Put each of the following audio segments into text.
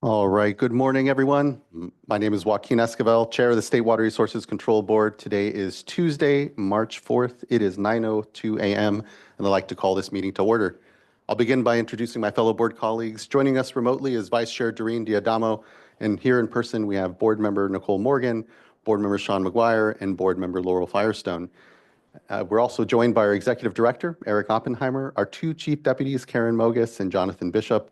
All right. Good morning, everyone. My name is Joaquin Esquivel, Chair of the State Water Resources Control Board. Today is Tuesday, March 4th. It is 9:02 a.m., and I'd like to call this meeting to order. I'll begin by introducing my fellow board colleagues. Joining us remotely is Vice Chair Doreen Diadamo, and here in person we have Board Member Nicole Morgan, Board Member Sean McGuire, and Board Member Laurel Firestone. We're also joined by our Executive Director, Eric Oppenheimer, our two Chief Deputies, Karen Mogus and Jonathan Bishop,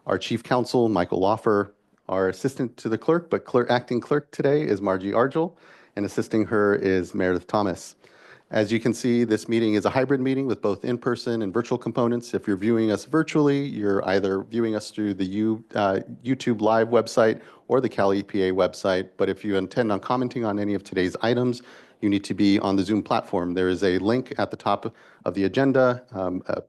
our Chief Counsel, Michael Loffer, our Assistant to the Clerk, but acting clerk today is Margie Argel, and assisting her is Meredith Thomas. As you can see, this meeting is a hybrid meeting with both in-person and virtual components. If you're viewing us virtually, you're either viewing us through the YouTube Live website or the Cal EPA website. But if you intend on commenting on any of today's items, you need to be on the Zoom platform. There is a link at the top of the agenda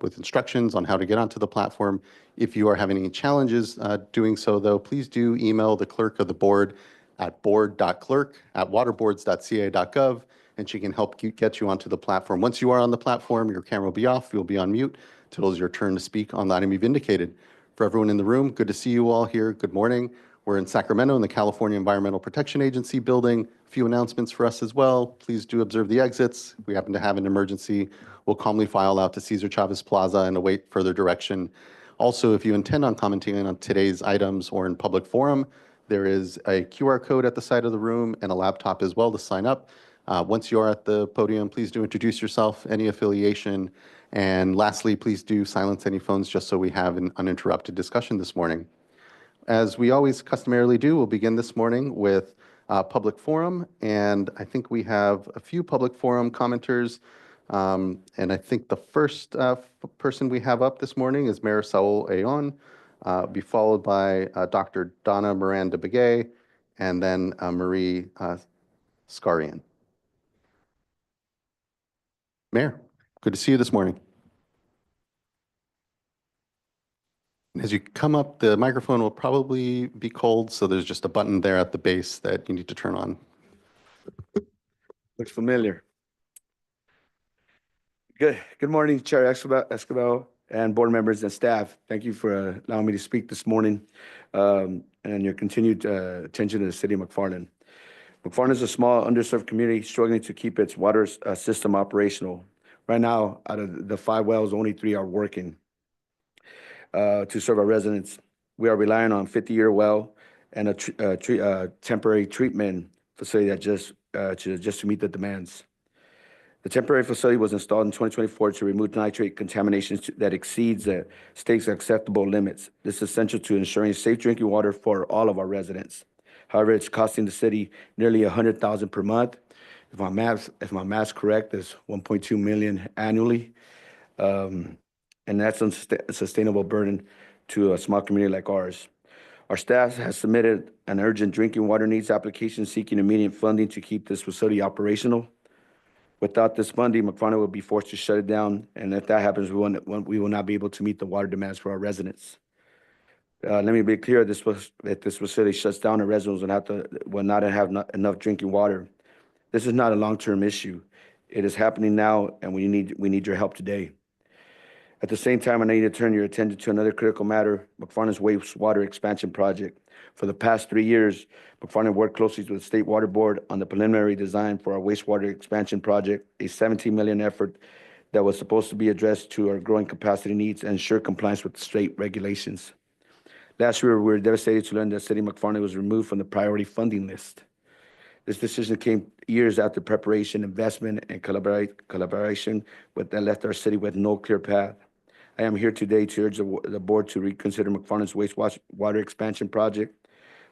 with instructions on how to get onto the platform. If you are having any challenges doing so, though, please do email the clerk of the board at board.clerk@waterboards.ca.gov, and she can help get you onto the platform. Once you are on the platform, your camera will be off, you'll be on mute until it's your turn to speak on the item you've indicated. For everyone in the room, good to see you all here. Good morning. We're in Sacramento in the California Environmental Protection Agency building. A few announcements for us as well. Please do observe the exits. If we happen to have an emergency, we'll calmly file out to Cesar Chavez Plaza and await further direction. Also, if you intend on commenting on today's items or in public forum, there is a QR code at the side of the room and a laptop as well to sign up. Once you are at the podium, please do introduce yourself, any affiliation, and lastly, please do silence any phones just so we have an uninterrupted discussion this morning. As we always customarily do, we'll begin this morning with public forum, and I think we have a few public forum commenters, and I think the first person we have up this morning is Mayor Saul Ayon, be followed by Dr. Donna Miranda Begay, and then Marie Scarian. Mayor, good to see you this morning. As you come up, the microphone will probably be cold, so there's just a button there at the base that you need to turn on. Looks familiar. Good morning, Chair Esquivel and board members and staff. Thank you for allowing me to speak this morning and your continued attention to the city of McFarland. McFarland is a small, underserved community struggling to keep its water system operational. Right now, out of the 5 wells, only 3 are working to serve our residents. We are relying on a 50-year well and a temporary treatment facility that just to meet the demands. The temporary facility was installed in 2024 to remove nitrate contamination that exceeds the state's acceptable limits. This is essential to ensuring safe drinking water for all of our residents. However, it's costing the city nearly $100,000 per month. If my math's correct, that's $1.2 million annually, and that's a sustainable burden to a small community like ours. Our staff has submitted an urgent drinking water needs application seeking immediate funding to keep this facility operational. Without this funding, McFarland will be forced to shut it down, and if that happens, we will not be able to meet the water demands for our residents. Let me be clear: if this facility shuts down, our residents will not have enough drinking water. This is not a long-term issue. It is happening now, and we need your help today. At the same time, I need to turn your attention to another critical matter: McFarland's wastewater expansion project. For the past 3 years, McFarland worked closely with the State Water Board on the preliminary design for our wastewater expansion project, a $17 million effort that was supposed to be addressed to our growing capacity needs and ensure compliance with state regulations. Last year, we were devastated to learn that City of McFarland was removed from the priority funding list. This decision came years after preparation, investment, and collaboration that left our city with no clear path. I am here today to urge the board to reconsider McFarland's wastewater expansion project.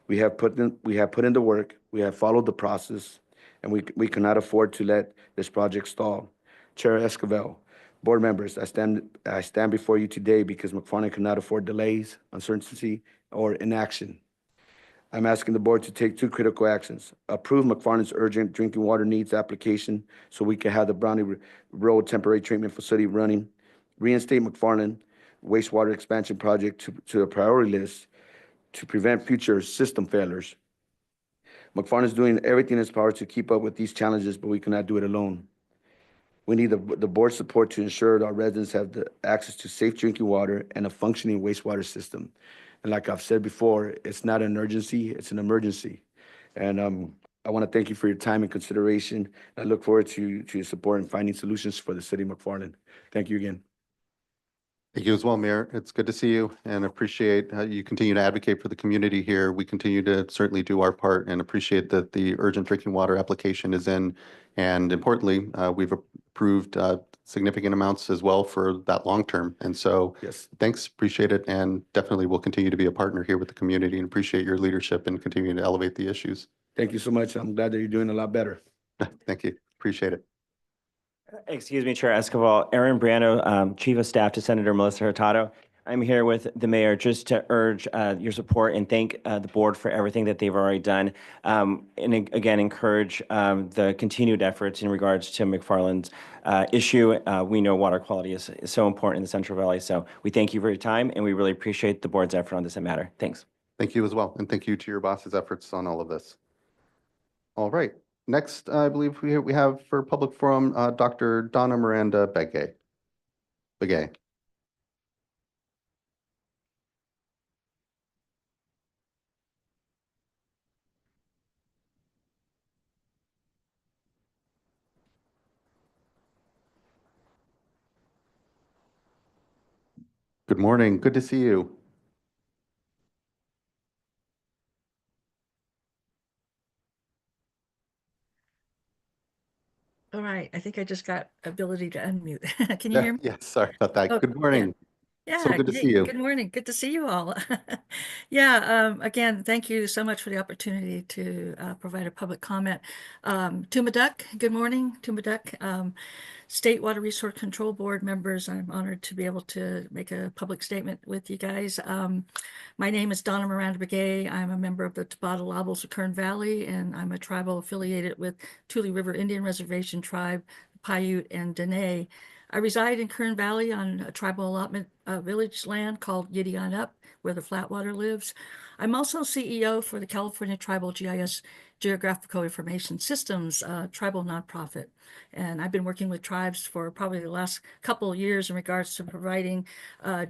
We have put in the work, we have followed the process, and we cannot afford to let this project stall. Chair Esquivel, board members, I stand before you today because McFarland cannot afford delays, uncertainty, or inaction. I'm asking the board to take 2 critical actions: approve McFarland's urgent drinking water needs application so we can have the Brownie Road temporary treatment facility running, reinstate McFarland wastewater expansion project to a priority list to prevent future system failures. McFarland is doing everything in its power to keep up with these challenges, but we cannot do it alone. We need the board's support to ensure that our residents have the access to safe drinking water and a functioning wastewater system. And like I've said before, it's not an urgency, it's an emergency. And I want to thank you for your time and consideration. I look forward to your support in finding solutions for the city of McFarland. Thank you again. Thank you as well, Mayor. It's good to see you and appreciate how you continue to advocate for the community here. We continue to certainly do our part and appreciate that the urgent drinking water application is in. And importantly, we've approved significant amounts as well for that long term. And so Yes, thanks, appreciate it. And definitely will continue to be a partner here with the community and appreciate your leadership and continuing to elevate the issues. thank you so much. I'm glad that you're doing a lot better. Thank you. Appreciate it. Excuse me, Chair Escobar. Aaron Brando, Chief of Staff to Senator Melissa Hurtado. I'm here with the mayor just to urge your support and thank the board for everything that they've already done. And again, encourage the continued efforts in regards to McFarland's issue. We know water quality is so important in the Central Valley. So we thank you for your time and we really appreciate the board's effort on this matter. Thanks. Thank you as well. And thank you to your boss's efforts on all of this. All right. Next, I believe we have for public forum, Dr. Donna Miranda Begay. Good morning. Good to see you. All right, I think I just got ability to unmute. Can you hear me? Yes, sorry about that. Oh, Good morning. So Yeah, good to hey, see you. good morning. Good to see you all. Yeah, again, thank you so much for the opportunity to provide a public comment. Tuma Duck, good morning, Tuma Duck. State Water Resource Control Board members, I'm honored to be able to make a public statement with you guys. My name is Donna Miranda Begay. I'm a member of the Tabata-Labals of Kern Valley, and I'm a tribal affiliated with Tule River Indian Reservation Tribe, Paiute, and Dene. I reside in Kern Valley on a tribal allotment village land called Yiddion Up, where the Flatwater lives. I'm also CEO for the California Tribal GIS Geographical Information Systems tribal nonprofit. And I've been working with tribes for probably the last couple of years in regards to providing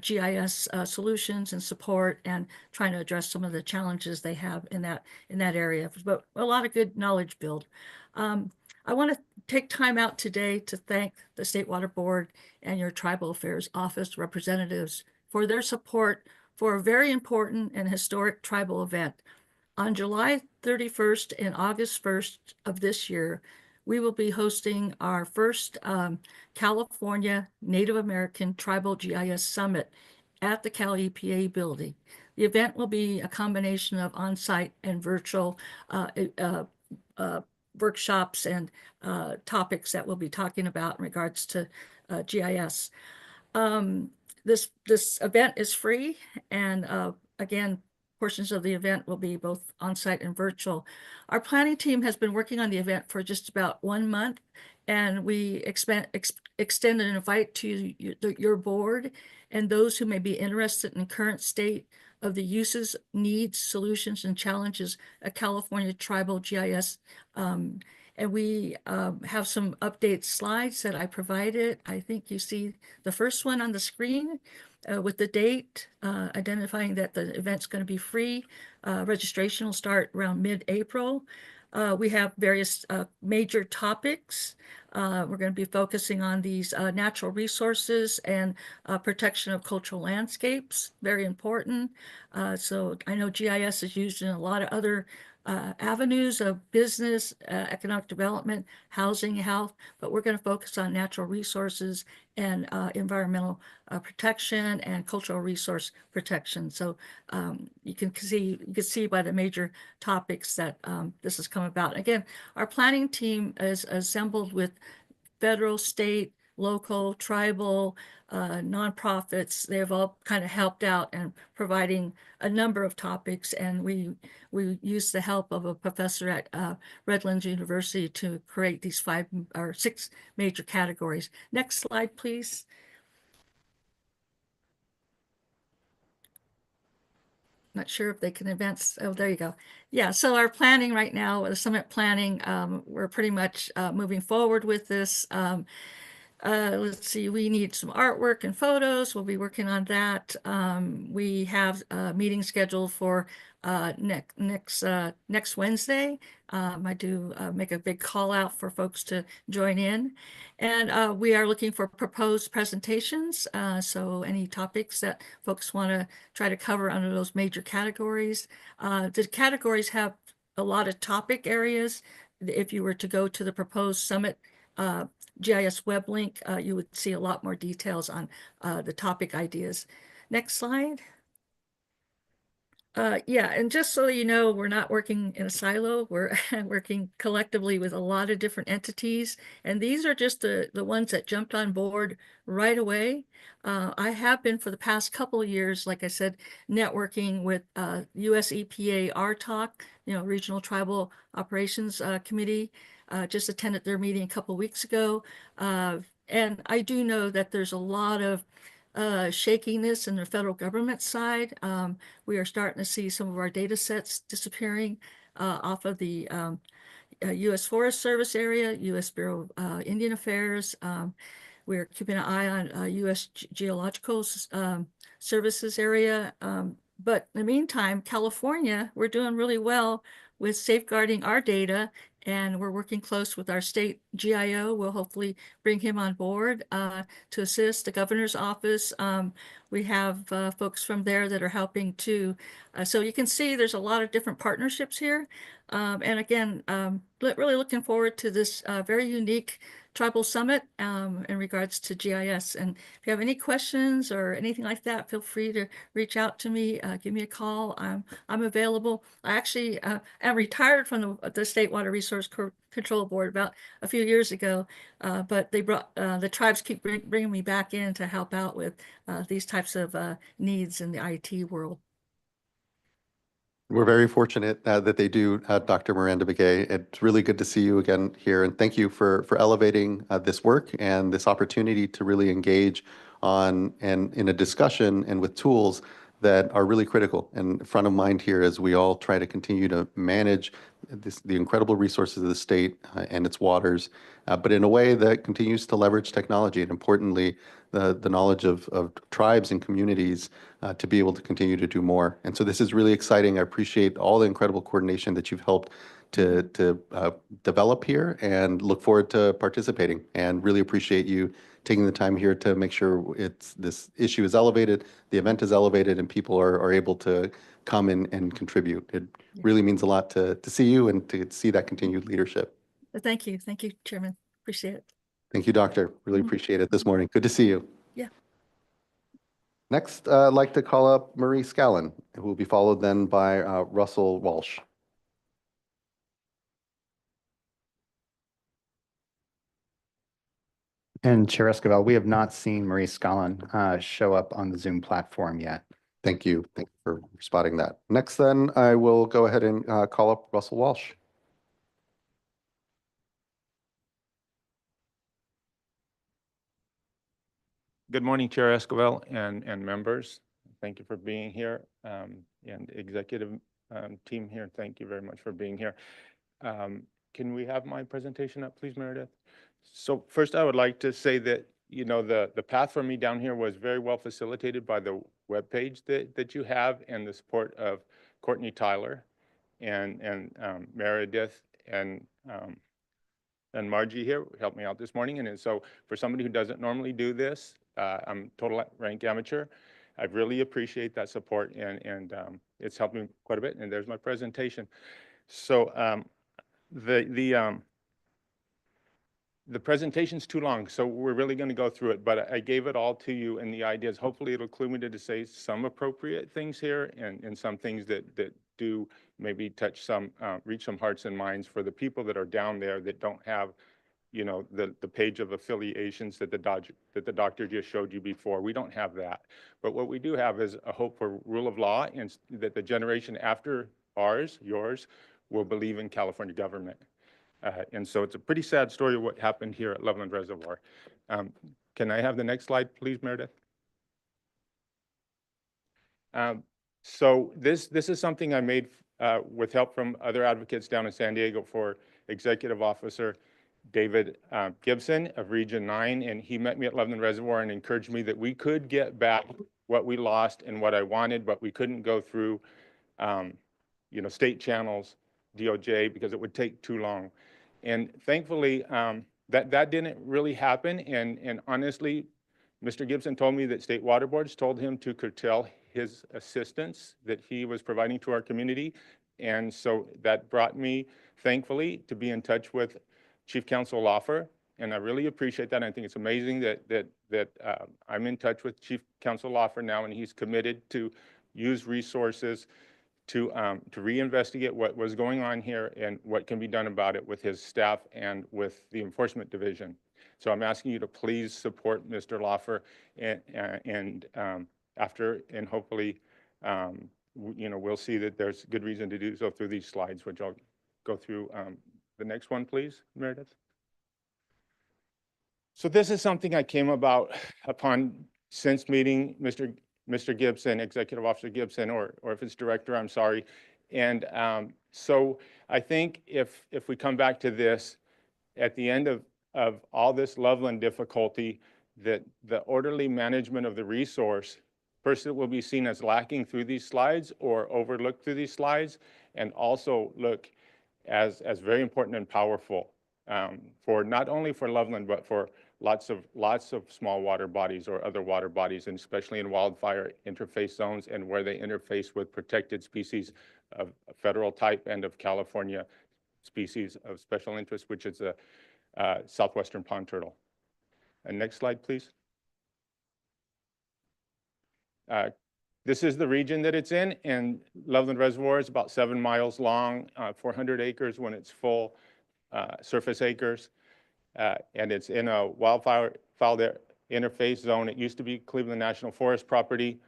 GIS solutions and support and trying to address some of the challenges they have in that area. But a lot of good knowledge build. I want to take time out today to thank the State Water Board and your Tribal Affairs Office representatives for their support for a very important and historic tribal event. On July 31st and August 1st of this year, we will be hosting our first California Native American Tribal GIS Summit at the Cal EPA building. The event will be a combination of on-site and virtual workshops and topics that we'll be talking about in regards to GIS. This event is free, and again, portions of the event will be both on-site and virtual. Our planning team has been working on the event for just about 1 month, and we extend an invite to your board and those who may be interested in the current state of the uses, needs, solutions, and challenges of California Tribal GIS. And we have some update slides that I provided. I think you see the first one on the screen with the date, identifying that the event's going to be free. Registration will start around mid-April. We have various major topics. We're going to be focusing on these natural resources and protection of cultural landscapes, very important. So I know GIS is used in a lot of other avenues of business, economic development, housing, health, but we're going to focus on natural resources and environmental protection and cultural resource protection. So you can see by the major topics that this has come about. Again, our planning team is assembled with federal, state, local, tribal, nonprofits. They have all kind of helped out and providing a number of topics, and we use the help of a professor at Redlands University to create these 5 or 6 major categories. Next slide, please. Not sure if they can advance. Oh, there you go. Yeah, so our planning right now, the summit planning, we're pretty much moving forward with this. Let's see, we need some artwork and photos. We'll be working on that. We have a meeting scheduled for next Wednesday. I do make a big call out for folks to join in. And we are looking for proposed presentations. So any topics that folks want to try to cover under those major categories. The categories have a lot of topic areas. If you were to go to the proposed summit GIS web link, you would see a lot more details on the topic ideas. Next slide. Yeah, and just so you know, we're not working in a silo. We're working collectively with a lot of different entities, and these are just the ones that jumped on board right away. I have been for the past couple of years, like I said, networking with US EPA RTOC, Regional Tribal Operations Committee. Just attended their meeting a couple of weeks ago, and I do know that there's a lot of shakiness in the federal government side. We are starting to see some of our data sets disappearing off of the U.S. Forest Service area, U.S. Bureau of Indian Affairs. We're keeping an eye on U.S. Geological Services area. But in the meantime, California, we're doing really well with safeguarding our data, and we're working close with our state GIO. We'll hopefully bring him on board to assist the governor's office. We have folks from there that are helping too. So you can see there's a lot of different partnerships here. And again, really looking forward to this very unique tribal summit in regards to GIS. And if you have any questions or anything like that, feel free to reach out to me. Give me a call. I'm available. I actually am retired from the State Water Resource Control Board about a few years ago, but they brought the tribes keep bringing me back in to help out with these types of needs in the IT world. We're very fortunate that they do, Dr. Miranda Begay. It's really good to see you again here, and thank you for elevating this work and this opportunity to really engage on and in a discussion and with tools that are really critical and front of mind here as we all try to continue to manage the incredible resources of the state and its waters, but in a way that continues to leverage technology and importantly, the knowledge of tribes and communities to be able to continue to do more. And so this is really exciting. I appreciate all the incredible coordination that you've helped to develop here and look forward to participating, and really appreciate you taking the time here to make sure this issue is elevated, the event is elevated, and people are able to come and contribute. It really means a lot to see you and to see that continued leadership. Thank you. Thank you, Chairman. Appreciate it. Thank you, Doctor. Really appreciate it this morning. Good to see you. Yeah. Next, I'd like to call up Marie Scallon, who will be followed then by Russell Walsh. And Chair Escobar, we have not seen Marie Scallon show up on the Zoom platform yet. Thank you. Thank you for spotting that. Next, then, I will go ahead and call up Russell Walsh. Good morning, Chair Escobar and members. Thank you for being here, and executive team here. Thank you very much for being here. Can we have my presentation up, please, Meredith? So first, I would like to say that, the path for me down here was very well facilitated by the webpage that you have and the support of Courtney Tyler and Meredith and Margie here helped me out this morning. And so for somebody who doesn't normally do this, I'm total rank amateur. I really appreciate that support, and it's helped me quite a bit. And there's my presentation. So the presentation's too long, so we're really going to go through it, but I gave it all to you, and the idea is hopefully it'll clue me to say some appropriate things here and some things that do maybe touch some, reach some hearts and minds for the people that are down there that don't have, the page of affiliations that the doctor just showed you before. We don't have that, but what we do have is a hope for rule of law, and that the generation after yours, will believe in California government. And so it's a pretty sad story of what happened here at Loveland Reservoir. Can I have the next slide, please, Meredith? So this is something I made with help from other advocates down in San Diego for executive officer. David Gibson of Region 9, and he met me at Loveland Reservoir and encouraged me that we could get back what we lost and what I wanted, but we couldn't go through, state channels, DOJ, because it would take too long. And thankfully, that didn't really happen. And honestly, Mr. Gibson told me that state water boards told him to curtail his assistance that he was providing to our community. And so that brought me, thankfully, to be in touch with Chief Counsel Loffer. And I really appreciate that. I think it's amazing that I'm in touch with Chief Counsel Loffer now, and he's committed to use resources to reinvestigate what was going on here and what can be done about it with his staff and with the Enforcement Division. So I'm asking you to please support Mr. Loffer, and hopefully, we'll see that there's good reason to do so through these slides, which I'll go through. The next one, please, Meredith. So this is something I came upon since meeting Mr. Gibson, Executive Officer Gibson, or if it's Director, I'm sorry. And so I think if we come back to this, at the end of all this Loveland difficulty, that the orderly management of the resource, first it will be seen as lacking through these slides or overlooked through these slides, and also look as very important and powerful for not only for Loveland, but for lots of small water bodies or other water bodies, and especially in wildfire interface zones and where they interface with protected species of federal type and of California species of special interest, which is a southwestern pond turtle. And next slide, please. This is the region that it's in, and Loveland Reservoir is about 7 miles long, 400 acres when it's full surface acres, and it's in a wildfire interface zone. It used to be Cleveland National Forest property.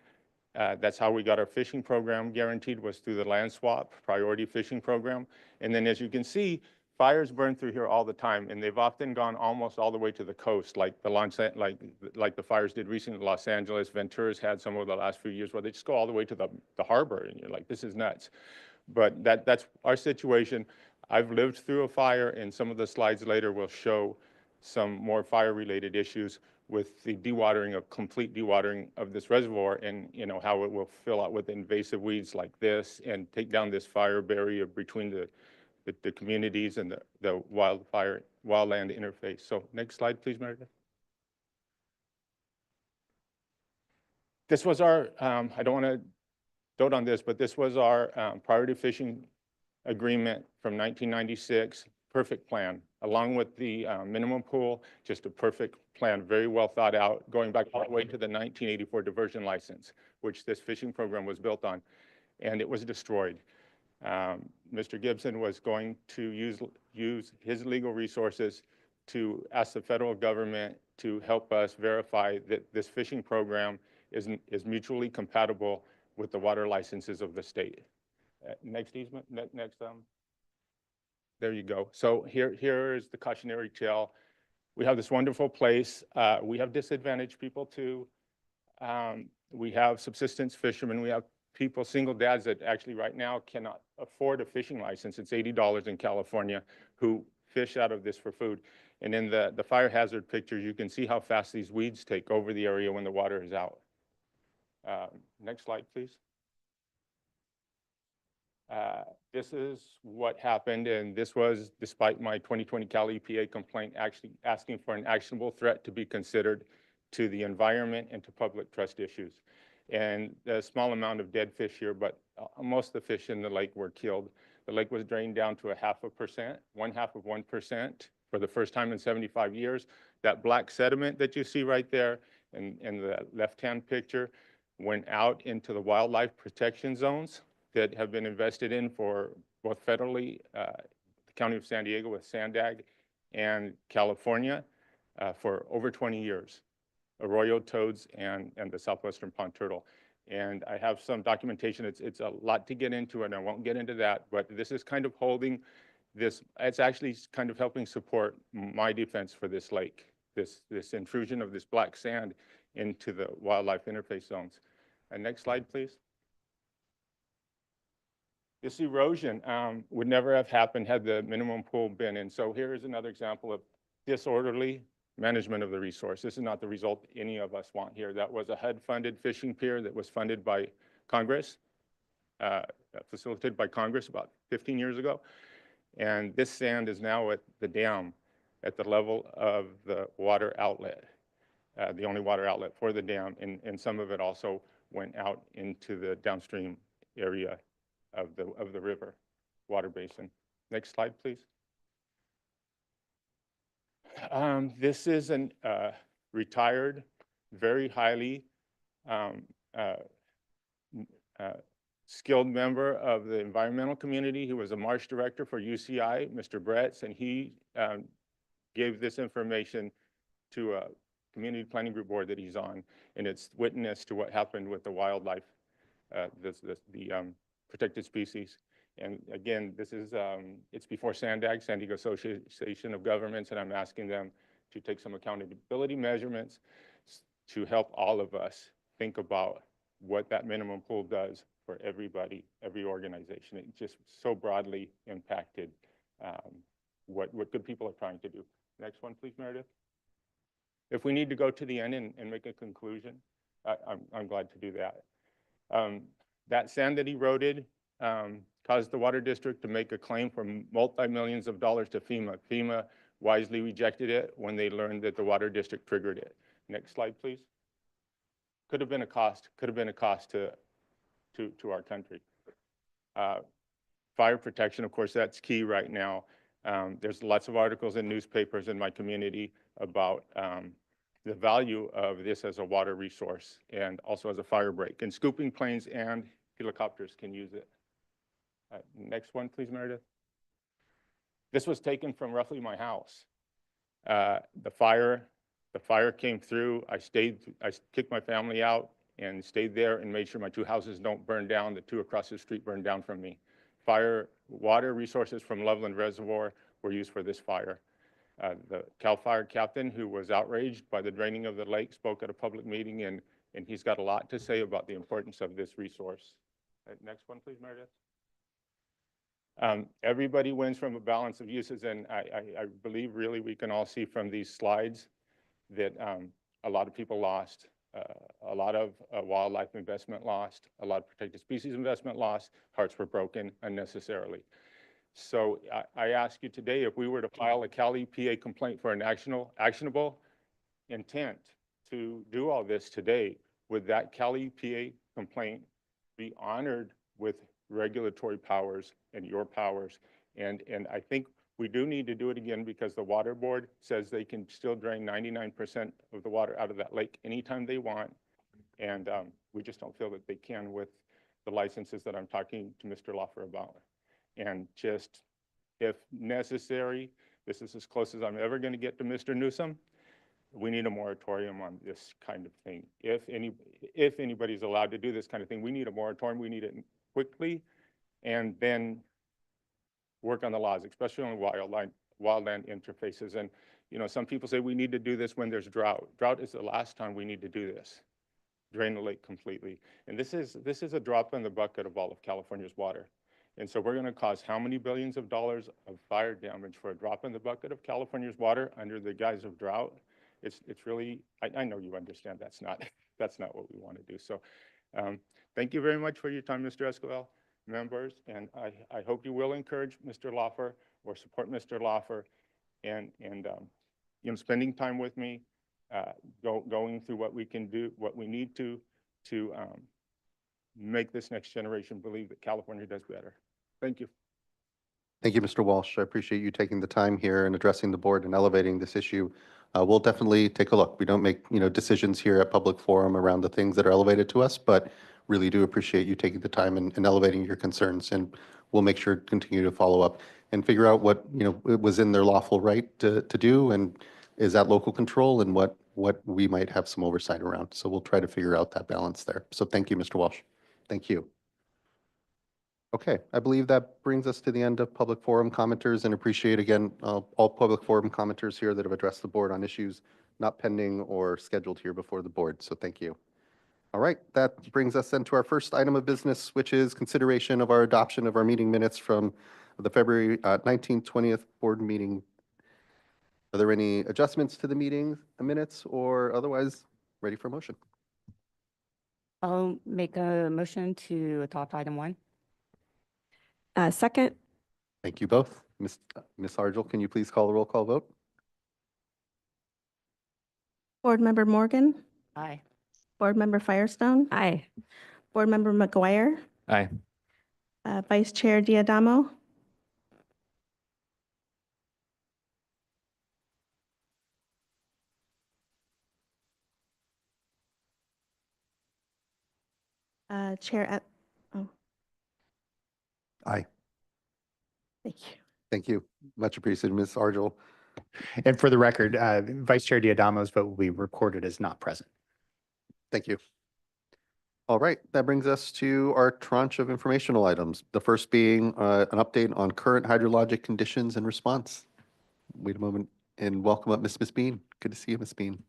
That's how we got our fishing program guaranteed, was through the land swap priority fishing program. And then, as you can see, fires burn through here all the time, and they've often gone almost all the way to the coast, like the fires did recently in Los Angeles. Ventura's had some over the last few years where they just go all the way to the harbor, and you're like, this is nuts. But that's our situation. I've lived through a fire, and some of the slides later will show some more fire-related issues with the complete dewatering of this reservoir, and how it will fill out with invasive weeds like this and take down this fire barrier between the communities and the wildland interface. So next slide, please, Meredith. This was our, I don't want to dote on this, but this was our priority fishing agreement from 1996, perfect plan, along with the minimum pool, just a perfect plan, very well thought out, going back all the way to the 1984 diversion license, which this fishing program was built on, and it was destroyed. Mr. Gibson was going to use his legal resources to ask the federal government to help us verify that this fishing program is mutually compatible with the water licenses of the state. Next easement, next. There you go. So here is the cautionary tale. We have this wonderful place. We have disadvantaged people too. We have subsistence fishermen. We have people, single dads that actually right now cannot afford a fishing license. It's $80 in California, who fish out of this for food. And in the fire hazard picture, you can see how fast these weeds take over the area when the water is out. Next slide, please. This is what happened, and this was despite my 2020 Cal EPA complaint actually asking for an actionable threat to be considered to the environment and to public trust issues. And a small amount of dead fish here, but most of the fish in the lake were killed. The lake was drained down to 0.5%, 0.5% for the first time in 75 years. That black sediment that you see right there in the left-hand picture went out into the wildlife protection zones that have been invested in for both federally, the County of San Diego with SANDAG, and California for over 20 years. Arroyo toads and the southwestern pond turtle. And I have some documentation. It's a lot to get into, and I won't get into that, but this is kind of holding this, it's actually kind of helping support my defense for this lake, this intrusion of this black sand into the wildlife interface zones. And next slide, please. This erosion would never have happened had the minimum pool been in. So here is another example of disorderly management of the resource. This is not the result any of us want here. That was a HUD-funded fishing pier that was funded by Congress, facilitated by Congress about 15 years ago. And this sand is now at the dam at the level of the water outlet, the only water outlet for the dam. And some of it also went out into the downstream area of the river water basin. Next slide, please. This is a retired, very highly skilled member of the environmental community. He was a marsh director for UCI, Mr. Bretz, and he gave this information to a community planning group board that he's on, and it's witness to what happened with the wildlife, the protected species. And again, this is, it's before SANDAG, San Diego Association of Governments, and I'm asking them to take some accountability measurements to help all of us think about what that minimum pool does for everybody, every organization. It just so broadly impacted what good people are trying to do. Next one, please, Meredith. If we need to go to the end and make a conclusion, I'm glad to do that. That sand that eroded caused the water district to make a claim for multi-millions of dollars to FEMA. FEMA wisely rejected it when they learned that the water district triggered it. Next slide, please. Could have been a cost to our country. Fire protection, of course, that's key right now. There's lots of articles in newspapers in my community about the value of this as a water resource and also as a fire break. And scooping planes and helicopters can use it. Next one, please, Meredith. This was taken from roughly my house. The fire came through. I kicked my family out and stayed there and made sure my two houses don't burn down. The two across the street burned down from me. Water resources from Loveland Reservoir were used for this fire. The CAL FIRE captain, who was outraged by the draining of the lake, spoke at a public meeting, and he's got a lot to say about the importance of this resource. Next one, please, Meredith. Everybody wins from a balance of uses, and I believe really we can all see from these slides that a lot of people lost, a lot of wildlife investment lost, a lot of protected species investment lost, hearts were broken unnecessarily. So I ask you today, if we were to file a Cal EPA complaint for an actionable intent to do all this today, would that Cal EPA complaint be honored with regulatory powers and your powers? And I think we do need to do it again because the water board says they can still drain 99% of the water out of that lake anytime they want. And we just don't feel that they can with the licenses that I'm talking to Mr. Loffer about. And just, if necessary, this is as close as I'm ever going to get to Mr. Newsom, we need a moratorium on this kind of thing. If anybody's allowed to do this kind of thing, we need a moratorium. We need it quickly, and then work on the laws, especially on wildland interfaces. And you know, some people say we need to do this when there's drought. Drought is the last time we need to do this. Drain the lake completely. And this is a drop in the bucket of all of California's water. And so we're going to cause how many billions of dollars of fire damage for a drop in the bucket of California's water under the guise of drought? It's really, I know you understand that's not what we want to do. So thank you very much for your time, Mr. Esquivel, members, and I hope you will encourage Mr. Loffer or support Mr. Loffer and you know, spending time with me, going through what we can do, what we need to make this next generation believe that California does better. Thank you. Thank you, Mr. Walsh. I appreciate you taking the time here and addressing the board and elevating this issue. We'll definitely take a look. We don't make, you know, decisions here at public forum around the things that are elevated to us, but really do appreciate you taking the time and elevating your concerns. And we'll make sure to continue to follow up and figure out what, you know, it was in their lawful right to do, and is that local control, and what we might have some oversight around. So we'll try to figure out that balance there. So thank you, Mr. Walsh. Thank you. Okay, I believe that brings us to the end of public forum commenters, and appreciate again all public forum commenters here that have addressed the board on issues not pending or scheduled here before the board. So thank you. All right, that brings us then to our first item of business, which is consideration of our adoption of our meeting minutes from the February 19th, 20th board meeting. Are there any adjustments to the meeting minutes or otherwise ready for motion? I'll make a motion to adopt item 1. Second, Thank you both. Ms. Argel, can you please call the roll call vote? Board Member Morgan, Aye. Board Member Firestone, Aye. Board Member McGuire, Aye. Vice Chair Diadamo, Chair, oh, Aye. thank you. Thank you. Much appreciated, Ms. Argel. And for the record, Vice Chair Diadamo's vote will be recorded as not present. Thank you. All right, that brings us to our tranche of informational items. The first being an update on current hydrologic conditions and response. Wait a moment and welcome up Miss Bean. Good to see you, Miss Bean.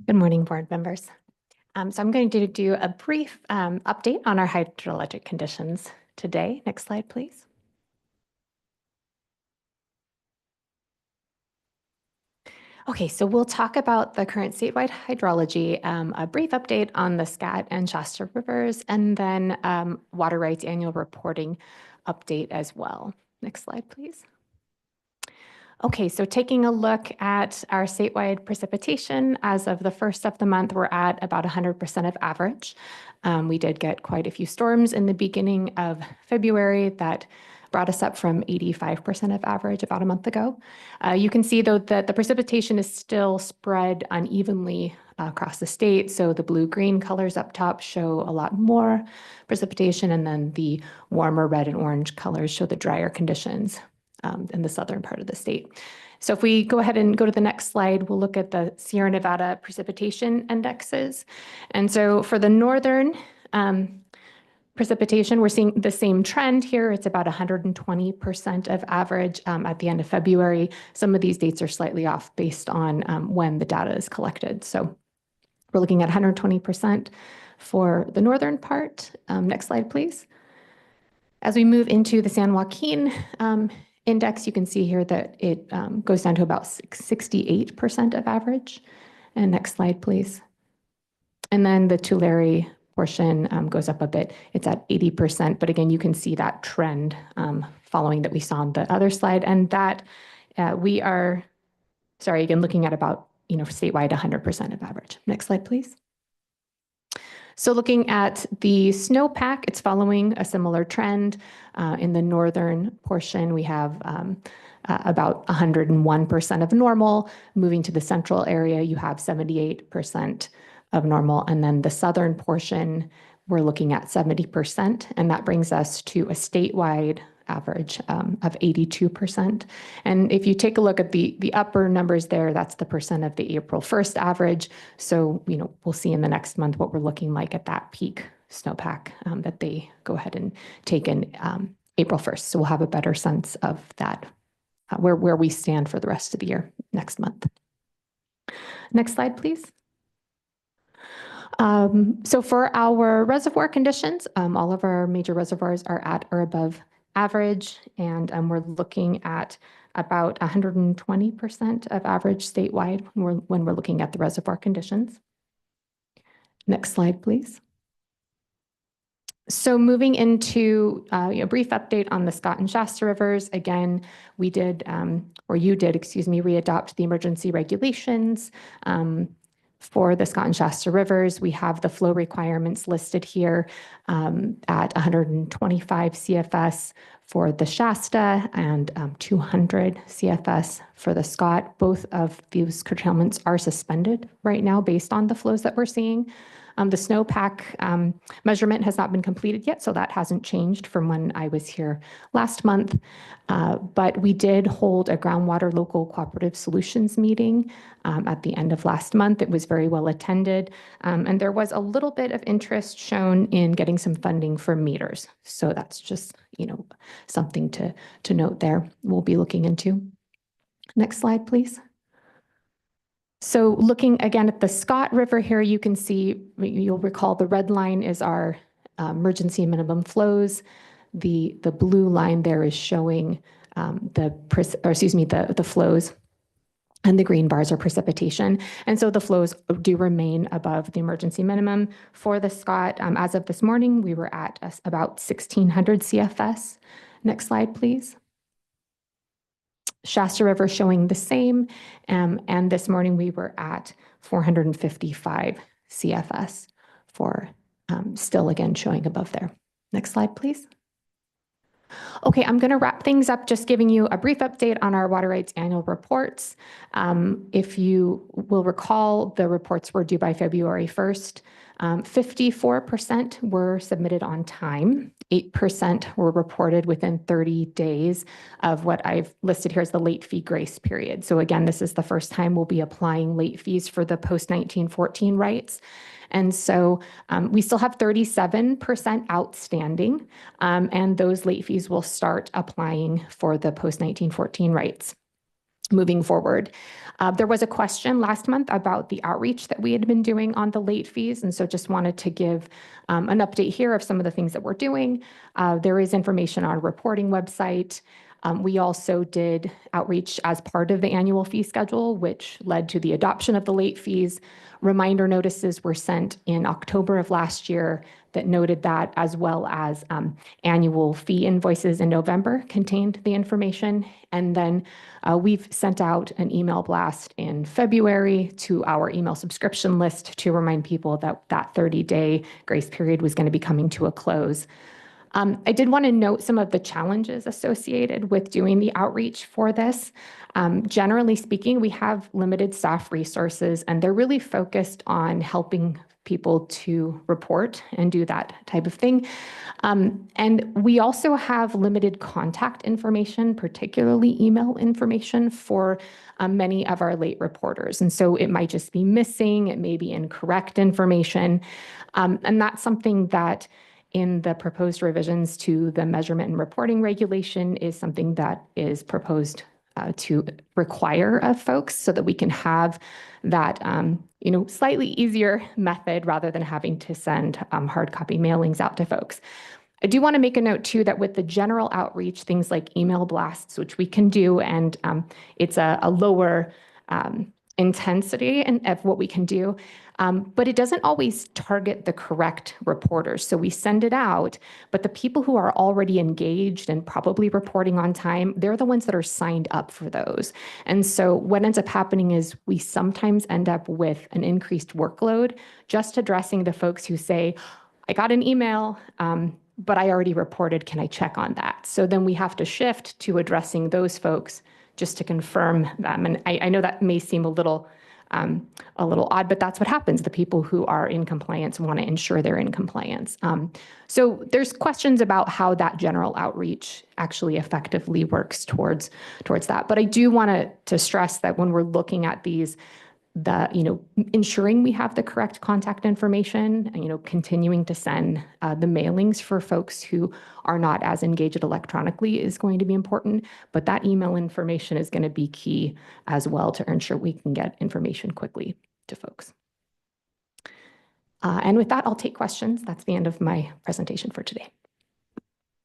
Good morning, board members. So I'm going to do a brief update on our hydrologic conditions today. Next slide, please. Okay, so we'll talk about the current statewide hydrology, a brief update on the Scat and Shasta rivers, and then water rights annual reporting update as well. Next slide, please. Okay, so taking a look at our statewide precipitation, as of the first of the month, we're at about 100% of average. We did get quite a few storms in the beginning of February that brought us up from 85% of average about a month ago. You can see, though, that the precipitation is still spread unevenly across the state. So the blue-green colors up top show a lot more precipitation, and then the warmer red and orange colors show the drier conditions in the southern part of the state. So if we go ahead and go to the next slide, we'll look at the Sierra Nevada precipitation indexes. And so for the northern precipitation, we're seeing the same trend here. It's about 120% of average at the end of February. Some of these dates are slightly off based on when the data is collected. So we're looking at 120% for the northern part. Next slide, please. As we move into the San Joaquin index, you can see here that it goes down to about 68% of average. And next slide, please. And then the Tulare portion goes up a bit. It's at 80%, but again, you can see that trend following that we saw on the other slide. And that we are, sorry, again, looking at about, statewide 100% of average. Next slide, please. So looking at the snowpack, it's following a similar trend. In the northern portion, we have about 101% of normal. Moving to the central area, you have 78% of normal. And then the southern portion, we're looking at 70%. And that brings us to a statewide average of 82%. And if you take a look at the upper numbers there, that's the percent of the April 1st average. So, we'll see in the next month what we're looking like at that peak snowpack that they go ahead and take in April 1st. So we'll have a better sense of that, where we stand for the rest of the year next month. Next slide, please. So for our reservoir conditions, all of our major reservoirs are at or above average, and we're looking at about 120% of average statewide when we're looking at the reservoir conditions. Next slide, please. So moving into a brief update on the Scott and Shasta rivers. Again, we did, or you did, excuse me, readopt the emergency regulations for the Scott and Shasta rivers. We have the flow requirements listed here at 125 CFS for the Shasta and 200 CFS for the Scott. Both of these curtailments are suspended right now based on the flows that we're seeing. The snowpack measurement has not been completed yet, so that hasn't changed from when I was here last month. But we did hold a groundwater local cooperative solutions meeting at the end of last month. It was very well attended, and there was a little bit of interest shown in getting some funding for meters. So that's just, something to note there. We'll be looking into. Next slide, please. So looking again at the Scott River here, you can see, you'll recall the red line is our emergency minimum flows. The blue line there is showing the flows, and the green bars are precipitation. And so the flows do remain above the emergency minimum. For the Scott, as of this morning, we were at about 1,600 CFS. Next slide, please. Shasta River showing the same, and this morning we were at 455 CFS for still again showing above there. Next slide, please. Okay, I'm going to wrap things up just giving you a brief update on our water rights annual reports. If you will recall, the reports were due by February 1st. 54% were submitted on time. 8% were reported within 30 days of what I've listed here as the late fee grace period. So again, this is the first time we'll be applying late fees for the post-1914 rights. And so we still have 37% outstanding, and those late fees will start applying for the post-1914 rights moving forward. There was a question last month about the outreach that we had been doing on the late fees, and so just wanted to give an update here of some of the things that we're doing. There is information on our reporting website. We also did outreach as part of the annual fee schedule, which led to the adoption of the late fees. Reminder notices were sent in October of last year that noted that, as well as annual fee invoices in November contained the information. And then we've sent out an email blast in February to our email subscription list to remind people that that 30-day grace period was going to be coming to a close. I did want to note some of the challenges associated with doing the outreach for this. Generally speaking, we have limited staff resources, and they're really focused on helping people to report and do that type of thing. And we also have limited contact information, particularly email information for many of our late reporters. And so it might just be missing, it may be incorrect information. And that's something that in the proposed revisions to the measurement and reporting regulation is something that is proposed to require of folks so that we can have that slightly easier method rather than having to send hard copy mailings out to folks. I do want to make a note too that with the general outreach, things like email blasts, which we can do, and it's a lower intensity of what we can do, but it doesn't always target the correct reporters. So we send it out, but the people who are already engaged and probably reporting on time, they're the ones that are signed up for those. And so what ends up happening is we sometimes end up with an increased workload just addressing the folks who say, I got an email, but I already reported, can I check on that? So then we have to shift to addressing those folks just to confirm them. And I know that may seem a little odd, but that's what happens. The people who are in compliance want to ensure they're in compliance. So there's questions about how that general outreach actually effectively works towards that. But I do want to stress that when we're looking at these, ensuring we have the correct contact information and, continuing to send the mailings for folks who are not as engaged electronically is going to be important. But that email information is going to be key as well to ensure we can get information quickly to folks. And with that, I'll take questions. That's the end of my presentation for today.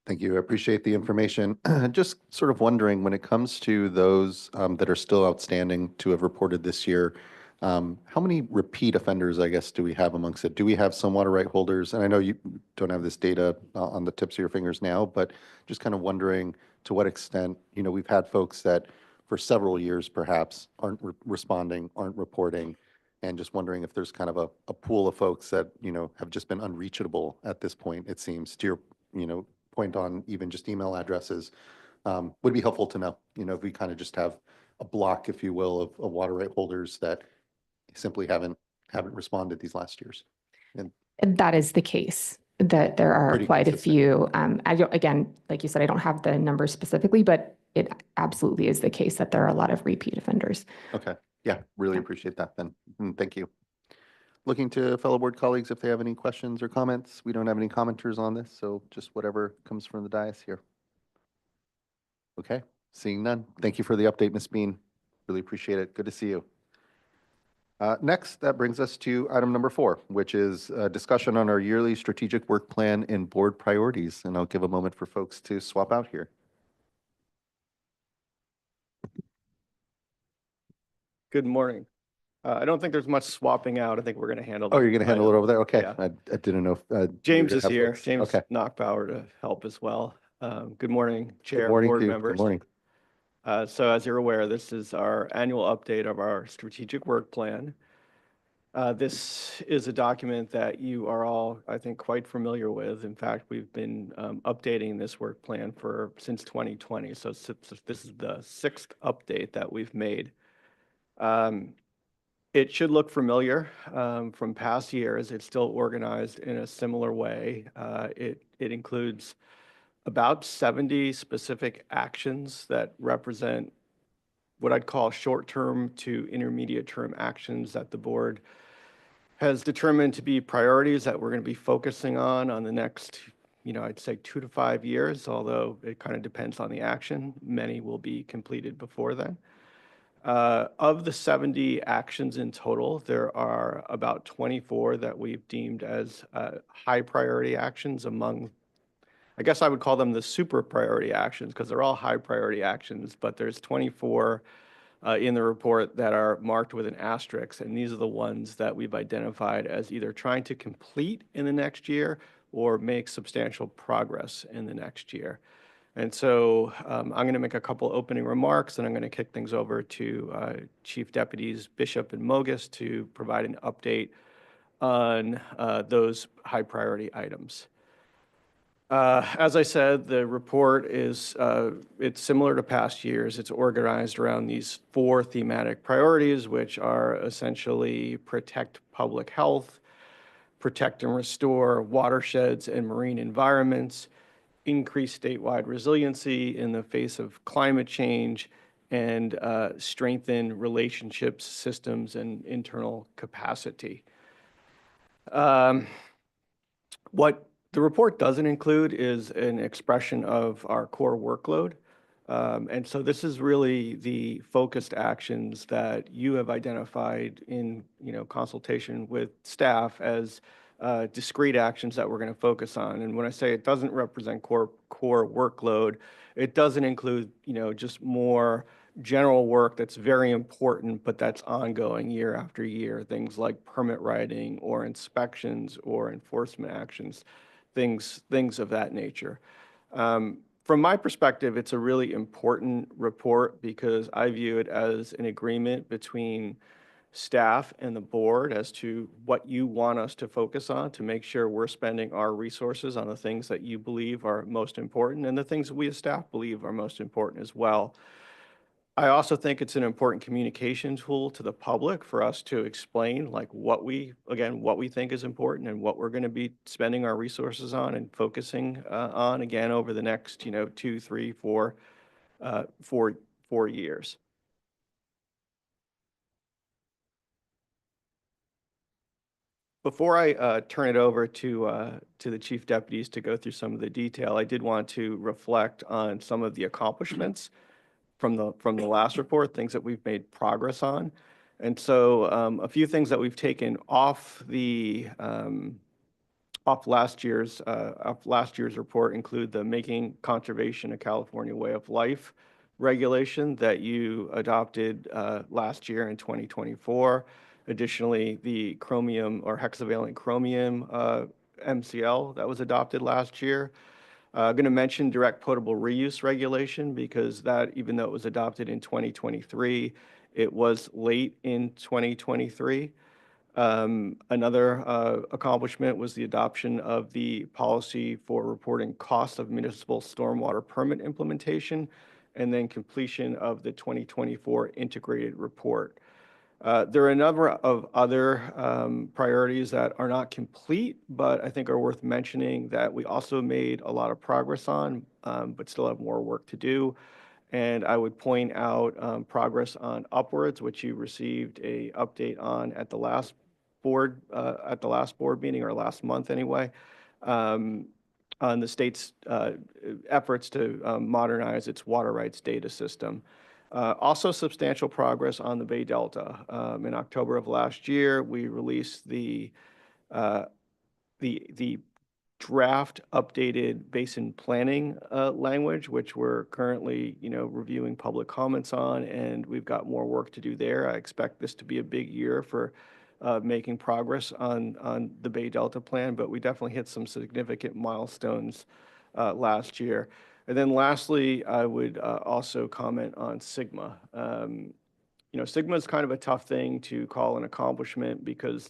Thank you. I appreciate the information. Just sort of wondering, when it comes to those that are still outstanding to have reported this year, how many repeat offenders, I guess, do we have amongst it? Do we have some water right holders? And I know you don't have this data on the tips of your fingers now, but just kind of wondering to what extent, we've had folks that for several years perhaps aren't responding, aren't reporting, and just wondering if there's kind of a pool of folks that, have just been unreachable at this point, it seems, to your, point on even just email addresses, would be helpful to know, if we kind of just have a block, if you will, of water right holders that simply haven't responded these last years. And That is the case, that there are Pretty quite a consistent. few. I don't, again, like you said, I don't have the numbers specifically, but it absolutely is the case that there are a lot of repeat offenders. Okay. Yeah, really Yeah. appreciate that then. Thank you. Looking to fellow board colleagues if they have any questions or comments. We don't have any commenters on this, so just whatever comes from the dais here. Okay, seeing none. Thank you for the update, Ms. Bean. Really appreciate it. Good to see you. Next, that brings us to item number 4, which is a discussion on our yearly strategic work plan and board priorities. And I'll give a moment for folks to swap out here. Good morning. I don't think there's much swapping out. I think we're going to handle. Oh, you're going to handle it over there? Okay. Yeah. I didn't know. If, James we is have here. folks. James Okay. Knockbauer to help as well. Good morning, Chair, Good morning board to you. members. Good morning. So as you're aware, this is our annual update of our strategic work plan. This is a document that you are all, I think, quite familiar with. In fact, we've been updating this work plan since 2020. So this is the 6th update that we've made. It should look familiar from past years. It's still organized in a similar way. It includes about 70 specific actions that represent what I'd call short-term to intermediate-term actions that the board has determined to be priorities that we're going to be focusing on the next, I'd say 2 to 5 years, although it kind of depends on the action. Many will be completed before then. Of the 70 actions in total, there are about 24 that we've deemed as high priority actions among, I guess I would call them the super priority actions because they're all high priority actions, but there's 24 in the report that are marked with an asterisk, and these are the ones that we've identified as either trying to complete in the next year or make substantial progress in the next year. And so I'm going to make a couple opening remarks, and I'm going to kick things over to Chief Deputies Bishop and Mogus to provide an update on those high priority items. As I said, the report is it's similar to past years. It's organized around these 4 thematic priorities, which are essentially protect public health, protect and restore watersheds and marine environments, increase statewide resiliency in the face of climate change, and strengthen relationships, systems, and internal capacity. What the report doesn't include is an expression of our core workload. And so this is really the focused actions that you have identified in consultation with staff as discrete actions that we're going to focus on. And when I say it doesn't represent core workload, it doesn't include just more general work that's very important, but that's ongoing year after year, things like permit writing or inspections or enforcement actions, things of that nature. From my perspective, it's a really important report because I view it as an agreement between staff and the board as to what you want us to focus on to make sure we're spending our resources on the things that you believe are most important and the things that we as staff believe are most important as well. I also think it's an important communication tool to the public for us to explain what we think is important and what we're going to be spending our resources on and focusing on again over the next 2, 3, 4 years. Before I turn it over to the chief deputies to go through some of the detail, I did want to reflect on some of the accomplishments from the last report, things that we've made progress on. And so a few things that we've taken off last year's report include the Making Conservation a California Way of Life regulation that you adopted last year in 2024. Additionally, the chromium or hexavalent chromium MCL that was adopted last year. I'm going to mention direct potable reuse regulation because that, even though it was adopted in 2023, it was late in 2023. Another accomplishment was the adoption of the policy for reporting cost of municipal stormwater permit implementation, and then completion of the 2024 integrated report. There are a number of other priorities that are not complete, but I think are worth mentioning that we also made a lot of progress on, but still have more work to do. And I would point out progress on upwards, which you received a update on at the last board meeting, or last month anyway, on the state's efforts to modernize its water rights data system. Also substantial progress on the Bay Delta. In October of last year, we released the draft updated basin planning language, which we're currently, reviewing public comments on, and we've got more work to do there. I expect this to be a big year for making progress on the Bay Delta plan, but we definitely hit some significant milestones last year. And then lastly, I would also comment on SGMA. SGMA is kind of a tough thing to call an accomplishment because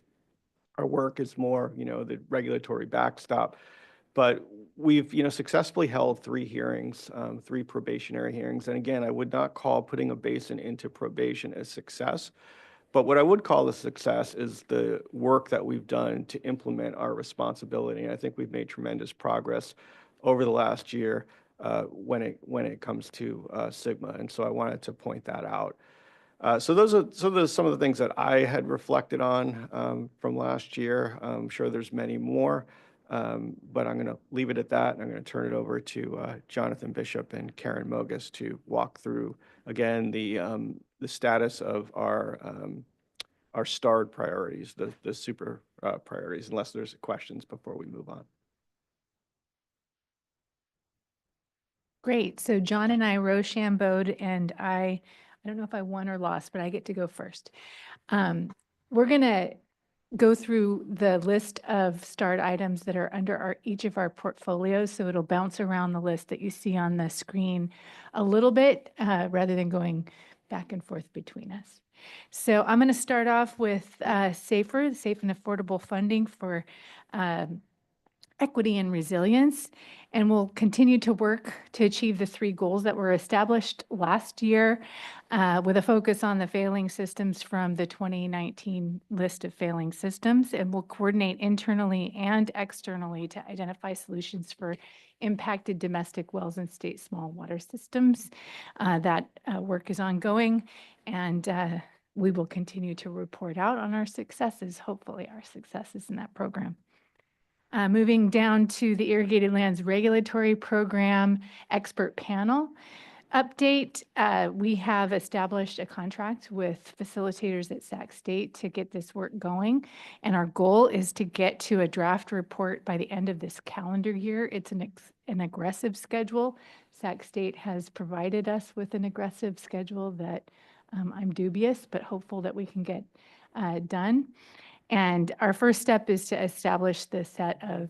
our work is more, the regulatory backstop. But we've, successfully held 3 hearings, 3 probationary hearings. And again, I would not call putting a basin into probation a success. But what I would call a success is the work that we've done to implement our responsibility. And I think we've made tremendous progress over the last year when it comes to SGMA. And so I wanted to point that out. So those are some of the things that I had reflected on from last year. I'm sure there's many more, but I'm going to leave it at that. And I'm going to turn it over to Jonathan Bishop and Karen Mogus to walk through, again, the status of our starred priorities, the super priorities, unless there's questions before we move on. Great. So John and I rochambeaued, and I don't know if I won or lost, but I get to go first. We're going to go through the list of starred items that are under each of our portfolios. So it'll bounce around the list that you see on the screen a little bit rather than going back and forth between us. So I'm going to start off with safe and affordable funding for equity and resilience, and we'll continue to work to achieve the 3 goals that were established last year with a focus on the failing systems from the 2019 list of failing systems, and we'll coordinate internally and externally to identify solutions for impacted domestic wells and state small water systems. That work is ongoing, and we will continue to report out on our successes, hopefully our successes in that program. Moving down to the Irrigated Lands Regulatory Program Expert Panel update, we have established a contract with facilitators at Sac State to get this work going, and our goal is to get to a draft report by the end of this calendar year. It's an aggressive schedule. Sac State has provided us with an aggressive schedule that I'm dubious, but hopeful that we can get done. And our first step is to establish the set of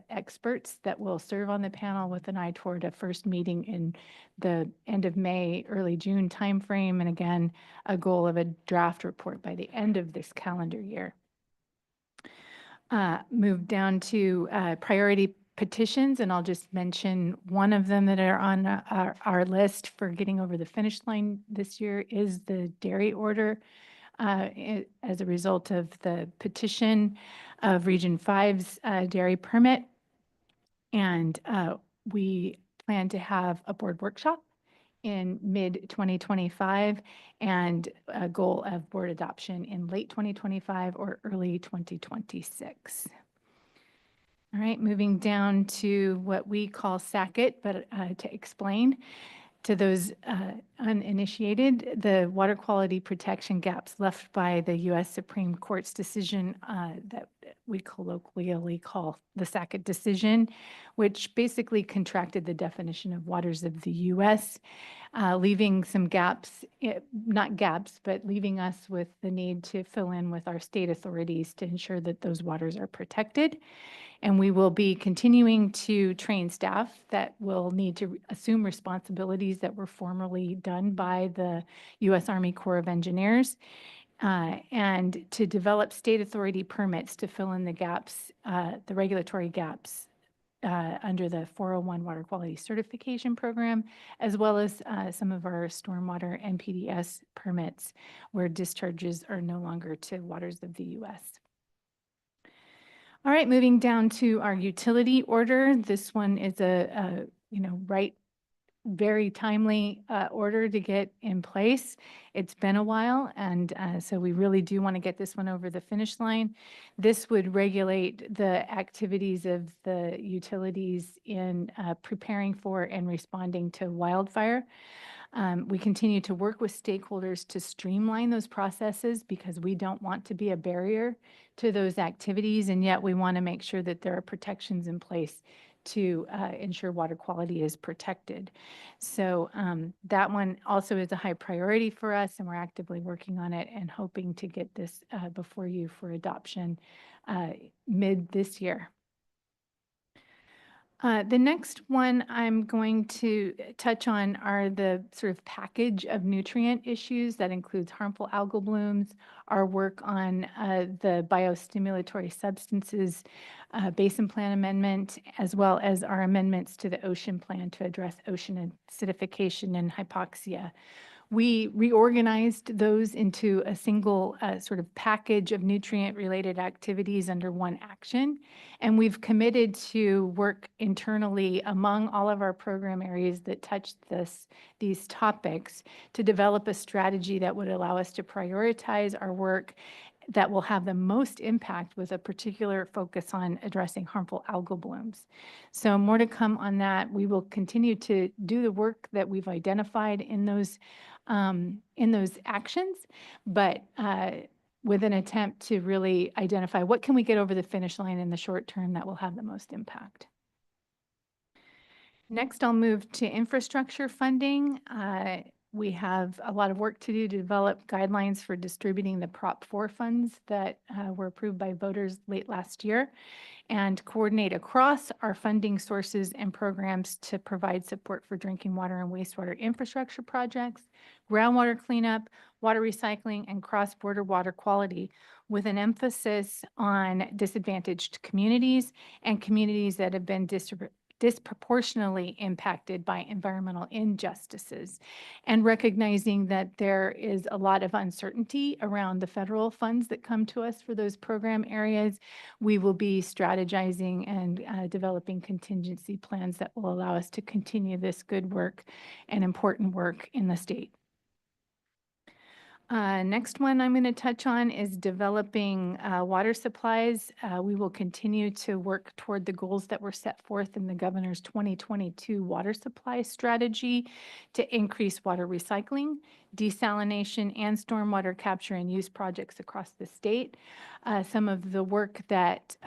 experts that will serve on the panel with an eye toward a first meeting in the end of May, early June timeframe. And again, a goal of a draft report by the end of this calendar year. Move down to priority petitions, and I'll just mention one of them that are on our list for getting over the finish line this year is the dairy order. As a result of the petition of Region 5's dairy permit. And we plan to have a board workshop in mid-2025 and a goal of board adoption in late 2025 or early 2026. All right, moving down to what we call SACIT, but to explain to those uninitiated, the water quality protection gaps left by the U.S. Supreme Court's decision that we colloquially call the SACIT decision, which basically contracted the definition of waters of the U.S., leaving some gaps, not gaps, but leaving us with the need to fill in with our state authorities to ensure that those waters are protected. And we will be continuing to train staff that will need to assume responsibilities that were formerly done by the U.S. Army Corps of Engineers. and to develop state authority permits to fill in the gaps, the regulatory gaps under the 401 Water Quality Certification Program, as well as some of our stormwater NPDES permits where discharges are no longer to waters of the U.S. All right, moving down to our utility order. This one is very timely order to get in place. It's been a while, and so we really do want to get this one over the finish line. This would regulate the activities of the utilities in preparing for and responding to wildfire. We continue to work with stakeholders to streamline those processes because we don't want to be a barrier to those activities, and yet we want to make sure that there are protections in place to ensure water quality is protected. So that one also is a high priority for us, and we're actively working on it and hoping to get this before you for adoption mid this year. The next one I'm going to touch on are the sort of package of nutrient issues that includes harmful algal blooms, our work on the biostimulatory substances basin plan amendment, as well as our amendments to the ocean plan to address ocean acidification and hypoxia. We reorganized those into a single sort of package of nutrient-related activities under one action. And we've committed to work internally among all of our program areas that touch these topics to develop a strategy that would allow us to prioritize our work that will have the most impact with a particular focus on addressing harmful algal blooms. So more to come on that. We will continue to do the work that we've identified in those actions, but with an attempt to really identify what can we get over the finish line in the short term that will have the most impact. Next, I'll move to infrastructure funding. We have a lot of work to do to develop guidelines for distributing the Prop 4 funds that were approved by voters late last year and coordinate across our funding sources and programs to provide support for drinking water and wastewater infrastructure projects, groundwater cleanup, water recycling, and cross-border water quality, with an emphasis on disadvantaged communities and communities that have been disproportionately impacted by environmental injustices, and recognizing that there is a lot of uncertainty around the federal funds that come to us for those program areas. We will be strategizing and developing contingency plans that will allow us to continue this good work and important work in the state. Next one I'm going to touch on is developing water supplies. We will continue to work toward the goals that were set forth in the governor's 2022 water supply strategy to increase water recycling, desalination, and stormwater capture and use projects across the state. Some of the work that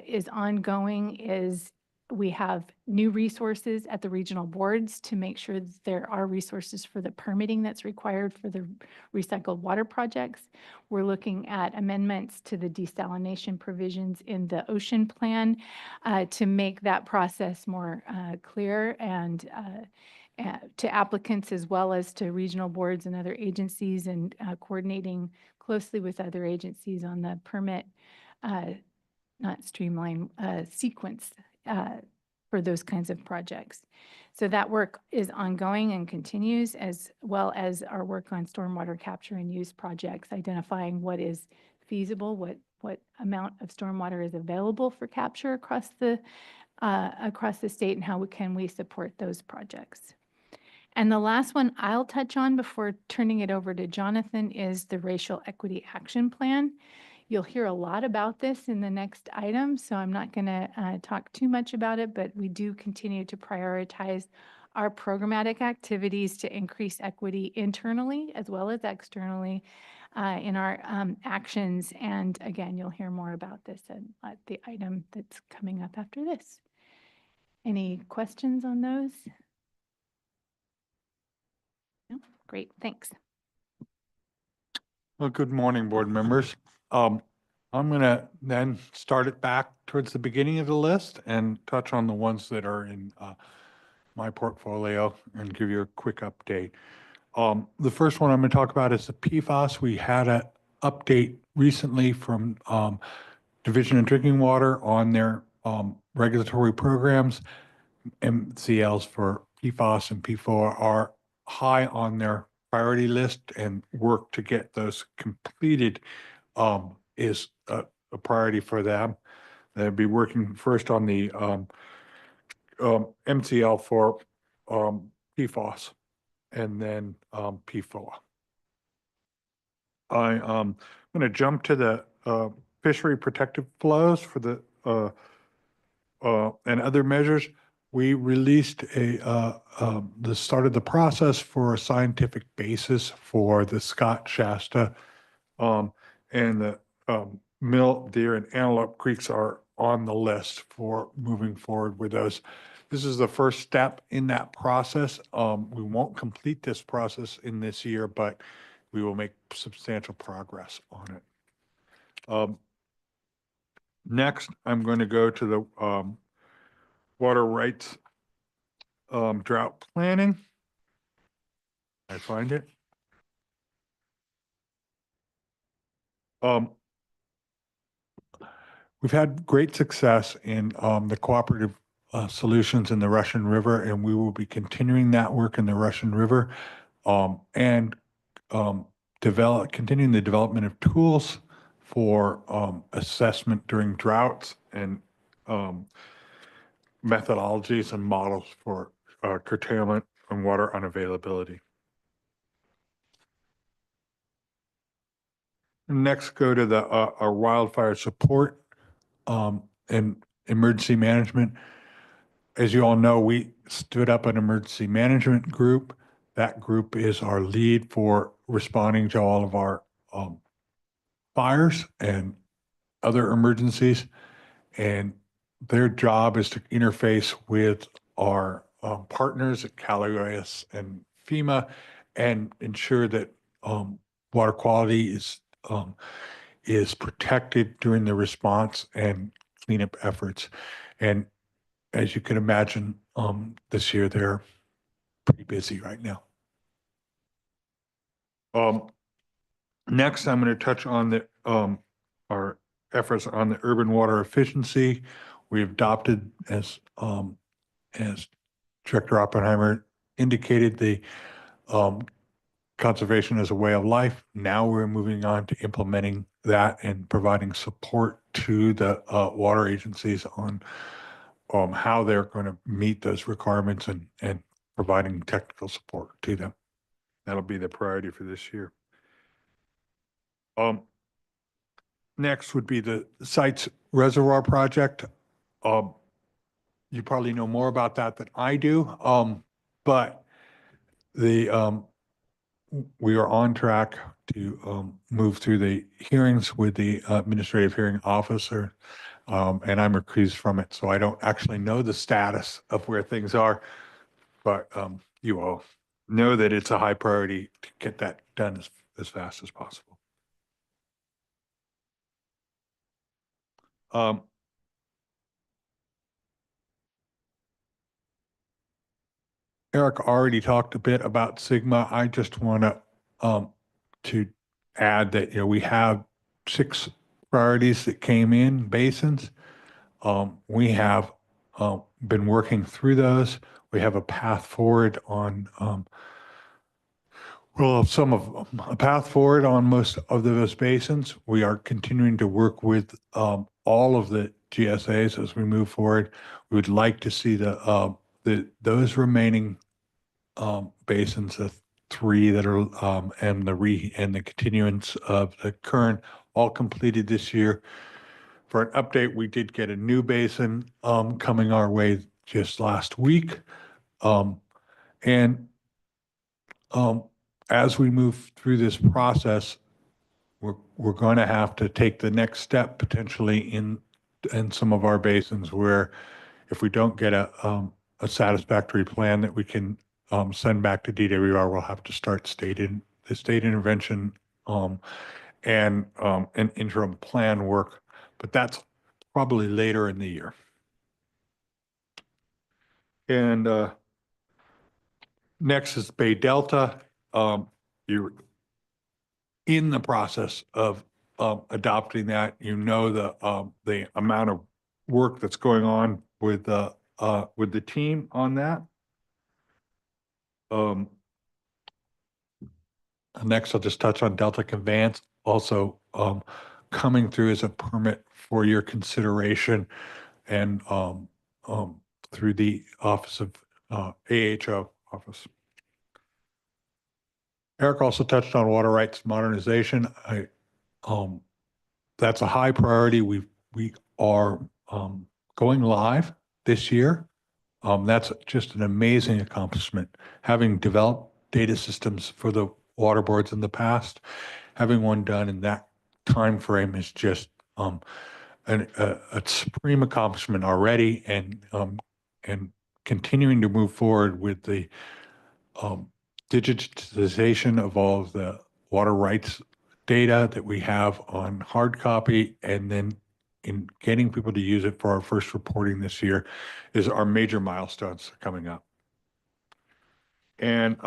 is ongoing is we have new resources at the regional boards to make sure that there are resources for the permitting that's required for the recycled water projects. We're looking at amendments to the desalination provisions in the ocean plan to make that process more clear and to applicants as well as to regional boards and other agencies, and coordinating closely with other agencies on the permit, not streamline, sequence for those kinds of projects. So that work is ongoing and continues, as well as our work on stormwater capture and use projects, identifying what is feasible, what amount of stormwater is available for capture across the state, and how can we support those projects. And the last one I'll touch on before turning it over to Jonathan is the Racial Equity Action Plan. You'll hear a lot about this in the next item, so I'm not going to talk too much about it, but we do continue to prioritize our programmatic activities to increase equity internally as well as externally in our actions. And again, you'll hear more about this at the item that's coming up after this. Any questions on those? No? Great, thanks. Well, good morning, board members. I'm going to then start it back towards the beginning of the list and touch on the ones that are in my portfolio and give you a quick update. The first one I'm going to talk about is the PFAS. We had update recently from Division of Drinking Water on their regulatory programs. MCLs for PFAS and PFOA are high on their priority list, and work to get those completed is a priority for them. They'll be working first on the MCL for PFAS and then PFOA. I'm going to jump to the fishery protective flows for the and other measures. We released the start of the process for a scientific basis for the Scott Shasta, and the Mill, Deer, and Antelope Creeks are on the list for moving forward with those. This is the first step in that process. We won't complete this process in this year, but we will make substantial progress on it. Next, I'm going to go to the water rights drought planning. I find it. We've had great success in the cooperative solutions in the Russian River, and we will be continuing that work in the Russian River, and continuing the development of tools for assessment during droughts, and methodologies and models for curtailment and water unavailability. Next, go to the our wildfire support and emergency management. As you all know, we stood up an emergency management group. That group is our lead for responding to all of our fires and other emergencies. And their job is to interface with our partners at CalAIS and FEMA and ensure that water quality is protected during the response and cleanup efforts. And as you can imagine, this year they're pretty busy right now. Next, I'm going to touch on the our efforts on the urban water efficiency. We adopted, as Director Oppenheimer indicated, the conservation as a way of life. Now we're moving on to implementing that and providing support to the water agencies on how they're going to meet those requirements, and providing technical support to them. That'll be the priority for this year. Next would be the SWRCB project. You probably know more about that than I do, but we are on track to move through the hearings with the administrative hearing officer, and I'm recused from it, so I don't actually know the status of where things are, but you all know that it's a high priority to get that done as fast as possible. Eric already talked a bit about Sigma. I just want to add that, we have 6 priorities that came in basins. We have been working through those. We have a path forward on a path forward on most of those basins. We are continuing to work with all of the GSAs as we move forward. We would like to see those remaining basins, the 3 that are and the continuance of the current, all completed this year. For an update, we did get a new basin coming our way just last week, and as we move through this process, we're going to have to take the next step potentially in some of our basins, where if we don't get a satisfactory plan that we can send back to DWR, we'll have to start the state intervention and an interim plan work, but that's probably later in the year. And next is Bay Delta. in the process of adopting that. You know the amount of work that's going on with the team on that. Next, I'll just touch on Delta Conveyance, also coming through as a permit for your consideration and through the Office of AHO office. Eric also touched on water rights modernization. That's a high priority. We are going live this year. That's just an amazing accomplishment. Having developed data systems for the water boards in the past, having one done in that time frame is just a supreme accomplishment already, and continuing to move forward with the digitization of all of the water rights data that we have on hard copy, and then in getting people to use it for our first reporting this year is our major milestones coming up. And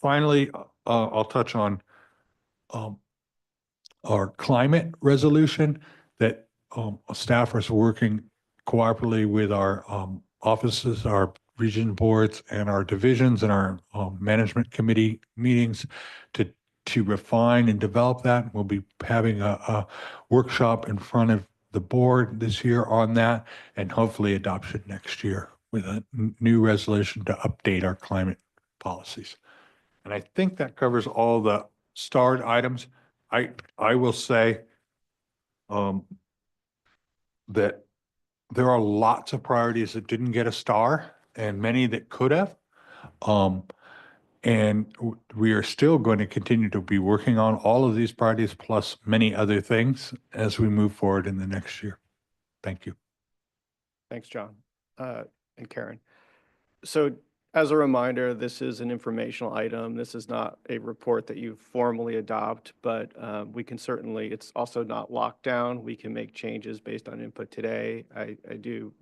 finally, I'll touch on our climate resolution that staff is working cooperatively with our offices, our region boards, and our divisions and our management committee meetings to refine and develop that. We'll be having a workshop in front of the board this year on that, and hopefully adoption next year with a new resolution to update our climate policies. And I think that covers all the starred items. I will say that there are lots of priorities that didn't get a star and many that could have. And we are still going to continue to be working on all of these priorities plus many other things as we move forward in the next year. Thank you. Thanks, John and Karen. So as a reminder, this is an informational item. This is not a report that you formally adopt, but we can certainly, it's also not locked down. We can make changes based on input today. I do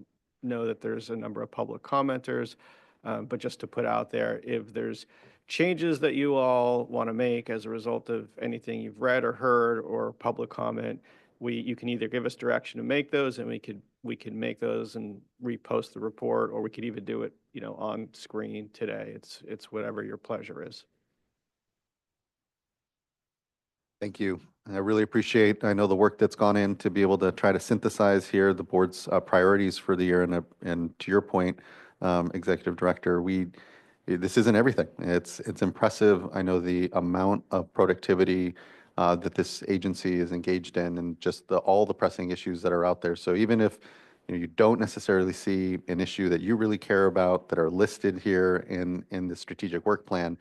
know that there's a number of public commenters, but just to put out there, if there's changes that you all want to make as a result of anything you've read or heard or public comment, you can either give us direction to make those, and we can make those and repost the report, or we could even do it, on screen today. It's whatever your pleasure is. Thank you. I really appreciate, I know the work that's gone in to be able to try to synthesize here the board's priorities for the year. And to your point, Executive Director, this isn't everything. It's impressive. I know the amount of productivity that this agency is engaged in, and just all the pressing issues that are out there. So even if you don't necessarily see an issue that you really care about that are listed here in the strategic work plan,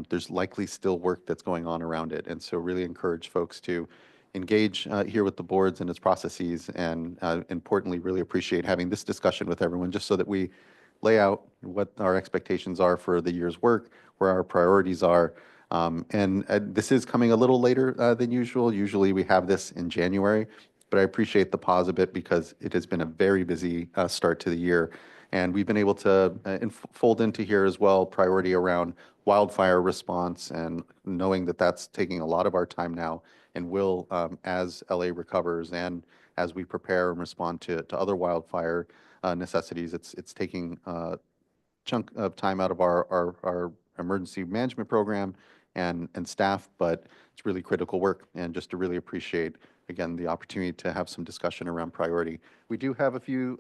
there's likely still work that's going on around it. And so really encourage folks to engage here with the boards and its processes, and importantly, really appreciate having this discussion with everyone, just so that we lay out what our expectations are for the year's work, where our priorities are. And this is coming a little later than usual. Usually we have this in January, but I appreciate the pause a bit because it has been a very busy start to the year. And we've been able to fold into here as well priority around wildfire response, and knowing that that's taking a lot of our time now, and will, as LA recovers and as we prepare and respond to other wildfire necessities, it's taking a chunk of time out of our emergency management program and staff, but it's really critical work. And just to really appreciate, again, the opportunity to have some discussion around priority. We do have a few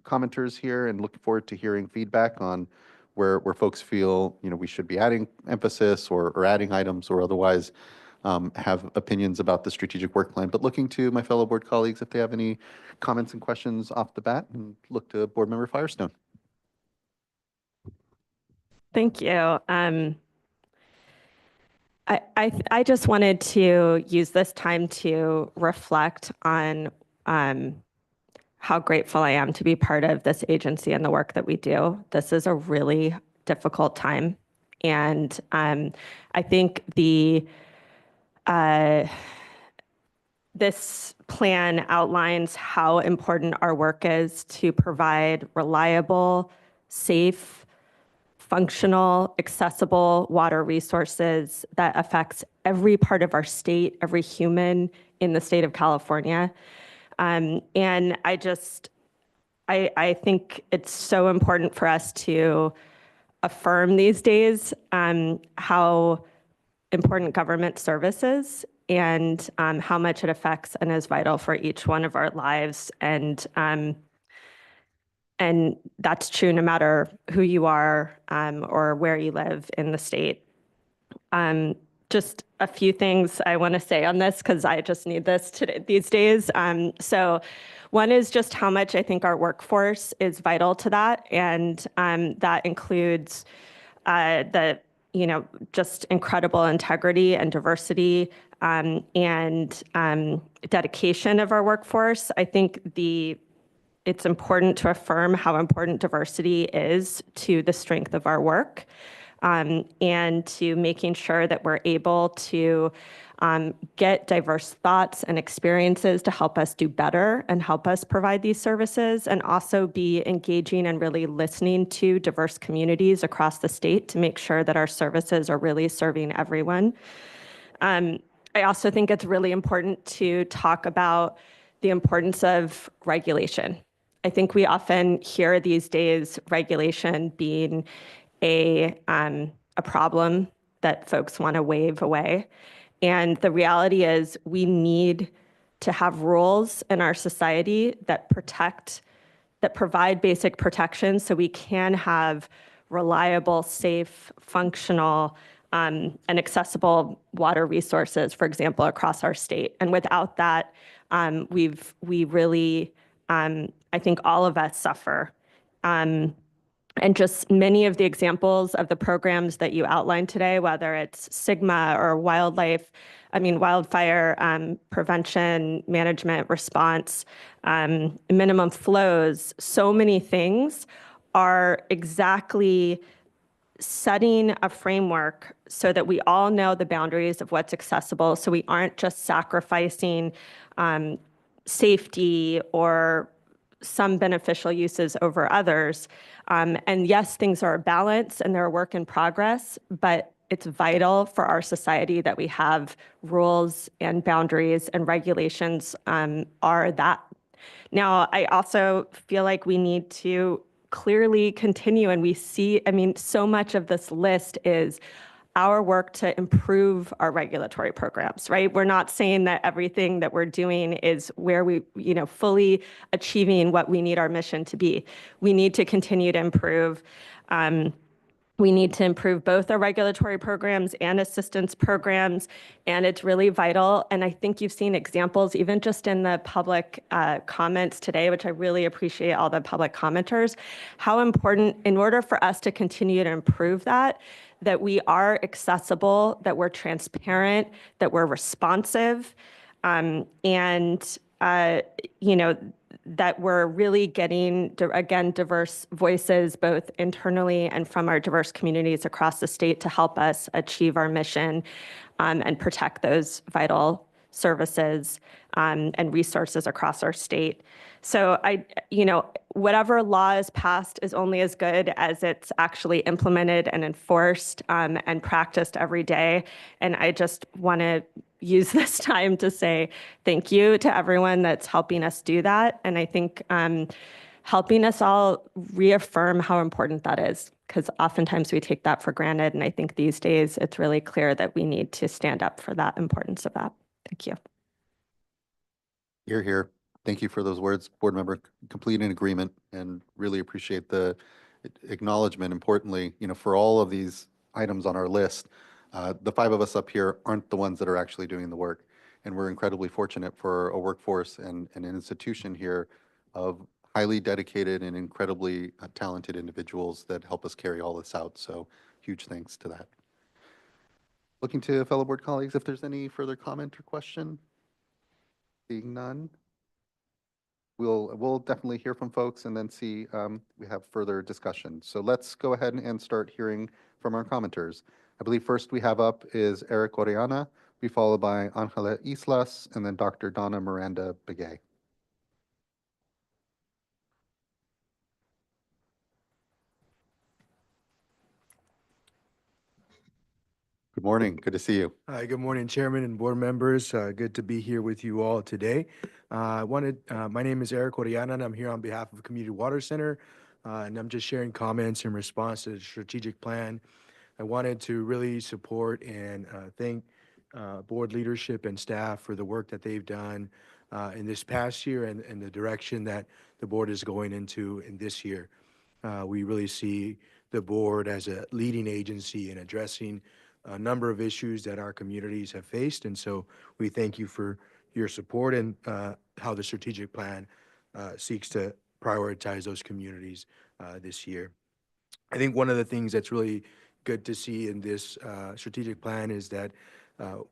commenters here, and looking forward to hearing feedback on where folks feel we should be adding emphasis or adding items, or otherwise have opinions about the strategic work plan. But looking to my fellow board colleagues if they have any comments and questions off the bat, and look to Board Member Firestone. Thank you. I just wanted to use this time to reflect on how grateful I am to be part of this agency and the work that we do. This is a really difficult time. And I think this plan outlines how important our work is to provide reliable, safe, functional, accessible water resources that affects every part of our state, every human in the state of California. And I think it's so important for us to affirm these days how important government service is and how much it affects and is vital for each one of our lives. And that's true no matter who you are or where you live in the state. Just a few things I want to say on this because I just need this today, these days. So one is just how much I think our workforce is vital to that. And that includes just incredible integrity and diversity and dedication of our workforce. I think it's important to affirm how important diversity is to the strength of our work and to making sure that we're able to get diverse thoughts and experiences to help us do better and help us provide these services, and also be engaging and really listening to diverse communities across the state to make sure that our services are really serving everyone. I also think it's really important to talk about the importance of regulation. I think we often hear these days regulation being a problem that folks want to wave away. And the reality is we need to have rules in our society that provide basic protections so we can have reliable, safe, functional, and accessible water resources, for example, across our state. And without that, we really, I think all of us suffer. And just many of the examples of the programs that you outlined today, whether it's SIGMA or wildfire prevention, management, response, minimum flows, so many things are exactly setting a framework so that we all know the boundaries of what's accessible, so we aren't just sacrificing safety or some beneficial uses over others. And yes, things are a balance and they're a work in progress, but it's vital for our society that we have rules and boundaries, and regulations are that. Now, I also feel like we need to clearly continue, and we see, so much of this list is our work to improve our regulatory programs, right? We're not saying that everything that we're doing is where we, fully achieving what we need our mission to be. We need to continue to improve. We need to improve both our regulatory programs and assistance programs, and it's really vital. And I think you've seen examples, even just in the public comments today, which I really appreciate all the public commenters, how important, in order for us to continue to improve that we are accessible, that we're transparent, that we're responsive, that we're really getting, again, diverse voices, both internally and from our diverse communities across the state to help us achieve our mission and protect those vital services and resources across our state. So whatever law is passed is only as good as it's actually implemented and enforced and practiced every day. And I just want to use this time to say thank you to everyone that's helping us do that. And I think helping us all reaffirm how important that is, because oftentimes we take that for granted. And I think these days it's really clear that we need to stand up for that importance of that. Thank you. You're here. Thank you for those words, board member. Complete in agreement, and really appreciate the acknowledgement. Importantly, for all of these items on our list, the five of us up here aren't the ones that are actually doing the work. And we're incredibly fortunate for a workforce and an institution here of highly dedicated and incredibly talented individuals that help us carry all this out. So huge thanks to that. Looking to fellow board colleagues, if there's any further comment or question. Seeing none. We'll definitely hear from folks and then see we have further discussion. So let's go ahead and start hearing from our commenters. I believe first we have up is Eric Orellana, be followed by Angela Islas, and then Dr. Donna Miranda Begay. Good morning. Good to see you. Hi, good morning, Chairman and board members. Good to be here with you all today. My name is Eric Oriana, and I'm here on behalf of Community Water Center, and I'm just sharing comments in response to the strategic plan. I wanted to really support and thank board leadership and staff for the work that they've done in this past year and the direction that the board is going into in this year. We really see the board as a leading agency in addressing a number of issues that our communities have faced. And so we thank you for your support and how the strategic plan seeks to prioritize those communities this year. I think one of the things that's really good to see in this strategic plan is that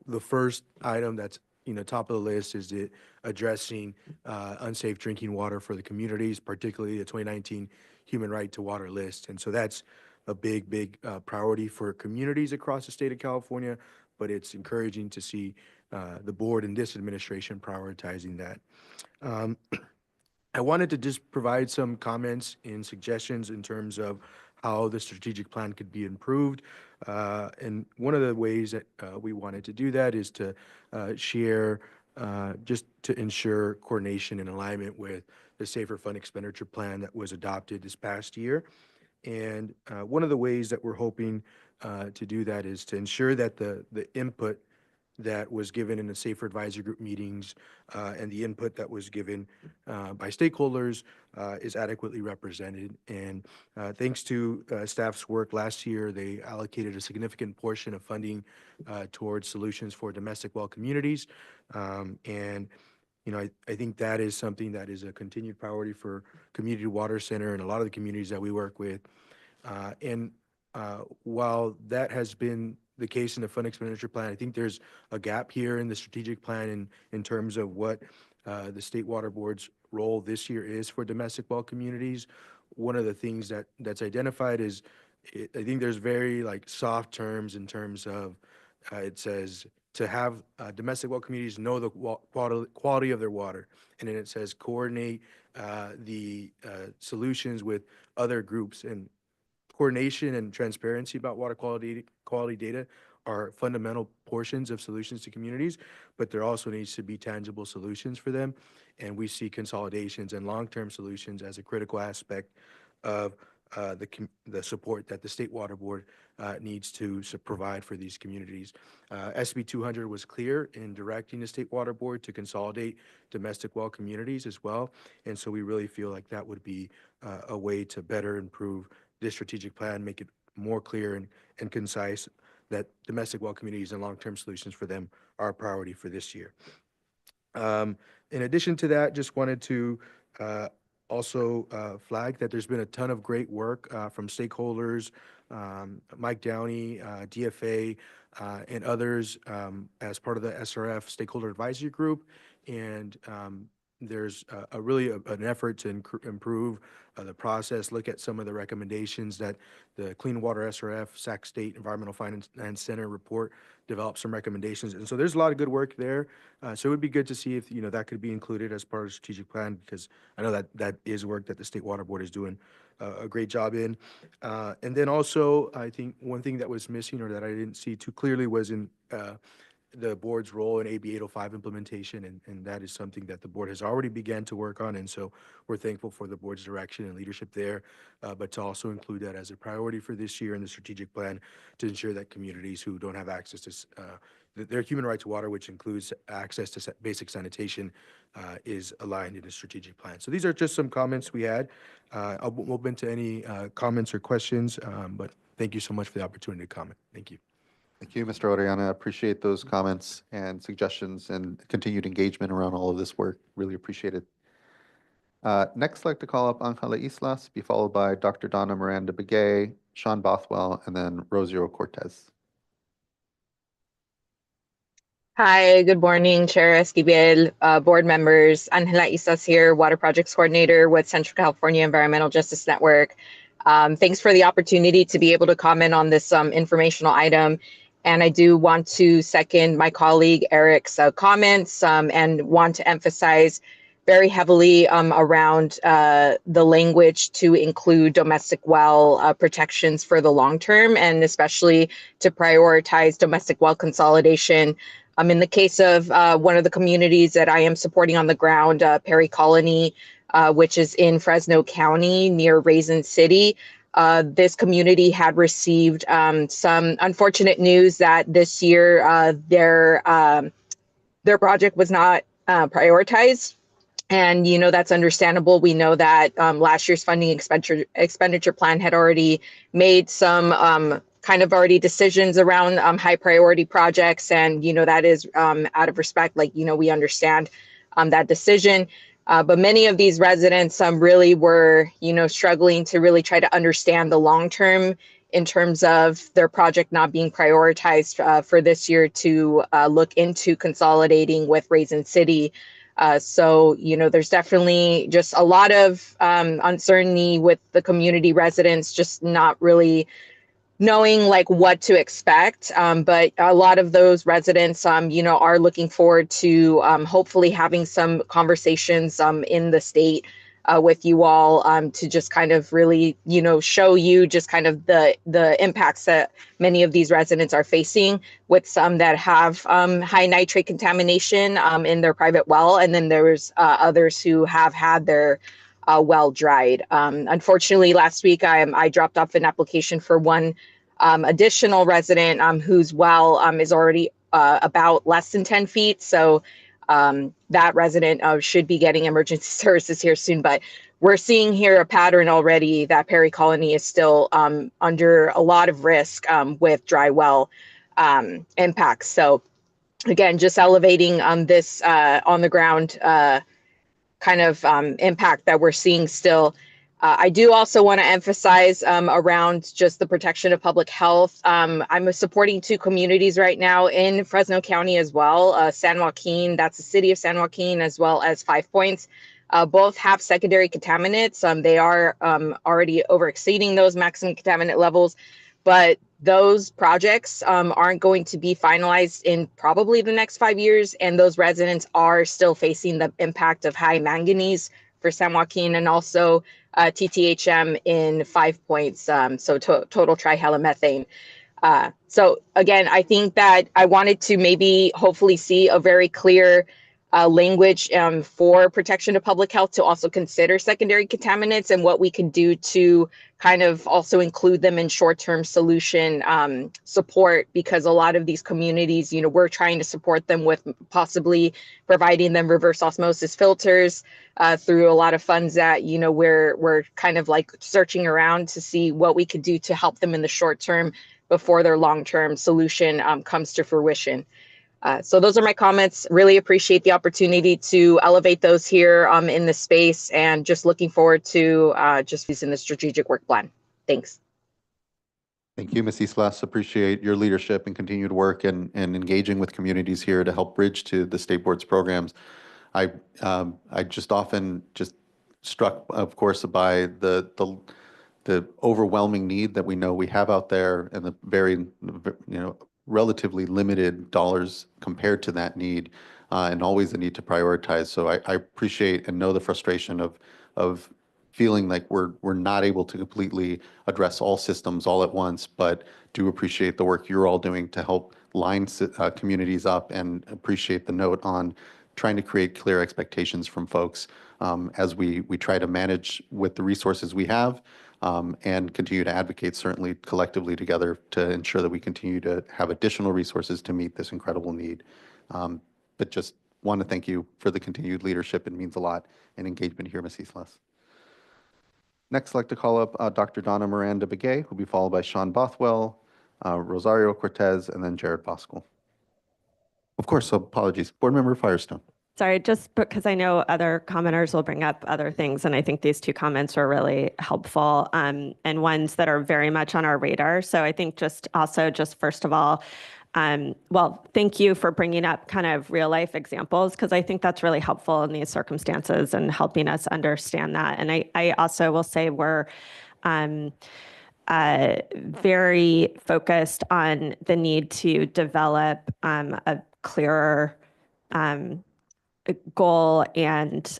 the first item that's top of the list is the addressing unsafe drinking water for the communities, particularly the 2019 Human Right to Water list. And so that's a big priority for communities across the state of California, but it's encouraging to see the board and this administration prioritizing that. I wanted to just provide some comments and suggestions in terms of how the strategic plan could be improved. And one of the ways that we wanted to do that is to share, just to ensure coordination and alignment with the Safer Fund Expenditure Plan that was adopted this past year. And one of the ways that we're hoping to do that is to ensure that the input that was given in the Safer Advisory Group meetings and the input that was given by stakeholders is adequately represented. And thanks to staff's work last year, they allocated a significant portion of funding towards solutions for domestic well communities. And I think that is something that is a continued priority for Community Water Center and a lot of the communities that we work with. And while that has been the case in the fund expenditure plan, I think there's a gap here in the strategic plan in terms of what the State Water Board's role this year is for domestic well communities. One of the things that's identified is, I think there's very soft terms in terms of, it says to have domestic well communities know the quality of their water. And then it says coordinate the solutions with other groups, and coordination and transparency about water quality data are fundamental portions of solutions to communities, but there also needs to be tangible solutions for them. And we see consolidations and long-term solutions as a critical aspect of the support that the State Water Board needs to provide for these communities. SB 200 was clear in directing the State Water Board to consolidate domestic well communities as well. And so we really feel like that would be a way to better improve this strategic plan, make it more clear and concise that domestic well communities and long-term solutions for them are a priority for this year. In addition to that, just wanted to also flag that there's been a ton of great work from stakeholders, Mike Downey, DFA, and others as part of the SRF Stakeholder Advisory Group. And there's really an effort to improve the process, look at some of the recommendations that the Clean Water SRF, Sac State Environmental Finance Center report developed some recommendations. And so there's a lot of good work there. So it would be good to see if, that could be included as part of the strategic plan, because I know that is work that the State Water Board is doing a great job in. And then also, I think one thing that was missing or that I didn't see too clearly was in the board's role in AB 805 implementation, and that is something that the board has already began to work on, and so we're thankful for the board's direction and leadership there, but to also include that as a priority for this year in the strategic plan to ensure that communities who don't have access to their human right to water, which includes access to basic sanitation, is aligned in the strategic plan. So these are just some comments we had. I'll open to any comments or questions, but thank you so much for the opportunity to comment. Thank you. Thank you, Mr. Oriana. I appreciate those comments and suggestions and continued engagement around all of this work. Really appreciate it. Next, I'd like to call up Angela Islas, be followed by Dr. Donna Miranda Begay, Sean Bothwell, and then Rosario Cortez. Hi, good morning, Chair Esquivel, board members. Angela Islas here, Water Projects Coordinator with Central California Environmental Justice Network. Thanks for the opportunity to be able to comment on this informational item. And I do want to second my colleague Eric's comments and want to emphasize very heavily around the language to include domestic well protections for the long term, and especially to prioritize domestic well consolidation. In the case of one of the communities that I am supporting on the ground, Perry Colony, which is in Fresno County near Raisin City, this community had received some unfortunate news that this year their project was not prioritized. And, you know, that's understandable. We know that last year's funding expenditure plan had already made some kind of already decisions around high priority projects. And, you know, that is out of respect, like, you know, we understand that decision. But many of these residents really were, you know, struggling to really try to understand the long term in terms of their project not being prioritized for this year to look into consolidating with Raisin City. So, you know, there's definitely just a lot of uncertainty with the community residents, just not really knowing like what to expect. But a lot of those residents, you know, are looking forward to hopefully having some conversations in the state with you all to just kind of really, you know, show you just kind of the impacts that many of these residents are facing, with some that have high nitrate contamination in their private well. And then there's others who have had their well dried. Unfortunately, last week I dropped off an application for one additional resident whose well is already about less than 10 feet. So that resident should be getting emergency services here soon. But we're seeing here a pattern already that Perry Colony is still under a lot of risk with dry well impacts. So again, just elevating this on the ground kind of impact that we're seeing still. I do also want to emphasize around just the protection of public health. I'm supporting two communities right now in Fresno County as well. San Joaquin, that's the city of San Joaquin, as well as Five Points. Both have secondary contaminants. They are already over exceeding those maximum contaminant levels, but those projects aren't going to be finalized in probably the next 5 years. And those residents are still facing the impact of high manganese for San Joaquin, and also TTHM in 5 Points, so total trihalomethane. So again, I think that I wanted to maybe hopefully see a very clear language for protection of public health, to also consider secondary contaminants and what we can do to kind of also include them in short-term solution support, because a lot of these communities, you know, we're trying to support them with possibly providing them reverse osmosis filters through a lot of funds that, you know, we're kind of like searching around to see what we could do to help them in the short term before their long-term solution comes to fruition. So those are my comments. Really appreciate the opportunity to elevate those here in this space, and just looking forward to just using the strategic work plan. Thanks. Thank you, Ms. Islas. Appreciate your leadership and continued work and engaging with communities here to help bridge to the state board's programs. I just often just struck, of course, by the overwhelming need that we know we have out there, and the very, you know, relatively limited dollars compared to that need, and always the need to prioritize. So I appreciate and know the frustration of feeling like we're not able to completely address all systems all at once, but do appreciate the work you're all doing to help line communities up, and appreciate the note on trying to create clear expectations from folks as we try to manage with the resources we have, and continue to advocate certainly collectively together to ensure that we continue to have additional resources to meet this incredible need. But just want to thank you for the continued leadership. It means a lot, and engagement here, Ms. Islas. Next, I'd like to call up Dr. Donna Miranda Begay, who will be followed by Sean Bothwell, Rosario Cortez, and then Jared Boskel. Of course, so apologies. Board Member Firestone. Sorry, just because I know other commenters will bring up other things, and I think these two comments are really helpful, and ones that are very much on our radar. So I think just first of all, well, thank you for bringing up kind of real life examples, because I think that's really helpful in these circumstances and helping us understand that. And I also will say we're very focused on the need to develop a clearer goal and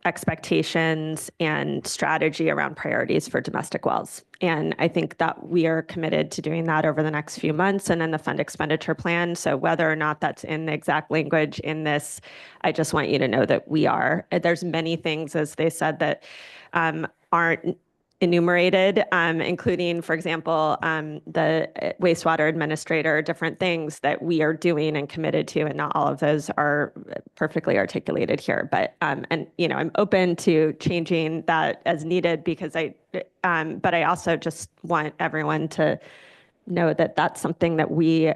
expectations and strategy around priorities for domestic wells. And I think that we are committed to doing that over the next few months and in the fund expenditure plan. So whether or not that's in the exact language in this, I just want you to know that we are. There's many things, as they said, that aren't enumerated, including, for example, the wastewater administrator, different things that we are doing and committed to, and not all of those are perfectly articulated here. But and you know, I'm open to changing that as needed because but I also just want everyone to know that that's something that we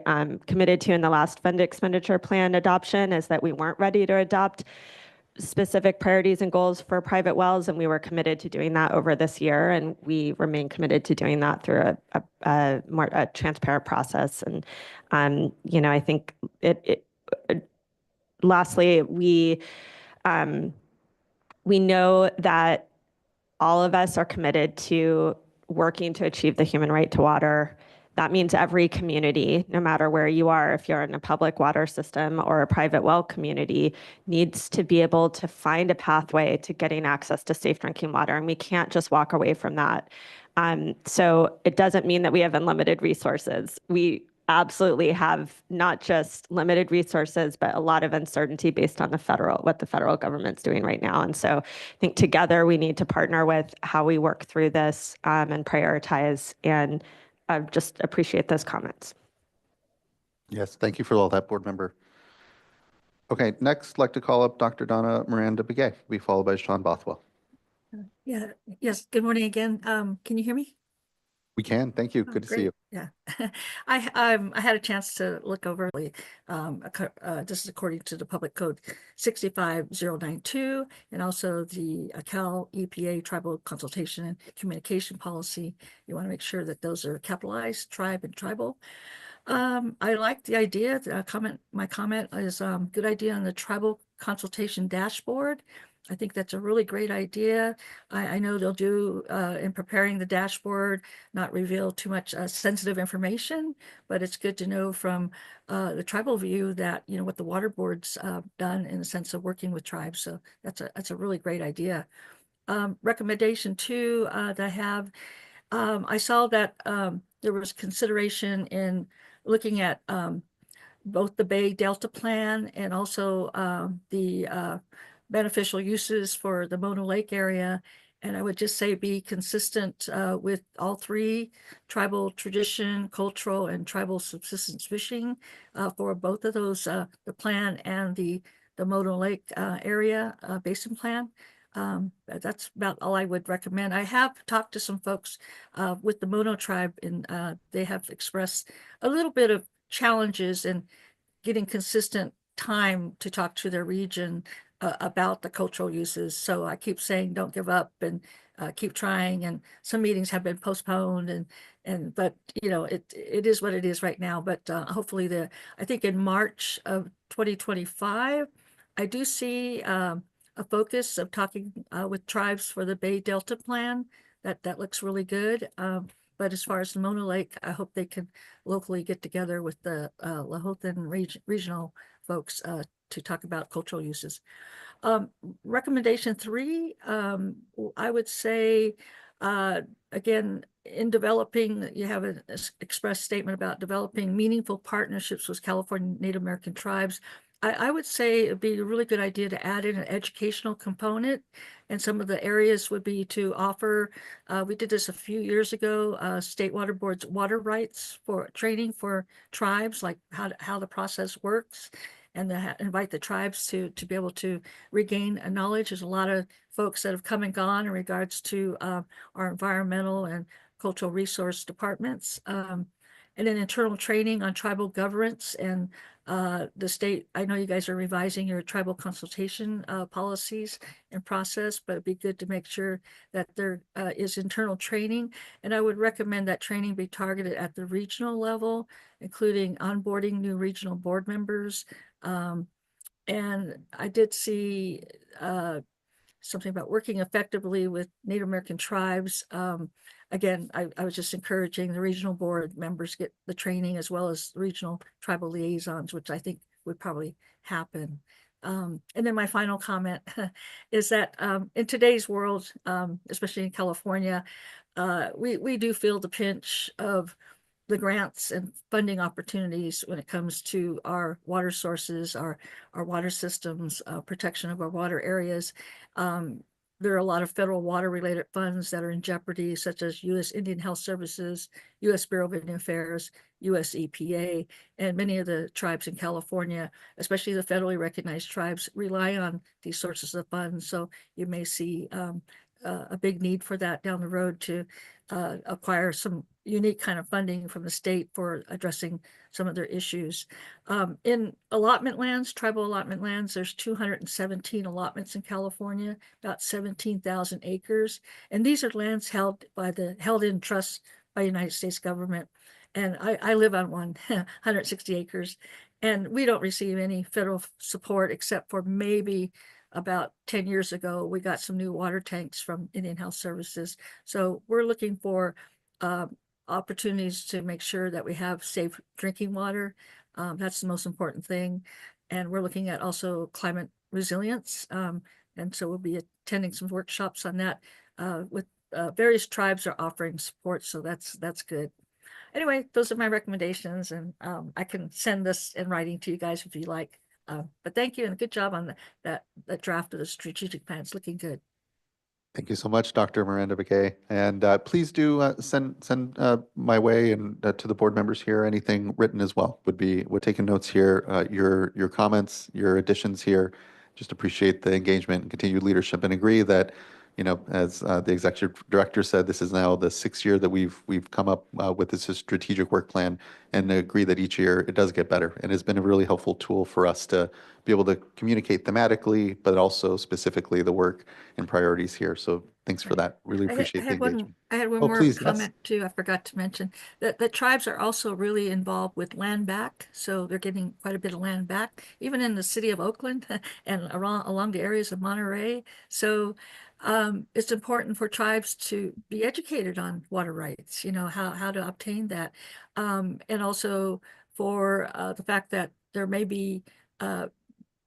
committed to in the last fund expenditure plan adoption, is that we weren't ready to adopt specific priorities and goals for private wells, and we were committed to doing that over this year, and we remain committed to doing that through a more transparent process. And you know, I think lastly, we know that all of us are committed to working to achieve the human right to water. That means every community, no matter where you are, if you're in a public water system or a private well community, needs to be able to find a pathway to getting access to safe drinking water. And we can't just walk away from that. So it doesn't mean that we have unlimited resources. We absolutely have not just limited resources, but a lot of uncertainty based on what the federal government's doing right now. And so I think together we need to partner with how we work through this and prioritize, and I just appreciate those comments. Yes, thank you for all that, board member. Okay, next, I'd like to call up Dr. Donna Miranda Begay, be followed by Sean Bothwell. Yes, good morning again. Can you hear me? We can, thank you. Good to see you. Yeah, I had a chance to look over this is according to the Public Code 65092 and also the Cal EPA Tribal Consultation and Communication Policy. You want to make sure that those are capitalized, tribe and tribal. I like the idea. My comment is good idea on the tribal consultation dashboard. I think that's a really great idea. I know they'll do in preparing the dashboard, not reveal too much sensitive information, but it's good to know from the tribal view that, you know, what the water board's done in the sense of working with tribes. So that's a really great idea. Recommendation 2 that I have, I saw that there was consideration in looking at both the Bay Delta Plan and also the beneficial uses for the Mono Lake area. And I would just say be consistent with all 3, tribal tradition, cultural, and tribal subsistence fishing for both of those, the plan and the Mono Lake area basin plan. That's about all I would recommend. I have talked to some folks with the Mono tribe, and they have expressed a little bit of challenges in getting consistent time to talk to their region about the cultural uses. So I keep saying, don't give up and keep trying. And some meetings have been postponed, but you know, it is what it is right now. But hopefully I think in March of 2025, I do see a focus of talking with tribes for the Bay Delta Plan. That looks really good. But as far as the Mono Lake, I hope they can locally get together with the Lahothan regional folks to talk about cultural uses. Recommendation 3, I would say, again, in developing, you have an express statement about developing meaningful partnerships with California Native American tribes. I would say it'd be a really good idea to add in an educational component, and some of the areas would be to offer, we did this a few years ago, State Water Board's water rights for training for tribes, like how the process works, and invite the tribes to be able to regain a knowledge. There's a lot of folks that have come and gone in regards to our environmental and cultural resource departments. And then internal training on tribal governance and the state. I know you guys are revising your tribal consultation policies and process, but it'd be good to make sure that there is internal training. And I would recommend that training be targeted at the regional level, including onboarding new regional board members. And I did see something about working effectively with Native American tribes. Again, I was just encouraging the regional board members get the training as well as regional tribal liaisons, which I think would probably happen. And then my final comment is that in today's world, especially in California, we do feel the pinch of the grants and funding opportunities when it comes to our water sources, our water systems, protection of our water areas. There are a lot of federal water related funds that are in jeopardy, such as U.S. Indian Health Services, U.S. Bureau of Indian Affairs, U.S. EPA, and many of the tribes in California, especially the federally recognized tribes, rely on these sources of funds. So you may see a big need for that down the road to acquire some unique kind of funding from the state for addressing some of their issues. In allotment lands, tribal allotment lands, there's 217 allotments in California, about 17,000 acres. And these are lands held in trust by the United States government. And I live on one, 160 acres. And we don't receive any federal support except for maybe about 10 years ago, we got some new water tanks from Indian Health Services. So we're looking for opportunities to make sure that we have safe drinking water. That's the most important thing. And we're looking at also climate resilience. And so we'll be attending some workshops on that with various tribes are offering support. So that's good. Anyway, those are my recommendations, and I can send this in writing to you guys if you like. But thank you and good job on that draft of the strategic plan. It's looking good. Thank you so much, Dr. Miranda McKay. And please do send my way and to the board members here anything written as well. We're taking notes here. Your comments, your additions here. Just appreciate the engagement and continued leadership, and agree that, you know, as the executive director said, this is now the 6th year that we've come up with this strategic work plan, and agree that each year it does get better, and has been a really helpful tool for us to be able to communicate thematically, but also specifically the work and priorities here. So thanks for that. Really appreciate the engagement. I had one Oh, more please, yes. comment too. I forgot to mention that the tribes are also really involved with land back. So they're getting quite a bit of land back, even in the city of Oakland and along the areas of Monterey. So it's important for tribes to be educated on water rights, you know, how to obtain that. And also for the fact that there may be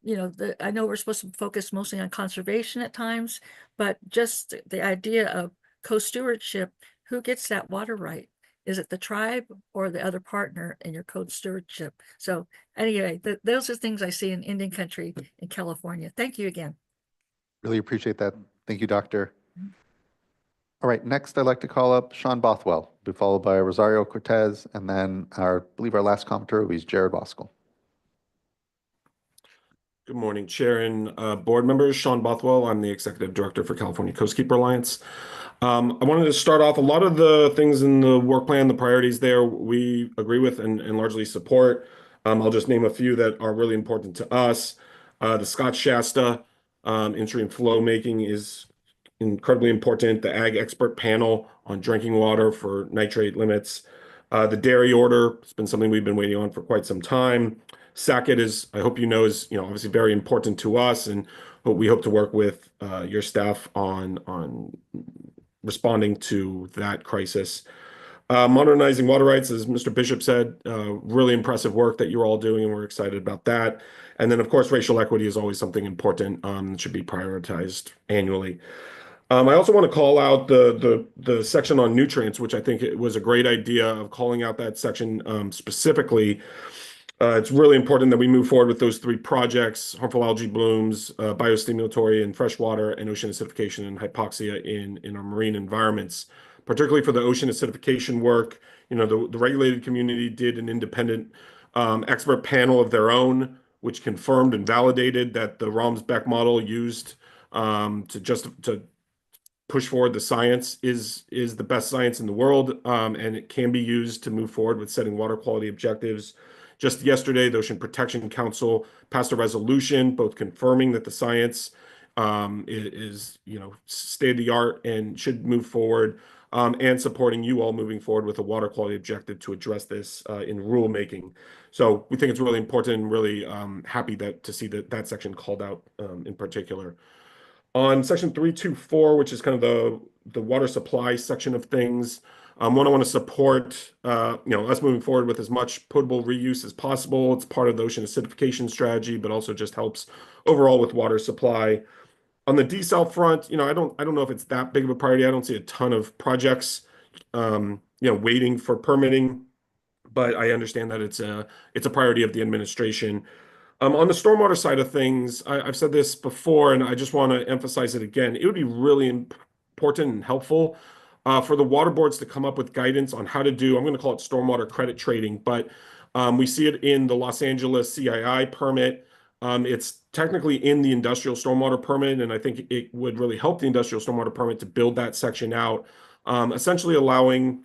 you know, I know we're supposed to focus mostly on conservation at times, but just the idea of co-stewardship, who gets that water right? Is it the tribe or the other partner in your co-stewardship? So anyway, those are things I see in Indian country in California. Thank you again. Really appreciate that. Thank you, Doctor. All right, next I'd like to call up Sean Bothwell, be followed by Rosario Cortez, and then I believe our last commenter will be Jared Bosco. Good morning, Chair and board members. Sean Bothwell. I'm the Executive Director for California Coastkeeper Alliance. I wanted to start off a lot of the things in the work plan, the priorities there, we agree with and largely support. I'll just name a few that are really important to us. The Scott Shasta in-stream flow making is incredibly important. The Ag Expert Panel on drinking water for nitrate limits. The dairy order has been something we've been waiting on for quite some time. SACIT is, I hope you know, is obviously very important to us, and we hope to work with your staff on responding to that crisis. Modernizing water rights, as Mr. Bishop said, really impressive work that you're all doing, and we're excited about that. And then, of course, racial equity is always something important that should be prioritized annually. I also want to call out the section on nutrients, which I think it was a great idea of calling out that section specifically. It's really important that we move forward with those 3 projects: harmful algae blooms, biostimulatory and freshwater, and ocean acidification and hypoxia in our marine environments. Particularly for the ocean acidification work, the regulated community did an independent expert panel of their own, which confirmed and validated that the Romsbeck model used to push forward the science is the best science in the world, and it can be used to move forward with setting water quality objectives. Just yesterday, the Ocean Protection Council passed a resolution, both confirming that the science is state of the art and should move forward, and supporting you all moving forward with a water quality objective to address this in rulemaking. So we think it's really important, and really happy to see that section called out in particular. On section 324, which is kind of the water supply section of things, One, I want to support, us moving forward with as much potable reuse as possible. It's part of the ocean acidification strategy, but also just helps overall with water supply. On the desal front, I don't know if it's that big of a priority. I don't see a ton of projects, waiting for permitting, but I understand that it's a priority of the administration. On the stormwater side of things, I've said this before, and I just want to emphasize it again. It would be really important and helpful for the water boards to come up with guidance on how to do, I'm going to call it stormwater credit trading, but we see it in the Los Angeles CII permit. It's technically in the industrial stormwater permit, and I think it would really help the industrial stormwater permit to build that section out, essentially allowing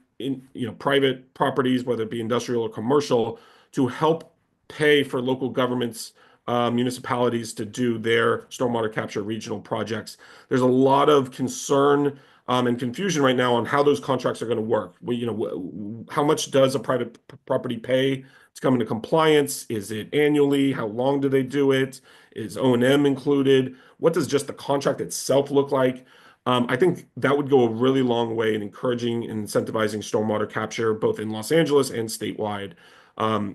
private properties, whether it be industrial or commercial, to help pay for local governments, municipalities to do their stormwater capture regional projects. There's a lot of concern and confusion right now on how those contracts are going to work. How much does a private property pay to come into compliance? Is it annually? How long do they do it? Is O&M included? What does just the contract itself look like? I think that would go a really long way in encouraging and incentivizing stormwater capture, both in Los Angeles and statewide.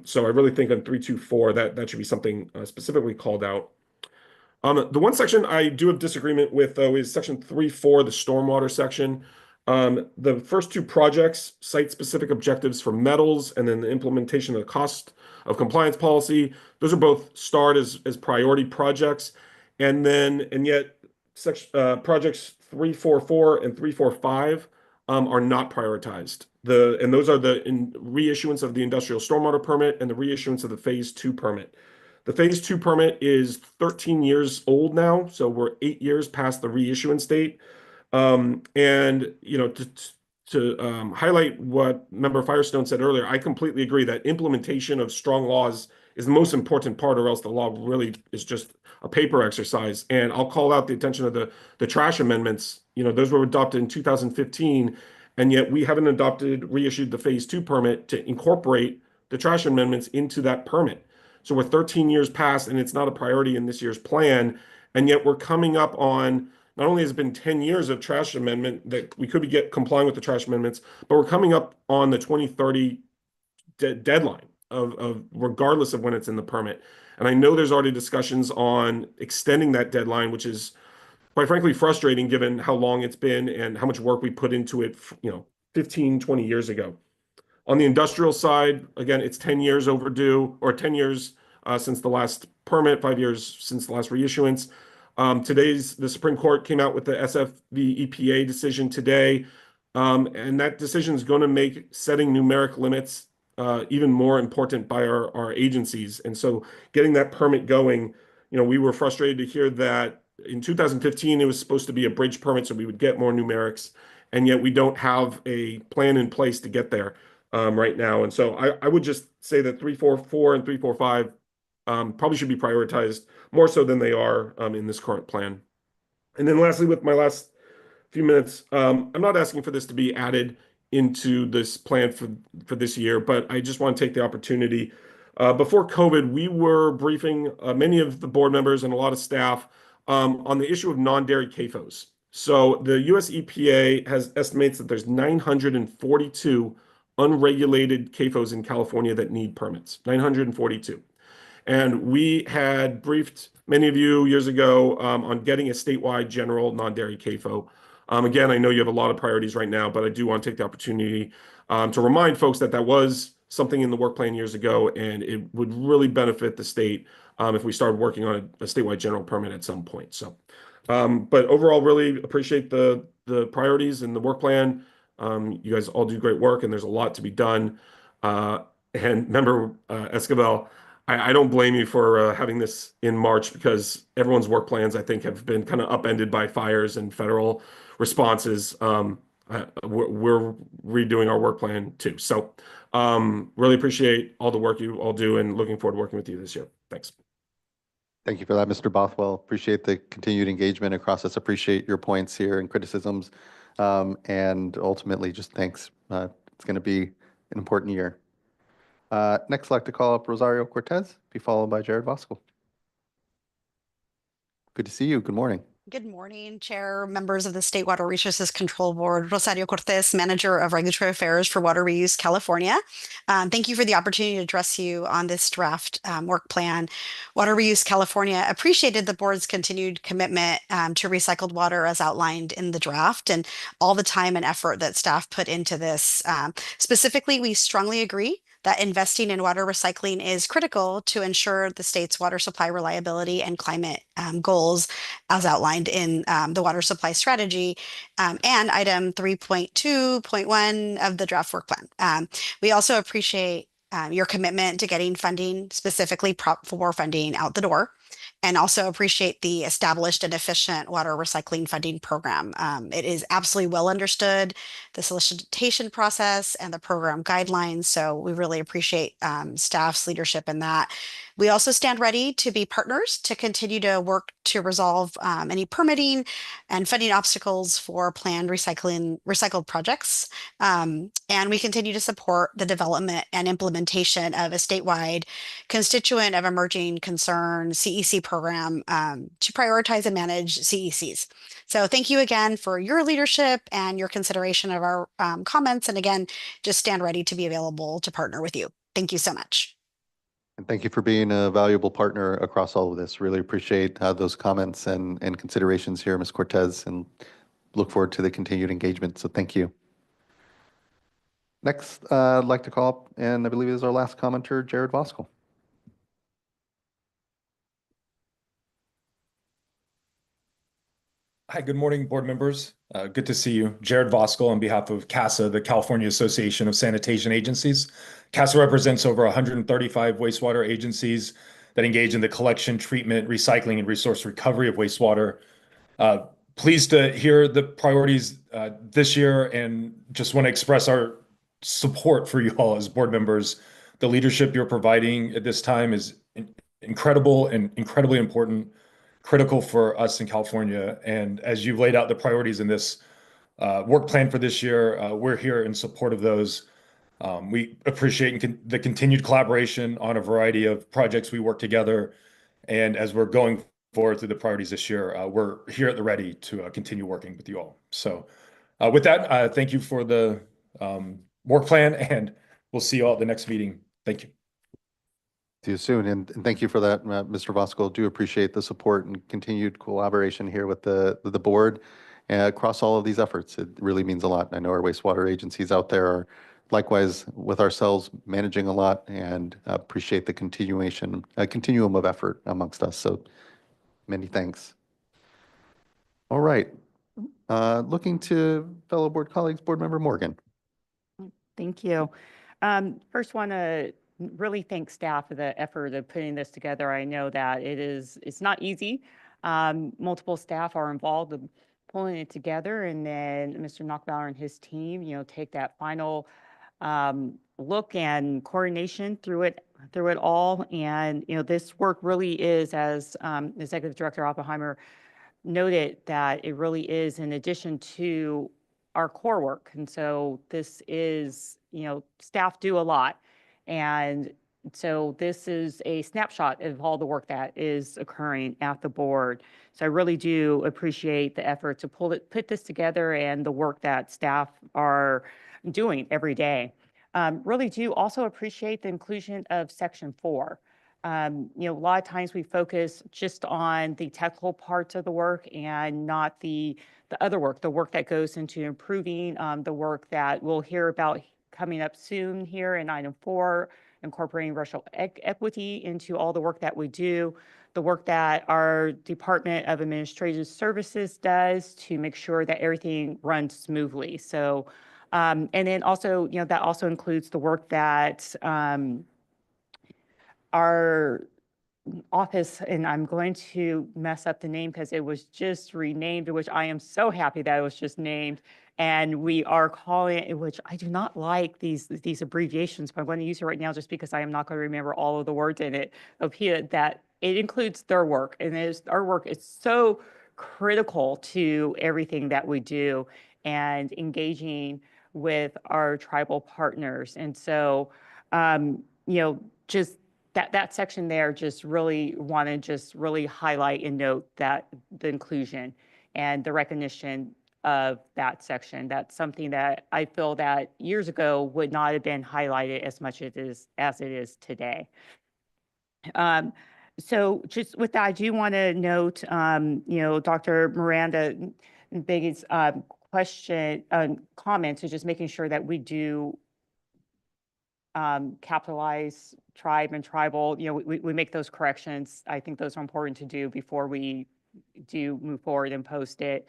So I really think on 324 that should be something specifically called out. The one section I do have disagreement with, though, is section 3.4, the stormwater section. The first two projects, site-specific objectives for metals, and then the implementation of the cost of compliance policy. Those are both starred as priority projects, and yet projects 3.4.4 and 3.4.5 are not prioritized. And those are the reissuance of the industrial stormwater permit and the reissuance of the phase 2 permit. The phase 2 permit is 13 years old now, so we're 8 years past the reissuance date. To highlight what Member Firestone said earlier, I completely agree that implementation of strong laws is the most important part, or else the law really is just a paper exercise. And I'll call out the attention of the trash amendments. Those were adopted in 2015, and yet we haven't reissued the phase 2 permit to incorporate the trash amendments into that permit. So we're 13 years past, and it's not a priority in this year's plan. And yet we're coming up on, not only has it been 10 years of trash amendment that we could get complying with the trash amendments, but we're coming up on the 2030 deadline of regardless of when it's in the permit. And I know there's already discussions on extending that deadline, which is quite frankly frustrating given how long it's been and how much work we put into it, 15, 20 years ago. On the industrial side, again, it's 10 years overdue, or 10 years since the last permit, 5 years since the last reissuance. The Supreme Court came out with the SFV EPA decision today, and that decision is going to make setting numeric limits even more important by our agencies. And so getting that permit going, we were frustrated to hear that in 2015, it was supposed to be a bridge permit, so we would get more numerics, and yet we don't have a plan in place to get there right now. And so I would just say that 3.4.4 and 3.4.5 probably should be prioritized more so than they are in this current plan. And then lastly, with my last few minutes, I'm not asking for this to be added into this plan for this year, but I just want to take the opportunity. Before COVID, we were briefing many of the board members and a lot of staff on the issue of non-dairy CAFOs. So the US EPA has estimates that there's 942 unregulated CAFOs in California that need permits, 942. And we had briefed many of you years ago on getting a statewide general non-dairy CAFO. Again, I know you have a lot of priorities right now, but I do want to take the opportunity to remind folks that was something in the work plan years ago, and it would really benefit the state if we started working on a statewide general permit at some point. So, but overall, really appreciate the priorities and the work plan. You guys all do great work, and there's a lot to be done. And Member Esquivel, I don't blame you for having this in March, because everyone's work plans, I think, have been kind of upended by fires and federal responses. We're redoing our work plan too. So really appreciate all the work you all do, and looking forward to working with you this year. Thanks. Thank you for that, Mr. Bothwell. Appreciate the continued engagement across us. Appreciate your points here and criticisms. And ultimately, just thanks. It's going to be an important year. Next, I'd like to call up Rosario Cortez, be followed by Jared Voskel. Good to see you. Good morning. Good morning, Chair, members of the State Water Resources Control Board. Rosario Cortez, Manager of Regulatory Affairs for Water Reuse California. Thank you for the opportunity to address you on this draft work plan. Water Reuse California appreciated the board's continued commitment to recycled water as outlined in the draft and all the time and effort that staff put into this. Specifically, we strongly agree that investing in water recycling is critical to ensure the state's water supply reliability and climate goals as outlined in the water supply strategy and item 3.2.1 of the draft work plan. We also appreciate your commitment to getting funding, specifically Prop 4 funding, out the door, and also appreciate the established and efficient water recycling funding program. It is absolutely well understood, the solicitation process and the program guidelines. So we really appreciate staff's leadership in that. We also stand ready to be partners to continue to work to resolve any permitting and funding obstacles for planned recycled projects. And we continue to support the development and implementation of a statewide constituent of emerging concern CEC program to prioritize and manage CECs. So thank you again for your leadership and your consideration of our comments. And again, just stand ready to be available to partner with you. Thank you so much. And thank you for being a valuable partner across all of this. Really appreciate those comments and considerations here, Ms. Cortez, and look forward to the continued engagement. So thank you. Next, I'd like to call up, and I believe it is our last commenter, Jared Voskuhl. Hi, good morning, board members. Good to see you. Jared Voskuhl on behalf of CASA, the California Association of Sanitation Agencies. CASA represents over 135 wastewater agencies that engage in the collection, treatment, recycling, and resource recovery of wastewater. Pleased to hear the priorities this year and just want to express our support for you all as board members. The leadership you're providing at this time is incredible and incredibly important, critical for us in California. And as you've laid out the priorities in this work plan for this year, we're here in support of those. We appreciate the continued collaboration on a variety of projects we work together. And as we're going forward through the priorities this year, we're here at the ready to continue working with you all. So with that, thank you for the work plan, and we'll see you all at the next meeting. Thank you. See you soon, and thank you for that, Mr. Voskuhl. Do appreciate the support and continued collaboration here with the board across all of these efforts. It really means a lot. I know our wastewater agencies out there are likewise with ourselves managing a lot, and appreciate the continuum of effort amongst us. So many thanks. All right, looking to fellow board colleagues, Board Member Morgan. Thank you. First, want to really thank staff for the effort of putting this together. I know that it's not easy. Multiple staff are involved in pulling it together, and then Mr. Knockbauer and his team, take that final look and coordination through it all. And this work really is, as Executive Director Oppenheimer noted, that it really is in addition to our core work. And so this is, staff do a lot. And so this is a snapshot of all the work that is occurring at the board. So I really do appreciate the effort to put this together and the work that staff are doing every day. Really do also appreciate the inclusion of Section 4. A lot of times we focus just on the technical parts of the work and not the other work, the work that goes into improving the work that we'll hear about coming up soon here in item 4, incorporating racial equity into all the work that we do, the work that our Department of Administrative Services does to make sure that everything runs smoothly. So, and then also, that also includes the work that our office, and I'm going to mess up the name because it was just renamed, which I am so happy that it was just named. And we are calling it, which I do not like these abbreviations, but I'm going to use it right now just because I am not going to remember all of the words in it. That it includes their work, and our work is so critical to everything that we do and engaging with our tribal partners. And so, just that section there just really want to just really highlight and note that the inclusion and the recognition of that section. That's something that I feel that years ago would not have been highlighted as much as it is today. So just with that, I do want to note, Dr. Miranda Biggie's question, comment to just making sure that we do capitalize tribe and tribal, we make those corrections. I think those are important to do before we do move forward and post it.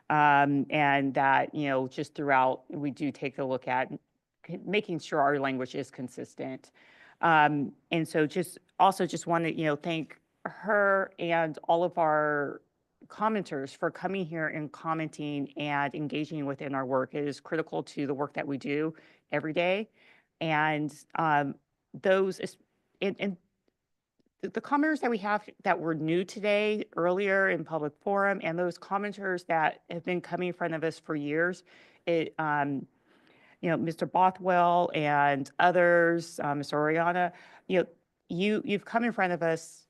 And that, just throughout, we do take a look at making sure our language is consistent. And so just want to, thank her and all of our commenters for coming here and commenting and engaging within our work. It is critical to the work that we do every day. And those, and the commenters that we have that were new today, earlier in public forum, and those commenters that have been coming in front of us for years, Mr. Bothwell and others, Ms. Oriana, you've come in front of us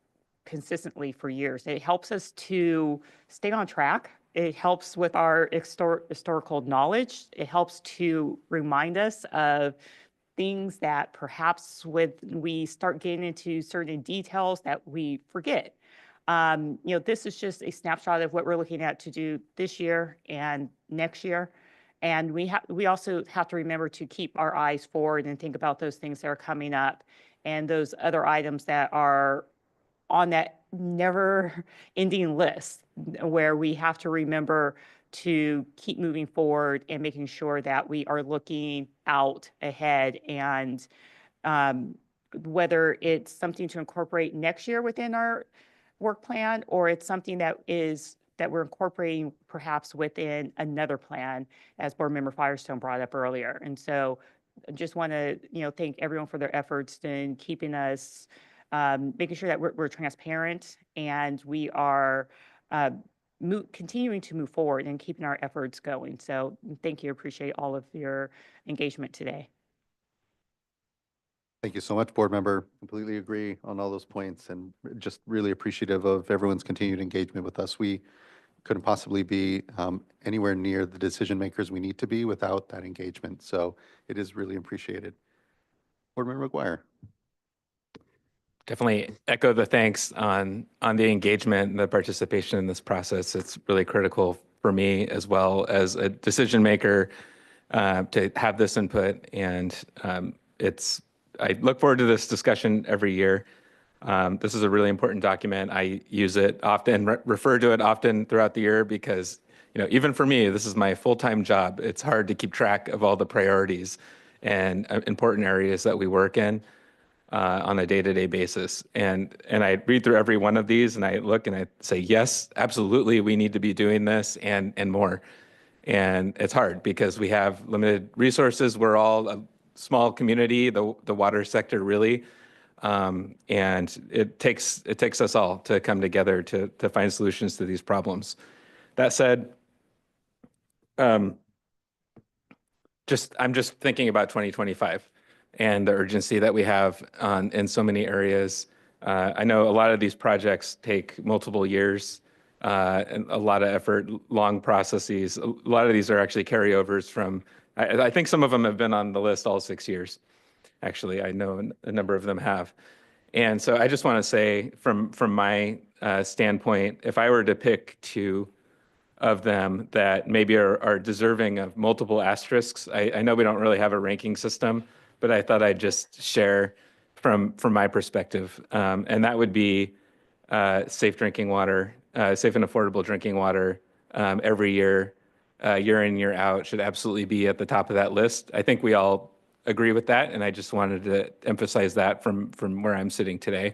consistently for years. It helps us to stay on track. It helps with our historical knowledge. It helps to remind us of things that perhaps when we start getting into certain details that we forget. This is just a snapshot of what we're looking at to do this year and next year. And we also have to remember to keep our eyes forward and think about those things that are coming up and those other items that are on that never-ending list where we have to remember to keep moving forward and making sure that we are looking out ahead, and whether it's something to incorporate next year within our work plan, or it's something that we're incorporating perhaps within another plan, as Board Member Firestone brought up earlier. And so I just want to, thank everyone for their efforts in keeping us, making sure that we're transparent and we are continuing to move forward and keeping our efforts going. So thank you. Appreciate all of your engagement today. Thank you so much, board member. Completely agree on all those points and just really appreciative of everyone's continued engagement with us. We couldn't possibly be anywhere near the decision makers we need to be without that engagement. So it is really appreciated. Board member McGuire. Definitely echo the thanks on the engagement and the participation in this process. It's really critical for me as well as a decision maker to have this input. And I look forward to this discussion every year. This is a really important document. I use it often, refer to it often throughout the year because, even for me, this is my full-time job. It's hard to keep track of all the priorities and important areas that we work in on a day-to-day basis. And I read through every one of these and I look and I say, yes, absolutely, we need to be doing this and more. And it's hard because we have limited resources. We're all a small community, the water sector really. And it takes us all to come together to find solutions to these problems. That said, I'm just thinking about 2025 and the urgency that we have in so many areas. I know a lot of these projects take multiple years and a lot of effort, long processes. A lot of these are actually carryovers from, I think some of them have been on the list all 6 years. Actually, I know a number of them have. And so I just want to say from my standpoint, if I were to pick two of them that maybe are deserving of multiple asterisks, I know we don't really have a ranking system, but I thought I'd just share from my perspective. And that would be safe drinking water, safe and affordable drinking water every year, year in, year out, should absolutely be at the top of that list. I think we all agree with that. And I just wanted to emphasize that from where I'm sitting today,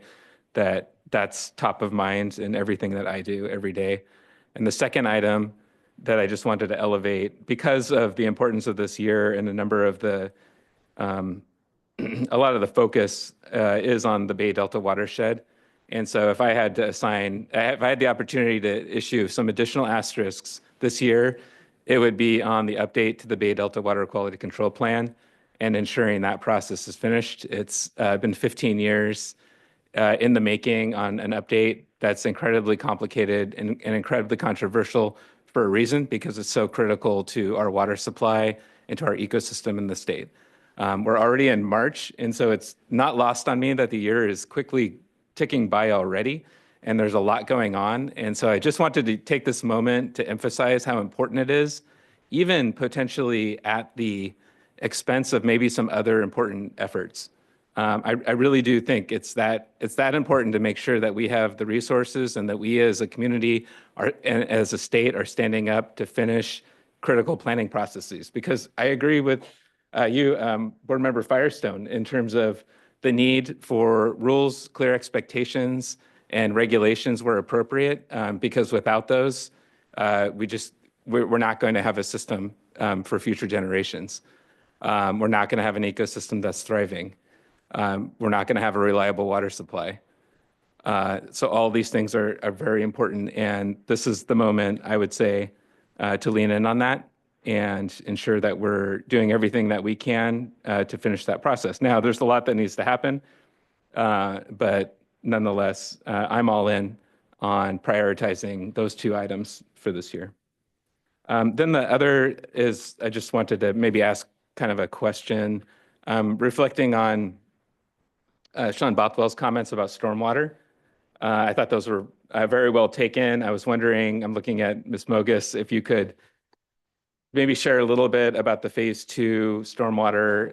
that's top of mind in everything that I do every day. And the second item that I just wanted to elevate, because of the importance of this year and a number of the, a lot of the focus is on the Bay Delta watershed. And so if I had to assign, if I had the opportunity to issue some additional asterisks this year, it would be on the update to the Bay Delta Water Quality Control Plan and ensuring that process is finished. It's been 15 years in the making on an update that's incredibly complicated and incredibly controversial for a reason, because it's so critical to our water supply and to our ecosystem in the state. We're already in March, and so it's not lost on me that the year is quickly ticking by already, and there's a lot going on. And so I just wanted to take this moment to emphasize how important it is, even potentially at the expense of maybe some other important efforts. I really do think it's that important to make sure that we have the resources and that we as a community and as a state are standing up to finish critical planning processes. Because I agree with you, Board Member Firestone, in terms of the need for rules, clear expectations, and regulations where appropriate, because without those, we're not going to have a system for future generations. We're not going to have an ecosystem that's thriving. We're not going to have a reliable water supply. So all these things are very important, and this is the moment, I would say, to lean in on that and ensure that we're doing everything that we can to finish that process. Now, there's a lot that needs to happen, but nonetheless, I'm all in on prioritizing those two items for this year. Then the other is, I just wanted to maybe ask kind of a question, reflecting on Sean Bothwell's comments about stormwater. I thought those were very well taken. I was wondering, I'm looking at Ms. Mogus, if you could maybe share a little bit about the phase 2 stormwater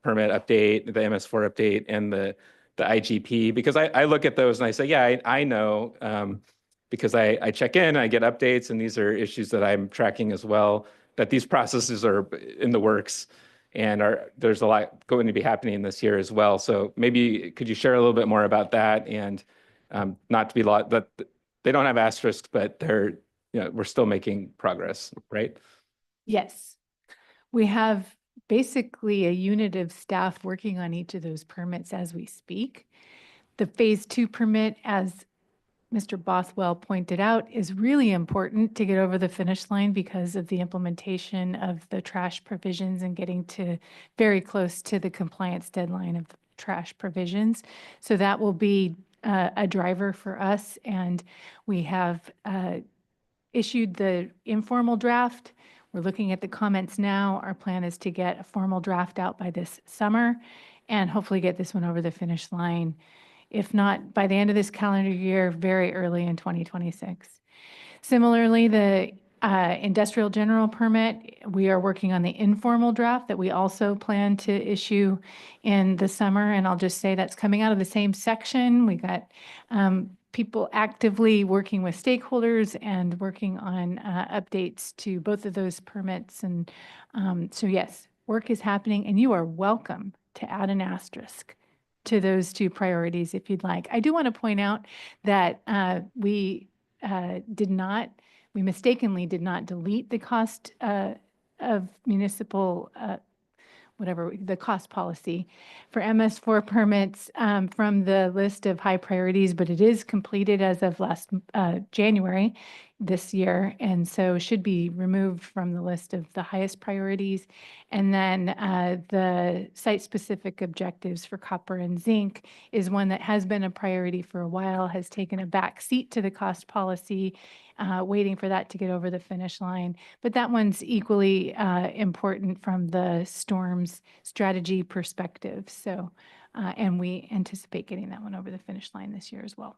permit update, the MS4 update, and the IGP, because I look at those and I say, yeah, I know, because I check in, I get updates, and these are issues that I'm tracking as well, that these processes are in the works and there's a lot going to be happening this year as well. So maybe could you share a little bit more about that, and not to be but they don't have asterisks, but they're, we're still making progress, right? Yes. We have basically a unit of staff working on each of those permits as we speak. The phase 2 permit, as Mr. Bothwell pointed out, is really important to get over the finish line because of the implementation of the trash provisions and getting to very close to the compliance deadline of trash provisions. So that will be a driver for us, and we have issued the informal draft. We're looking at the comments now. Our plan is to get a formal draft out by this summer and hopefully get this one over the finish line. If not by the end of this calendar year, very early in 2026. Similarly, the industrial general permit, we are working on the informal draft that we also plan to issue in the summer. And I'll just say that's coming out of the same section. We got people actively working with stakeholders and working on updates to both of those permits. And so yes, work is happening, and you are welcome to add an asterisk to those two priorities if you'd like. I do want to point out that we mistakenly did not delete the cost of municipal, the cost policy for MS4 permits from the list of high priorities, but it is completed as of last January this year, and so should be removed from the list of the highest priorities. And then the site-specific objectives for copper and zinc is one that has been a priority for a while, has taken a back seat to the cost policy, waiting for that to get over the finish line. But that one's equally important from the storms strategy perspective. So, and we anticipate getting that one over the finish line this year as well.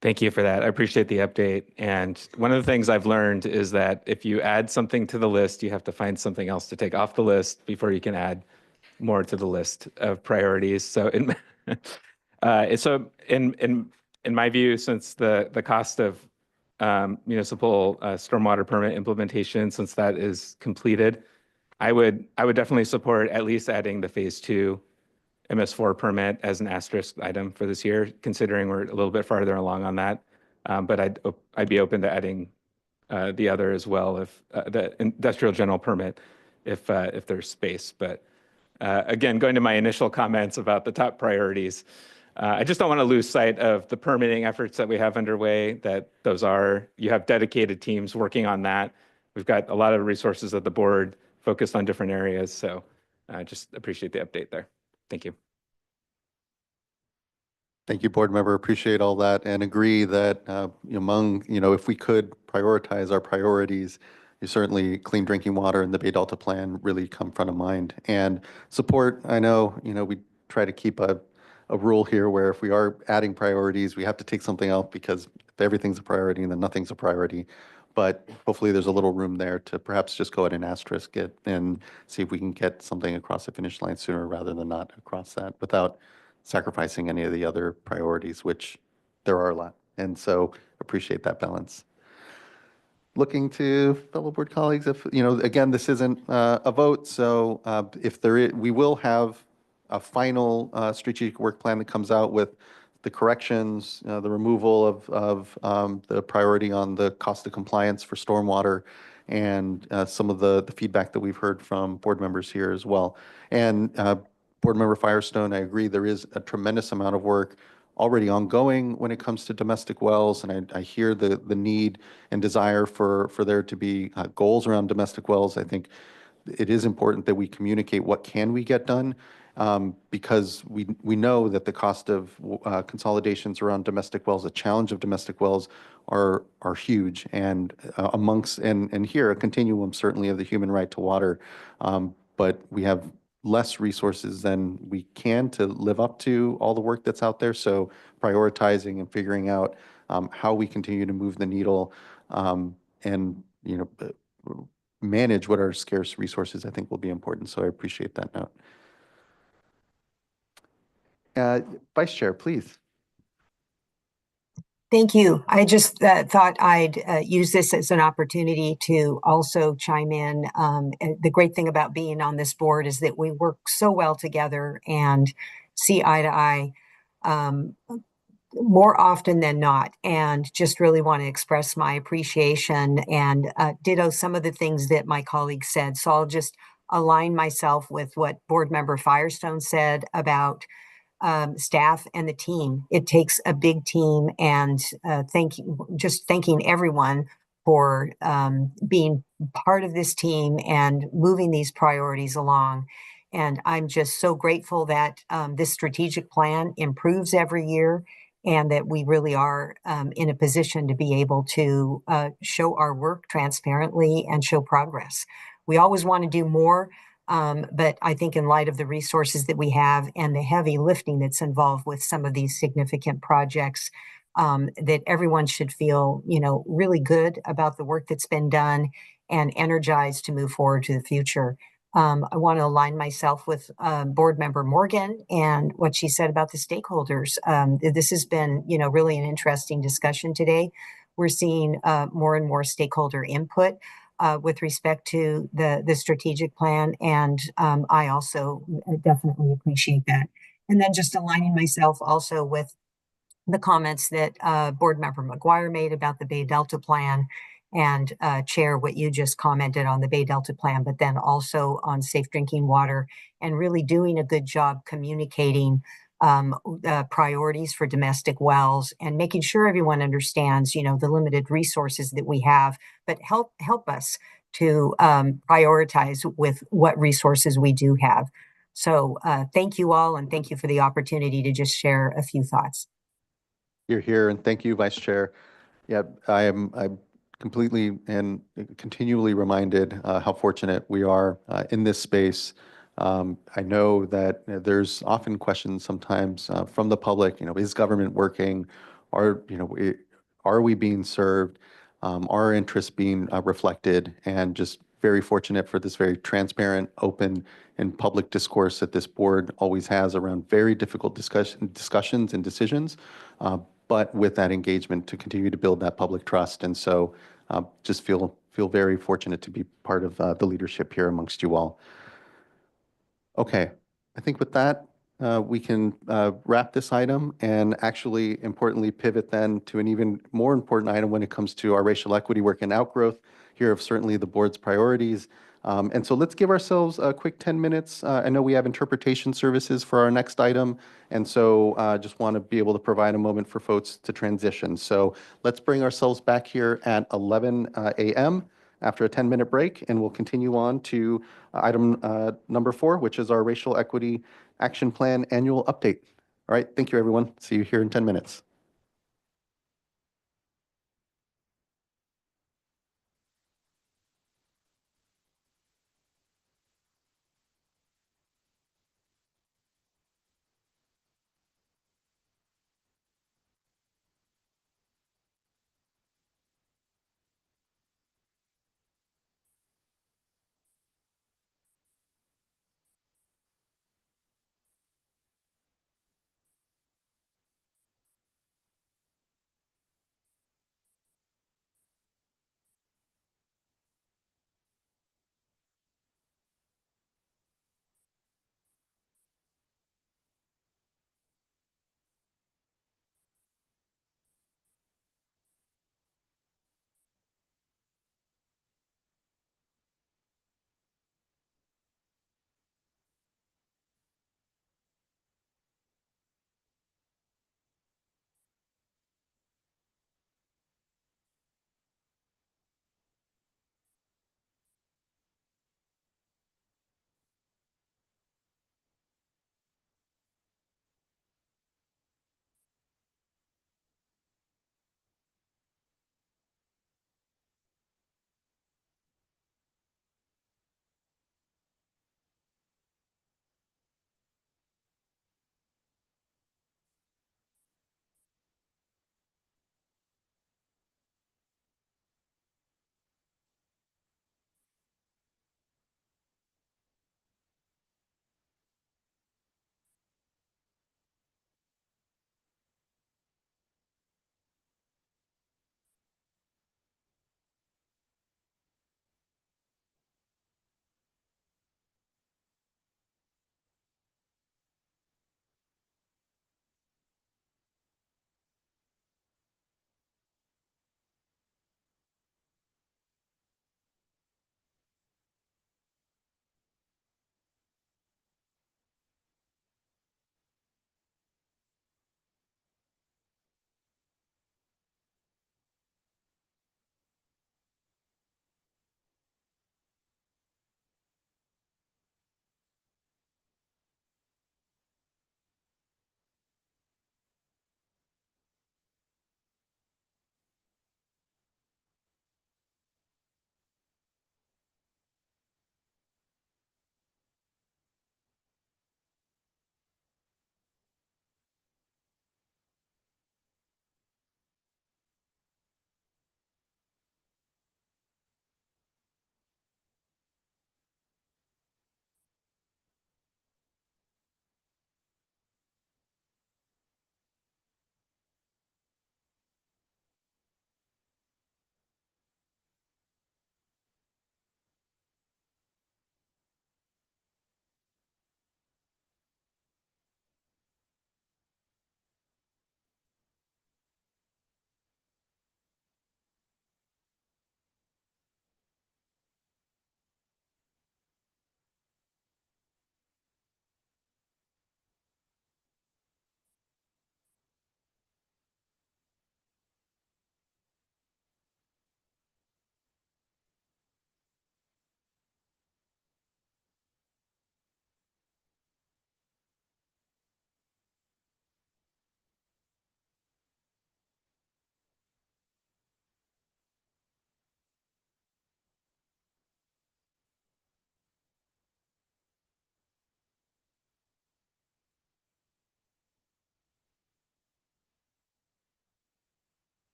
Thank you for that. I appreciate the update. And one of the things I've learned is that if you add something to the list, you have to find something else to take off the list before you can add more to the list of priorities. So in my view, since the cost of municipal stormwater permit implementation, since that is completed, I would definitely support at least adding the phase 2 MS4 permit as an asterisk item for this year, considering we're a little bit farther along on that. But I'd be open to adding the other as well, if the industrial general permit, if there's space. But again, going to my initial comments about the top priorities, I just don't want to lose sight of the permitting efforts that we have underway, you have dedicated teams working on that. We've got a lot of resources at the board focused on different areas. So I just appreciate the update there. Thank you. Thank you, board member. Appreciate all that and agree that among, if we could prioritize our priorities, certainly clean drinking water and the Bay Delta plan really come front of mind. And support, I know, we try to keep a rule here where if we are adding priorities, we have to take something out because if everything's a priority, then nothing's a priority. But hopefully there's a little room there to perhaps just go ahead and asterisk it and see if we can get something across the finish line sooner rather than not across that without sacrificing any of the other priorities, which there are a lot. And so appreciate that balance. Looking to fellow board colleagues, if, again, this isn't a vote, so if there is, we will have a final strategic work plan that comes out with the corrections, the removal of the priority on the cost of compliance for stormwater, and some of the feedback that we've heard from board members here as well. And Board Member Firestone, I agree, there is a tremendous amount of work already ongoing when it comes to domestic wells, and I hear the need and desire for there to be goals around domestic wells. I think it is important that we communicate what can we get done, because we know that the cost of consolidations around domestic wells, the challenge of domestic wells are huge, and amongst and here a continuum certainly of the human right to water, but we have less resources than we can to live up to all the work that's out there. So prioritizing and figuring out how we continue to move the needle and manage what are scarce resources, I think will be important. So I appreciate that note. Vice Chair, please. Thank you. I just thought I'd use this as an opportunity to also chime in. The great thing about being on this board is that we work so well together and see eye to eye more often than not, and just really want to express my appreciation and ditto some of the things that my colleagues said. So I'll just align myself with what Board Member Firestone said about staff and the team. It takes a big team, and thanking everyone for being part of this team and moving these priorities along. And I'm just so grateful that this strategic plan improves every year, and that we really are in a position to be able to show our work transparently and show progress. We always want to do more, but I think in light of the resources that we have and the heavy lifting that's involved with some of these significant projects, that everyone should feel, really good about the work that's been done and energized to move forward to the future. I want to align myself with Board Member Morgan and what she said about the stakeholders. This has been, really an interesting discussion today. We're seeing more and more stakeholder input with respect to the strategic plan, and I also definitely appreciate that. And then just aligning myself also with the comments that Board Member McGuire made about the Bay Delta plan, and Chair, what you just commented on the Bay Delta plan, but then also on safe drinking water, and really doing a good job communicating priorities for domestic wells and making sure everyone understands, the limited resources that we have, but help us to prioritize with what resources we do have. So thank you all, and thank you for the opportunity to just share a few thoughts. You're here, and thank you, Vice Chair. Yeah, I'm completely and continually reminded how fortunate we are in this space. I know that there's often questions sometimes from the public, is government working? Are we being served? Are our interests being reflected? And just very fortunate for this very transparent, open, and public discourse that this board always has around very difficult discussions and decisions, but with that engagement to continue to build that public trust. And so just feel very fortunate to be part of the leadership here amongst you all. Okay, I think with that, we can wrap this item and actually importantly pivot then to an even more important item when it comes to our racial equity work and outgrowth here of certainly the board's priorities. And so let's give ourselves a quick 10 minutes. I know we have interpretation services for our next item, and so just want to be able to provide a moment for folks to transition. So let's bring ourselves back here at 11 a.m. after a 10-minute break, and we'll continue on to item number 4, which is our Racial Equity Action Plan Annual Update. All right, thank you, everyone. See you here in 10 minutes.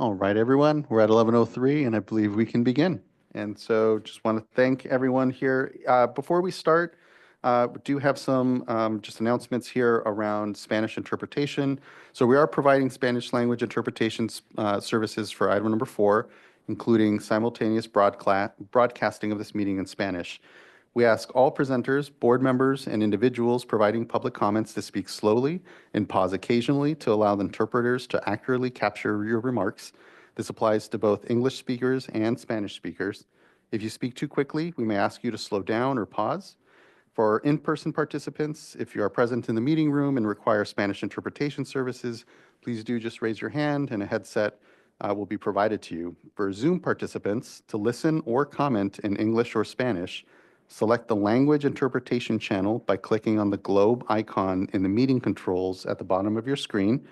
All right, everyone, we're at 11:03 and I believe we can begin. And so just want to thank everyone here. Before we start, we do have some just announcements here around Spanish interpretation. So we are providing Spanish language interpretation services for item number 4, including simultaneous broadcasting of this meeting in Spanish. We ask all presenters, board members, and individuals providing public comments to speak slowly and pause occasionally to allow the interpreters to accurately capture your remarks. This applies to both English speakers and Spanish speakers. If you speak too quickly, we may ask you to slow down or pause. For in-person participants, if you are present in the meeting room and require Spanish interpretation services, please do just raise your hand and a headset will be provided to you. For Zoom participants, to listen or comment in English or Spanish, select the language interpretation channel by clicking on the globe icon in the meeting controls at the bottom of your screen.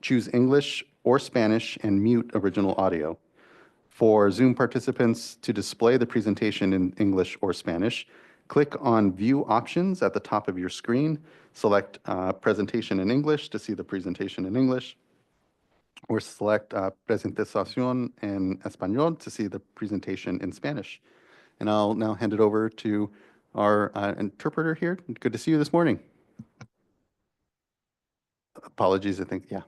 Choose English or Spanish and mute original audio. For Zoom participants, to display the presentation in English or Spanish, click on View Options at the top of your screen. Select Presentation in English to see the presentation in English, or select Presentación en Español to see the presentation in Spanish. And I'll now hand it over to our interpreter here. Good to see you this morning. Apologies, I think, yeah.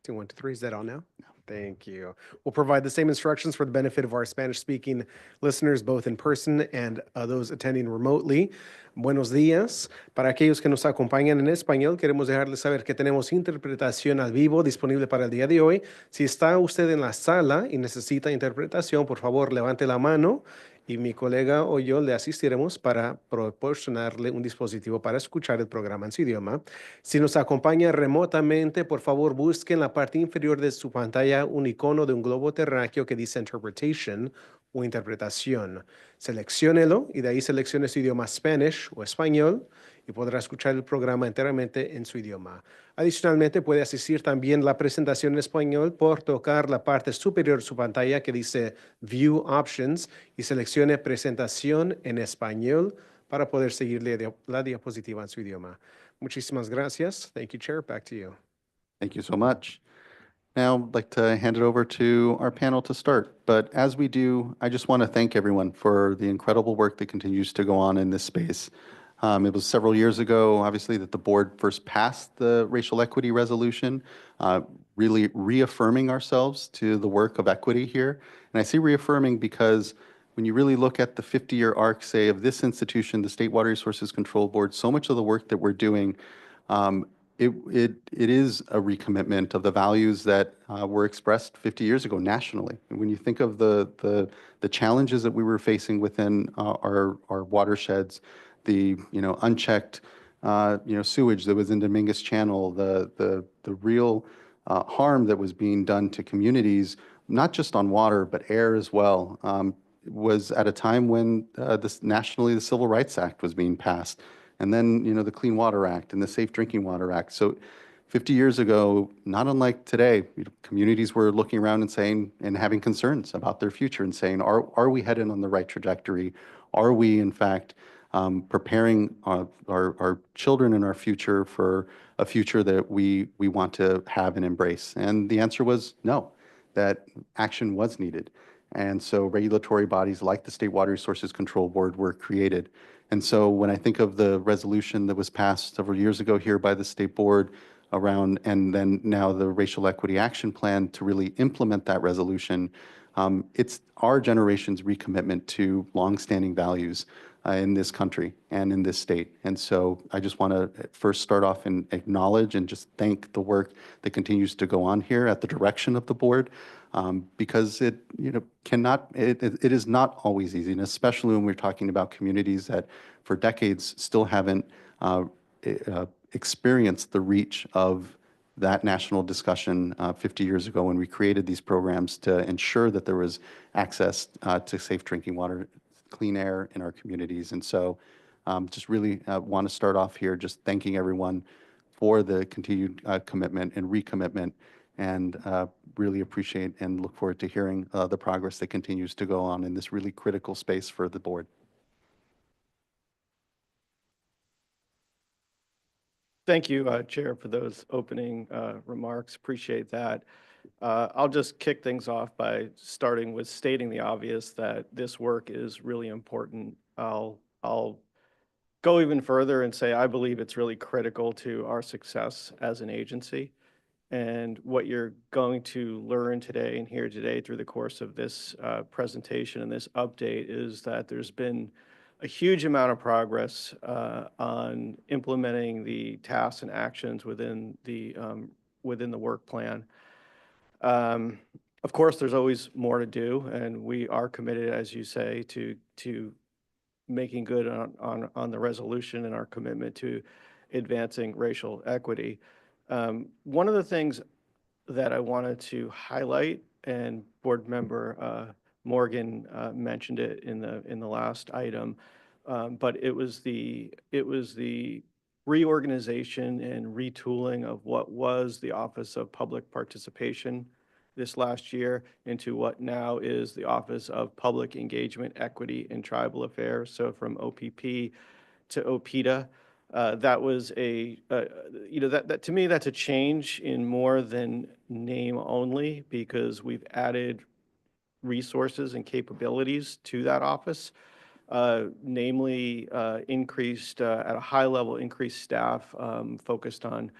2, 1, 2, 3, is that on now? Thank you. We'll provide the same instructions for the benefit of our Spanish-speaking listeners, both in person and those attending remotely. Buenos días. Para aquellos que nos acompañan en español, queremos dejarles saber que tenemos interpretación al vivo disponible para el día de hoy. Si está usted en la sala y necesita interpretación, por favor, levante la mano y mi colega o yo le asistiremos para proporcionarle un dispositivo para escuchar el programa en su idioma. Si nos acompaña remotamente, por favor, busque en la parte inferior de su pantalla un icono de un globo terráqueo que dice Interpretation o Interpretación. Selecciónelo y de ahí seleccione su idioma Spanish o español y podrá escuchar el programa enteramente en su idioma. Adicionalmente, puede asistir también la presentación en español por tocar la parte superior de su pantalla que dice View Options y seleccione Presentación en español para poder seguir la diapositiva en su idioma. Muchísimas gracias. Thank you, Chair. Back to you. Thank you so much. Now, I'd like to hand it over to our panel to start. But as we do, I just want to thank everyone for the incredible work that continues to go on in this space. It was several years ago, obviously, that the board first passed the racial equity resolution, really reaffirming ourselves to the work of equity here. And I say reaffirming because when you really look at the 50-year arc, say, of this institution, the State Water Resources Control Board, so much of the work that we're doing, it is a recommitment of the values that were expressed 50 years ago nationally. And when you think of the challenges that we were facing within our watersheds, the unchecked sewage that was in Dominguez Channel, the real harm that was being done to communities, not just on water but air as well, was at a time when nationally the Civil Rights Act was being passed, and then the Clean Water Act and the Safe Drinking Water Act. So 50 years ago, not unlike today, communities were looking around and saying and having concerns about their future and saying, are we headed on the right trajectory? Are we in fact preparing our children and our future for a future that we want to have and embrace? And the answer was no, that action was needed. And so regulatory bodies like the State Water Resources Control Board were created. And so when I think of the resolution that was passed several years ago here by the State Board around, and then now the Racial Equity Action Plan to really implement that resolution, it's our generation's recommitment to longstanding values in this country and in this state. And so I just want to first start off and acknowledge and just thank the work that continues to go on here at the direction of the board, because it is not always easy, and especially when we're talking about communities that for decades still haven't experienced the reach of that national discussion 50 years ago when we created these programs to ensure that there was access to safe drinking water, clean air in our communities. And so just really want to start off here just thanking everyone for the continued commitment and recommitment, and really appreciate and look forward to hearing the progress that continues to go on in this really critical space for the board. Thank you, Chair, for those opening remarks. Appreciate that. I'll just kick things off by starting with stating the obvious that this work is really important. I'll go even further and say I believe it's really critical to our success as an agency. And what you're going to learn today and hear today through the course of this presentation and this update is that there's been a huge amount of progress on implementing the tasks and actions within the work plan. Of course, there's always more to do, and we are committed, as you say, to making good on the resolution and our commitment to advancing racial equity. One of the things that I wanted to highlight, and Board Member Morgan mentioned it in the last item, but it was the reorganization and retooling of what was the Office of Public Participation this last year into what now is the Office of Public Engagement, Equity, and Tribal Affairs. So from OPP to OPITA. That was that to me, that's a change in more than name only, because we've added resources and capabilities to that office, namely increased at a high level, increased staff focused on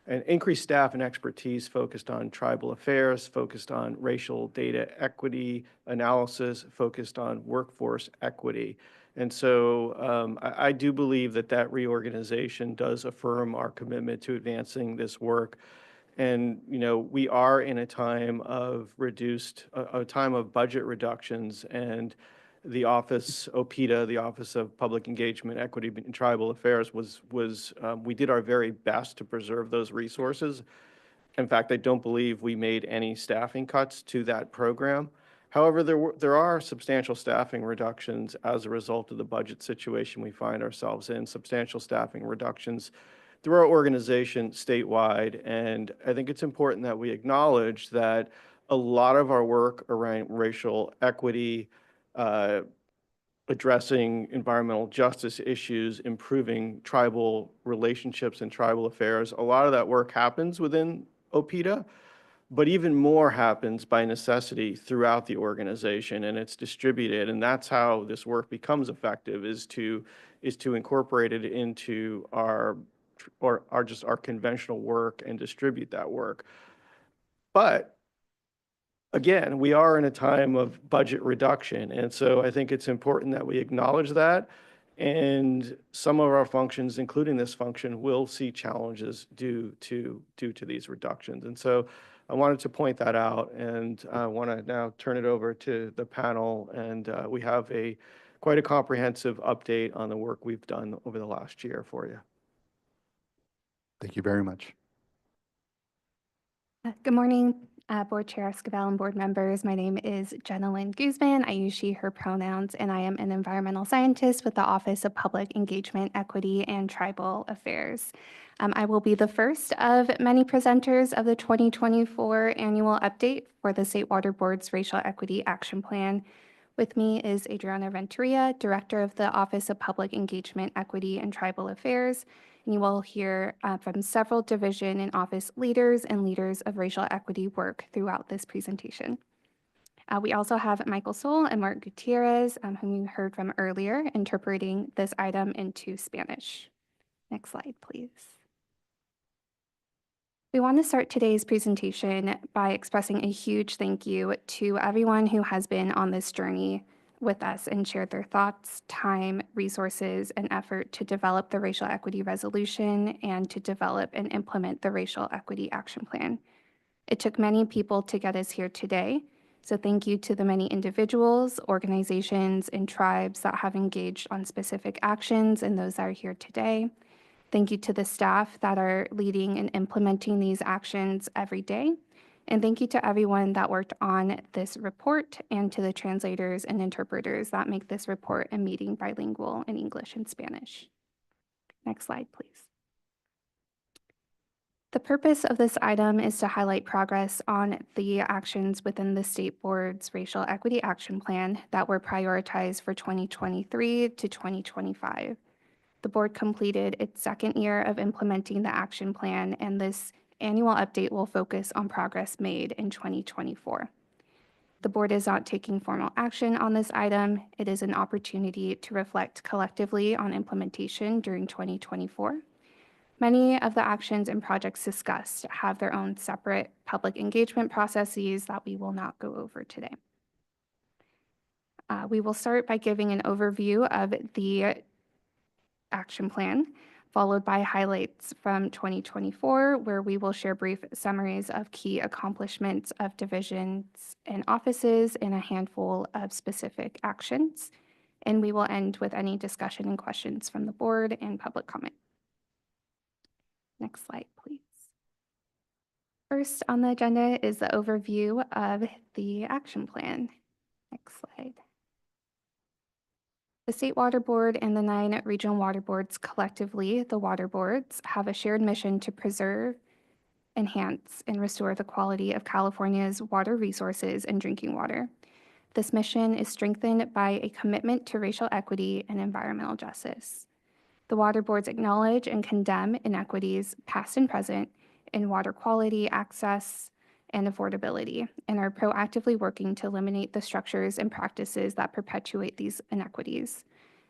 and increased staff and expertise focused on tribal affairs, focused on racial data equity analysis, focused on workforce equity. And so I do believe that that reorganization does affirm our commitment to advancing this work. And, we are in a time of a time of budget reductions, and the office, OPITA, the Office of Public Engagement, Equity, and Tribal Affairs, we did our very best to preserve those resources. In fact, I don't believe we made any staffing cuts to that program. However, there are substantial staffing reductions as a result of the budget situation we find ourselves in, substantial staffing reductions through our organization statewide. And I think it's important that we acknowledge that a lot of our work around racial equity, addressing environmental justice issues, improving tribal relationships and tribal affairs, a lot of that work happens within OPITA, but even more happens by necessity throughout the organization, and it's distributed. And that's how this work becomes effective, is to incorporate it into our conventional work and distribute that work. But again, we are in a time of budget reduction, and so I think it's important that we acknowledge that. And some of our functions, including this function, will see challenges due to these reductions. And so I wanted to point that out, and I want to now turn it over to the panel. And we have quite a comprehensive update on the work we've done over the last year for you. Thank you very much. Good morning, Board Chair Esquivel and board members. My name is Jenna Lynn Guzman. I use she, her pronouns, and I am an environmental scientist with the Office of Public Engagement, Equity, and Tribal Affairs. I will be the first of many presenters of the 2024 annual update for the State Water Board's Racial Equity Action Plan. With me is Adriana Renteria, Director of the Office of Public Engagement, Equity, and Tribal Affairs. And you will hear from several division and office leaders and leaders of racial equity work throughout this presentation. We also have Michael Soul and Mark Gutierrez, whom you heard from earlier, interpreting this item into Spanish. Next slide, please. We want to start today's presentation by expressing a huge thank you to everyone who has been on this journey with us and shared their thoughts, time, resources, and effort to develop the Racial Equity Resolution and to develop and implement the Racial Equity Action Plan. It took many people to get us here today, so thank you to the many individuals, organizations, and tribes that have engaged on specific actions and those that are here today. Thank you to the staff that are leading and implementing these actions every day. And thank you to everyone that worked on this report and to the translators and interpreters that make this report and meeting bilingual in English and Spanish. Next slide, please. The purpose of this item is to highlight progress on the actions within the State Board's Racial Equity Action Plan that were prioritized for 2023 to 2025. The board completed its second year of implementing the action plan, and this annual update will focus on progress made in 2024. The board is not taking formal action on this item. It is an opportunity to reflect collectively on implementation during 2024. Many of the actions and projects discussed have their own separate public engagement processes that we will not go over today. We will start by giving an overview of the action plan, followed by highlights from 2024, where we will share brief summaries of key accomplishments of divisions and offices and a handful of specific actions. And we will end with any discussion and questions from the board and public comment. Next slide, please. First on the agenda is the overview of the action plan. Next slide. The State Water Board and the 9 regional water boards, collectively the water boards, have a shared mission to preserve, enhance, and restore the quality of California's water resources and drinking water. This mission is strengthened by a commitment to racial equity and environmental justice. The water boards acknowledge and condemn inequities, past and present, in water quality, access, and affordability, and are proactively working to eliminate the structures and practices that perpetuate these inequities.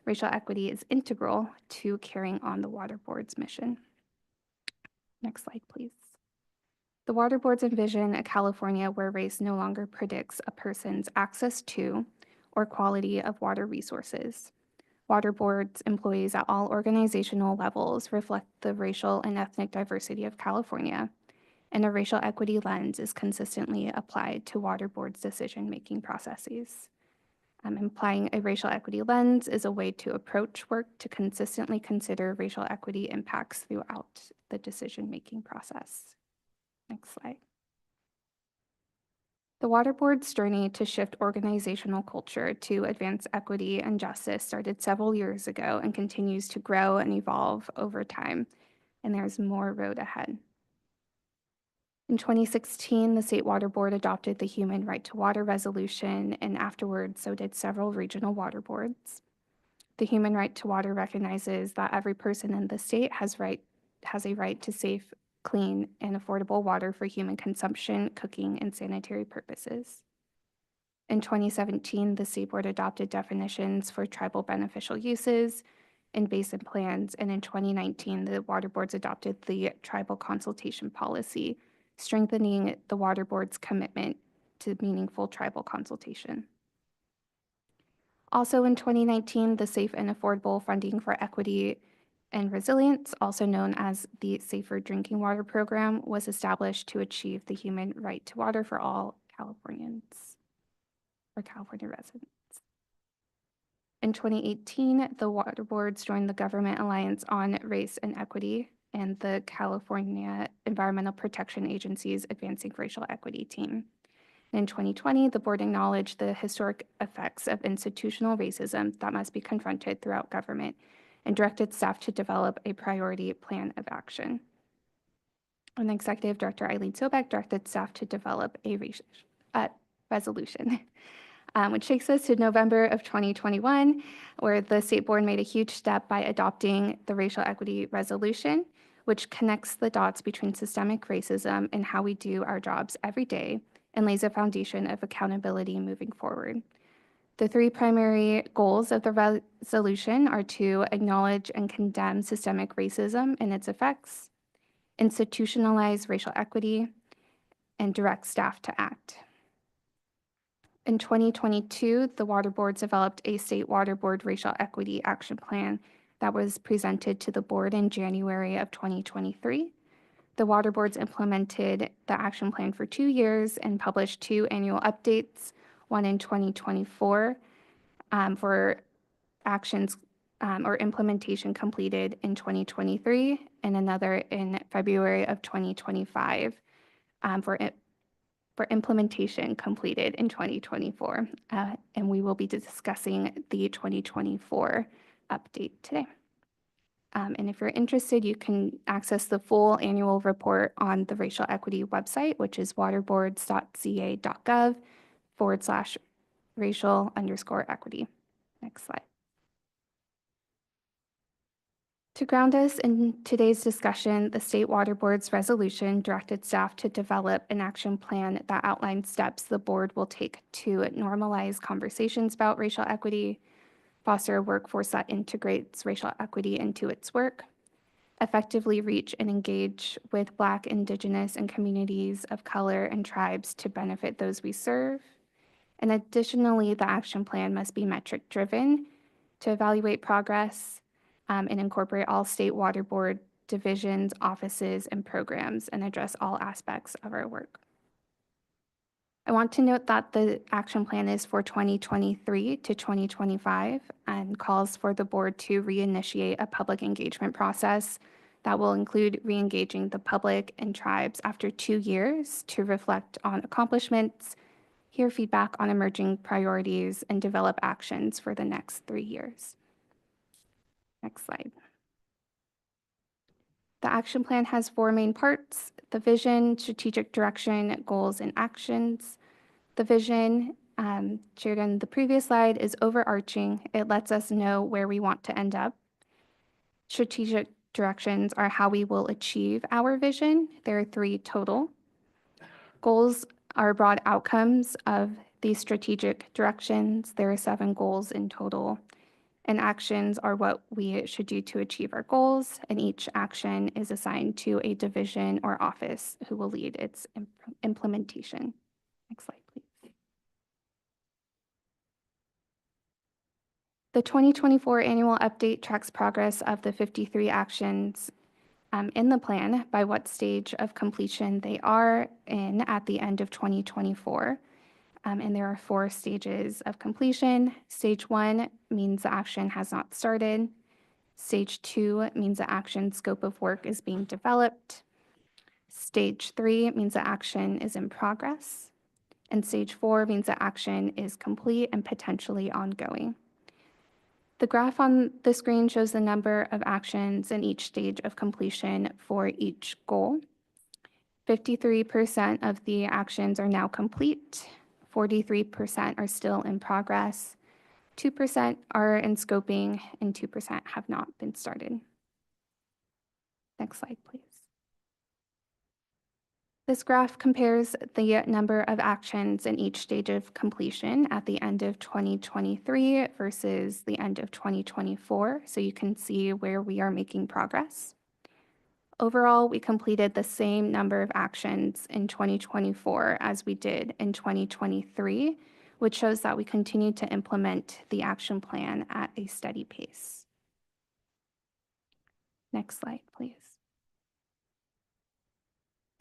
Racial equity is integral to carrying on the water board's mission. Next slide, please. The water boards envision a California where race no longer predicts a person's access to or quality of water resources. Water boards employees at all organizational levels reflect the racial and ethnic diversity of California, and a racial equity lens is consistently applied to water boards' decision-making processes. Implying a racial equity lens is a way to approach work to consistently consider racial equity impacts throughout the decision-making process. Next slide. The water board's journey to shift organizational culture to advance equity and justice started several years ago and continues to grow and evolve over time, and there's more road ahead. In 2016, the State Water Board adopted the Human Right to Water Resolution, and afterwards, so did several regional water boards. The Human Right to Water recognizes that every person in the state has a right to safe, clean, and affordable water for human consumption, cooking, and sanitary purposes. In 2017, the State Board adopted definitions for tribal beneficial uses and basin plans, and in 2019, the water boards adopted the tribal consultation policy, strengthening the water board's commitment to meaningful tribal consultation. Also in 2019, the Safe and Affordable Funding for Equity and Resilience, also known as the Safer Drinking Water Program, was established to achieve the human right to water for all Californians or California residents. In 2018, the water boards joined the Government Alliance on Race and Equity and the California Environmental Protection Agency's Advancing Racial Equity team. In 2020, the board acknowledged the historic effects of institutional racism that must be confronted throughout government and directed staff to develop a priority plan of action. And Executive Director Eileen Sobek directed staff to develop a resolution, which takes us to November of 2021, where the State Board made a huge step by adopting the Racial Equity Resolution, which connects the dots between systemic racism and how we do our jobs every day and lays a foundation of accountability moving forward. The 3 primary goals of the resolution are to acknowledge and condemn systemic racism and its effects, institutionalize racial equity, and direct staff to act. In 2022, the water boards developed a State Water Board Racial Equity Action Plan that was presented to the board in January of 2023. The water boards implemented the action plan for 2 years and published 2 annual updates, one in 2024 for actions or implementation completed in 2023, and another in February of 2025 for implementation completed in 2024. And we will be discussing the 2024 update today. And if you're interested, you can access the full annual report on the Racial Equity website, which is waterboards.ca.gov/racial_equity. Next slide. To ground us in today's discussion, the State Water Board's resolution directed staff to develop an action plan that outlines steps the board will take to normalize conversations about racial equity, foster a workforce that integrates racial equity into its work, effectively reach and engage with Black, Indigenous, and communities of color and tribes to benefit those we serve. And additionally, the action plan must be metric-driven to evaluate progress and incorporate all State Water Board divisions, offices, and programs, and address all aspects of our work. I want to note that the action plan is for 2023 to 2025 and calls for the board to reinitiate a public engagement process that will include re-engaging the public and tribes after 2 years to reflect on accomplishments, hear feedback on emerging priorities, and develop actions for the next 3 years. Next slide. The action plan has 4 main parts: the vision, strategic direction, goals, and actions. The vision, shared in the previous slide, is overarching. It lets us know where we want to end up. Strategic directions are how we will achieve our vision. There are 3 total. Goals are broad outcomes of these strategic directions. There are 7 goals in total. And actions are what we should do to achieve our goals, and each action is assigned to a division or office who will lead its implementation. Next slide, please. The 2024 annual update tracks progress of the 53 actions in the plan by what stage of completion they are in at the end of 2024. And there are 4 stages of completion. Stage 1 means the action has not started. Stage 2 means the action scope of work is being developed. Stage 3 means the action is in progress. And stage 4 means the action is complete and potentially ongoing. The graph on the screen shows the number of actions in each stage of completion for each goal. 53% of the actions are now complete. 43% are still in progress, 2% are in scoping, and 2% have not been started. Next slide, please. This graph compares the number of actions in each stage of completion at the end of 2023 versus the end of 2024, so you can see where we are making progress. Overall, we completed the same number of actions in 2024 as we did in 2023, which shows that we continue to implement the action plan at a steady pace. Next slide, please.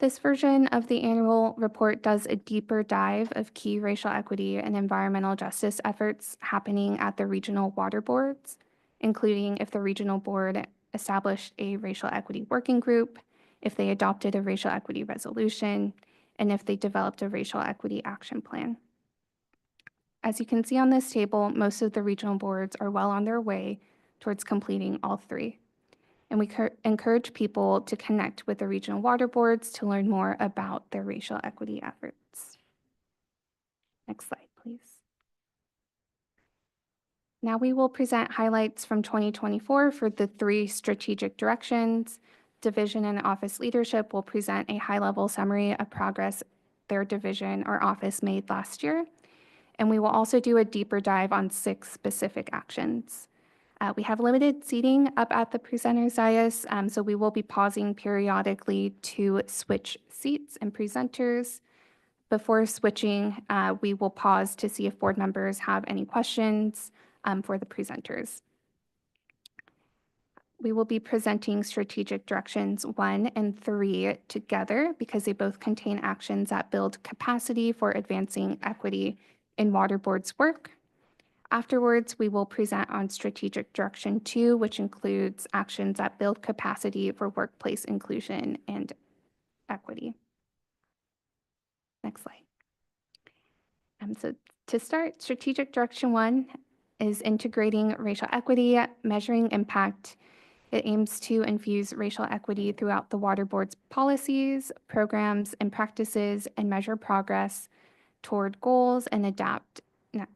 This version of the annual report does a deeper dive of key racial equity and environmental justice efforts happening at the regional water boards, including if the regional board established a racial equity working group, if they adopted a racial equity resolution, and if they developed a racial equity action plan. As you can see on this table, most of the regional boards are well on their way towards completing all 3. And we encourage people to connect with the regional water boards to learn more about their racial equity efforts. Next slide, please. Now we will present highlights from 2024 for the 3 strategic directions. Division and office leadership will present a high-level summary of progress their division or office made last year. And we will also do a deeper dive on 6 specific actions. We have limited seating up at the presenter's dais, so we will be pausing periodically to switch seats and presenters. Before switching, we will pause to see if board members have any questions for the presenters. We will be presenting strategic directions 1 and 3 together because they both contain actions that build capacity for advancing equity in water boards' work. Afterwards, we will present on strategic direction 2, which includes actions that build capacity for workplace inclusion and equity. Next slide. So to start, strategic direction 1 is integrating racial equity, measuring impact. It aims to infuse racial equity throughout the water board's policies, programs, and practices, and measure progress toward goals and adapt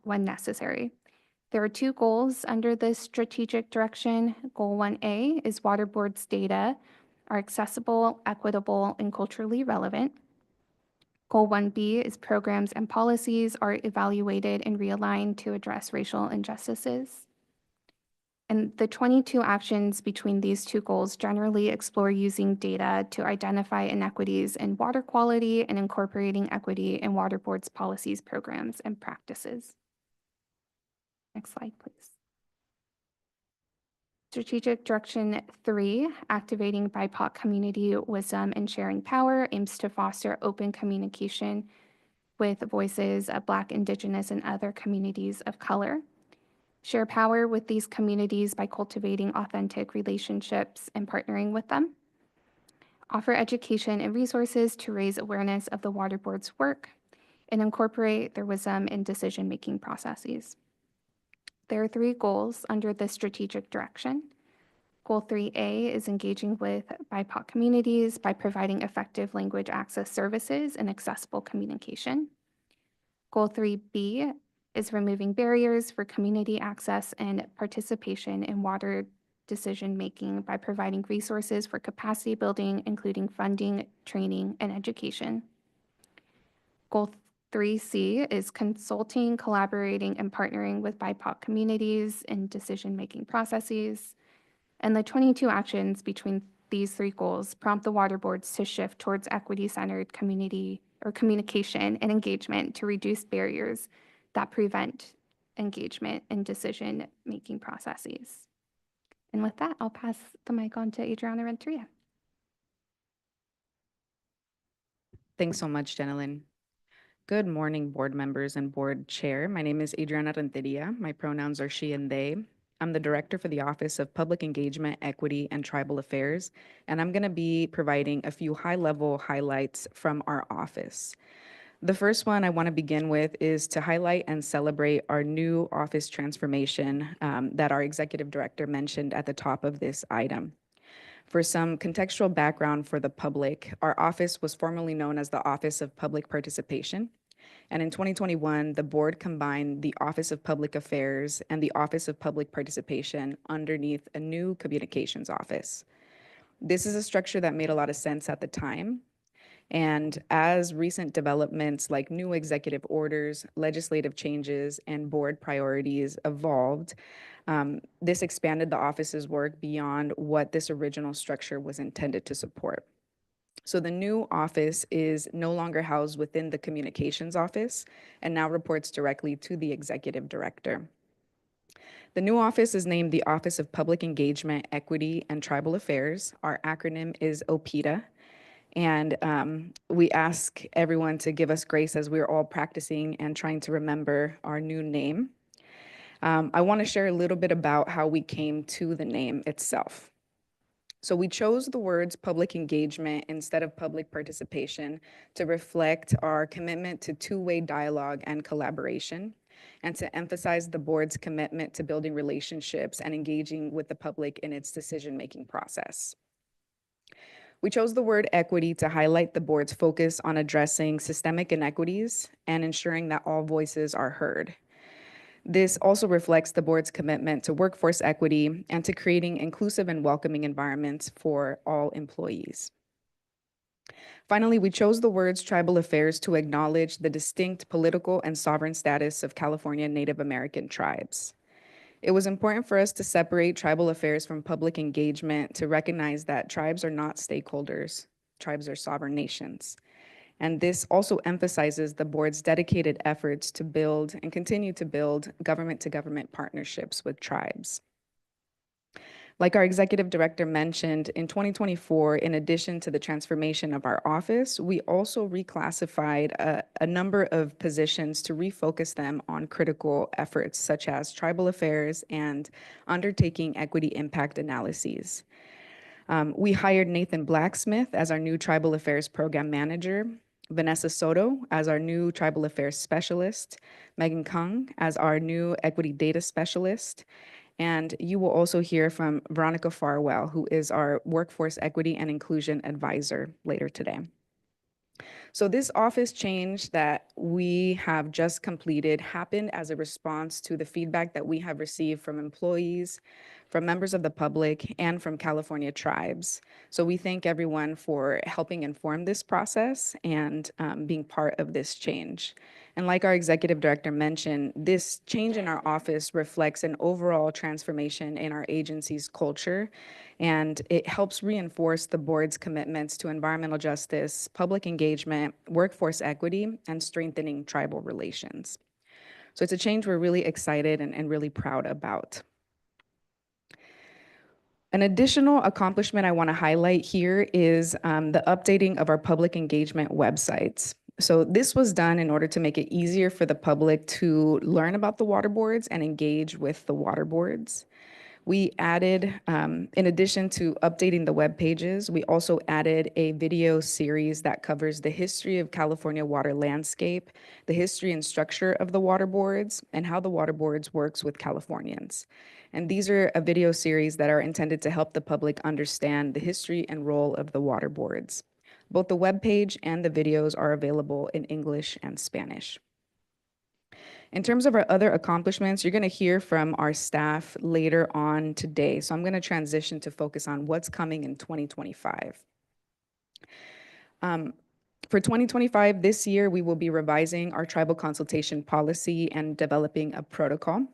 when necessary. There are two goals under this strategic direction. Goal 1A is water boards data are accessible, equitable, and culturally relevant. Goal 1B is programs and policies are evaluated and realigned to address racial injustices. And the 22 actions between these two goals generally explore using data to identify inequities in water quality and incorporating equity in water boards' policies, programs, and practices. Next slide, please. Strategic Direction 3, Activating BIPOC Community Wisdom and Sharing Power, aims to foster open communication with voices of Black, Indigenous, and other communities of color. Share power with these communities by cultivating authentic relationships and partnering with them. Offer education and resources to raise awareness of the water board's work and incorporate their wisdom in decision-making processes. There are three goals under this strategic direction. Goal 3A is engaging with BIPOC communities by providing effective language access services and accessible communication. Goal 3B is removing barriers for community access and participation in water decision-making by providing resources for capacity building, including funding, training, and education. Goal 3C is consulting, collaborating, and partnering with BIPOC communities in decision-making processes. And the 22 actions between these three goals prompt the water boards to shift towards equity-centered community or communication and engagement to reduce barriers that prevent engagement in decision-making processes. And with that, I'll pass the mic on to Adriana Renteria. Thanks so much, Jenilyn. Good morning, board members and board chair. My name is Adriana Renteria. My pronouns are she and they. I'm the director for the Office of Public Engagement, Equity, and Tribal Affairs, and I'm going to be providing a few high-level highlights from our office. The first one I want to begin with is to highlight and celebrate our new office transformation that our executive director mentioned at the top of this item. For some contextual background for the public, our office was formerly known as the Office of Public Participation. And in 2021, the board combined the Office of Public Affairs and the Office of Public Participation underneath a new communications office. This is a structure that made a lot of sense at the time. And as recent developments like new executive orders, legislative changes, and board priorities evolved, this expanded the office's work beyond what this original structure was intended to support. So the new office is no longer housed within the communications office and now reports directly to the executive director. The new office is named the Office of Public Engagement, Equity, and Tribal Affairs. Our acronym is OPETA. And we ask everyone to give us grace as we're all practicing and trying to remember our new name. I want to share a little bit about how we came to the name itself. So we chose the words public engagement instead of public participation to reflect our commitment to two-way dialogue and collaboration, and to emphasize the board's commitment to building relationships and engaging with the public in its decision-making process. We chose the word equity to highlight the board's focus on addressing systemic inequities and ensuring that all voices are heard. This also reflects the board's commitment to workforce equity and to creating inclusive and welcoming environments for all employees. Finally, we chose the words tribal affairs to acknowledge the distinct political and sovereign status of California Native American tribes. It was important for us to separate tribal affairs from public engagement to recognize that tribes are not stakeholders. Tribes are sovereign nations. And this also emphasizes the board's dedicated efforts to build and continue to build government-to-government partnerships with tribes. Like our executive director mentioned, in 2024, in addition to the transformation of our office, we also reclassified a number of positions to refocus them on critical efforts such as tribal affairs and undertaking equity impact analyses. We hired Nathan Blacksmith as our new Tribal Affairs Program Manager, Vanessa Soto as our new Tribal Affairs Specialist, Megan Kung as our new Equity Data Specialist, and you will also hear from Veronica Farwell, who is our Workforce Equity and Inclusion Advisor later today. So this office change that we have just completed happened as a response to the feedback that we have received from employees, from members of the public, and from California tribes. So we thank everyone for helping inform this process and being part of this change. And like our executive director mentioned, this change in our office reflects an overall transformation in our agency's culture, and it helps reinforce the board's commitments to environmental justice, public engagement, workforce equity, and strengthening tribal relations. So it's a change we're really excited and really proud about. An additional accomplishment I want to highlight here is the updating of our public engagement websites. So this was done in order to make it easier for the public to learn about the water boards and engage with the water boards. We added, in addition to updating the web pages, we also added a video series that covers the history of California water landscape, the history and structure of the water boards, and how the water boards works with Californians. And these are a video series that are intended to help the public understand the history and role of the water boards. Both the web page and the videos are available in English and Spanish. In terms of our other accomplishments, you're going to hear from our staff later on today. So I'm going to transition to focus on what's coming in 2025. For 2025, this year, we will be revising our tribal consultation policy and developing a protocol.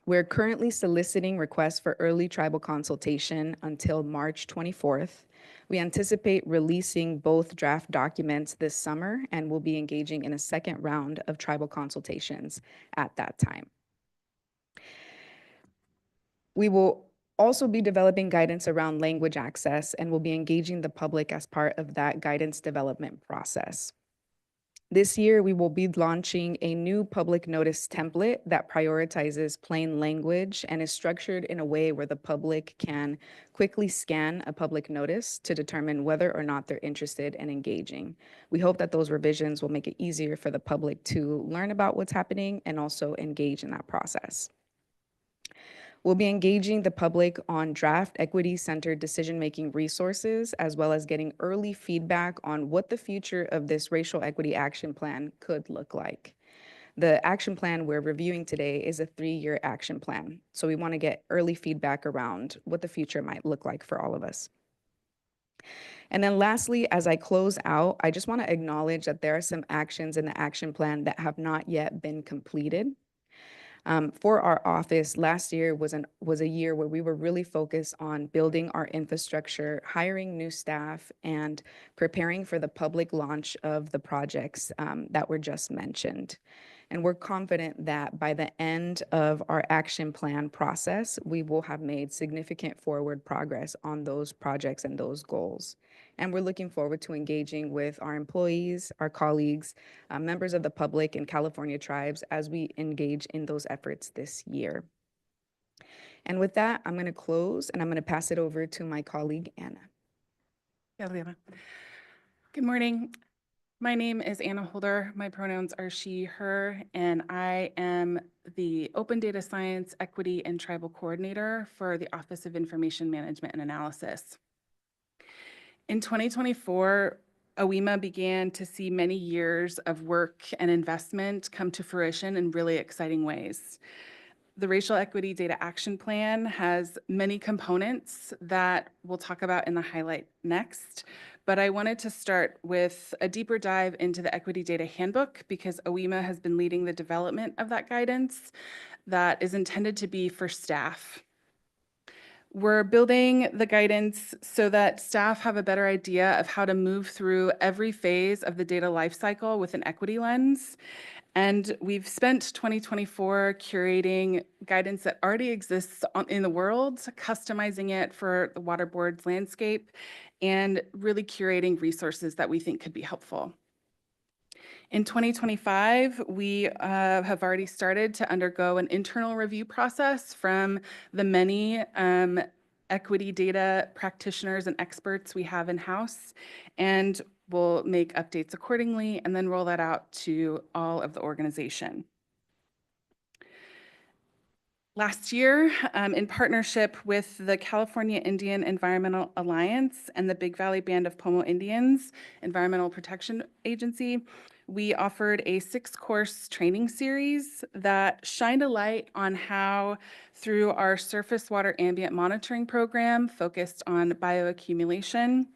We're currently soliciting requests for early tribal consultation until March 24th. We anticipate releasing both draft documents this summer and will be engaging in a second round of tribal consultations at that time. We will also be developing guidance around language access and will be engaging the public as part of that guidance development process. This year, we will be launching a new public notice template that prioritizes plain language and is structured in a way where the public can quickly scan a public notice to determine whether or not they're interested in engaging. We hope that those revisions will make it easier for the public to learn about what's happening and also engage in that process. We'll be engaging the public on draft equity-centered decision-making resources, as well as getting early feedback on what the future of this racial equity action plan could look like. The action plan we're reviewing today is a 3-year action plan. So we want to get early feedback around what the future might look like for all of us. And then lastly, as I close out, I just want to acknowledge that there are some actions in the action plan that have not yet been completed. For our office, last year was a year where we were really focused on building our infrastructure, hiring new staff, and preparing for the public launch of the projects that were just mentioned. And we're confident that by the end of our action plan process, we will have made significant forward progress on those projects and those goals. And we're looking forward to engaging with our employees, our colleagues, members of the public and California tribes as we engage in those efforts this year. And with that, I'm going to close and I'm going to pass it over to my colleague, Anna. Good morning. My name is Anna Holder. My pronouns are she, her, and I am the Open Data Science, Equity, and Tribal Coordinator for the Office of Information Management and Analysis. In 2024, OEMA began to see many years of work and investment come to fruition in really exciting ways. The Racial Equity Data Action Plan has many components that we'll talk about in the highlight next, but I wanted to start with a deeper dive into the Equity Data Handbook because OEMA has been leading the development of that guidance that is intended to be for staff. We're building the guidance so that staff have a better idea of how to move through every phase of the data lifecycle with an equity lens. And we've spent 2024 curating guidance that already exists in the world, customizing it for the water board's landscape, and really curating resources that we think could be helpful. In 2025, we have already started to undergo an internal review process from the many equity data practitioners and experts we have in-house, and we'll make updates accordingly and then roll that out to all of the organization. Last year, in partnership with the California Indian Environmental Alliance and the Big Valley Band of Pomo Indians Environmental Protection Agency, we offered a 6-course training series that shined a light on how, through our surface water ambient monitoring program focused on bioaccumulation,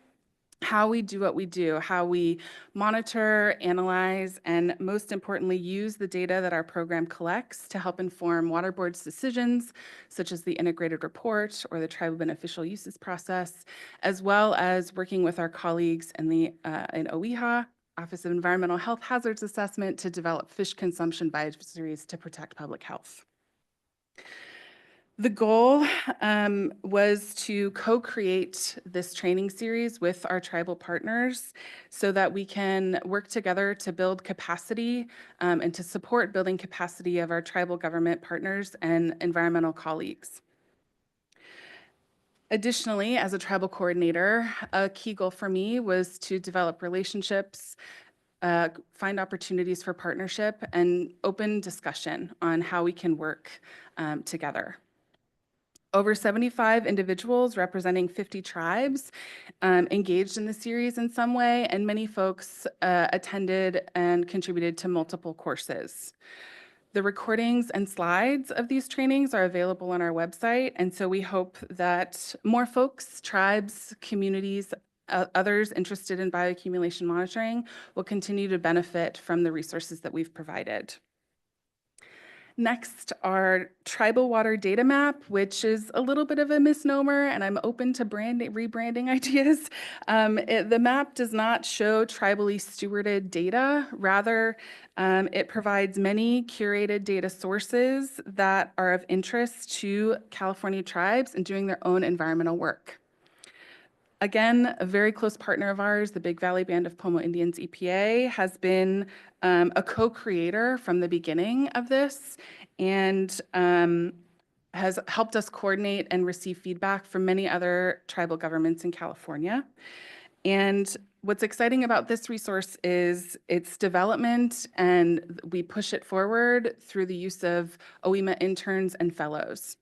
how we do what we do, how we monitor, analyze, and most importantly, use the data that our program collects to help inform Water Board's decisions, such as the integrated report or the tribal beneficial uses process, as well as working with our colleagues in in OEHA, Office of Environmental Health Hazards Assessment, to develop fish consumption advisories to protect public health. The goal was to co-create this training series with our tribal partners so that we can work together to build capacity and to support building capacity of our tribal government partners and environmental colleagues. Additionally, as a tribal coordinator, a key goal for me was to develop relationships, find opportunities for partnership, and open discussion on how we can work together. Over 75 individuals representing 50 tribes engaged in the series in some way, and many folks attended and contributed to multiple courses. The recordings and slides of these trainings are available on our website, and so we hope that more folks, tribes, communities, others interested in bioaccumulation monitoring will continue to benefit from the resources that we've provided. Next, our tribal water data map, which is a little bit of a misnomer, and I'm open to rebranding ideas. The map does not show tribally stewarded data. Rather, it provides many curated data sources that are of interest to California tribes in doing their own environmental work. Again, a very close partner of ours, the Big Valley Band of Pomo Indians EPA, has been a co-creator from the beginning of this and has helped us coordinate and receive feedback from many other tribal governments in California. And what's exciting about this resource is its development, and we push it forward through the use of OEMA interns and fellows.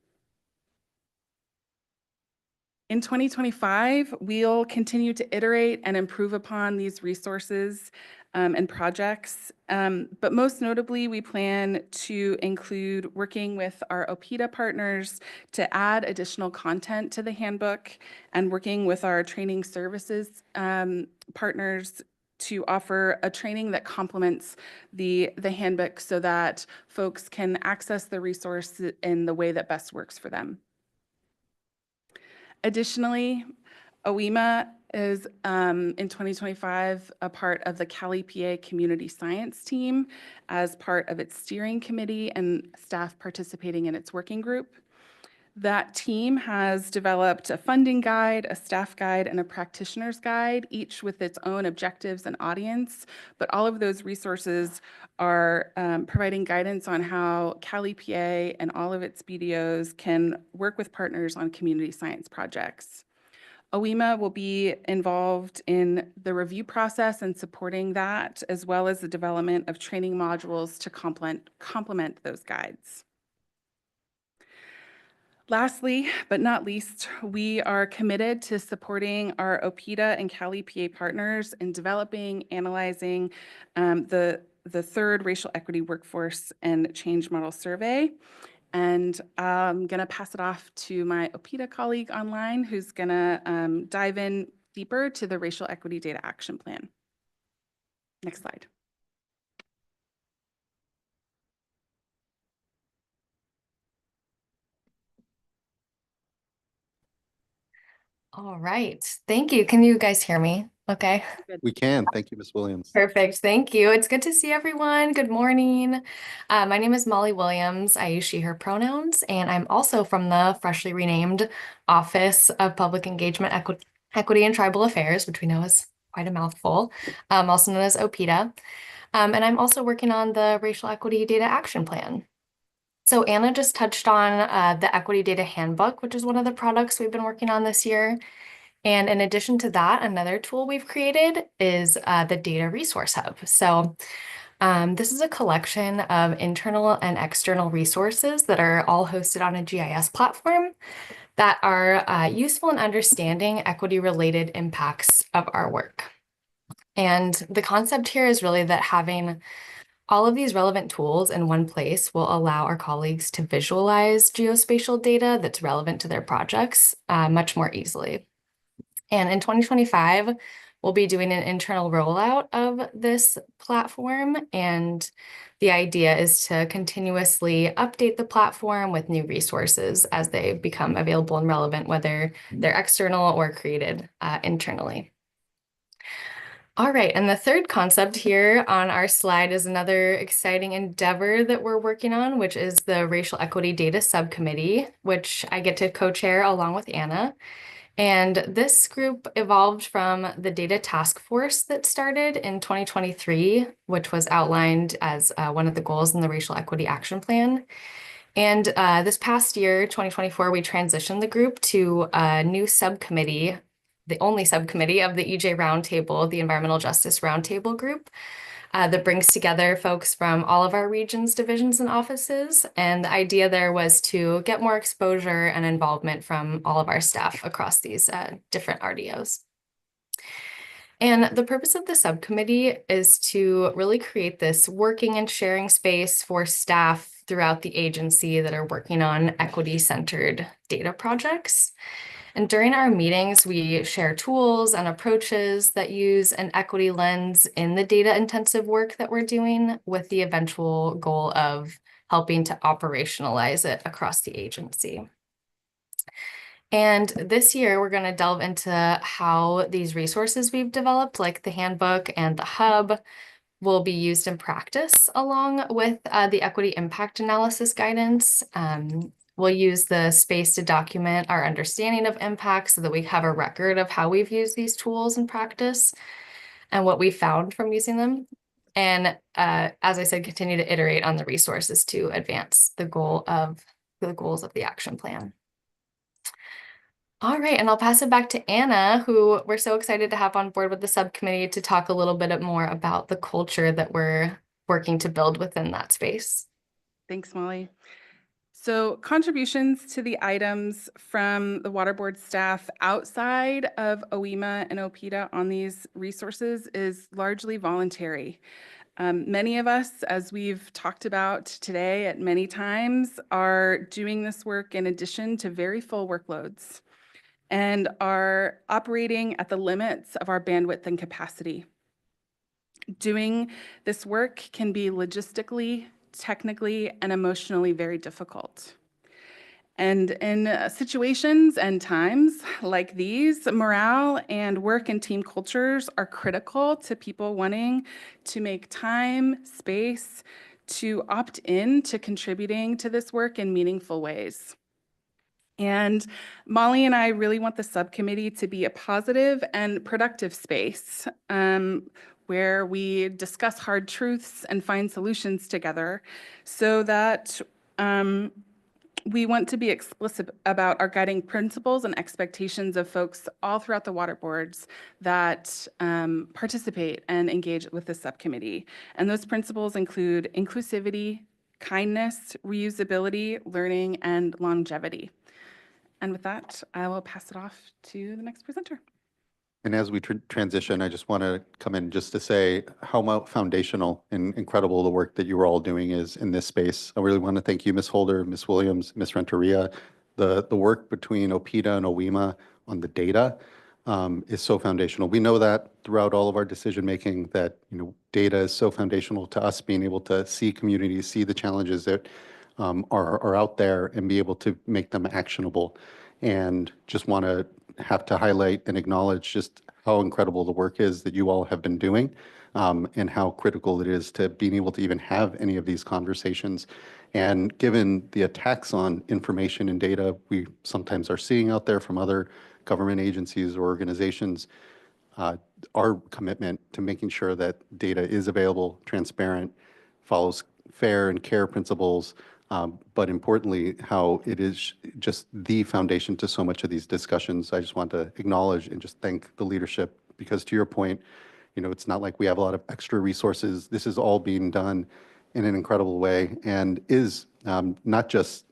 In 2025, we'll continue to iterate and improve upon these resources and projects, but most notably, we plan to include working with our OPEDA partners to add additional content to the handbook and working with our training services partners to offer a training that complements the handbook so that folks can access the resource in the way that best works for them. Additionally, OEMA is in 2025 a part of the Cali PA Community Science Team as part of its steering committee and staff participating in its working group. That team has developed a funding guide, a staff guide, and a practitioner's guide, each with its own objectives and audience, but all of those resources are providing guidance on how Cali PA and all of its BDOs can work with partners on community science projects. OEMA will be involved in the review process and supporting that, as well as the development of training modules to complement those guides. Lastly, but not least, we are committed to supporting our OPEDA and Cali PA partners in developing, analyzing the third racial equity workforce and change model survey. And I'm going to pass it off to my OPEDA colleague online, who's going to dive in deeper to the Racial Equity Data Action Plan. Next slide. All right. Thank you. Can you guys hear me? Okay. We can. Thank you, Ms. Williams. Perfect. Thank you. It's good to see everyone. Good morning. My name is Molly Williams. I use she, her pronouns, and I'm also from the freshly renamed Office of Public Engagement, Equity and Tribal Affairs, which we know is quite a mouthful, also known as OPEDA. And I'm also working on the Racial Equity Data Action Plan. So Anna just touched on the Equity Data Handbook, which is one of the products we've been working on this year. And in addition to that, another tool we've created is the Data Resource Hub. So This is a collection of internal and external resources that are all hosted on a GIS platform that are useful in understanding equity-related impacts of our work. And the concept here is really that having all of these relevant tools in one place will allow our colleagues to visualize geospatial data that's relevant to their projects much more easily. And in 2025, we'll be doing an internal rollout of this platform. And the idea is to continuously update the platform with new resources as they become available and relevant, whether they're external or created internally. All right, and the third concept here on our slide is another exciting endeavor that we're working on, which is the Racial Equity Data Subcommittee, which I get to co-chair along with Anna. And this group evolved from the data task force that started in 2023, which was outlined as one of the goals in the Racial Equity Action Plan. And this past year, 2024, we transitioned the group to a new subcommittee, the only subcommittee of the EJ Roundtable, the Environmental Justice Roundtable group, that brings together folks from all of our regions, divisions, and offices. And the idea there was to get more exposure and involvement from all of our staff across these different RDOs. And the purpose of the subcommittee is to really create this working and sharing space for staff throughout the agency that are working on equity-centered data projects. And during our meetings, we share tools and approaches that use an equity lens in the data-intensive work that we're doing, with the eventual goal of helping to operationalize it across the agency. And this year, we're going to delve into how these resources we've developed, like the handbook and the hub, will be used in practice along with the equity impact analysis guidance. We'll use the space to document our understanding of impacts so that we have a record of how we've used these tools in practice and what we found from using them. And as I said, continue to iterate on the resources to advance the goals of the action plan. All right, and I'll pass it back to Anna, who we're so excited to have on board with the subcommittee to talk a little bit more about the culture that we're working to build within that space. Thanks, Molly. So contributions to the items from the Water Board staff outside of OEMA and OPIDA on these resources is largely voluntary. Many of us, as we've talked about today at many times, are doing this work in addition to very full workloads and are operating at the limits of our bandwidth and capacity. Doing this work can be logistically, technically, and emotionally very difficult. And in situations and times like these, morale and work and team cultures are critical to people wanting to make time, space, to opt in to contributing to this work in meaningful ways. And Molly and I really want the subcommittee to be a positive and productive space where we discuss hard truths and find solutions together, so that we want to be explicit about our guiding principles and expectations of folks all throughout the water boards that participate and engage with the subcommittee. And those principles include inclusivity, kindness, reusability, learning, and longevity. And with that, I will pass it off to the next presenter. And as we transition, I just want to come in just to say how foundational and incredible the work that you are all doing is in this space. I really want to thank you, Ms. Holder, Ms. Williams, Ms. Renteria. The work between OPIDA and OEMA on the data is so foundational. We know that throughout all of our decision-making, that data is so foundational to us being able to see communities, see the challenges that are out there, and be able to make them actionable. And just want to have to highlight and acknowledge just how incredible the work is that you all have been doing, and how critical it is to being able to even have any of these conversations. And given the attacks on information and data we sometimes are seeing out there from other government agencies or organizations, our commitment to making sure that data is available, transparent, follows fair and care principles, but importantly, how it is just the foundation to so much of these discussions. I just want to acknowledge and just thank the leadership, because to your point, It's not like we have a lot of extra resources. This is all being done in an incredible way and is not just,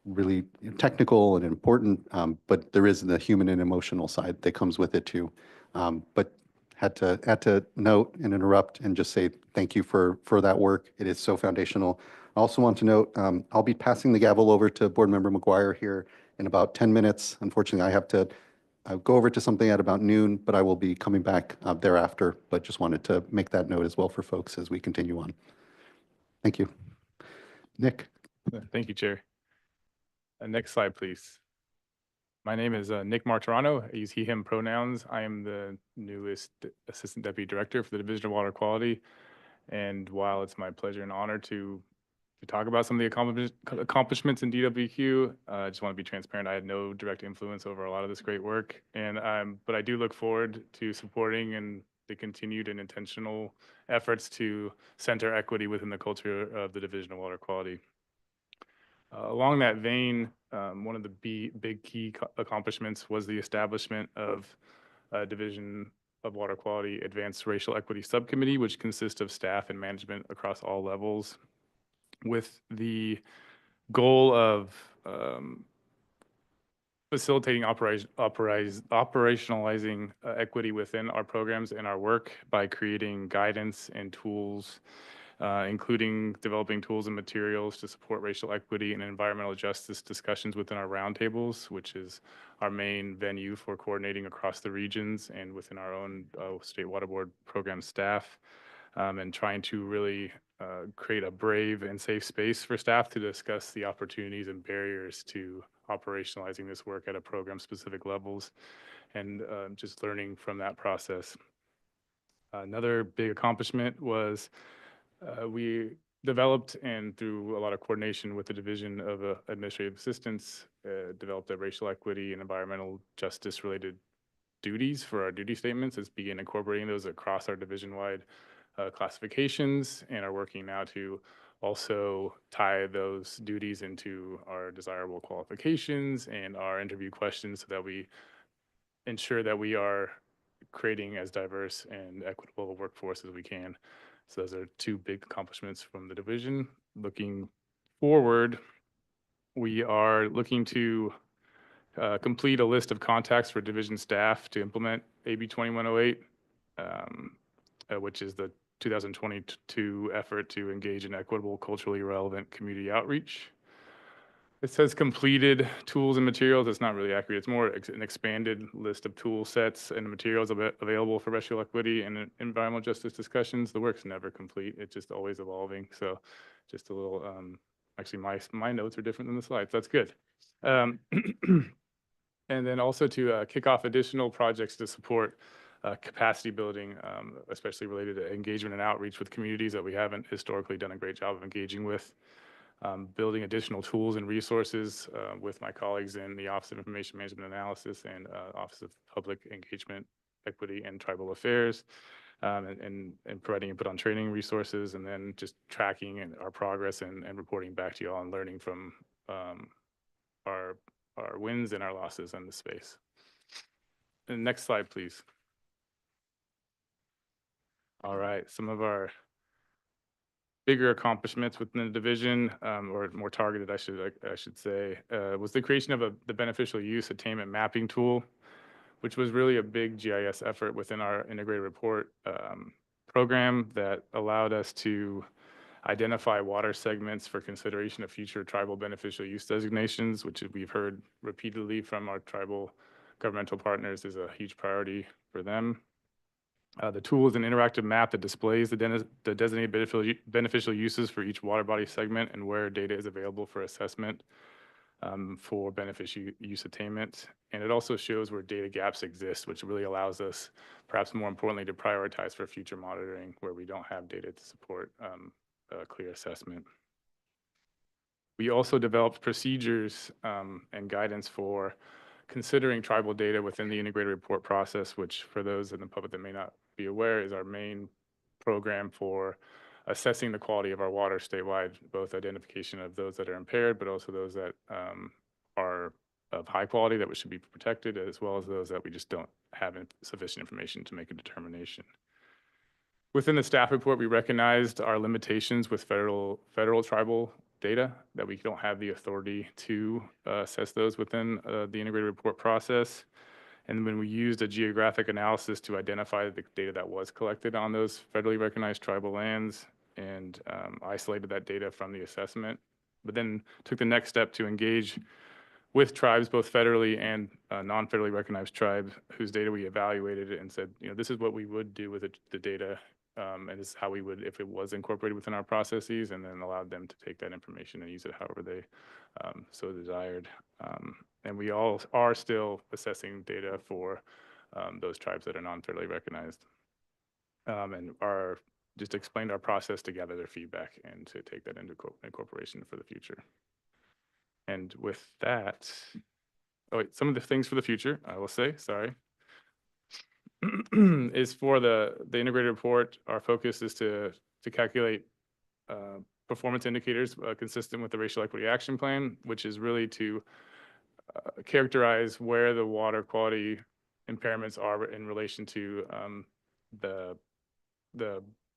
really technical and important, but there is the human and emotional side that comes with it too. But had to note and interrupt and just say thank you for that work. It is so foundational. I also want to note, I'll be passing the gavel over to Board Member McGuire here in about 10 minutes. Unfortunately, I have to go over to something at about noon, but I will be coming back thereafter. But just wanted to make that note as well for folks as we continue on. Thank you. Nick. Thank you, Chair. Next slide, please. My name is Nick Martirano. I use he, him pronouns. I am the newest Assistant Deputy Director for the Division of Water Quality. And while it's my pleasure and honor to talk about some of the accomplishments in DWQ, I just want to be transparent. I had no direct influence over a lot of this great work. But I do look forward to supporting and the continued and intentional efforts to center equity within the culture of the Division of Water Quality. Along that vein, one of the big key accomplishments was the establishment of a Division of Water Quality Advanced Racial Equity Subcommittee, which consists of staff and management across all levels, with the goal of facilitating operationalizing equity within our programs and our work by creating guidance and tools, including developing tools and materials to support racial equity and environmental justice discussions within our roundtables, which is our main venue for coordinating across the regions and within our own State Water Board program staff, and trying to really create a brave and safe space for staff to discuss the opportunities and barriers to operationalizing this work at a program-specific levels, and just learning from that process. Another big accomplishment was we developed, and through a lot of coordination with the Division of Administrative Assistance, developed a racial equity and environmental justice related duties for our duty statements. It's began incorporating those across our division-wide classifications, and are working now to also tie those duties into our desirable qualifications and our interview questions so that we ensure that we are creating as diverse and equitable a workforce as we can. So those are two big accomplishments from the division. Looking forward, we are looking to complete a list of contacts for division staff to implement AB 2108, which is the 2022 effort to engage in equitable, culturally relevant community outreach. It says completed tools and materials. It's not really accurate. It's more an expanded list of tool sets and materials available for racial equity and environmental justice discussions. The work's never complete. It's just always evolving. So just a little, actually my notes are different than the slides. That's good. And then also to kick off additional projects to support capacity building, especially related to engagement and outreach with communities that we haven't historically done a great job of engaging with. Building additional tools and resources with my colleagues in the Office of Information Management Analysis and Office of Public Engagement, Equity, and Tribal Affairs, and providing input on training resources, and then just tracking our progress and reporting back to you all and learning from our wins and our losses in the space. And next slide, please. All right, some of our bigger accomplishments within the division, or more targeted, I should say, was the creation of the beneficial use attainment mapping tool, which was really a big GIS effort within our integrated report program that allowed us to identify water segments for consideration of future tribal beneficial use designations, which we've heard repeatedly from our tribal governmental partners is a huge priority for them. The tool is an interactive map that displays the designated beneficial uses for each water body segment and where data is available for assessment for beneficial use attainment. And it also shows where data gaps exist, which really allows us, perhaps more importantly, to prioritize for future monitoring where we don't have data to support a clear assessment. We also developed procedures and guidance for considering tribal data within the integrated report process, which for those in the public that may not be aware is our main program for assessing the quality of our water statewide, both identification of those that are impaired, but also those that are of high quality that should be protected, as well as those that we just don't have sufficient information to make a determination. Within the staff report, we recognized our limitations with federal tribal data, that we don't have the authority to assess those within the integrated report process. And when we used a geographic analysis to identify the data that was collected on those federally recognized tribal lands and isolated that data from the assessment, but then took the next step to engage with tribes, both federally and non-federally recognized tribes, whose data we evaluated and said, this is what we would do with the data, and this is how we would, if it was incorporated within our processes, and then allowed them to take that information and use it however they so desired. And we all are still assessing data for those tribes that are non-federally recognized, and are just explained our process to gather their feedback and to take that into incorporation for the future. And with that, some of the things for the future, I will say, sorry, is for the integrated report, our focus is to calculate performance indicators consistent with the Racial Equity Action Plan, which is really to characterize where the water quality impairments are in relation to the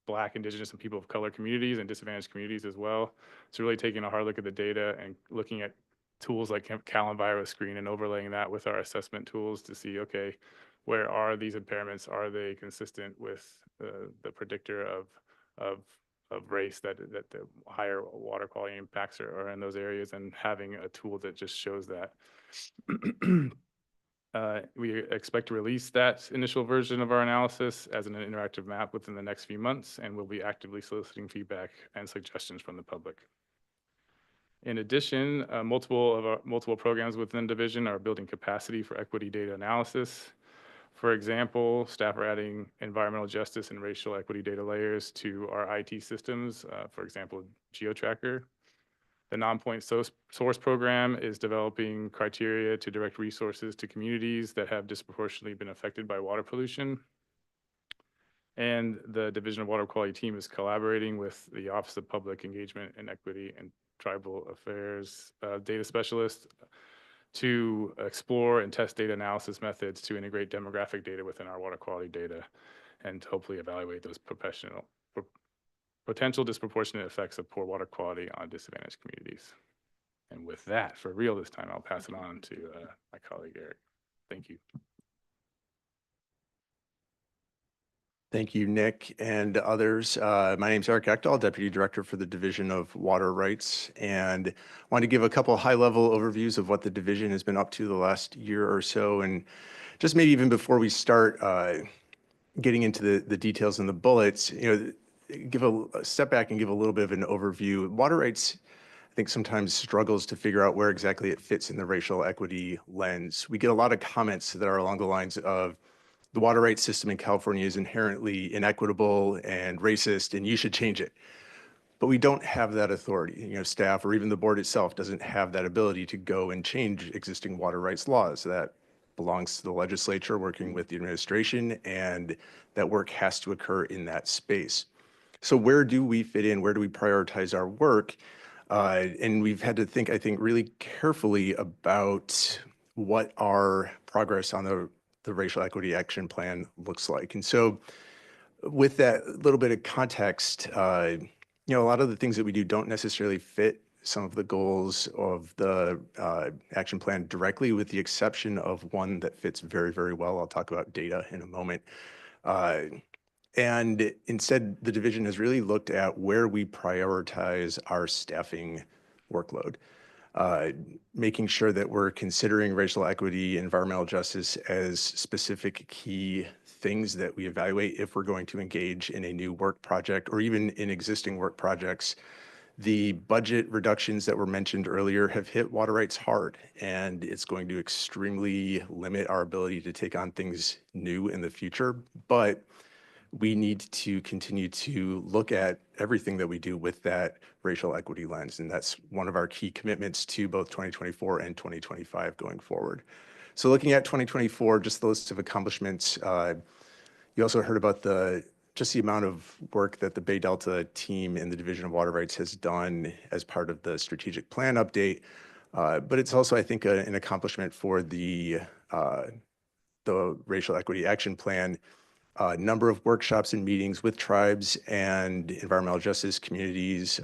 Black, Indigenous, and people of color communities and disadvantaged communities as well. So really taking a hard look at the data and looking at tools like CalEnviroScreen and overlaying that with our assessment tools to see, okay, where are these impairments? Are they consistent with the predictor of race that the higher water quality impacts are in those areas, and having a tool that just shows that. We expect to release that initial version of our analysis as an interactive map within the next few months, and we'll be actively soliciting feedback and suggestions from the public. In addition, multiple programs within the division are building capacity for equity data analysis. For example, staff are adding environmental justice and racial equity data layers to our IT systems, for example, GeoTracker. The non-point source program is developing criteria to direct resources to communities that have disproportionately been affected by water pollution. And the Division of Water Quality team is collaborating with the Office of Public Engagement and Equity and Tribal Affairs data specialists to explore and test data analysis methods to integrate demographic data within our water quality data, and hopefully evaluate those potential disproportionate effects of poor water quality on disadvantaged communities. And with that, for real this time, I'll pass it on to my colleague, Eric. Thank you. Thank you, Nick and others. My name is Eric Ekdahl, Deputy Director for the Division of Water Rights, and I want to give a couple high-level overviews of what the division has been up to the last year or so. And just maybe even before we start getting into the details and the bullets, give a step back and give a little bit of an overview. Water rights, I think, sometimes struggles to figure out where exactly it fits in the racial equity lens. We get a lot of comments that are along the lines of, the water rights system in California is inherently inequitable and racist, and you should change it. But we don't have that authority. Staff or even the board itself doesn't have that ability to go and change existing water rights laws. That belongs to the legislature working with the administration, and that work has to occur in that space. So where do we fit in? Where do we prioritize our work? And we've had to think, I think, really carefully about what our progress on the Racial Equity Action Plan looks like. And so with that little bit of context, a lot of the things that we do don't necessarily fit some of the goals of the action plan directly, with the exception of one that fits very, very well. I'll talk about data in a moment. And instead, the division has really looked at where we prioritize our staffing workload. Making sure that we're considering racial equity, environmental justice as specific key things that we evaluate if we're going to engage in a new work project or even in existing work projects. The budget reductions that were mentioned earlier have hit water rights hard, and it's going to extremely limit our ability to take on things new in the future. But we need to continue to look at everything that we do with that racial equity lens. And that's one of our key commitments to both 2024 and 2025 going forward. So looking at 2024, just the list of accomplishments, you also heard about just the amount of work that the Bay Delta team in the Division of Water Rights has done as part of the strategic plan update. But it's also, I think, an accomplishment for the Racial Equity Action Plan. A number of workshops and meetings with tribes and environmental justice communities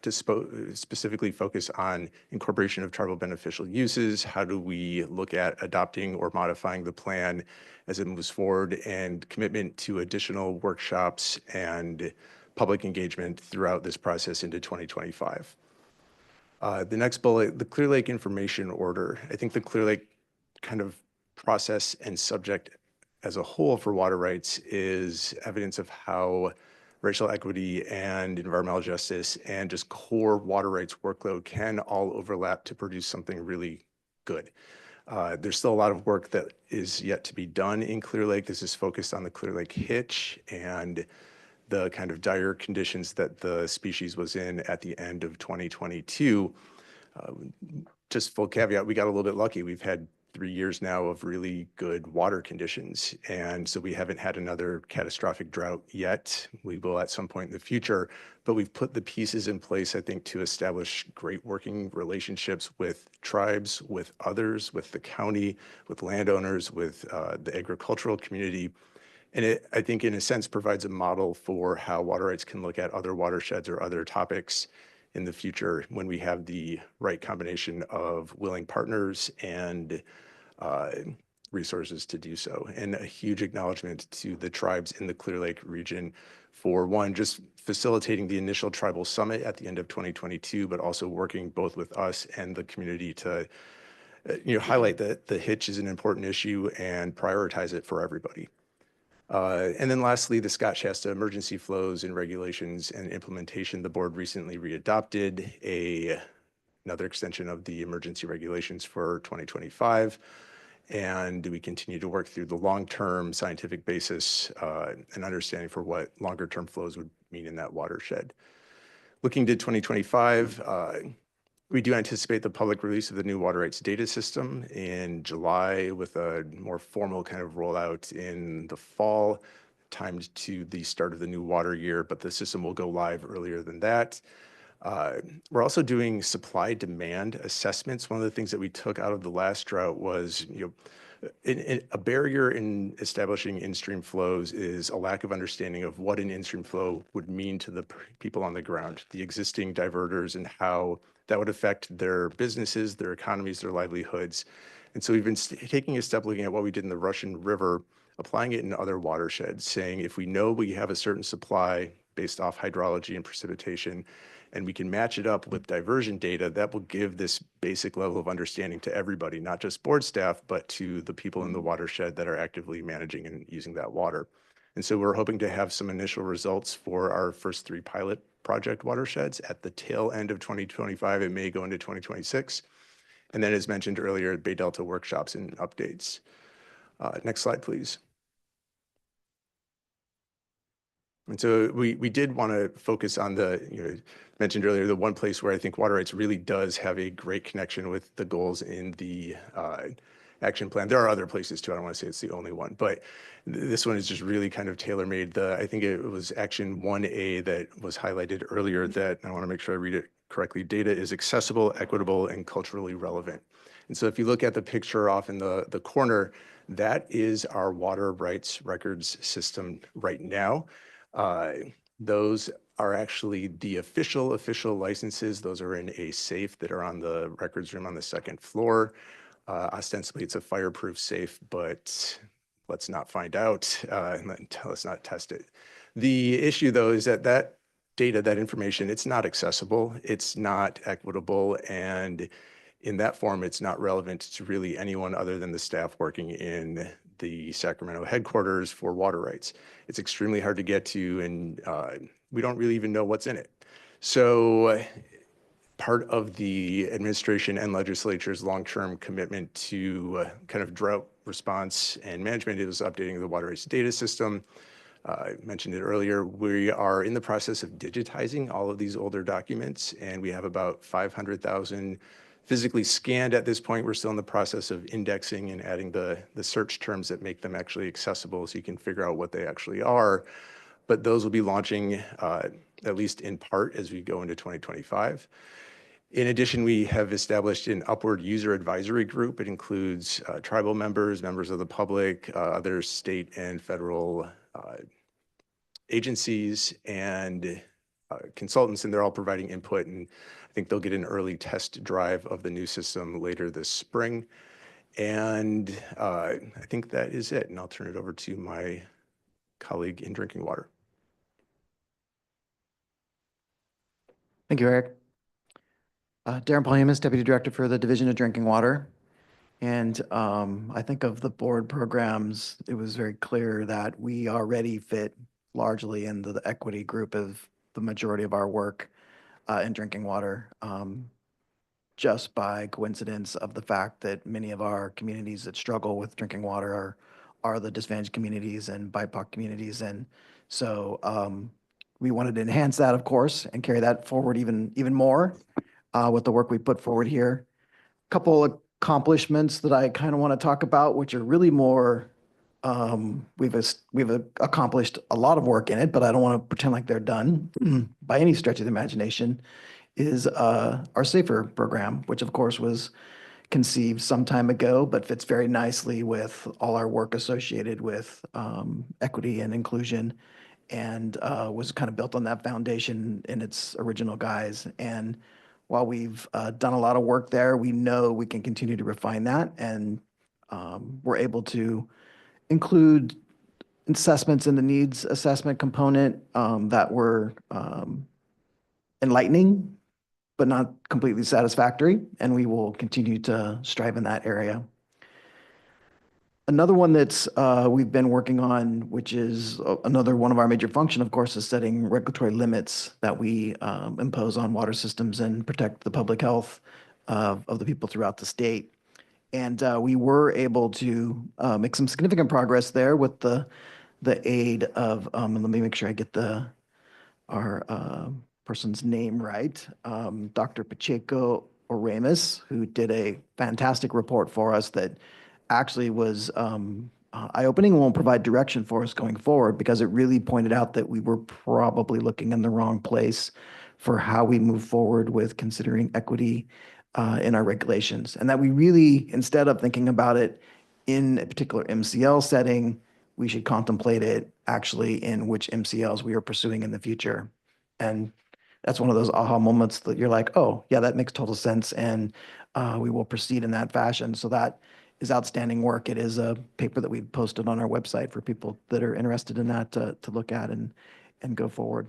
to specifically focus on incorporation of tribal beneficial uses. How do we look at adopting or modifying the plan as it moves forward, and commitment to additional workshops and public engagement throughout this process into 2025. The next bullet, the Clear Lake Information Order. I think the Clear Lake kind of process and subject as a whole for water rights is evidence of how racial equity and environmental justice and just core water rights workload can all overlap to produce something really good. There's still a lot of work that is yet to be done in Clear Lake. This is focused on the Clear Lake hitch and the kind of dire conditions that the species was in at the end of 2022. Just full caveat, we got a little bit lucky. We've had 3 years now of really good water conditions. And so we haven't had another catastrophic drought yet. We will at some point in the future, but we've put the pieces in place, I think, to establish great working relationships with tribes, with others, with the county, with landowners, with the agricultural community. And it, I think, in a sense, provides a model for how water rights can look at other watersheds or other topics in the future when we have the right combination of willing partners and resources to do so. And a huge acknowledgement to the tribes in the Clear Lake region for, one, just facilitating the initial tribal summit at the end of 2022, but also working both with us and the community to highlight that the hitch is an important issue and prioritize it for everybody. And then lastly, the Scott Shasta emergency flows and regulations and implementation. The board recently readopted another extension of the emergency regulations for 2025. And we continue to work through the long-term scientific basis and understanding for what longer-term flows would mean in that watershed. Looking to 2025, we do anticipate the public release of the new water rights data system in July, with a more formal kind of rollout in the fall, timed to the start of the new water year, but the system will go live earlier than that. We're also doing supply demand assessments. One of the things that we took out of the last drought was, a barrier in establishing in-stream flows is a lack of understanding of what an in-stream flow would mean to the people on the ground, the existing diverters, and how that would affect their businesses, their economies, their livelihoods. And so we've been taking a step, looking at what we did in the Russian River, applying it in other watersheds, saying if we know we have a certain supply based off hydrology and precipitation, and we can match it up with diversion data, that will give this basic level of understanding to everybody, not just board staff, but to the people in the watershed that are actively managing and using that water. And so we're hoping to have some initial results for our first 3 pilot project watersheds at the tail end of 2025. It may go into 2026. And then, as mentioned earlier, Bay Delta workshops and updates. Next slide, please. And so we did want to focus on the, mentioned earlier, the one place where I think water rights really does have a great connection with the goals in the action plan. There are other places too. I don't want to say it's the only one, but this one is just really kind of tailor-made. I think it was action 1A that was highlighted earlier, that I want to make sure I read it correctly. Data is accessible, equitable, and culturally relevant. And so if you look at the picture off in the corner, that is our water rights records system right now. Those are actually the official licenses. Those are in a safe that are on the records room on the 2nd floor. Ostensibly, it's a fireproof safe, but let's not find out let's not test it. The issue, though, is that data, that information, it's not accessible, it's not equitable, and in that form, it's not relevant to really anyone other than the staff working in the Sacramento headquarters for water rights. It's extremely hard to get to, and we don't really even know what's in it. So part of the administration and legislature's long-term commitment to kind of drought response and management is updating the water rights data system. I mentioned it earlier. We are in the process of digitizing all of these older documents, and we have about 500,000 physically scanned at this point. We're still in the process of indexing and adding the search terms that make them actually accessible so you can figure out what they actually are. But those will be launching at least in part as we go into 2025. In addition, we have established an upward user advisory group. It includes tribal members, members of the public, other state and federal agencies, and consultants, and they're all providing input. And I think they'll get an early test drive of the new system later this spring. And I think that is it. And I'll turn it over to my colleague in drinking water. Thank you, Eric. Darren Polyamus, Deputy Director for the Division of Drinking Water. And I think of the board programs, it was very clear that we already fit largely into the equity group of the majority of our work in drinking water, just by coincidence of the fact that many of our communities that struggle with drinking water are the disadvantaged communities and BIPOC communities. And so we wanted to enhance that, of course, and carry that forward even more with the work we put forward here. A couple of accomplishments that I kind of want to talk about, which are really more, we've accomplished a lot of work in it, but I don't want to pretend like they're done by any stretch of the imagination, is our SAFER program, which of course was conceived some time ago, but fits very nicely with all our work associated with equity and inclusion, and was kind of built on that foundation in its original guise. And while we've done a lot of work there, we know we can continue to refine that, and we're able to include assessments in the needs assessment component that were enlightening, but not completely satisfactory, and we will continue to strive in that area. Another one that's we've been working on, which is another one of our major function, of course, is setting regulatory limits that we impose on water systems and protect the public health of the people throughout the state. And we were able to make some significant progress there with the aid of, let me make sure I get our person's name right, Dr. Pacheco Oremus, who did a fantastic report for us that actually was eye-opening and will provide direction for us going forward, because it really pointed out that we were probably looking in the wrong place for how we move forward with considering equity in our regulations. And that we really, instead of thinking about it in a particular MCL setting, we should contemplate it actually in which MCLs we are pursuing in the future. And that's one of those aha moments that you're like, oh, yeah, that makes total sense. And we will proceed in that fashion. So that is outstanding work. It is a paper that we posted on our website for people that are interested in that to look at and go forward.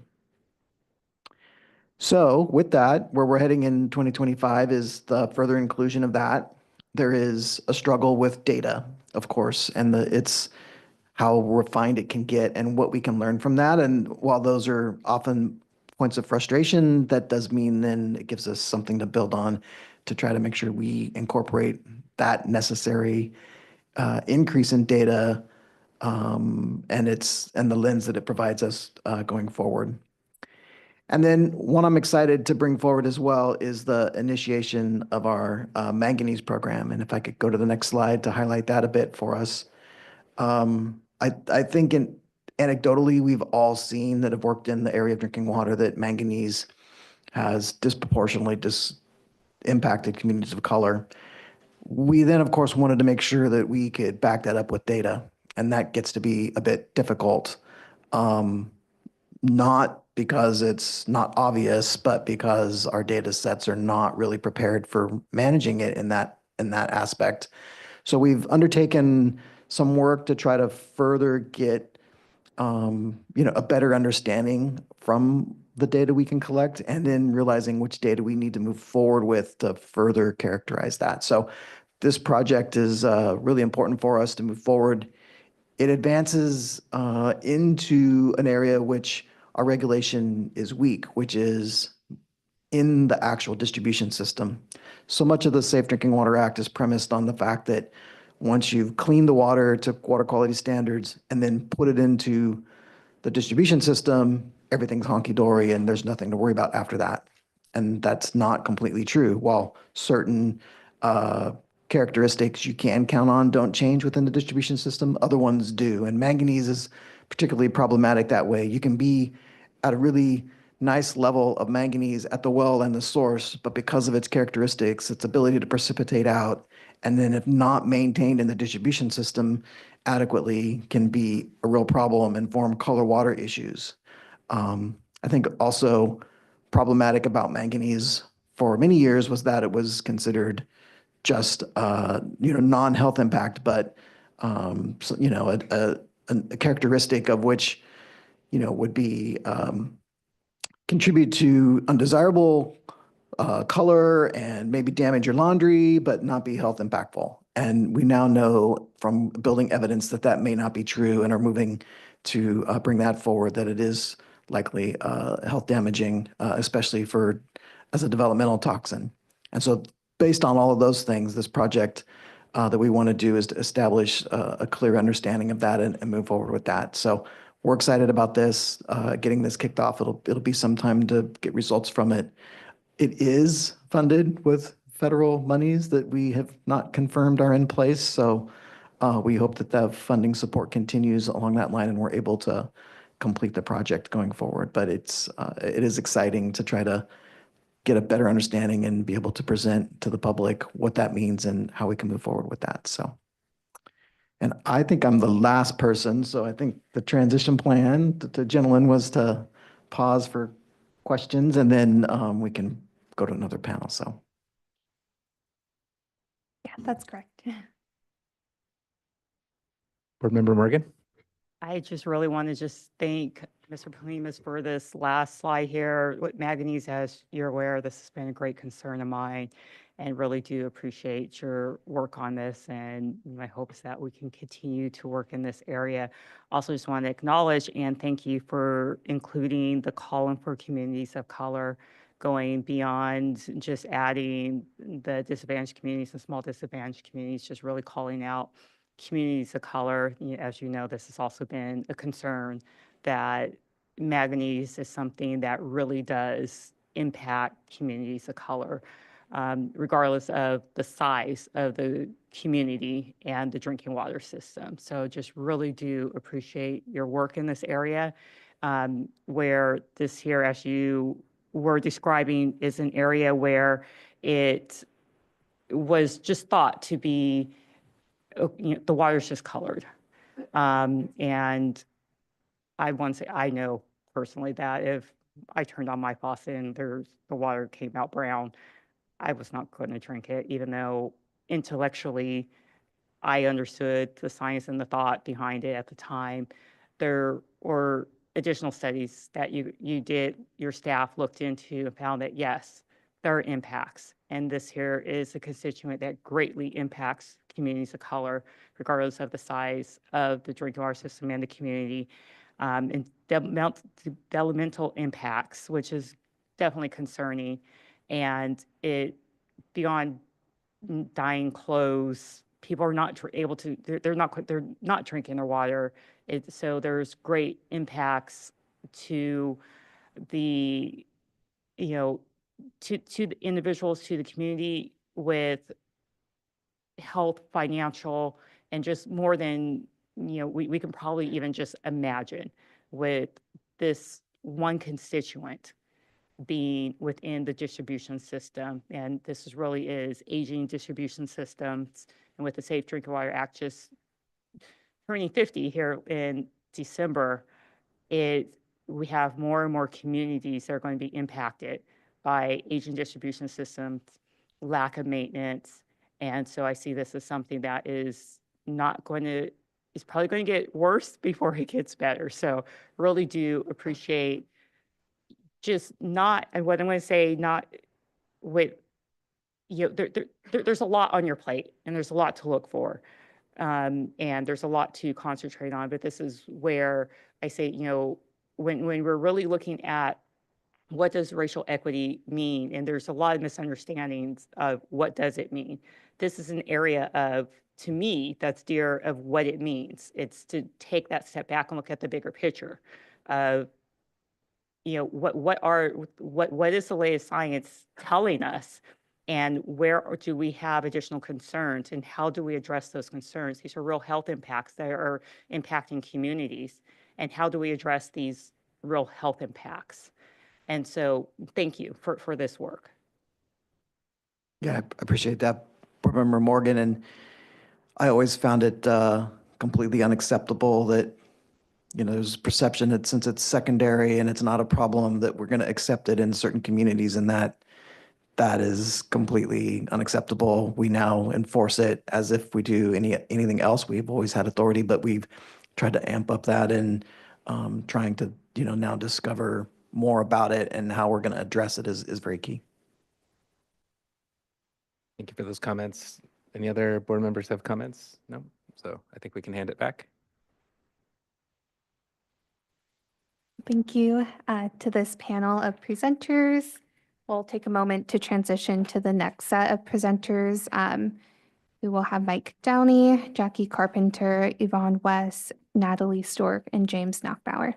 So with that, where we're heading in 2025 is the further inclusion of that. There is a struggle with data, of course, and it's how refined it can get and what we can learn from that. And while those are often points of frustration, that does mean then it gives us something to build on to try to make sure we incorporate that necessary increase in data and the lens that it provides us going forward. And then one I'm excited to bring forward as well is the initiation of our manganese program. And if I could go to the next slide to highlight that a bit for us. I think anecdotally, we've all seen that have worked in the area of drinking water that manganese has disproportionately impacted communities of color. We then, of course, wanted to make sure that we could back that up with data, and that gets to be a bit difficult. Not because it's not obvious, but because our data sets are not really prepared for managing it in that aspect. So we've undertaken some work to try to further get a better understanding from the data we can collect, and then realizing which data we need to move forward with to further characterize that. So this project is really important for us to move forward. It advances into an area which our regulation is weak, which is in the actual distribution system. So much of the Safe Drinking Water Act is premised on the fact that once you've cleaned the water to water quality standards and then put it into the distribution system, everything's honky-dory and there's nothing to worry about after that. And that's not completely true. While certain characteristics you can count on don't change within the distribution system, other ones do. And manganese is particularly problematic that way. You can be at a really nice level of manganese at the well and the source, but because of its characteristics, its ability to precipitate out, and then if not maintained in the distribution system adequately, can be a real problem and form color water issues. I think also problematic about manganese for many years was that it was considered just non-health impact, but a characteristic of which would be contribute to undesirable color and maybe damage your laundry, but not be health impactful. And we now know from building evidence that that may not be true, and are moving to bring that forward, that it is likely health damaging, especially as a developmental toxin. And so based on all of those things, this project that we want to do is to establish a clear understanding of that and move forward with that. So we're excited about this, getting this kicked off. It'll be some time to get results from it. It is funded with federal monies that we have not confirmed are in place. So we hope that the funding support continues along that line and we're able to complete the project going forward. But it is exciting to try to get a better understanding and be able to present to the public what that means and how we can move forward with that. So, and I think I'm the last person, so I think the transition plan, the gentleman, was to pause for questions, and then we can go to another panel. So, Yeah, that's correct. Board Member Morgan. I just really want to thank Mr. Palimas for this last slide here. With manganese, as you're aware, this has been a great concern of mine, and really do appreciate your work on this. And my hope is that we can continue to work in this area. Also, just want to acknowledge and thank you for including the column for communities of color, going beyond just adding the disadvantaged communities and small disadvantaged communities, just really calling out communities of color. As you know, this has also been a concern, that manganese is something that really does impact communities of color, regardless of the size of the community and the drinking water system. So just really do appreciate your work in this area, where this here, as you were describing, is an area where it was just thought to be, the water's just colored. And I want to say, I know personally that if I turned on my faucet and the water came out brown, I was not going to drink it, even though intellectually I understood the science and the thought behind it at the time. There were additional studies that your staff looked into and found that yes, there are impacts. And this here is a constituent that greatly impacts communities of color, regardless of the size of the drinking water system and the community. And developmental impacts, which is definitely concerning. And it, beyond dyeing clothes, people are not able to, they're not drinking their water. So there's great impacts to the, to the individuals, to the community, with health, financial, and just more than, we can probably even just imagine, with this one constituent being within the distribution system. And this really is aging distribution systems. And with the Safe Drinking Water Act just turning 50 here in December, we have more and more communities that are going to be impacted by aging distribution systems, lack of maintenance. And so I see this as something that is probably going to get worse before it gets better. So really do appreciate just not, and what I'm going to say, not with, there's a lot on your plate and there's a lot to look for. And there's a lot to concentrate on, but this is where I say, when we're really looking at what does racial equity mean, and there's a lot of misunderstandings of what does it mean. This is an area of, to me, that's dear of what it means. It's to take that step back and look at the bigger picture of, what is the latest science telling us, and where do we have additional concerns, and how do we address those concerns? These are real health impacts that are impacting communities, and how do we address these real health impacts? And so thank you for this work. Yeah, I appreciate that, Board Member Morgan. And I always found it completely unacceptable that, there's perception that since it's secondary and it's not a problem, that we're going to accept it in certain communities, and that is completely unacceptable. We now enforce it as if we do anything else. We've always had authority, but we've tried to amp up that and trying to, now discover more about it and how we're going to address it is very key. Thank you for those comments. Any other board members have comments? No? So I think we can hand it back. Thank you to this panel of presenters. We'll take a moment to transition to the next set of presenters. We will have Mike Downey, Jackie Carpenter, Yvonne West, Natalie Stork, and James Nachbauer.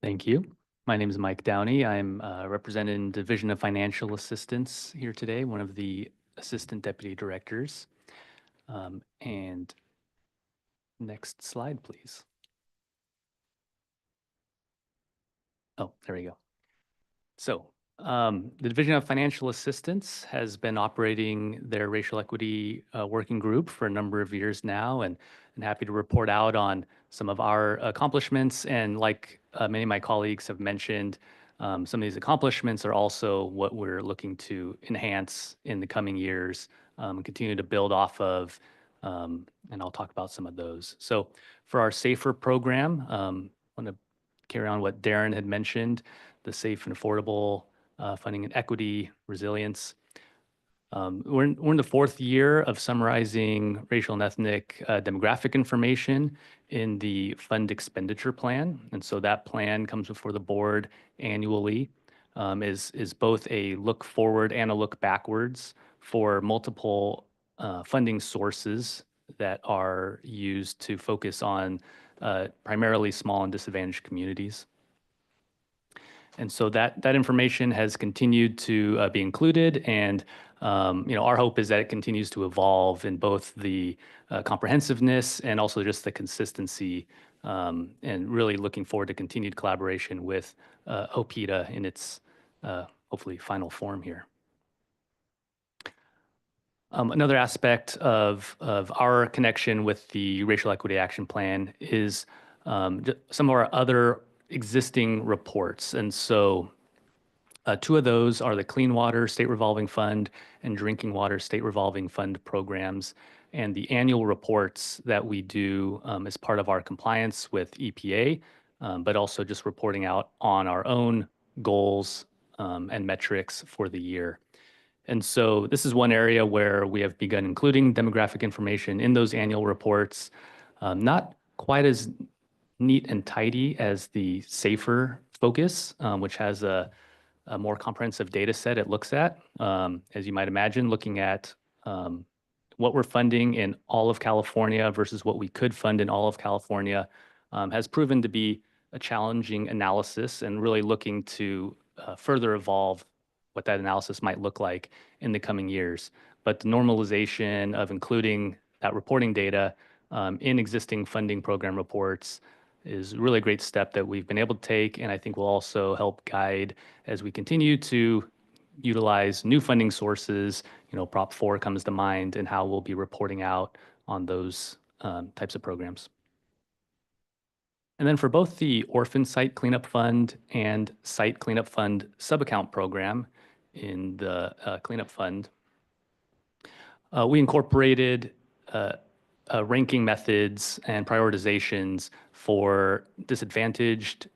Thank you. My name is Mike Downey. I'm representing Division of Financial Assistance here today, one of the Assistant Deputy Directors. And next slide, please. Oh, there we go. So the Division of Financial Assistance has been operating their racial equity working group for a number of years now, and happy to report out on some of our accomplishments. And like many of my colleagues have mentioned, some of these accomplishments are also what we're looking to enhance in the coming years and continue to build off of, and I'll talk about some of those. So for our SAFER program, I want to carry on what Darren had mentioned, the safe and affordable funding and equity resilience. We're in the fourth year of summarizing racial and ethnic demographic information in the fund expenditure plan. And so that plan comes before the board annually, is both a look forward and a look backwards for multiple funding sources that are used to focus on primarily small and disadvantaged communities. And so that information has continued to be included, and our hope is that it continues to evolve in both the comprehensiveness and also just the consistency, and really looking forward to continued collaboration with OPEDA in its hopefully final form here. Another aspect of our connection with the Racial Equity Action Plan is some of our other existing reports. And so two of those are the Clean Water State Revolving Fund and Drinking Water State Revolving Fund programs, and the annual reports that we do as part of our compliance with EPA, but also just reporting out on our own goals and metrics for the year. And so this is one area where we have begun including demographic information in those annual reports, not quite as neat and tidy as the SAFER focus, which has a more comprehensive data set it looks at. As you might imagine, looking at what we're funding in all of California versus what we could fund in all of California has proven to be a challenging analysis, and really looking to further evolve what that analysis might look like in the coming years. But the normalization of including that reporting data in existing funding program reports is really a great step that we've been able to take, and I think will also help guide as we continue to utilize new funding sources. Prop 4 comes to mind, and how we'll be reporting out on those types of programs. And then for both the Orphan Site Cleanup Fund and Site Cleanup Fund subaccount program, in the cleanup fund. We incorporated ranking methods and prioritizations for disadvantaged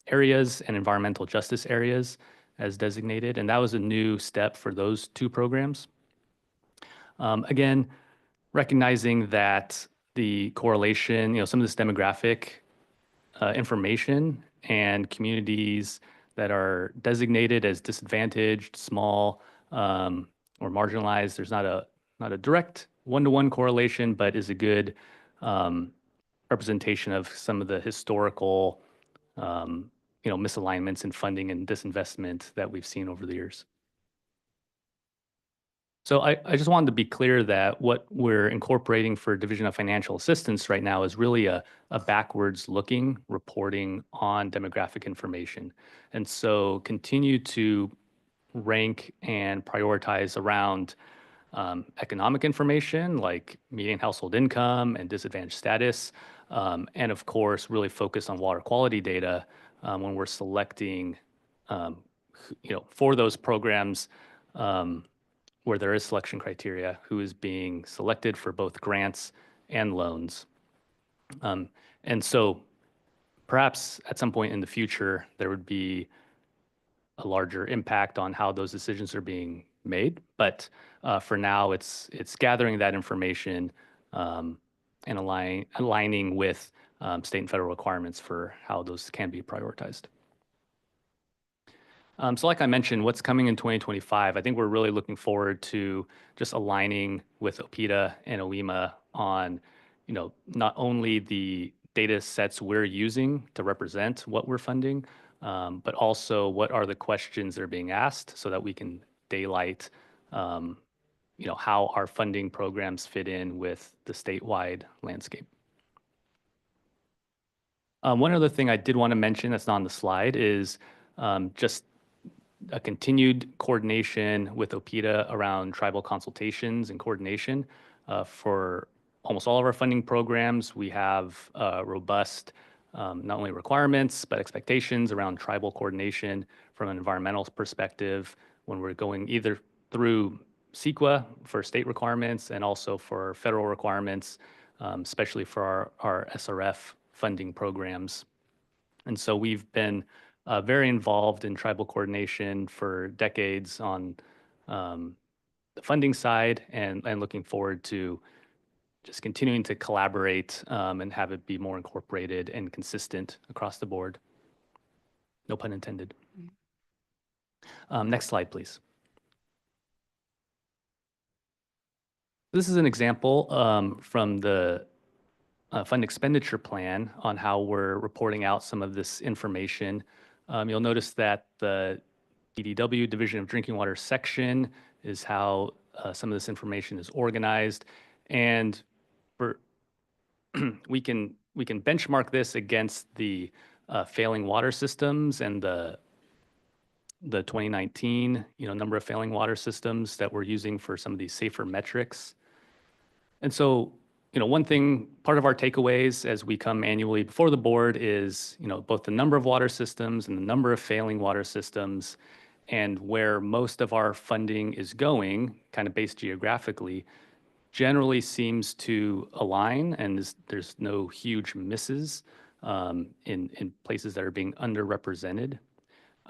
areas and environmental justice areas as designated, and that was a new step for those two programs. Again, recognizing that the correlation, some of this demographic information and communities that are designated as disadvantaged, small, or marginalized, there's not a direct one-to-one correlation, but is a good representation of some of the historical misalignments in funding and disinvestment that we've seen over the years. So I just wanted to be clear that what we're incorporating for Division of Financial Assistance right now is really a backwards looking reporting on demographic information. And so continue to rank and prioritize around economic information like median household income and disadvantaged status. And of course, really focus on water quality data when we're selecting, for those programs where there is selection criteria, who is being selected for both grants and loans. And so perhaps at some point in the future, there would be a larger impact on how those decisions are being made. But for now, it's gathering that information and aligning with state and federal requirements for how those can be prioritized. So like I mentioned, what's coming in 2025, I think we're really looking forward to just aligning with OPITA and OEMA on, not only the data sets we're using to represent what we're funding, but also what are the questions that are being asked so that we can daylight, how our funding programs fit in with the statewide landscape. One other thing I did want to mention that's not on the slide is just a continued coordination with OPITA around tribal consultations and coordination. For almost all of our funding programs, we have robust not only requirements, but expectations around tribal coordination from an environmental perspective when we're going either through CEQA for state requirements and also for federal requirements, especially for our SRF funding programs. And so we've been very involved in tribal coordination for decades on the funding side and looking forward to just continuing to collaborate and have it be more incorporated and consistent across the board. No pun intended. Next slide, please. This is an example from the fund expenditure plan on how we're reporting out some of this information. You'll notice that the DDW, Division of Drinking Water section, is how some of this information is organized. And we can benchmark this against the failing water systems and the 2019 number of failing water systems that we're using for some of these safer metrics. And so one thing, part of our takeaways as we come annually before the board is, both the number of water systems and the number of failing water systems and where most of our funding is going, kind of based geographically, generally seems to align, and there's no huge misses in places that are being underrepresented.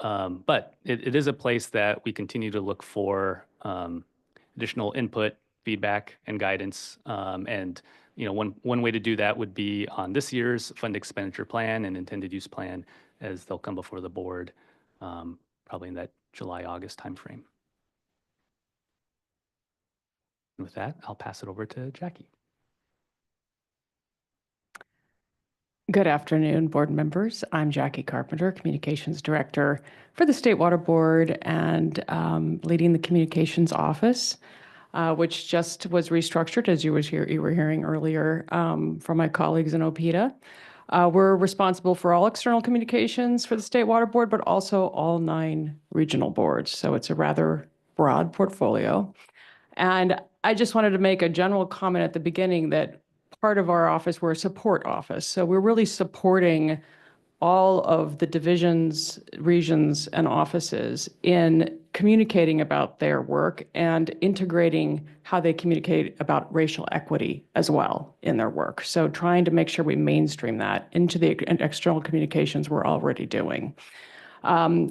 But it is a place that we continue to look for additional input, feedback, and guidance. And one way to do that would be on this year's fund expenditure plan and intended use plan, as they'll come before the board probably in that July-August timeframe. And with that, I'll pass it over to Jackie. Good afternoon, board members. I'm Jackie Carpenter, Communications Director for the State Water Board and leading the Communications Office, which just was restructured, as you were hearing earlier from my colleagues in OPITA. We're responsible for all external communications for the State Water Board, but also all 9 regional boards. So it's a rather broad portfolio. And I just wanted to make a general comment at the beginning that part of our office, we're a support office. So we're really supporting all of the divisions, regions, and offices in communicating about their work and integrating how they communicate about racial equity as well in their work. So trying to make sure we mainstream that into the external communications we're already doing.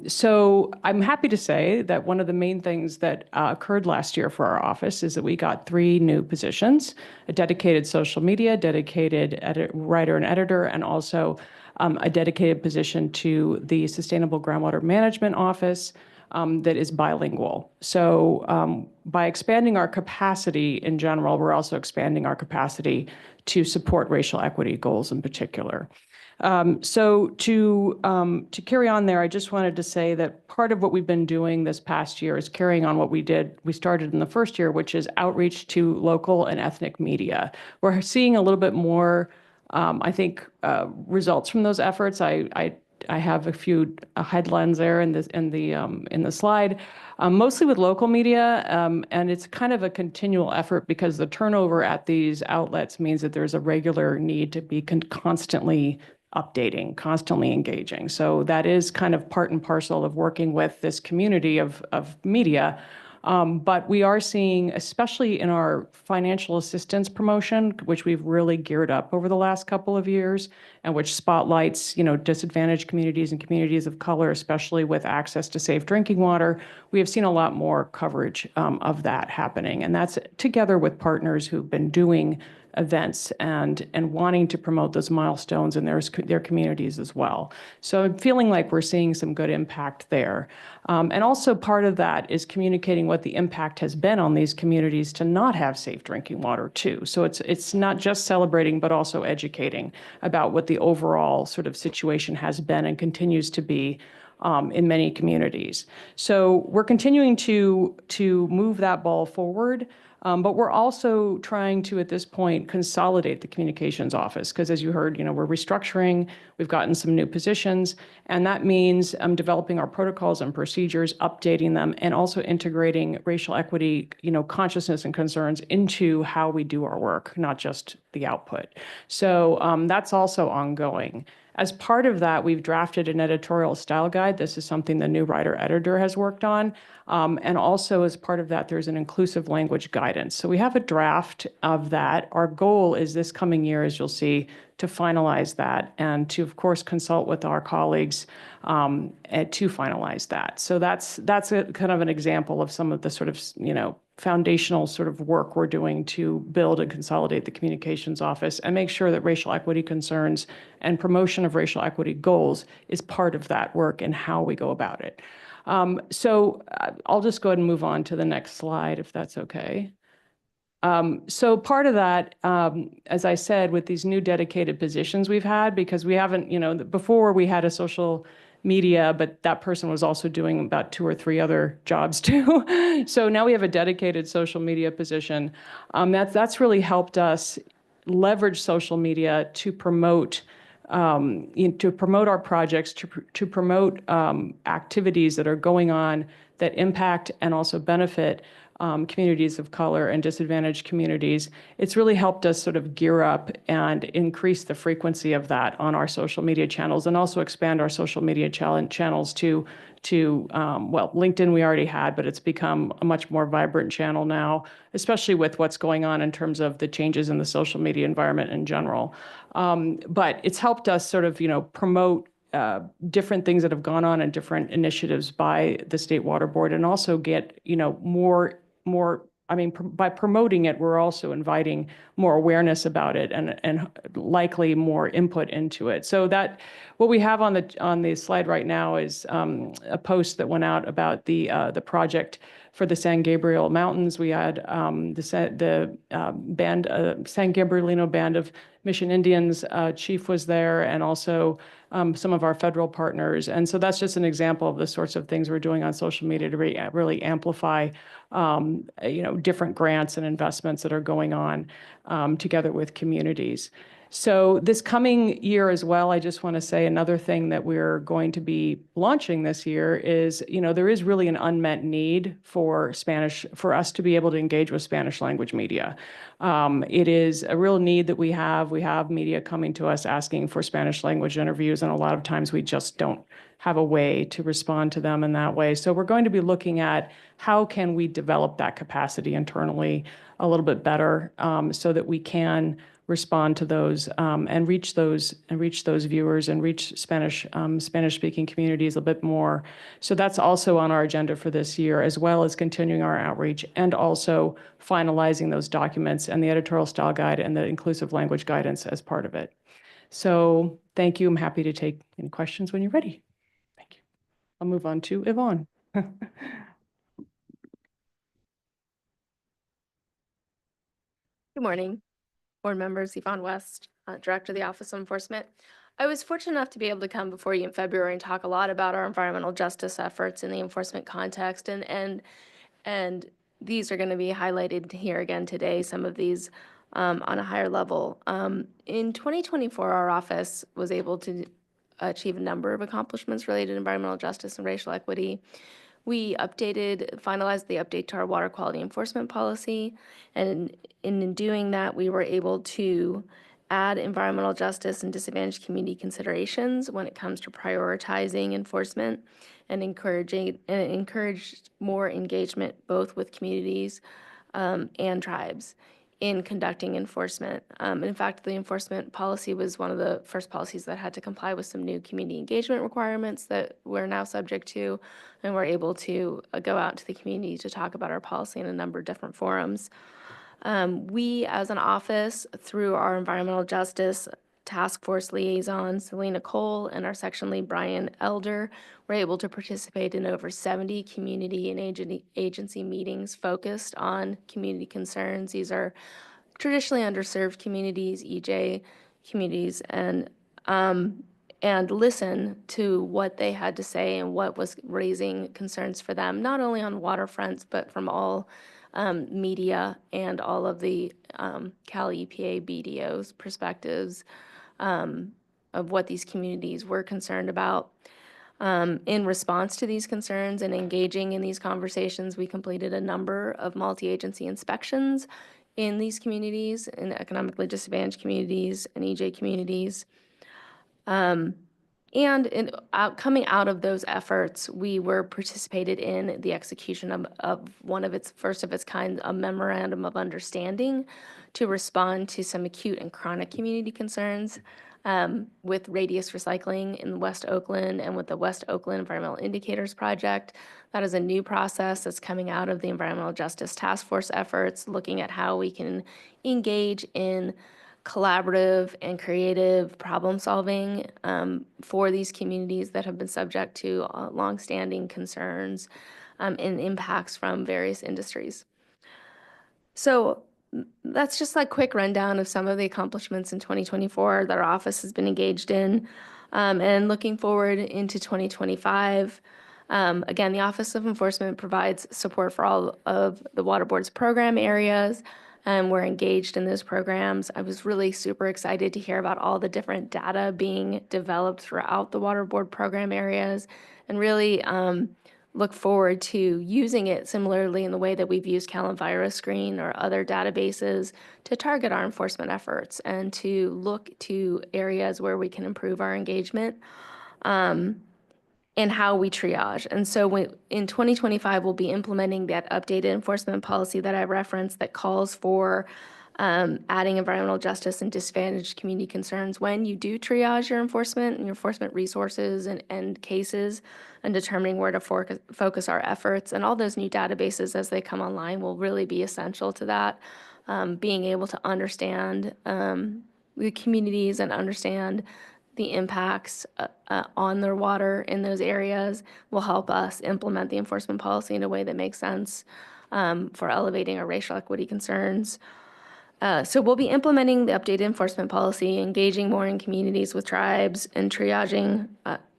So I'm happy to say that one of the main things that occurred last year for our office is that we got 3 new positions: a dedicated social media, dedicated writer and editor, and also a dedicated position to the Sustainable Groundwater Management Office that is bilingual. So by expanding our capacity in general, we're also expanding our capacity to support racial equity goals in particular. So to carry on there, I just wanted to say that part of what we've been doing this past year is carrying on what we started in the first year, which is outreach to local and ethnic media. We're seeing a little bit more, I think, results from those efforts. I have a few headlines there in the slide, mostly with local media, and it's kind of a continual effort because the turnover at these outlets means that there's a regular need to be constantly updating, constantly engaging. So that is kind of part and parcel of working with this community of media. But we are seeing, especially in our financial assistance promotion, which we've really geared up over the last couple of years, and which spotlights, disadvantaged communities and communities of color, especially with access to safe drinking water. We have seen a lot more coverage of that happening. And that's together with partners who've been doing events and wanting to promote those milestones in their communities as well. So I'm feeling like we're seeing some good impact there. And also part of that is communicating what the impact has been on these communities to not have safe drinking water too. So it's not just celebrating, but also educating about what the overall sort of situation has been and continues to be in many communities. So we're continuing to move that ball forward. But we're also trying to, at this point, consolidate the communications office because, as you heard, we're restructuring, we've gotten some new positions, and that means developing our protocols and procedures, updating them, and also integrating racial equity, consciousness and concerns into how we do our work, not just the output. So that's also ongoing. As part of that, we've drafted an editorial style guide. This is something the new writer-editor has worked on. And also as part of that, there's an inclusive language guidance. So we have a draft of that. Our goal is this coming year, as you'll see, to finalize that and to, of course, consult with our colleagues to finalize that. So that's a kind of an example of some of the sort of, foundational sort of work we're doing to build and consolidate the communications office and make sure that racial equity concerns and promotion of racial equity goals is part of that work and how we go about it. So I'll just go ahead and move on to the next slide, if that's okay. So part of that, as I said, with these new dedicated positions we've had, because we haven't, before we had a social media, but that person was also doing about 2 or 3 other jobs too. So now we have a dedicated social media position. That's really helped us leverage social media to promote our projects, to promote activities that are going on that impact and also benefit communities of color and disadvantaged communities. It's really helped us sort of gear up and increase the frequency of that on our social media channels and also expand our social media channels to LinkedIn we already had, but it's become a much more vibrant channel now, especially with what's going on in terms of the changes in the social media environment in general. But it's helped us sort of, promote different things that have gone on and different initiatives by the State Water Board and also get, by promoting it, we're also inviting more awareness about it and likely more input into it. So that what we have on the slide right now is a post that went out about the project for the San Gabriel Mountains. We had the band, San Gabrielino Band of Mission Indians chief was there, and also some of our federal partners. And so that's just an example of the sorts of things we're doing on social media to really amplify, different grants and investments that are going on together with communities. So this coming year as well, I just want to say another thing that we're going to be launching this year is, there is really an unmet need for Spanish, for us to be able to engage with Spanish language media. It is a real need that we have. We have media coming to us asking for Spanish language interviews, and a lot of times we just don't have a way to respond to them in that way. So we're going to be looking at how can we develop that capacity internally a little bit better, so that we can respond to those and reach those viewers and reach Spanish-speaking communities a bit more. So that's also on our agenda for this year, as well as continuing our outreach and also finalizing those documents and the editorial style guide and the inclusive language guidance as part of it. So thank you. I'm happy to take any questions when you're ready. Thank you. I'll move on to Yvonne. Good morning, board members. Yvonne West, Director of the Office of Enforcement. I was fortunate enough to be able to come before you in February and talk a lot about our environmental justice efforts in the enforcement context, and these are going to be highlighted here again today, some of these on a higher level. In 2024, our office was able to achieve a number of accomplishments related to environmental justice and racial equity. We finalized the update to our water quality enforcement policy, and in doing that, we were able to add environmental justice and disadvantaged community considerations when it comes to prioritizing enforcement and encouraged more engagement both with communities and tribes in conducting enforcement. In fact, the enforcement policy was one of the first policies that had to comply with some new community engagement requirements that we're now subject to, and we're able to go out to the community to talk about our policy in a number of different forums. We, as an office, through our environmental justice task force liaison, Selena Cole, and our section lead, Brian Elder, were able to participate in over 70 community and agency meetings focused on community concerns. These are traditionally underserved communities, EJ communities, and listen to what they had to say and what was raising concerns for them, not only on waterfronts, but from all media and all of the Cal EPA BDO's perspectives of what these communities were concerned about. In response to these concerns and engaging in these conversations, we completed a number of multi-agency inspections in these communities, in economically disadvantaged communities and EJ communities. Coming out of those efforts, we were participated in the execution of one of its first of its kind, a memorandum of understanding to respond to some acute and chronic community concerns with radius recycling in West Oakland and with the West Oakland Environmental Indicators Project. That is a new process that's coming out of the Environmental Justice Task Force efforts, looking at how we can engage in collaborative and creative problem solving for these communities that have been subject to longstanding concerns and impacts from various industries. So that's just a quick rundown of some of the accomplishments in 2024 that our office has been engaged in. And looking forward into 2025, again, the Office of Enforcement provides support for all of the Water Board's program areas, and we're engaged in those programs. I was really super excited to hear about all the different data being developed throughout the Water Board program areas, and really look forward to using it similarly in the way that we've used CalEnviroScreen or other databases to target our enforcement efforts and to look to areas where we can improve our engagement and how we triage. And so in 2025, we'll be implementing that updated enforcement policy that I referenced that calls for adding environmental justice and disadvantaged community concerns when you do triage your enforcement and your enforcement resources and cases, and determining where to focus our efforts. And all those new databases as they come online will really be essential to that. Being able to understand the communities and understand the impacts on their water in those areas will help us implement the enforcement policy in a way that makes sense for elevating our racial equity concerns. So we'll be implementing the updated enforcement policy, engaging more in communities with tribes, and triaging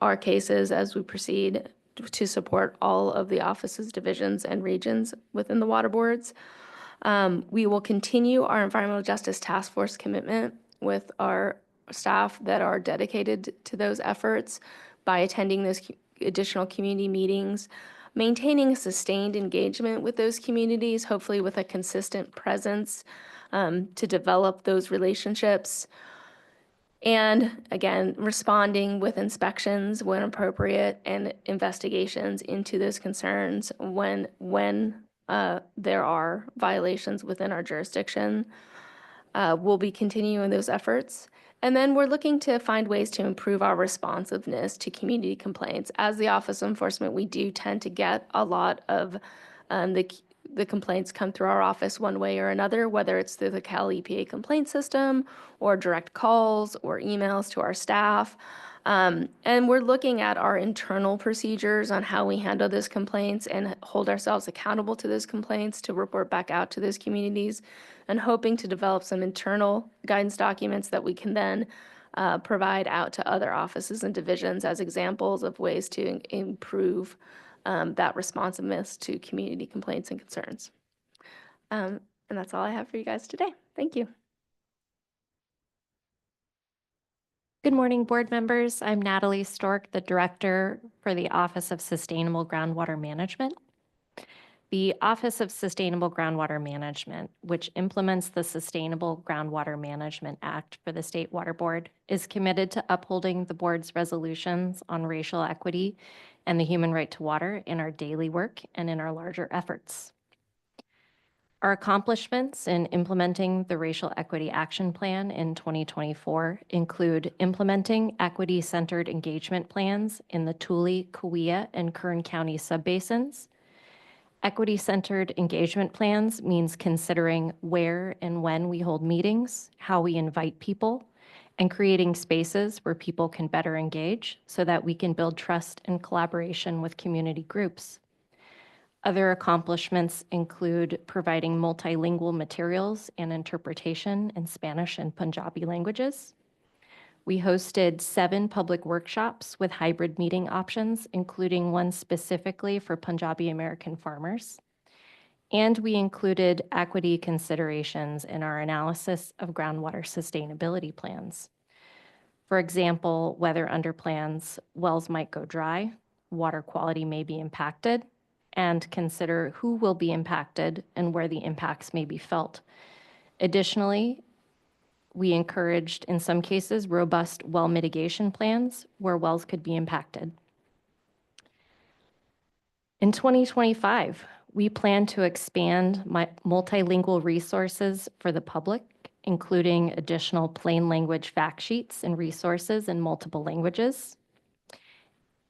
our cases as we proceed to support all of the office's divisions and regions within the water boards. We will continue our environmental justice task force commitment with our staff that are dedicated to those efforts by attending those additional community meetings, maintaining sustained engagement with those communities, hopefully with a consistent presence to develop those relationships. And again, responding with inspections when appropriate and investigations into those concerns when there are violations within our jurisdiction. We'll be continuing those efforts. And then we're looking to find ways to improve our responsiveness to community complaints. As the Office of Enforcement, we do tend to get a lot of the complaints come through our office one way or another, whether it's through the Cal EPA complaint system or direct calls or emails to our staff. And we're looking at our internal procedures on how we handle those complaints and hold ourselves accountable to those complaints to report back out to those communities, and hoping to develop some internal guidance documents that we can then provide out to other offices and divisions as examples of ways to improve that responsiveness to community complaints and concerns. And that's all I have for you guys today. Thank you. Good morning, board members. I'm Natalie Stork, the Director for the Office of Sustainable Groundwater Management. The Office of Sustainable Groundwater Management, which implements the Sustainable Groundwater Management Act for the State Water Board, is committed to upholding the board's resolutions on racial equity and the human right to water in our daily work and in our larger efforts. Our accomplishments in implementing the Racial Equity Action Plan in 2024 include implementing equity-centered engagement plans in the Tule, Kauai, and Kern County subbasins. Equity-centered engagement plans means considering where and when we hold meetings, how we invite people, and creating spaces where people can better engage so that we can build trust and collaboration with community groups. Other accomplishments include providing multilingual materials and interpretation in Spanish and Punjabi languages. We hosted 7 public workshops with hybrid meeting options, including one specifically for Punjabi American farmers. And we included equity considerations in our analysis of groundwater sustainability plans. For example, whether under plans wells might go dry, water quality may be impacted, and consider who will be impacted and where the impacts may be felt. Additionally, we encouraged, in some cases, robust well mitigation plans where wells could be impacted. In 2025, we plan to expand multilingual resources for the public, including additional plain language fact sheets and resources in multiple languages,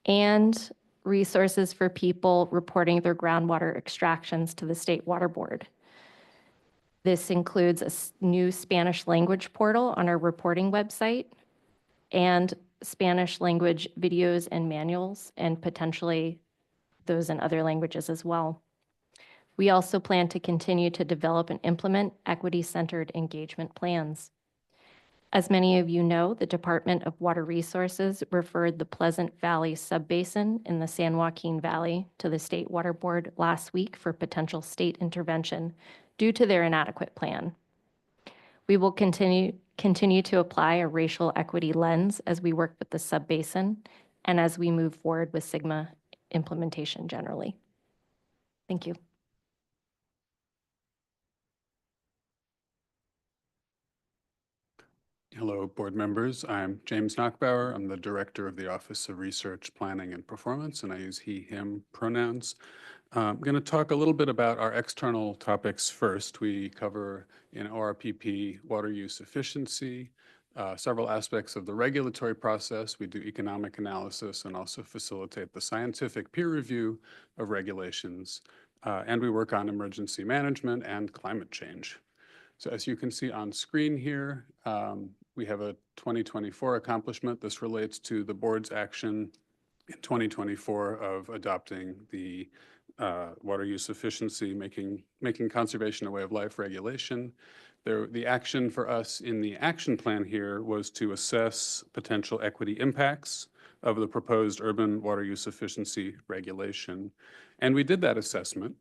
and resources for people reporting their groundwater extractions to the State Water Board. This includes a new Spanish language portal on our reporting website and Spanish language videos and manuals, and potentially those in other languages as well. We also plan to continue to develop and implement equity-centered engagement plans. As many of you know, the Department of Water Resources referred the Pleasant Valley Subbasin in the San Joaquin Valley to the State Water Board last week for potential state intervention due to their inadequate plan. We will continue to apply a racial equity lens as we work with the subbasin and as we move forward with SGMA implementation generally. Thank you. Hello, board members. I'm James Knockbauer. I'm the Director of the Office of Research, Planning, and Performance, and I use he, him pronouns. I'm going to talk a little bit about our external topics first. We cover in ORPP water use efficiency, several aspects of the regulatory process. We do economic analysis and also facilitate the scientific peer review of regulations. And we work on emergency management and climate change. So as you can see on screen here, we have a 2024 accomplishment. This relates to the board's action in 2024 of adopting the water use efficiency, making conservation a way of life regulation. The action for us in the action plan here was to assess potential equity impacts of the proposed urban water use efficiency regulation. And we did that assessment.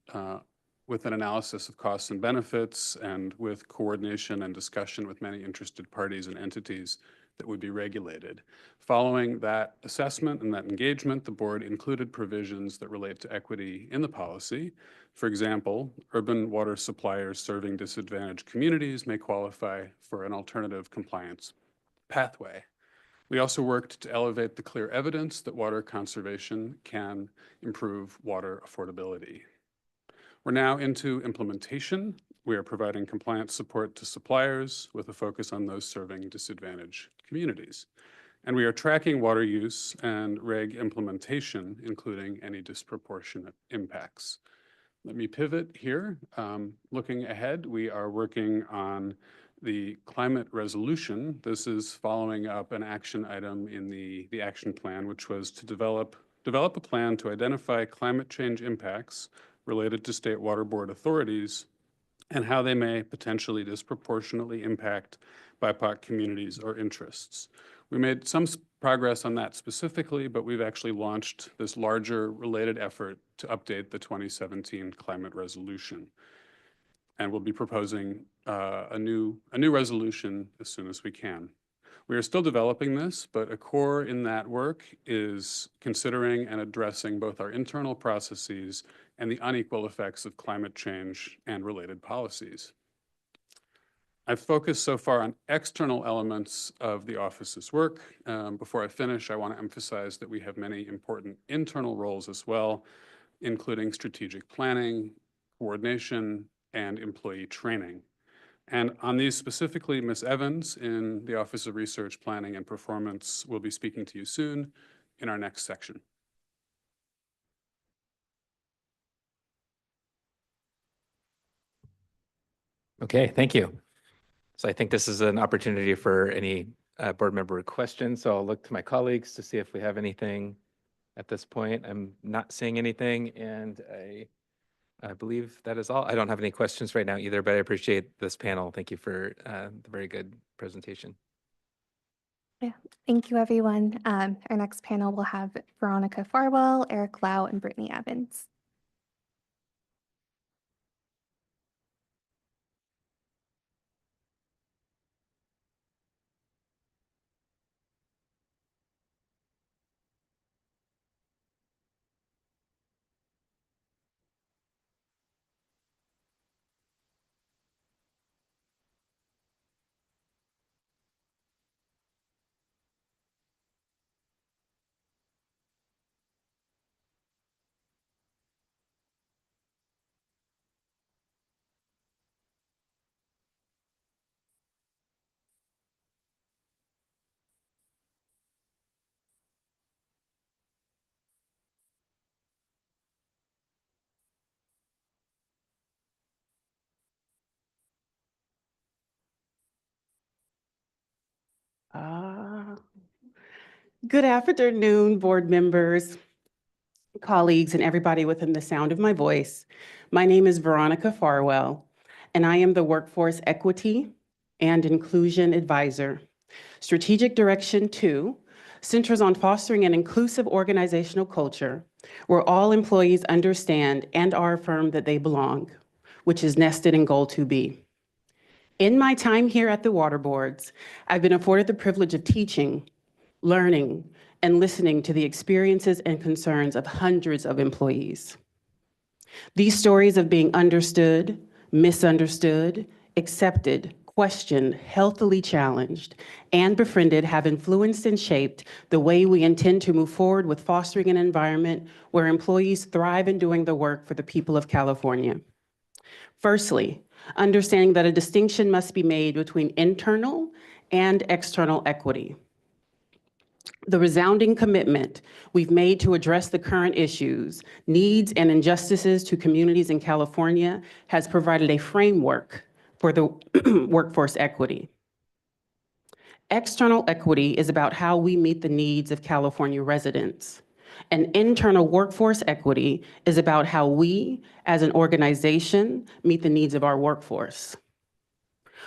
with an analysis of costs and benefits and with coordination and discussion with many interested parties and entities that would be regulated. Following that assessment and that engagement, the board included provisions that relate to equity in the policy. For example, urban water suppliers serving disadvantaged communities may qualify for an alternative compliance pathway. We also worked to elevate the clear evidence that water conservation can improve water affordability. We're now into implementation. We are providing compliance support to suppliers with a focus on those serving disadvantaged communities. And we are tracking water use and reg implementation, including any disproportionate impacts. Let me pivot here. Looking ahead, we are working on the climate resolution. This is following up an action item in the action plan, which was to develop a plan to identify climate change impacts related to state water board authorities and how they may potentially disproportionately impact BIPOC communities or interests. We made some progress on that specifically, but we've actually launched this larger related effort to update the 2017 climate resolution. And we'll be proposing a new resolution as soon as we can. We are still developing this, but a core in that work is considering and addressing both our internal processes and the unequal effects of climate change and related policies. I've focused so far on external elements of the office's work. Before I finish, I want to emphasize that we have many important internal roles as well, including strategic planning, coordination, and employee training. And on these specifically, Ms. Evans in the Office of Research, Planning, and Performance will be speaking to you soon in our next section. Okay, thank you. So I think this is an opportunity for any board member questions. So I'll look to my colleagues to see if we have anything at this point. I'm not seeing anything, and I believe that is all. I don't have any questions right now either, but I appreciate this panel. Thank you for the very good presentation. Yeah, thank you, everyone. Our next panel will have Veronica Farwell, Eric Lau, and Brittany Evans. Good afternoon, board members, colleagues, and everybody within the sound of my voice. My name is Veronica Farwell, and I am the Workforce Equity and Inclusion Advisor. Strategic Direction 2 centers on fostering an inclusive organizational culture where all employees understand and are affirmed that they belong, which is nested in Goal 2B. In my time here at the Water Boards, I've been afforded the privilege of teaching, learning, and listening to the experiences and concerns of hundreds of employees. These stories of being understood, misunderstood, accepted, questioned, healthily challenged, and befriended have influenced and shaped the way we intend to move forward with fostering an environment where employees thrive in doing the work for the people of California. Firstly, understanding that a distinction must be made between internal and external equity. The resounding commitment we've made to address the current issues, needs, and injustices to communities in California has provided a framework for the workforce equity. External equity is about how we meet the needs of California residents. And internal workforce equity is about how we, as an organization, meet the needs of our workforce.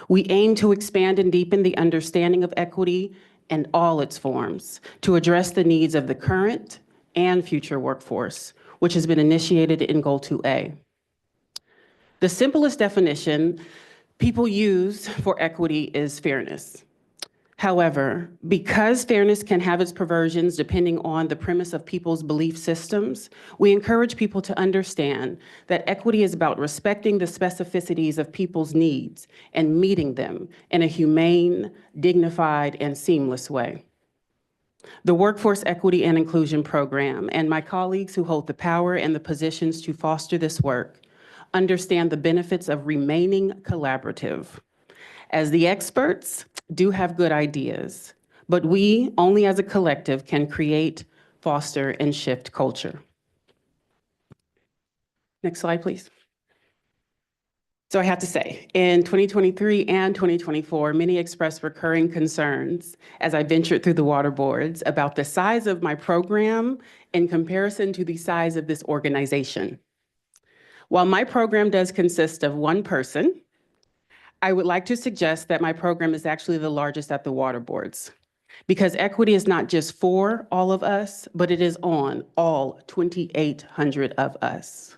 We aim to expand and deepen the understanding of equity in all its forms to address the needs of the current and future workforce, which has been initiated in Goal 2A. The simplest definition people use for equity is fairness. However, because fairness can have its perversions depending on the premise of people's belief systems, we encourage people to understand that equity is about respecting the specificities of people's needs and meeting them in a humane, dignified, and seamless way. The Workforce Equity and Inclusion Program and my colleagues who hold the power and the positions to foster this work understand the benefits of remaining collaborative. As the experts do have good ideas, but we, only as a collective, can create, foster, and shift culture. Next slide, please. So I have to say, in 2023 and 2024, many expressed recurring concerns as I ventured through the water boards about the size of my program in comparison to the size of this organization. While my program does consist of one person, I would like to suggest that my program is actually the largest at the water boards, because equity is not just for all of us, but it is on all 2,800 of us.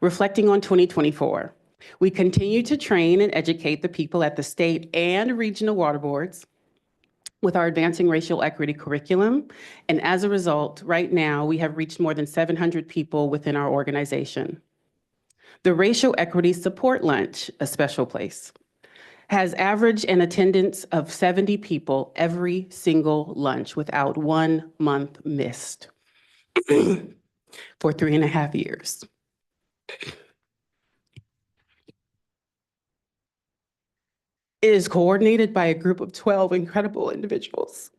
Reflecting on 2024, we continue to train and educate the people at the state and regional water boards with our Advancing Racial Equity curriculum. And as a result, right now, we have reached more than 700 people within our organization. The Racial Equity Support Lunch, a special place, has averaged an attendance of 70 people every single lunch without 1 month missed for 3.5 years. It is coordinated by a group of 12 incredible individuals.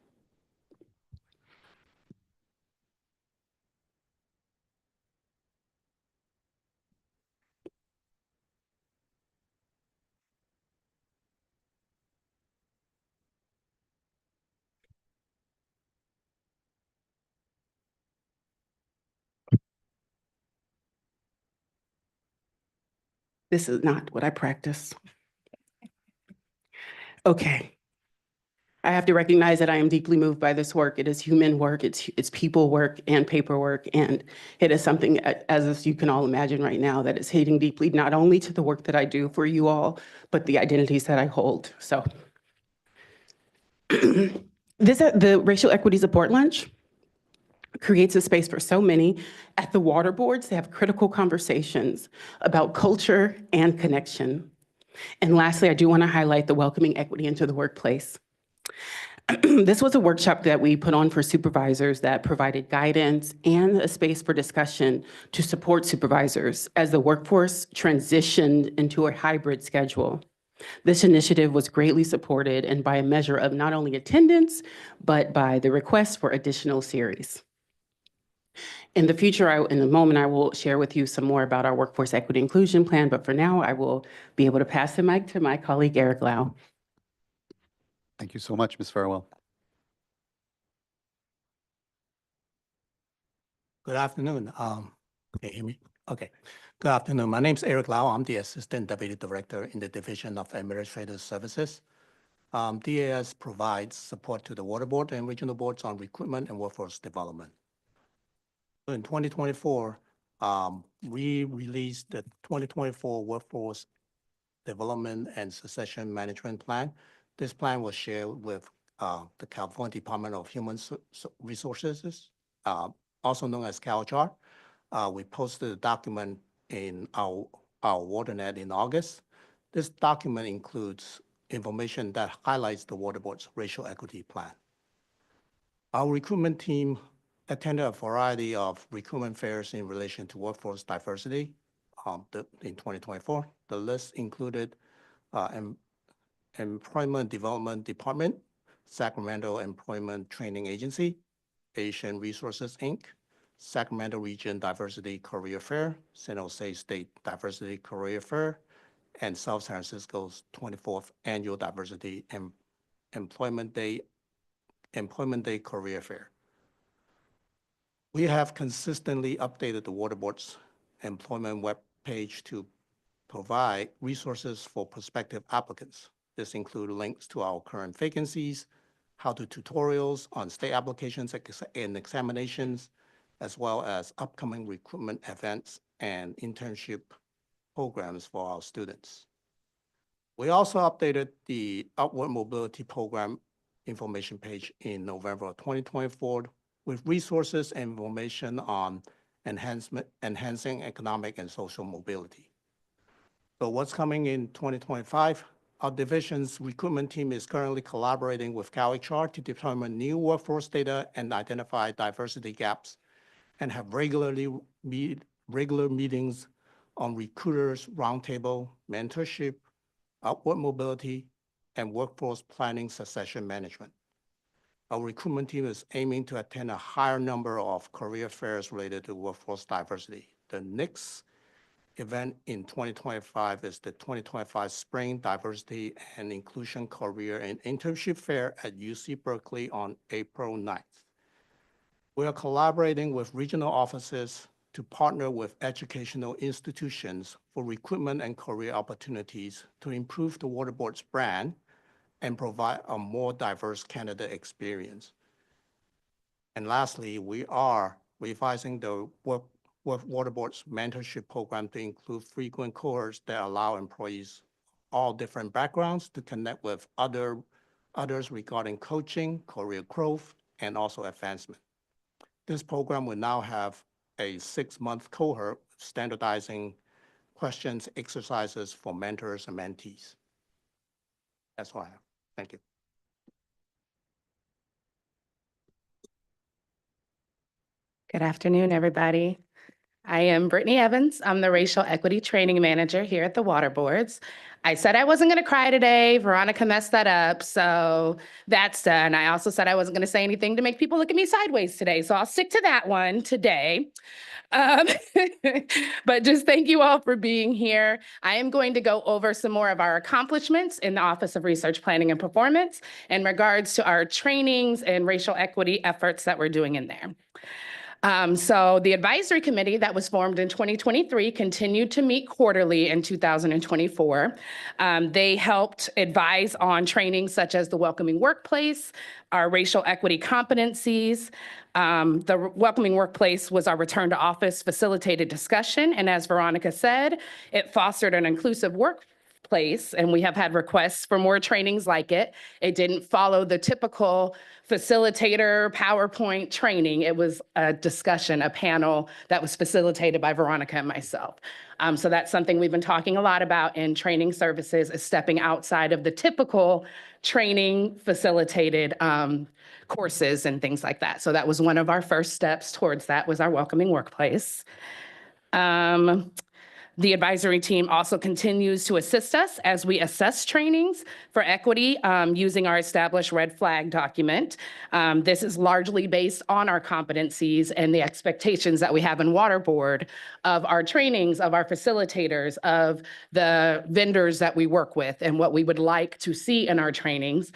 This is not what I practice. Okay. I have to recognize that I am deeply moved by this work. It is human work, it's people work and paperwork, and it is something, as you can all imagine right now, that is hitting deeply, not only to the work that I do for you all, but the identities that I hold. So the Racial Equity Support Lunch creates a space for so many at the water boards to have critical conversations about culture and connection. And lastly, I do want to highlight the Welcoming Equity into the Workplace. This was a workshop that we put on for supervisors that provided guidance and a space for discussion to support supervisors as the workforce transitioned into a hybrid schedule. This initiative was greatly supported and by a measure of not only attendance, but by the request for additional series. In the future, in a moment, I will share with you some more about our Workforce Equity Inclusion Plan, but for now, I will be able to pass the mic to my colleague, Eric Lau. Thank you so much, Ms. Farwell. Good afternoon. Can you hear me? Okay. Good afternoon. My name is Eric Lau. I'm the Assistant Deputy Director in the Division of Administrative Services. DAS provides support to the Water Board and Regional Boards on recruitment and workforce development. In 2024, we released the 2024 Workforce Development and Succession Management Plan. This plan was shared with the California Department of Human Resources, also known as CalCHAR. We posted a document in our WaterNet in August. This document includes information that highlights the Water Board's racial equity plan. Our recruitment team attended a variety of recruitment fairs in relation to workforce diversity in 2024. The list included Employment Development Department, Sacramento Employment Training Agency, Asian Resources, Inc., Sacramento Region Diversity Career Fair, San Jose State Diversity Career Fair, and South San Francisco's 24th Annual Diversity and Employment Day Career Fair. We have consistently updated the Water Board's employment webpage to provide resources for prospective applicants. This includes links to our current vacancies, how-to tutorials on state applications and examinations, as well as upcoming recruitment events and internship programs for our students. We also updated the Upward Mobility Program information page in November of 2024 with resources and information on enhancing economic and social mobility. So what's coming in 2025? Our division's recruitment team is currently collaborating with CalHR to determine new workforce data and identify diversity gaps, and have regular meetings on recruiters roundtable, mentorship, upward mobility, and workforce planning succession management. Our recruitment team is aiming to attend a higher number of career fairs related to workforce diversity. The next event in 2025 is the 2025 Spring Diversity and Inclusion Career and Internship Fair at UC Berkeley on April 9th. We are collaborating with regional offices to partner with educational institutions for recruitment and career opportunities to improve the Water Board's brand and provide a more diverse candidate experience. And lastly, we are revising the Water Board's mentorship program to include frequent cohorts that allow employees all different backgrounds to connect with others regarding coaching, career growth, and also advancement. This program will now have a 6-month cohort standardizing questions, exercises for mentors and mentees. That's all I have. Thank you. Good afternoon, everybody. I am Brittany Evans. I'm the Racial Equity Training Manager here at the Water Boards. I said I wasn't going to cry today. Veronica messed that up, so that's done. I also said I wasn't going to say anything to make people look at me sideways today, so I'll stick to that one today. But just thank you all for being here. I am going to go over some more of our accomplishments in the Office of Research Planning and Performance in regards to our trainings and racial equity efforts that we're doing in there. So the advisory committee that was formed in 2023 continued to meet quarterly in 2024. They helped advise on trainings such as the welcoming workplace, our racial equity competencies. The welcoming workplace was our return to office facilitated discussion. And as Veronica said, it fostered an inclusive workplace, and we have had requests for more trainings like it. It didn't follow the typical facilitator PowerPoint training. It was a discussion, a panel that was facilitated by Veronica and myself. So that's something we've been talking a lot about in training services, is stepping outside of the typical training facilitated courses and things like that. So that was one of our first steps towards that, was our welcoming workplace. The advisory team also continues to assist us as we assess trainings for equity using our established red flag document. This is largely based on our competencies and the expectations that we have in Water Board of our trainings, of our facilitators, of the vendors that we work with, and what we would like to see in our trainings.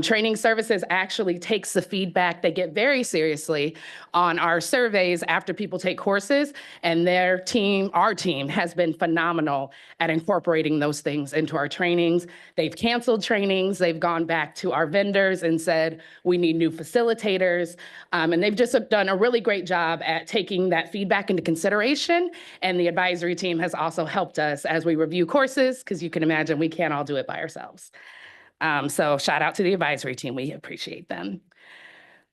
Training services actually takes the feedback they get very seriously on our surveys after people take courses, and their team, our team, has been phenomenal at incorporating those things into our trainings. They've canceled trainings. They've gone back to our vendors and said, we need new facilitators. And they've just done a really great job at taking that feedback into consideration. And the advisory team has also helped us as we review courses, because you can imagine we can't all do it by ourselves. So shout out to the advisory team. We appreciate them.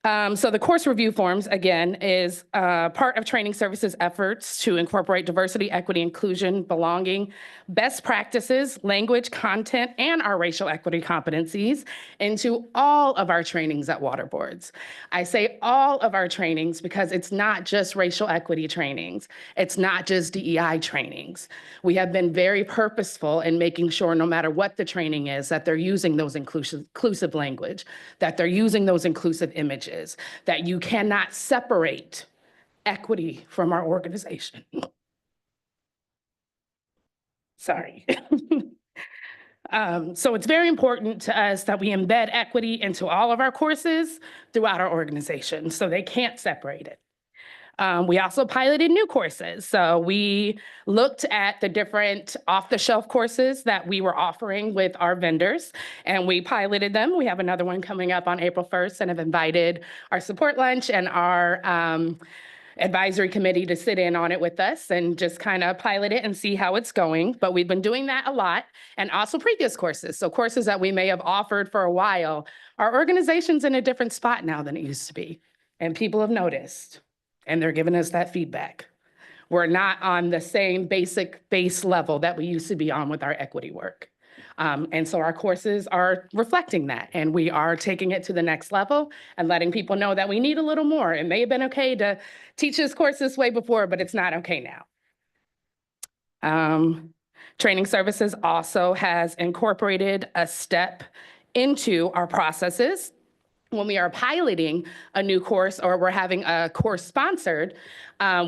So the course review forms, again, is part of training services efforts to incorporate diversity, equity, inclusion, belonging, best practices, language, content, and our racial equity competencies into all of our trainings at Water Boards. I say all of our trainings because it's not just racial equity trainings. It's not just DEI trainings. We have been very purposeful in making sure, no matter what the training is, that they're using those inclusive language, that they're using those inclusive images, that you cannot separate equity from our organization. Sorry. So it's very important to us that we embed equity into all of our courses throughout our organization, so they can't separate it. We also piloted new courses. So we looked at the different off-the-shelf courses that we were offering with our vendors, and we piloted them. We have another one coming up on April 1st and have invited our support lunch and our advisory committee to sit in on it with us and just kind of pilot it and see how it's going. But we've been doing that a lot, and also previous courses. So courses that we may have offered for a while, our organization's in a different spot now than it used to be. And people have noticed, and they're giving us that feedback. We're not on the same basic base level that we used to be on with our equity work. And so our courses are reflecting that, and we are taking it to the next level and letting people know that we need a little more. It may have been okay to teach this course this way before, but it's not okay now. Training Services also has incorporated a step into our processes. When we are piloting a new course or we're having a course sponsored,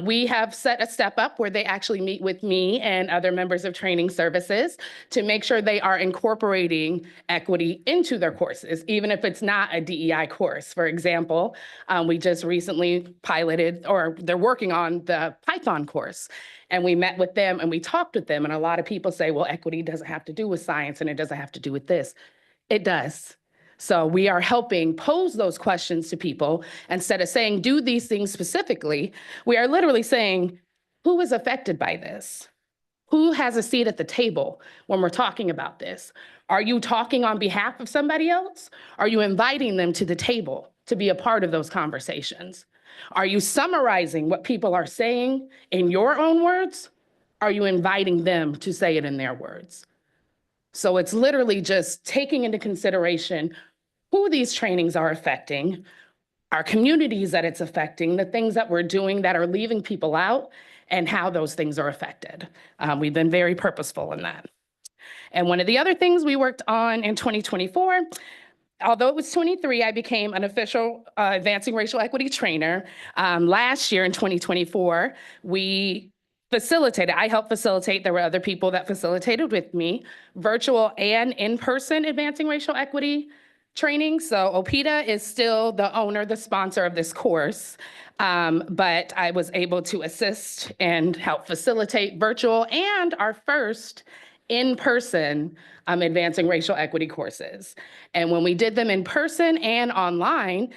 we have set a step up where they actually meet with me and other members of Training Services to make sure they are incorporating equity into their courses, even if it's not a DEI course. For example, we just recently piloted, or they're working on the Python course. And we met with them and we talked with them. And a lot of people say, well, equity doesn't have to do with science and it doesn't have to do with this. It does. So we are helping pose those questions to people. Instead of saying, do these things specifically, we are literally saying, who is affected by this? Who has a seat at the table when we're talking about this? Are you talking on behalf of somebody else? Are you inviting them to the table to be a part of those conversations? Are you summarizing what people are saying in your own words? Are you inviting them to say it in their words? So it's literally just taking into consideration who these trainings are affecting, our communities that it's affecting, the things that we're doing that are leaving people out, and how those things are affected. We've been very purposeful in that. And one of the other things we worked on in 2024, although it was 23, I became an official Advancing Racial Equity trainer. Last year in 2024, I helped facilitate, there were other people that facilitated with me, virtual and in-person Advancing Racial Equity training. So OPEDA is still the owner, the sponsor of this course, but I was able to assist and help facilitate virtual and our first in-person Advancing Racial Equity courses. And when we did them in person and online,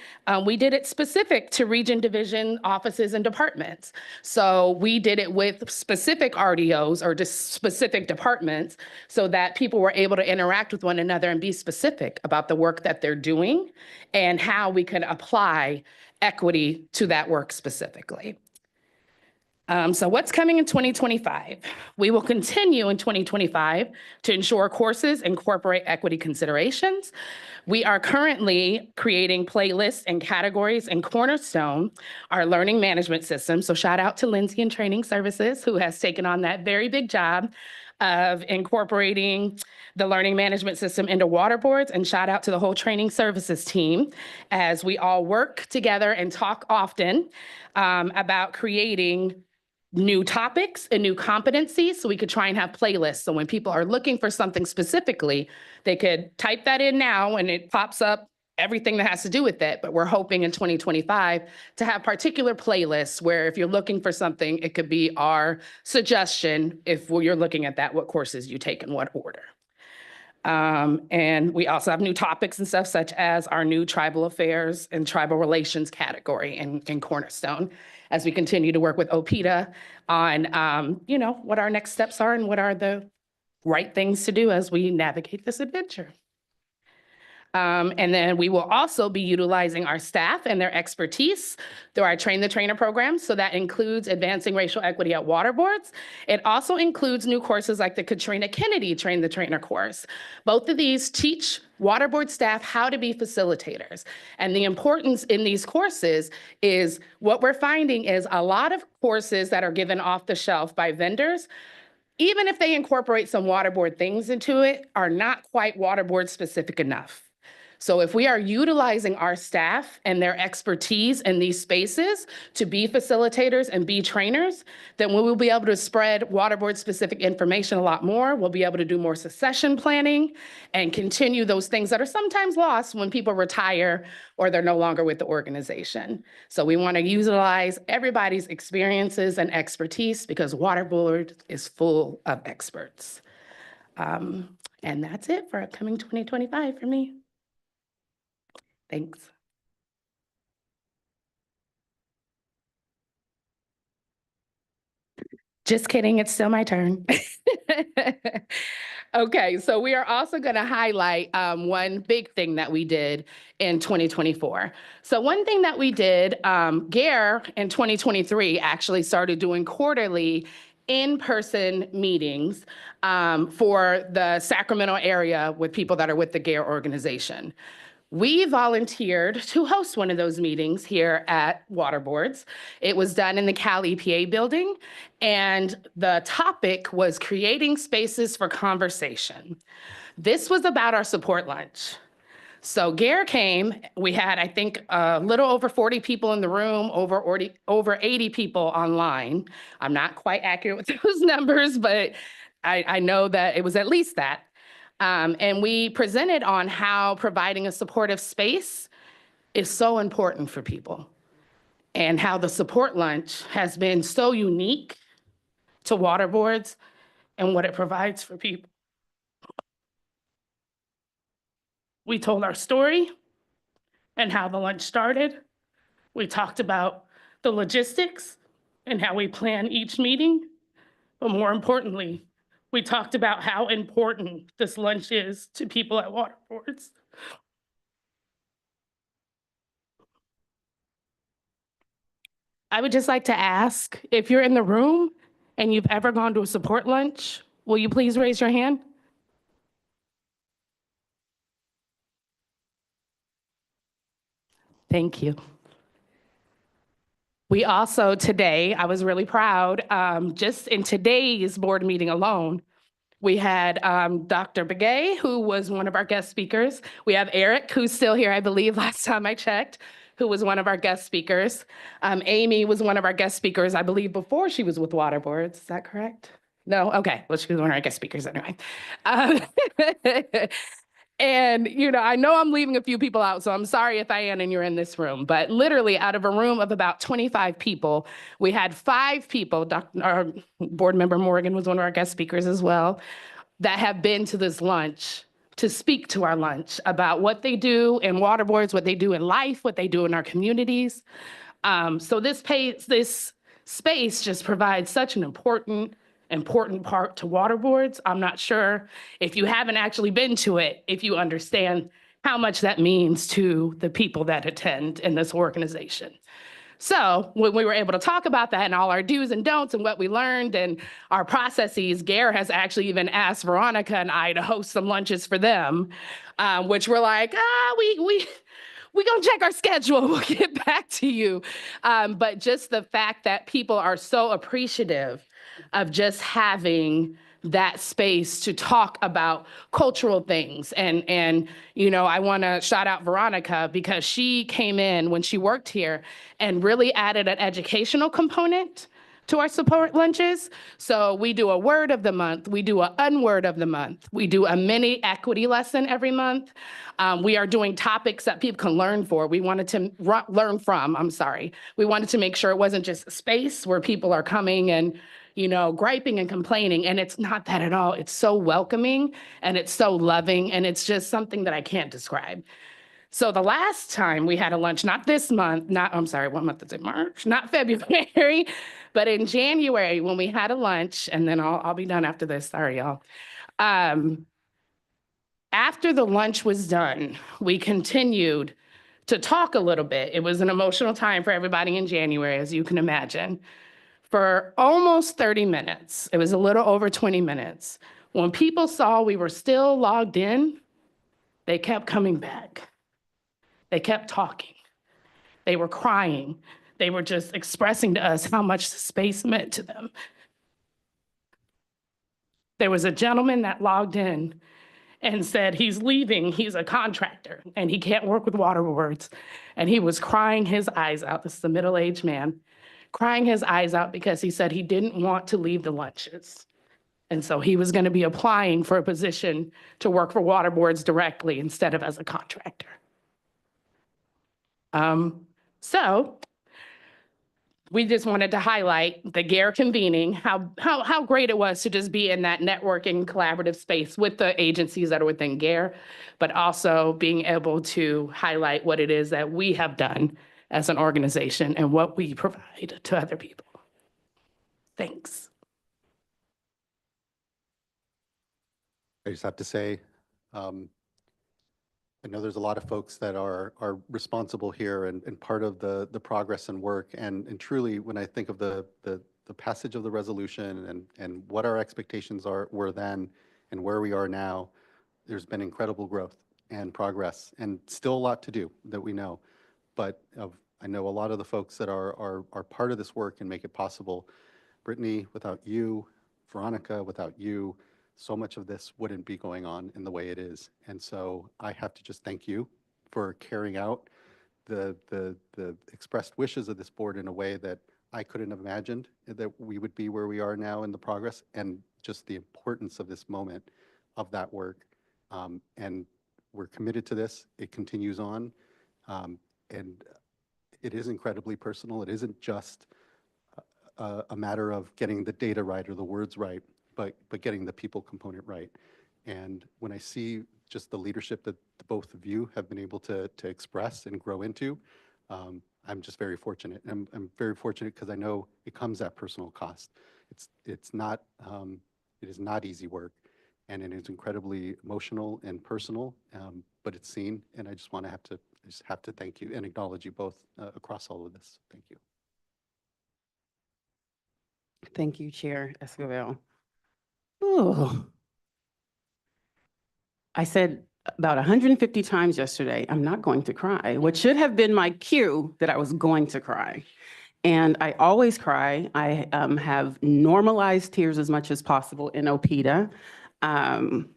we did it specific to region division offices and departments. So we did it with specific RDOs or just specific departments so that people were able to interact with one another and be specific about the work that they're doing and how we could apply equity to that work specifically. So what's coming in 2025? We will continue in 2025 to ensure courses incorporate equity considerations. We are currently creating playlists and categories in Cornerstone, our learning management system. So shout out to Lindsay and Training Services, who has taken on that very big job of incorporating the learning management system into water boards, and shout out to the whole Training Services team as we all work together and talk often about creating new topics and new competencies so we could try and have playlists. So when people are looking for something specifically, they could type that in now and it pops up everything that has to do with it. But we're hoping in 2025 to have particular playlists where if you're looking for something, it could be our suggestion if you're looking at that, what courses you take in what order. And we also have new topics and stuff such as our new tribal affairs and tribal relations category in Cornerstone as we continue to work with OPEDA on, what our next steps are and what are the right things to do as we navigate this adventure. And then we will also be utilizing our staff and their expertise through our Train the Trainer program. So that includes advancing racial equity at water boards. It also includes new courses like the Katrina Kennedy Train the Trainer course. Both of these teach water board staff how to be facilitators. And the importance in these courses is what we're finding is a lot of courses that are given off the shelf by vendors, even if they incorporate some water board things into it, are not quite water board specific enough. So if we are utilizing our staff and their expertise in these spaces to be facilitators and be trainers, then we will be able to spread waterboard specific information a lot more. We'll be able to do more succession planning and continue those things that are sometimes lost when people retire or they're no longer with the organization. So we want to utilize everybody's experiences and expertise because waterboard is full of experts. And that's it for upcoming 2025 for me. Thanks. Just kidding, it's still my turn. Okay, so we are also going to highlight one big thing that we did in 2024. So one thing that we did, GARE in 2023 actually started doing quarterly in-person meetings for the Sacramento area with people that are with the GARE organization. We volunteered to host one of those meetings here at Water Boards. It was done in the Cal EPA building, and the topic was creating spaces for conversation. This was about our support lunch. So GARE came, we had, I think, a little over 40 people in the room, over 80 people online. I'm not quite accurate with those numbers, but I know that it was at least that. And we presented on how providing a supportive space is so important for people and how the support lunch has been so unique to Water Boards and what it provides for people. We told our story and how the lunch started. We talked about the logistics and how we plan each meeting. But more importantly, we talked about how important this lunch is to people at Water Boards. I would just like to ask, if you're in the room and you've ever gone to a support lunch, will you please raise your hand? Thank you. We also today, I was really proud, just in today's board meeting alone, we had Dr. Begay, who was one of our guest speakers. We have Eric, who's still here, I believe, last time I checked, who was one of our guest speakers. Amy was one of our guest speakers, I believe, before she was with Water Boards. Is that correct? No? Okay. Well, she was one of our guest speakers anyway. And, you know, I know I'm leaving a few people out, so I'm sorry if I am and you're in this room, but literally out of a room of about 25 people, we had 5 people, our board member Morgan was one of our guest speakers as well, that have been to this lunch to speak to our lunch about what they do in Water Boards, what they do in life, what they do in our communities. So this space just provides such an important part to Water Boards. I'm not sure if you haven't actually been to it, if you understand how much that means to the people that attend in this organization. So when we were able to talk about that and all our do's and don'ts and what we learned and our processes, GARE has actually even asked Veronica and I to host some lunches for them, which we're like, we're gonna check our schedule, we'll get back to you. But just the fact that people are so appreciative of just having that space to talk about cultural things. And you know, I wanna shout out Veronica because she came in when she worked here and really added an educational component to our support lunches. So we do a word of the month, we do an unword of the month, we do a mini equity lesson every month. We are doing topics that people can learn for. We wanted to learn from, I'm sorry. We wanted to make sure it wasn't just a space where people are coming and, you know, griping and complaining, and it's not that at all. It's so welcoming and it's so loving and it's just something that I can't describe. So the last time we had a lunch, not this month, I'm sorry, what month is it, March? Not February, but in January when we had a lunch, and then I'll be done after this, sorry y'all. After the lunch was done, we continued to talk a little bit. It was an emotional time for everybody in January, as you can imagine. For almost 30 minutes, it was a little over 20 minutes. When people saw we were still logged in, they kept coming back. They kept talking. They were crying. They were just expressing to us how much the space meant to them. There was a gentleman that logged in and said he's leaving, he's a contractor, and he can't work with Water Boards. And he was crying his eyes out. This is a middle-aged man, crying his eyes out because he said he didn't want to leave the lunches. And so he was gonna be applying for a position to work for Water Boards directly instead of as a contractor. So we just wanted to highlight the GARE convening, how great it was to just be in that networking collaborative space with the agencies that are within GARE, but also being able to highlight what it is that we have done as an organization and what we provide to other people. Thanks. I just have to say, I know there's a lot of folks that are responsible here and part of the progress and work. And truly, when I think of the passage of the resolution and what our expectations were then and where we are now, there's been incredible growth and progress and still a lot to do that we know. But I know a lot of the folks that are part of this work and make it possible. Brittany, without you, Veronica, without you, so much of this wouldn't be going on in the way it is. And so I have to just thank you for carrying out the expressed wishes of this board in a way that I couldn't have imagined that we would be where we are now in the progress, and just the importance of this moment of that work. And we're committed to this. It continues on. And it is incredibly personal. It isn't just a matter of getting the data right or the words right, but getting the people component right. And when I see just the leadership that both of you have been able to express and grow into, I'm just very fortunate. I'm very fortunate because I know it comes at personal cost. It's not it is not easy work, and it is incredibly emotional and personal, but it's seen. And I just have to thank you and acknowledge you both across all of this. Thank you. Thank you, Chair Esquivel. Oh, I said about 150 times yesterday, I'm not going to cry, which should have been my cue that I was going to cry. And I always cry. I have normalized tears as much as possible in OPEDA. And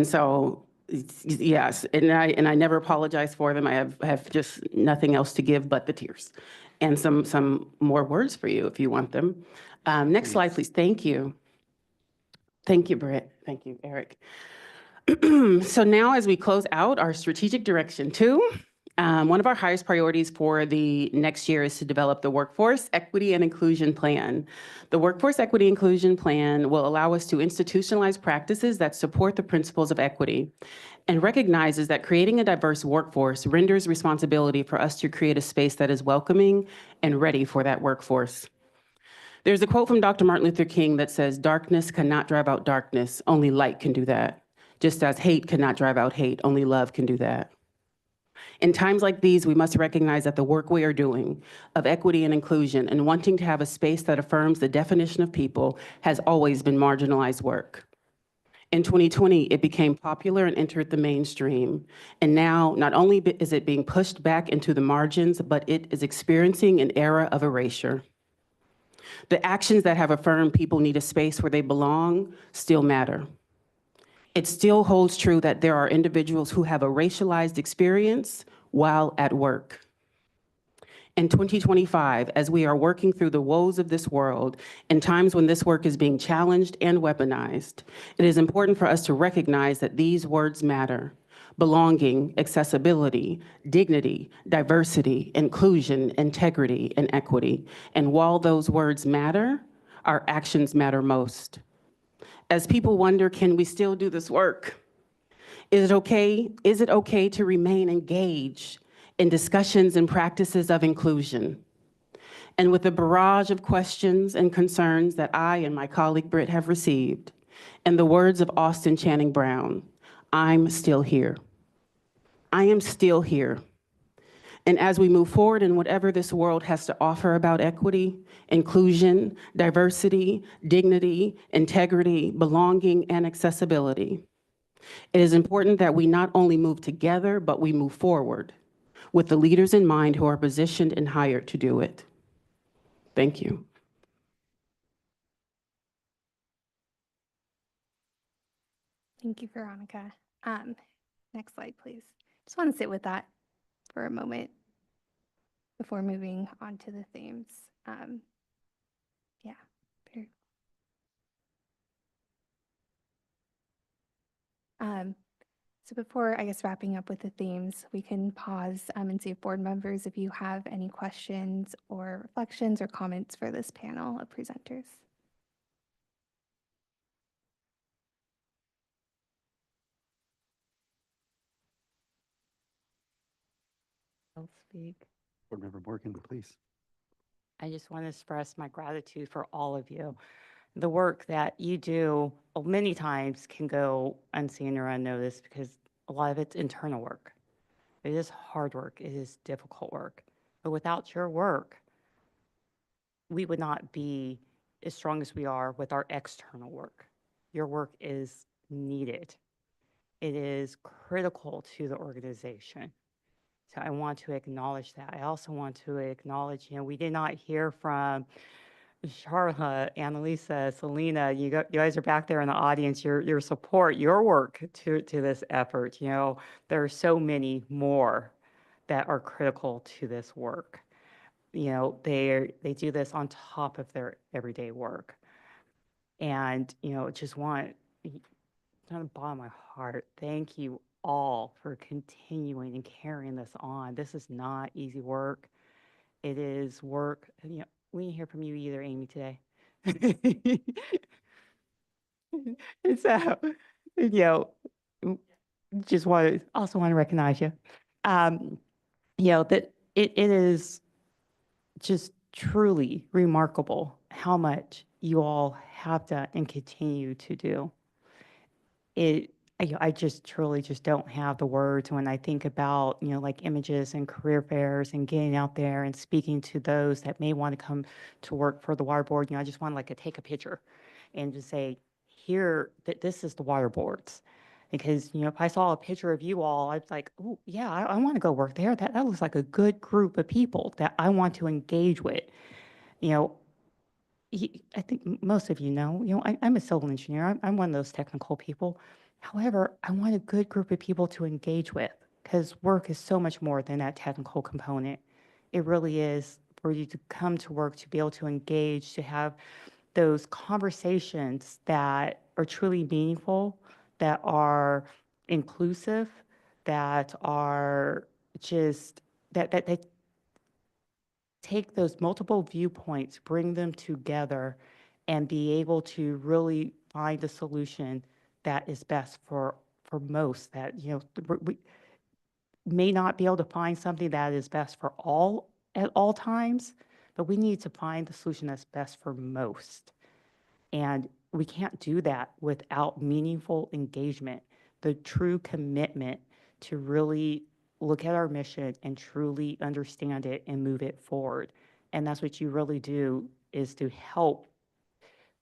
so, yes, and I never apologize for them. I have just nothing else to give but the tears. And some more words for you if you want them. Next slide, please. Thank you. Thank you, Britt. Thank you, Eric. So now as we close out our strategic direction 2, one of our highest priorities for the next year is to develop the Workforce Equity and Inclusion Plan. The Workforce Equity Inclusion Plan will allow us to institutionalize practices that support the principles of equity and recognizes that creating a diverse workforce renders responsibility for us to create a space that is welcoming and ready for that workforce. There's a quote from Dr. Martin Luther King that says, "Darkness cannot drive out darkness, only light can do that. Just as hate cannot drive out hate, only love can do that." In times like these, we must recognize that the work we are doing of equity and inclusion and wanting to have a space that affirms the definition of people has always been marginalized work. In 2020, it became popular and entered the mainstream. And now, not only is it being pushed back into the margins, but it is experiencing an era of erasure. The actions that have affirmed people need a space where they belong still matter. It still holds true that there are individuals who have a racialized experience while at work. In 2025, as we are working through the woes of this world, in times when this work is being challenged and weaponized, it is important for us to recognize that these words matter: belonging, accessibility, dignity, diversity, inclusion, integrity, and equity. And while those words matter, our actions matter most. As people wonder, can we still do this work? Is it okay to remain engaged in discussions and practices of inclusion? And with the barrage of questions and concerns that I and my colleague Britt have received, in the words of Austin Channing Brown, I'm still here. I am still here. And as we move forward in whatever this world has to offer about equity, inclusion, diversity, dignity, integrity, belonging, and accessibility, it is important that we not only move together, but we move forward with the leaders in mind who are positioned and hired to do it. Thank you. Thank you, Veronica. Next slide, please. Just want to sit with that for a moment before moving on to the themes. Yeah. So before, I guess, wrapping up with the themes, we can pause and see if board members, if you have any questions or reflections or comments for this panel of presenters. I'll speak. Board Member Morgan, please. I just want to express my gratitude for all of you. The work that you do many times can go unseen or unnoticed because a lot of it's internal work. It is hard work. It is difficult work. But without your work, we would not be as strong as we are with our external work. Your work is needed. It is critical to the organization. So I want to acknowledge that. I also want to acknowledge, we did not hear from Charla, Annalisa, Selena, you guys are back there in the audience, your support, your work to this effort. There are so many more that are critical to this work. They do this on top of their everyday work. And, just want, from the bottom of my heart, thank you all for continuing and carrying this on. This is not easy work. It is work, we didn't hear from you either, Amy, today. And so, just also want to recognize you. That it is just truly remarkable how much you all have done and continue to do. I just truly just don't have the words when I think about, like images and career fairs and getting out there and speaking to those that may want to come to work for the water board. I just want to take a picture and just say, here, that this is the water boards. Because, if I saw a picture of you all, I'd be like, oh, yeah, I want to go work there. That looks like a good group of people that I want to engage with. I think most of I'm a civil engineer. I'm one of those technical people. However, I want a good group of people to engage with because work is so much more than that technical component. It really is for you to come to work, to be able to engage, to have those conversations that are truly meaningful, that are inclusive, that are just, that take those multiple viewpoints, bring them together, and be able to really find a solution that is best for most. That we may not be able to find something that is best for all at all times, but we need to find the solution that's best for most. And we can't do that without meaningful engagement, the true commitment to really look at our mission and truly understand it and move it forward. And that's what you really do, is to help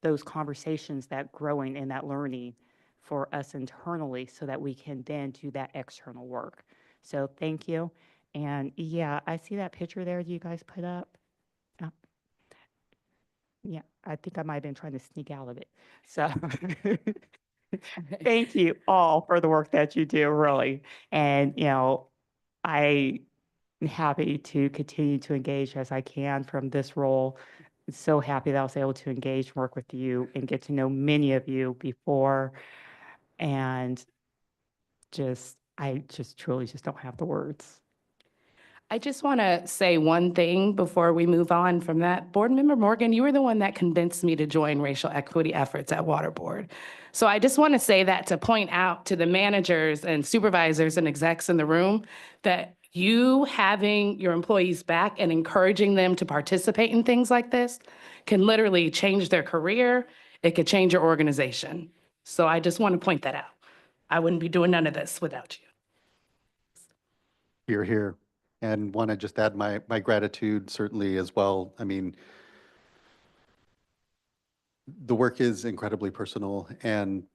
those conversations, that growing and that learning for us internally so that we can then do that external work. So thank you. And yeah, I see that picture there you guys put up. Yeah, I think I might have been trying to sneak out of it. So thank you all for the work that you do, really. And, I am happy to continue to engage as I can from this role. So happy that I was able to engage and work with you and get to know many of you before. And I just truly just don't have the words. I just want to say one thing before we move on from that. Board Member Morgan, you were the one that convinced me to join racial equity efforts at Water Board. So I just want to say that to point out to the managers and supervisors and execs in the room that you having your employees back and encouraging them to participate in things like this can literally change their career. It could change your organization. So I just want to point that out. I wouldn't be doing none of this without you. You're here. And want to just add my gratitude certainly as well. I mean, the work is incredibly personal,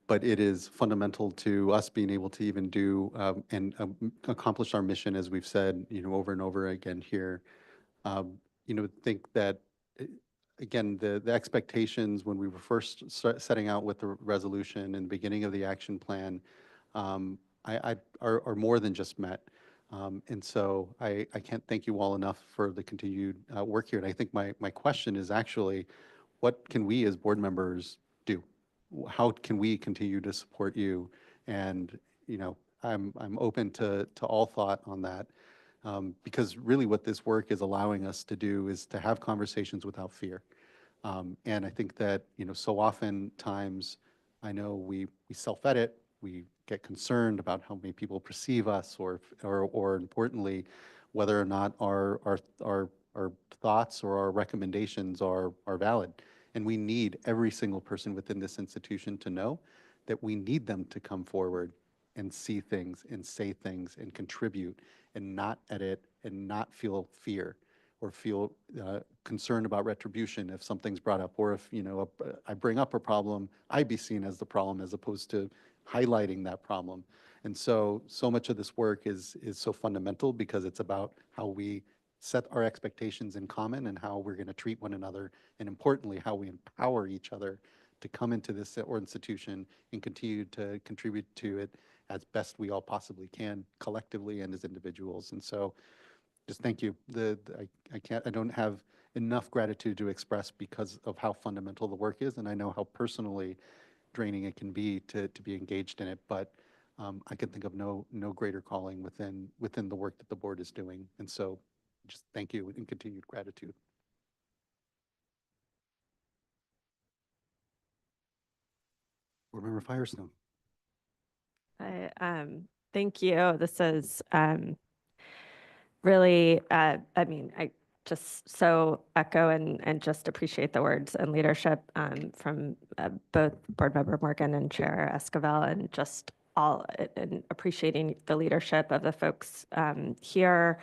but it is fundamental to us being able to even do and accomplish our mission, as we've said, over and over again here. Think that, again, the expectations when we were first setting out with the resolution and beginning of the action plan are more than just met. And so I can't thank you all enough for the continued work here. And I think my question is actually, what can we as board members do? How can we continue to support you? And, I'm open to all thought on that. Because really what this work is allowing us to do is to have conversations without fear. And I think that, so oftentimes I know we self-edit, we get concerned about how many people perceive us, or importantly, whether or not our thoughts or our recommendations are valid. And we need every single person within this institution to know that we need them to come forward and see things and say things and contribute and not edit and not feel fear or feel concerned about retribution if something's brought up, or if, I bring up a problem, I be seen as the problem as opposed to highlighting that problem. And so much of this work is so fundamental because it's about how we set our expectations in common and how we're going to treat one another, and importantly, how we empower each other to come into this institution and continue to contribute to it as best we all possibly can, collectively and as individuals. And so just thank you. I don't have enough gratitude to express because of how fundamental the work is, and I know how personally draining it can be to be engaged in it. But I can think of no greater calling within the work that the board is doing. And so just thank you and continued gratitude. Board Member Firestone. Thank you. This is really, I just so echo and just appreciate the words and leadership from both Board Member Morgan and Chair Esquivel, and just all and appreciating the leadership of the folks here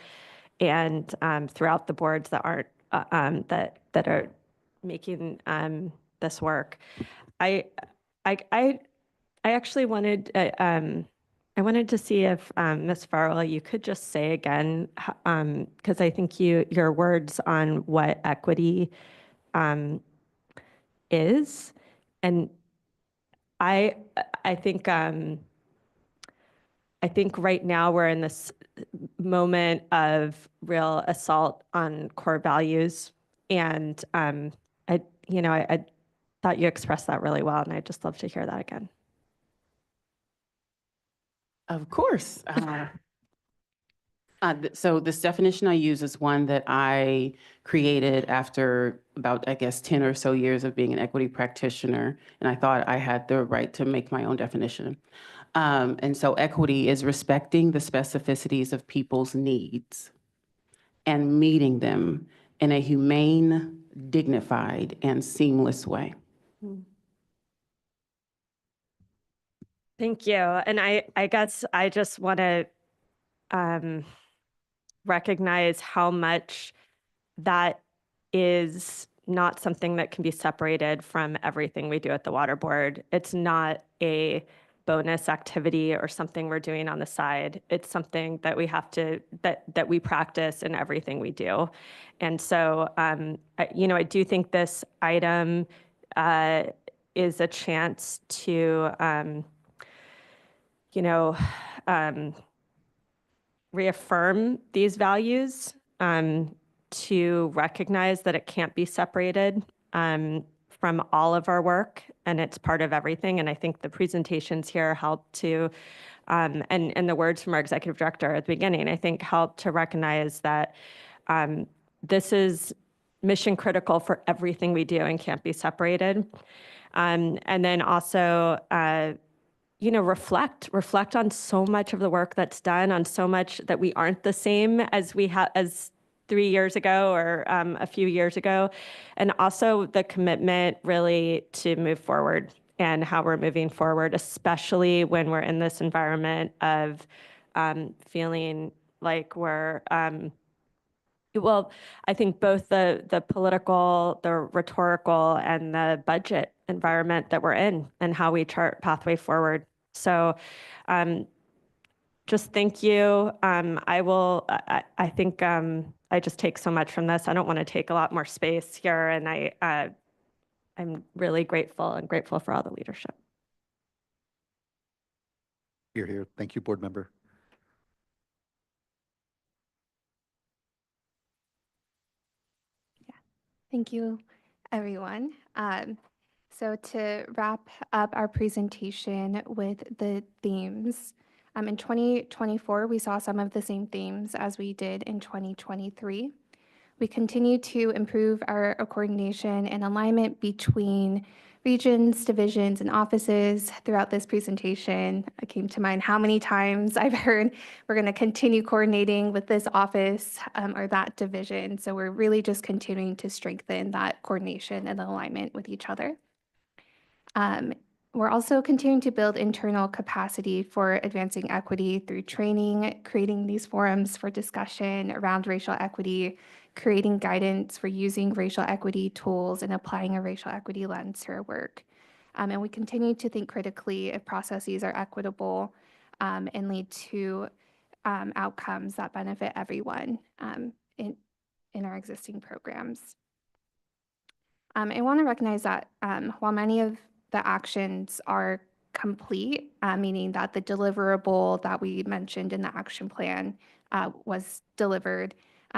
and throughout the boards that aren't that are making this work. I actually wanted I wanted to see if Ms. Farwell, you could just say again, because I think your words on what equity is, and I think right now we're in this moment of real assault on core values, and I thought you expressed that really well, and I'd just love to hear that again. Of course. So this definition I use is one that I created after about, I guess, 10 or so years of being an equity practitioner, and I thought I had the right to make my own definition. And so equity is respecting the specificities of people's needs and meeting them in a humane, dignified, and seamless way. Thank you. And I guess I just want to recognize how much that is not something that can be separated from everything we do at the Water Board. It's not a bonus activity or something we're doing on the side. It's something that we have to, that we practice in everything we do. And so, I do think this item is a chance to, reaffirm these values, to recognize that it can't be separated from all of our work, and it's part of everything. And I think the presentations here help to, and the words from our executive director at the beginning, I think help to recognize that this is mission critical for everything we do and can't be separated. And then also, reflect on so much of the work that's done, on so much that we aren't the same as we have as 3 years ago or a few years ago, and also the commitment really to move forward and how we're moving forward, especially when we're in this environment of feeling like we're well, I think both the political, the rhetorical, and the budget environment that we're in, and how we chart pathway forward. So just thank you. I think I just take so much from this. I don't want to take a lot more space here, and I'm really grateful for all the leadership. Here. Thank you, Board Member. Thank you, everyone. So to wrap up our presentation with the themes, in 2024, we saw some of the same themes as we did in 2023. We continue to improve our coordination and alignment between regions, divisions, and offices throughout this presentation. It came to mind how many times I've heard we're going to continue coordinating with this office or that division. So we're really just continuing to strengthen that coordination and alignment with each other. We're also continuing to build internal capacity for advancing equity through training, creating these forums for discussion around racial equity, creating guidance for using racial equity tools and applying a racial equity lens to our work. And we continue to think critically if processes are equitable and lead to outcomes that benefit everyone in our existing programs. I want to recognize that while many of the actions are complete, meaning that the deliverable that we mentioned in the action plan was delivered,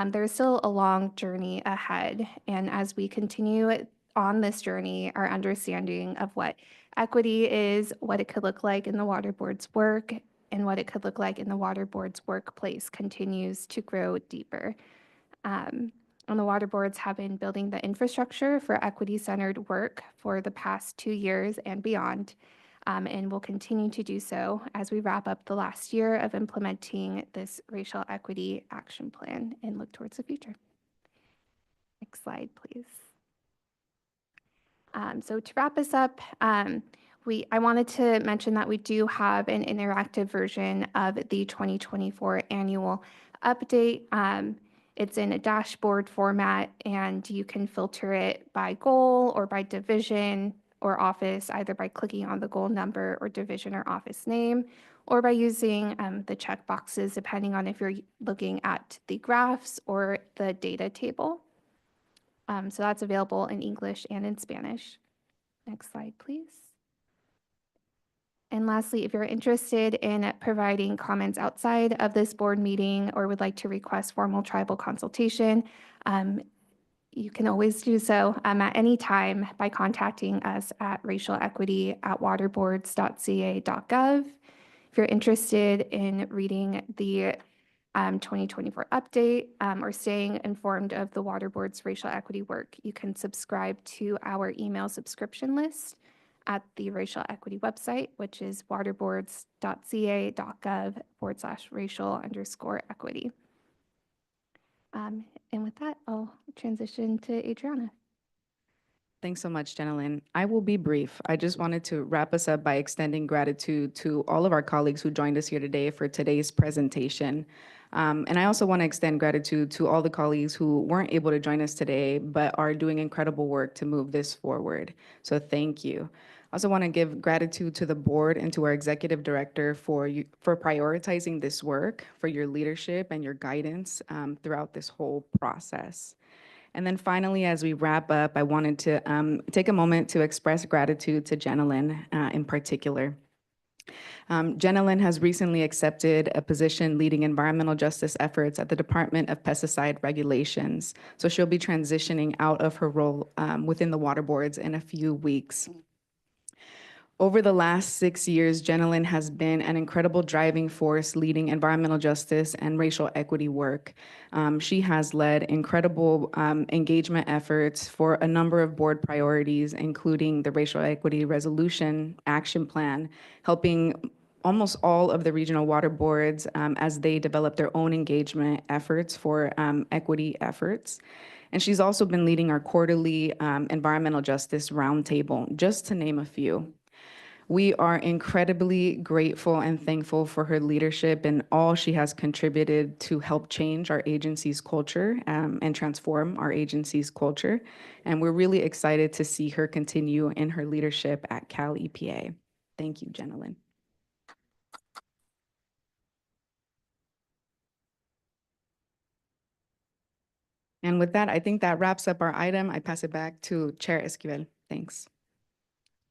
there is still a long journey ahead. And as we continue on this journey, our understanding of what equity is, what it could look like in the Water Board's work, and what it could look like in the Water Board's workplace continues to grow deeper. And the water boards have been building the infrastructure for equity-centered work for the past 2 years and beyond, and will continue to do so as we wrap up the last year of implementing this racial equity action plan and look towards the future. Next slide, please. So to wrap us up, I wanted to mention that we do have an interactive version of the 2024 annual update. It's in a dashboard format, and you can filter it by goal or by division or office, either by clicking on the goal number or division or office name, or by using the check boxes, depending on if you're looking at the graphs or the data table. So that's available in English and in Spanish. Next slide, please. And lastly, if you're interested in providing comments outside of this board meeting or would like to request formal tribal consultation, you can always do so at any time by contacting us at racialequity@waterboards.ca.gov. If you're interested in reading the 2024 update or staying informed of the Water Board's racial equity work, you can subscribe to our email subscription list at the racial equity website, which is waterboards.ca.gov/racial_equity. And with that, I'll transition to Adriana. Thanks so much, Jenilyn. I will be brief. I just wanted to wrap us up by extending gratitude to all of our colleagues who joined us here today for today's presentation. And I also want to extend gratitude to all the colleagues who weren't able to join us today, but are doing incredible work to move this forward. So thank you. I also want to give gratitude to the board and to our executive director for prioritizing this work, for your leadership and your guidance throughout this whole process. And then finally, as we wrap up, I wanted to take a moment to express gratitude to Jenilyn in particular. Jenilyn has recently accepted a position leading environmental justice efforts at the Department of Pesticide Regulations. So she'll be transitioning out of her role within the water boards in a few weeks. Over the last 6 years, Jenilyn has been an incredible driving force leading environmental justice and racial equity work. She has led incredible engagement efforts for a number of board priorities, including the Racial Equity Resolution Action Plan, helping almost all of the regional water boards as they develop their own engagement efforts for equity efforts. And she's also been leading our quarterly environmental justice roundtable, just to name a few. We are incredibly grateful and thankful for her leadership and all she has contributed to help change our agency's culture and transform our agency's culture. And we're really excited to see her continue in her leadership at Cal EPA. Thank you, Jenilyn. And with that, I think that wraps up our item. I pass it back to Chair Esquivel. Thanks.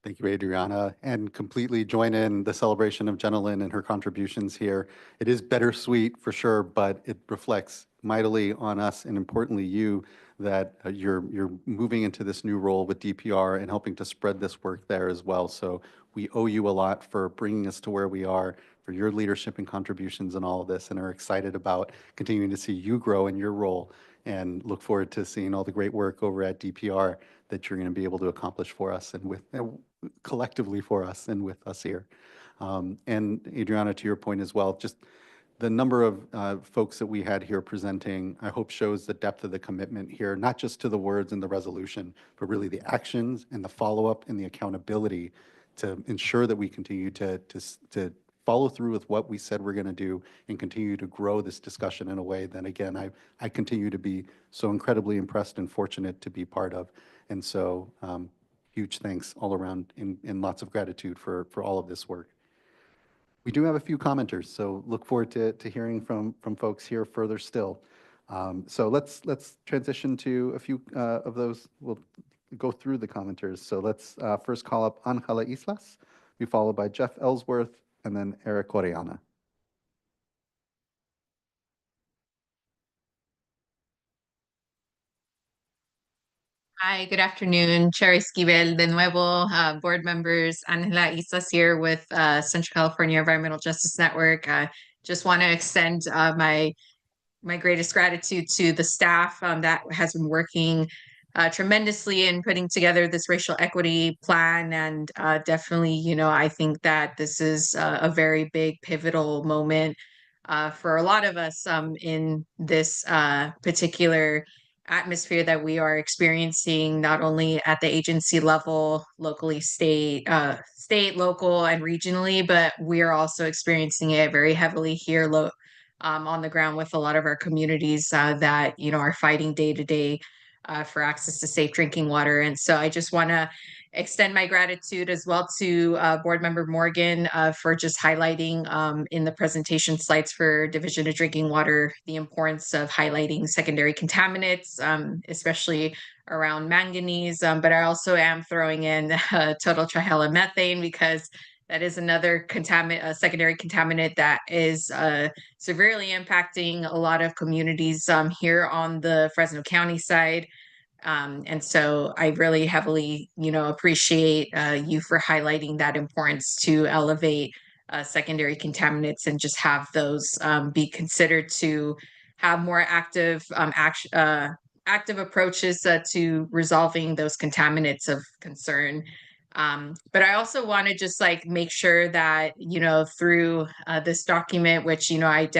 Thank you, Adriana, and completely join in the celebration of Jenilyn and her contributions here. It is bittersweet for sure, but it reflects mightily on us and importantly you that you're moving into this new role with DPR and helping to spread this work there as well. So we owe you a lot for bringing us to where we are, for your leadership and contributions in all of this, and are excited about continuing to see you grow in your role and look forward to seeing all the great work over at DPR that you're going to be able to accomplish for us and with collectively for us and with us here. And Adriana, to your point as well, just the number of folks that we had here presenting, I hope shows the depth of the commitment here, not just to the words in the resolution, but really the actions and the follow-up and the accountability to ensure that we continue to follow through with what we said we're going to do and continue to grow this discussion in a way that, again, I continue to be so incredibly impressed and fortunate to be part of. And so huge thanks all around and lots of gratitude for all of this work. We do have a few commenters, so look forward to hearing from folks here further still. So let's transition to a few of those. We'll go through the commenters. So let's first call up Angela Islas, be followed by Jeff Ellsworth, and then Eric Orellana. Hi, good afternoon. Chair Esquivel de nuevo, board members. Angela Islas here with Central California Environmental Justice Network. Just want to extend my greatest gratitude to the staff that has been working tremendously in putting together this racial equity plan. And definitely, you know, I think that this is a very big pivotal moment for a lot of us in this particular atmosphere that we are experiencing, not only at the agency level, locally, state, local, and regionally, but we are also experiencing it very heavily here on the ground with a lot of our communities that, you know, are fighting day to day for access to safe drinking water. And so I just want to extend my gratitude as well to Board Member Morgan for just highlighting in the presentation slides for Division of Drinking Water the importance of highlighting secondary contaminants, especially around manganese. But I also am throwing in total trihalometane because that is another secondary contaminant that is severely impacting a lot of communities here on the Fresno County side. And so I really heavily, you know, appreciate you for highlighting that importance to elevate secondary contaminants and just have those be considered to have more active active approaches to resolving those contaminants of concern. But I also want to just like make sure that, you know, through this document, which, you know, I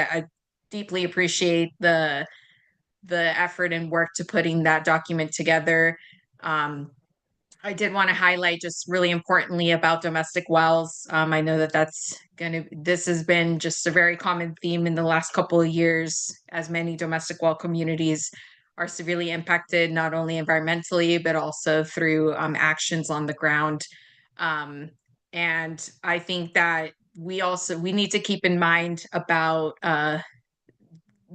deeply appreciate the effort and work to putting that document together. I did want to highlight just really importantly about domestic wells. I know that this has been just a very common theme in the last couple of years, as many domestic well communities are severely impacted, not only environmentally, but also through actions on the ground. And I think that we need to keep in mind about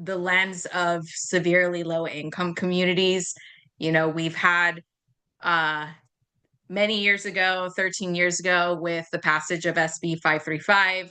the lens of severely low income communities. You know, we've had many years ago, 13 years ago, with the passage of SB 535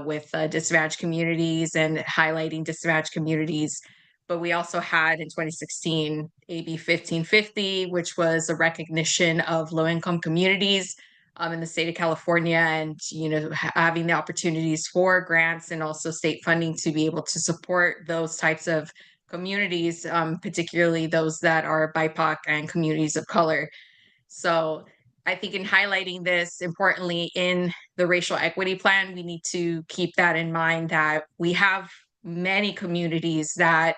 with disadvantaged communities and highlighting disadvantaged communities. But we also had in 2016 AB 1550, which was a recognition of low income communities in the state of California, and, you know, having the opportunities for grants and also state funding to be able to support those types of communities, particularly those that are BIPOC and communities of color. So I think in highlighting this, importantly, in the racial equity plan, we need to keep that in mind, that we have many communities that,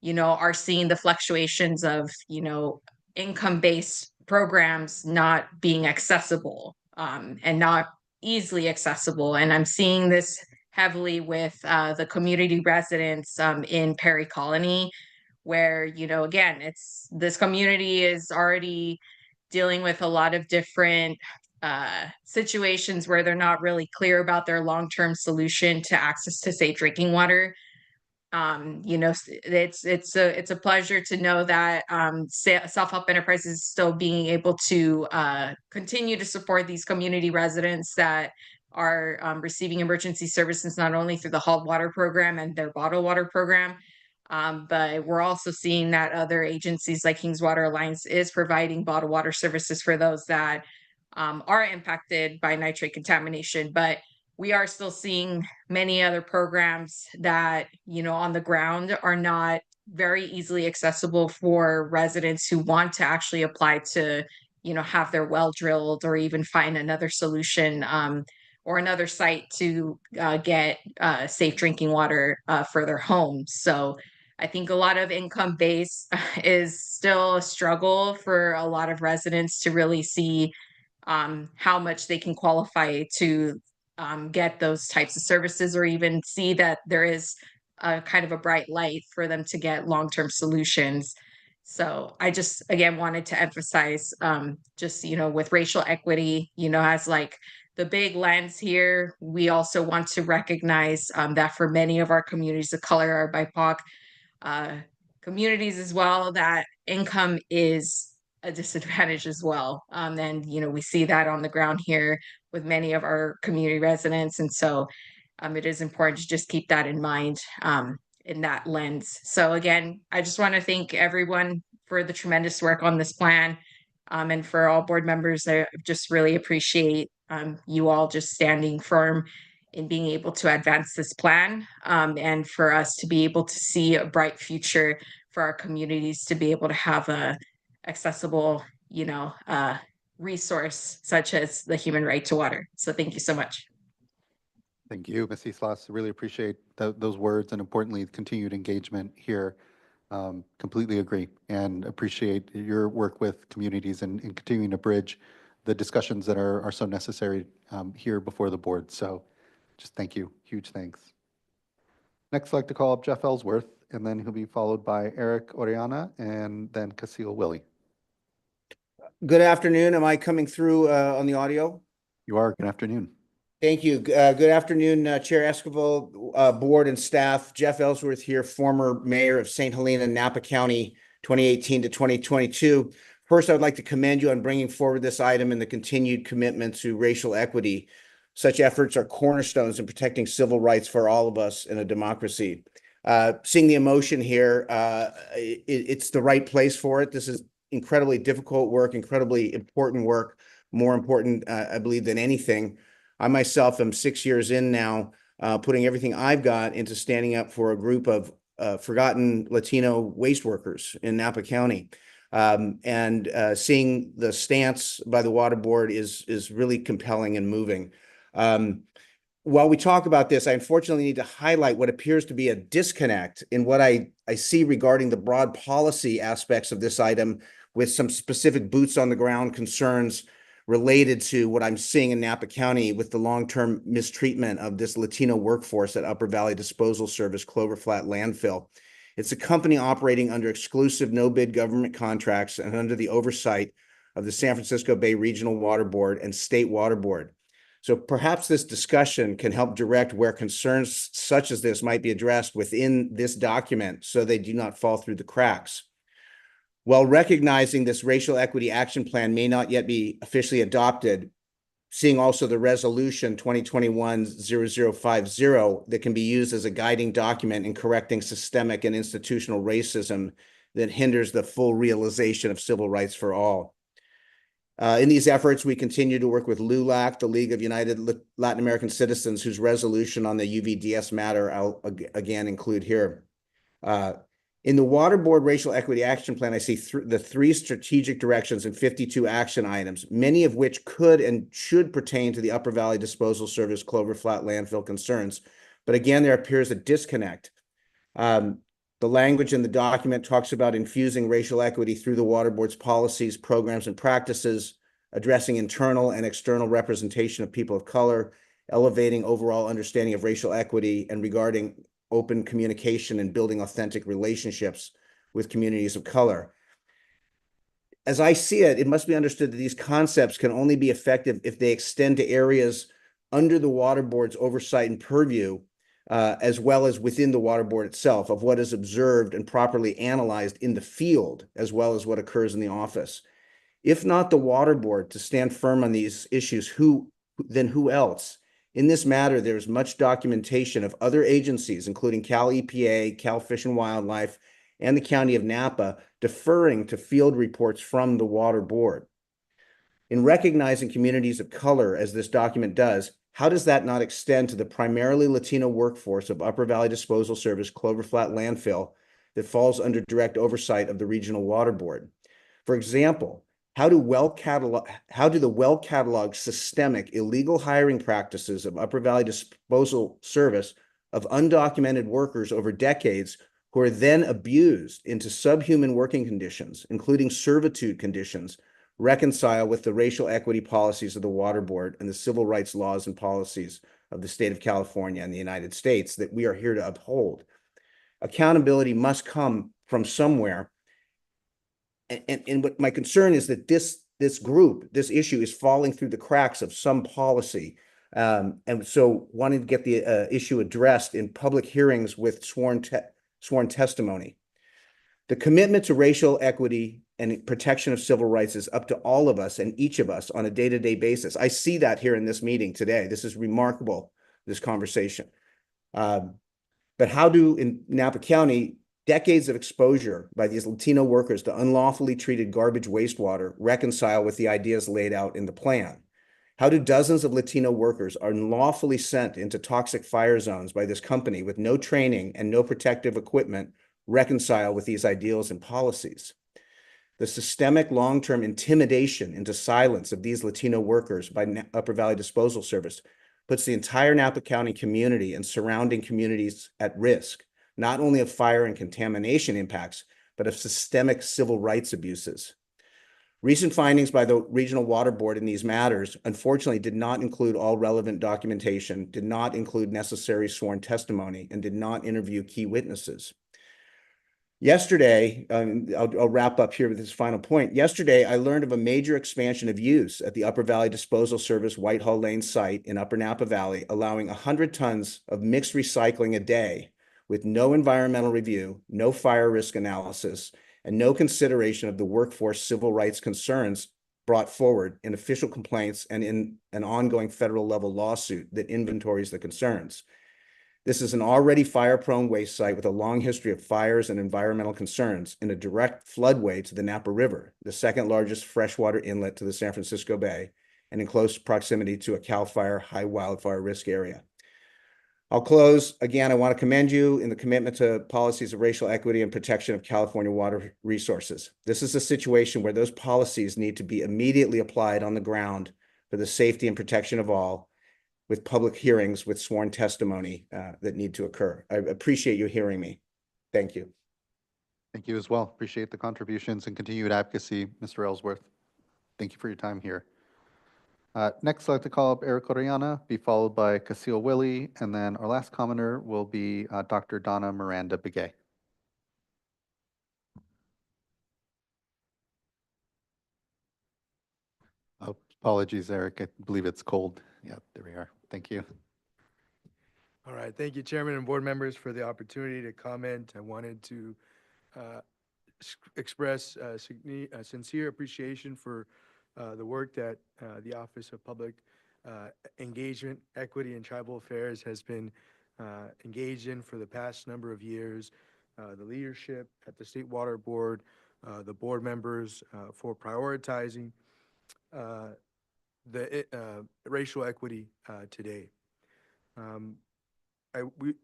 you know, are seeing the fluctuations of, you know, income-based programs not being accessible and not easily accessible. And I'm seeing this heavily with the community residents in Perry Colony, where, you know, again, this community is already dealing with a lot of different situations where they're not really clear about their long-term solution to access to safe drinking water. You know, it's a pleasure to know that Self-Help Enterprises is still being able to continue to support these community residents that are receiving emergency services, not only through the hauled water program and their bottled water program, but we're also seeing that other agencies like Kings Water Alliance is providing bottled water services for those that are impacted by nitrate contamination. But we are still seeing many other programs that, you know, on the ground are not very easily accessible for residents who want to actually apply to, have their well drilled or even find another solution, or another site to get safe drinking water for their homes. So I think a lot of income base is still a struggle for a lot of residents to really see how much they can qualify to get those types of services, or even see that there is a kind of a bright light for them to get long-term solutions. So I just, again, wanted to emphasize just, with racial equity, as like the big lens here, we also want to recognize that for many of our communities of color, our BIPOC communities as well, that income is a disadvantage as well. And, we see that on the ground here with many of our community residents. And so it is important to just keep that in mind in that lens. So again, I just want to thank everyone for the tremendous work on this plan. And for all board members, I just really appreciate you all just standing firm in being able to advance this plan, and for us to be able to see a bright future for our communities to be able to have a accessible, resource such as the human right to water. So thank you so much. Thank you, Ms. Islas. Really appreciate those words, and importantly, continued engagement here. Completely agree and appreciate your work with communities and continuing to bridge the discussions that are so necessary here before the board. So just thank you. Huge thanks. Next, I'd like to call up Jeff Ellsworth, and then he'll be followed by Eric Oriana and then Casil Willie. Good afternoon. Am I coming through on the audio? You are. Good afternoon. Thank you. Good afternoon, Chair Esquivel, board and staff. Jeff Ellsworth here, former mayor of St. Helena, Napa County, 2018 to 2022. First, I would like to commend you on bringing forward this item and the continued commitment to racial equity. Such efforts are cornerstones in protecting civil rights for all of us in a democracy. Seeing the emotion here, it's the right place for it. This is incredibly difficult work, incredibly important work, more important, I believe, than anything. I myself am 6 years in now, putting everything I've got into standing up for a group of forgotten Latino waste workers in Napa County. And seeing the stance by the Water Board is really compelling and moving. While we talk about this, I unfortunately need to highlight what appears to be a disconnect in what I see regarding the broad policy aspects of this item, with some specific boots on the ground concerns related to what I'm seeing in Napa County with the long-term mistreatment of this Latino workforce at Upper Valley Disposal Service Clover Flat Landfill. It's a company operating under exclusive no-bid government contracts and under the oversight of the San Francisco Bay Regional Water Board and State Water Board. So perhaps this discussion can help direct where concerns such as this might be addressed within this document so they do not fall through the cracks. While recognizing this racial equity action plan may not yet be officially adopted, seeing also the resolution 2021-0050 that can be used as a guiding document in correcting systemic and institutional racism that hinders the full realization of civil rights for all. In these efforts, we continue to work with LULAC, the League of United Latin American Citizens, whose resolution on the UVDS matter I'll again include here. In the Water Board Racial Equity Action Plan, I see the 3 strategic directions and 52 action items, many of which could and should pertain to the Upper Valley Disposal Service Clover Flat landfill concerns. But again, there appears a disconnect. The language in the document talks about infusing racial equity through the Water Board's policies, programs, and practices, addressing internal and external representation of people of color, elevating overall understanding of racial equity, and regarding open communication and building authentic relationships with communities of color. As I see it, it must be understood that these concepts can only be effective if they extend to areas under the Water Board's oversight and purview, as well as within the Water Board itself, of what is observed and properly analyzed in the field, as well as what occurs in the office. If not the Water Board to stand firm on these issues, then who else? In this matter, there's much documentation of other agencies, including Cal EPA, Cal Fish and Wildlife, and the County of Napa, deferring to field reports from the Water Board. In recognizing communities of color, as this document does, how does that not extend to the primarily Latino workforce of Upper Valley Disposal Service Clover Flat Landfill that falls under direct oversight of the Regional Water Board. For example, how do the well-cataloged systemic illegal hiring practices of Upper Valley Disposal Service of undocumented workers over decades who are then abused into subhuman working conditions, including servitude conditions, reconcile with the racial equity policies of the Water Board and the civil rights laws and policies of the state of California and the United States that we are here to uphold? Accountability must come from somewhere. And what my concern is that this issue is falling through the cracks of some policy. And so wanting to get the issue addressed in public hearings with sworn testimony. The commitment to racial equity and protection of civil rights is up to all of us and each of us on a day-to-day basis. I see that here in this meeting today. This is remarkable, this conversation. But how do, in Napa County, decades of exposure by these Latino workers to unlawfully treated garbage wastewater reconcile with the ideas laid out in the plan? How do dozens of Latino workers are unlawfully sent into toxic fire zones by this company with no training and no protective equipment reconcile with these ideals and policies? The systemic long-term intimidation into silence of these Latino workers by Upper Valley Disposal Service puts the entire Napa County community and surrounding communities at risk, not only of fire and contamination impacts, but of systemic civil rights abuses. Recent findings by the Regional Water Board in these matters, unfortunately, did not include all relevant documentation, did not include necessary sworn testimony, and did not interview key witnesses. Yesterday, I'll wrap up here with this final point. Yesterday, I learned of a major expansion of use at the Upper Valley Disposal Service Whitehall Lane site in Upper Napa Valley, allowing 100 tons of mixed recycling a day with no environmental review, no fire risk analysis, and no consideration of the workforce civil rights concerns brought forward in official complaints and in an ongoing federal level lawsuit that inventories the concerns. This is an already fire-prone waste site with a long history of fires and environmental concerns in a direct floodway to the Napa River, the second largest freshwater inlet to the San Francisco Bay, and in close proximity to a CAL FIRE high wildfire risk area. I'll close. Again, I want to commend you in the commitment to policies of racial equity and protection of California water resources. This is a situation where those policies need to be immediately applied on the ground for the safety and protection of all, with public hearings with sworn testimony that need to occur. I appreciate you hearing me. Thank you. Thank you as well. Appreciate the contributions and continued advocacy, Mr. Ellsworth. Thank you for your time here. Next, I'd like to call up Eric Oriana, be followed by Casil Willie, and then our last commenter will be Dr. Donna Miranda Begay. Oh, apologies, Eric. I believe it's cold. Yeah, there we are. Thank you. All right. Thank you, Chairman and board members, for the opportunity to comment. I wanted to express sincere appreciation for the work that the Office of Public Engagement, Equity, and Tribal Affairs has been engaged in for the past number of years. The leadership at the State Water Board, the board members for prioritizing the racial equity today.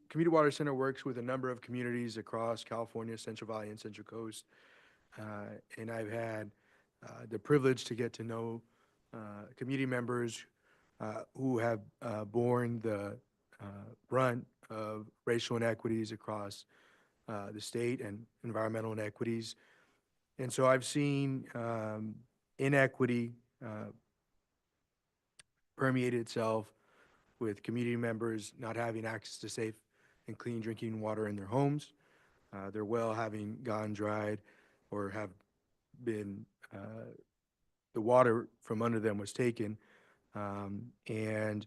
Community Water Center works with a number of communities across California, Central Valley, and Central Coast. And I've had the privilege to get to know community members who have borne the brunt of racial inequities across the state and environmental inequities. And so I've seen inequity permeate itself with community members not having access to safe and clean drinking water in their homes, their well having gone dried or have been, the water from under them was taken. And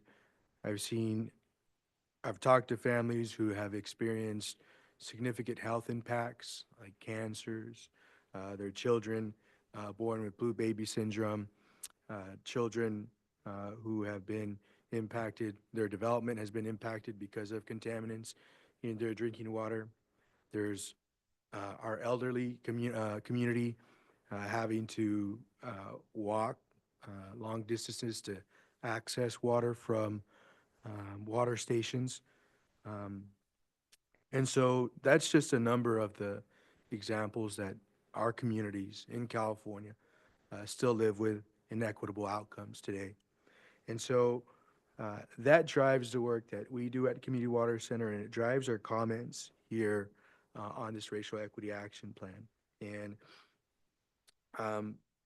I've talked to families who have experienced significant health impacts like cancers, their children born with blue baby syndrome, children who have been impacted, their development has been impacted because of contaminants in their drinking water. There's our elderly community having to walk long distances to access water from water stations. And so that's just a number of the examples that our communities in California still live with inequitable outcomes today. And so that drives the work that we do at Community Water Center, and it drives our comments here on this Racial Equity Action Plan. And,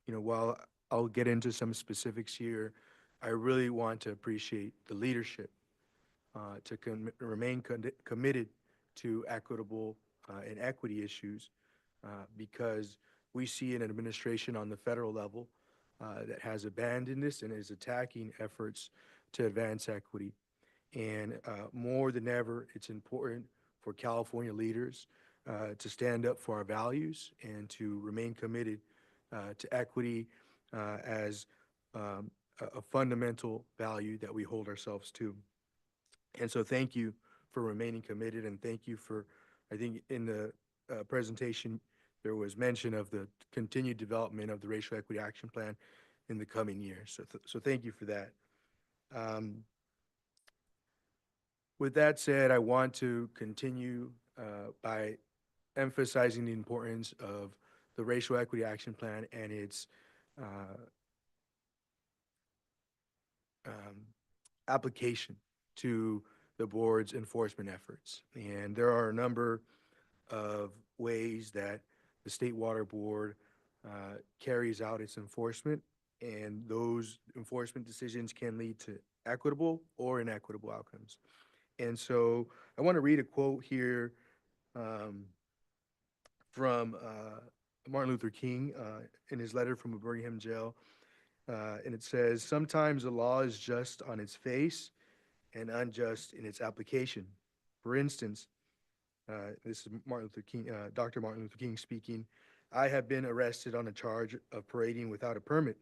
while I'll get into some specifics here, I really want to appreciate the leadership to remain committed to equitable and equity issues because we see an administration on the federal level that has abandoned this and is attacking efforts to advance equity. And more than ever, it's important for California leaders to stand up for our values and to remain committed to equity as a fundamental value that we hold ourselves to. And so thank you for remaining committed, and thank you for, I think in the presentation, there was mention of the continued development of the Racial Equity Action Plan in the coming years. So thank you for that. With that said, I want to continue by emphasizing the importance of the Racial Equity Action Plan and its application to the board's enforcement efforts. And there are a number of ways that the State Water Board carries out its enforcement, and those enforcement decisions can lead to equitable or inequitable outcomes. And so I want to read a quote here from Martin Luther King in his letter from a Birmingham jail. And it says, "Sometimes the law is just on its face and unjust in its application. For instance," this is Martin Luther King, Dr. Martin Luther King speaking, "I have been arrested on a charge of parading without a permit.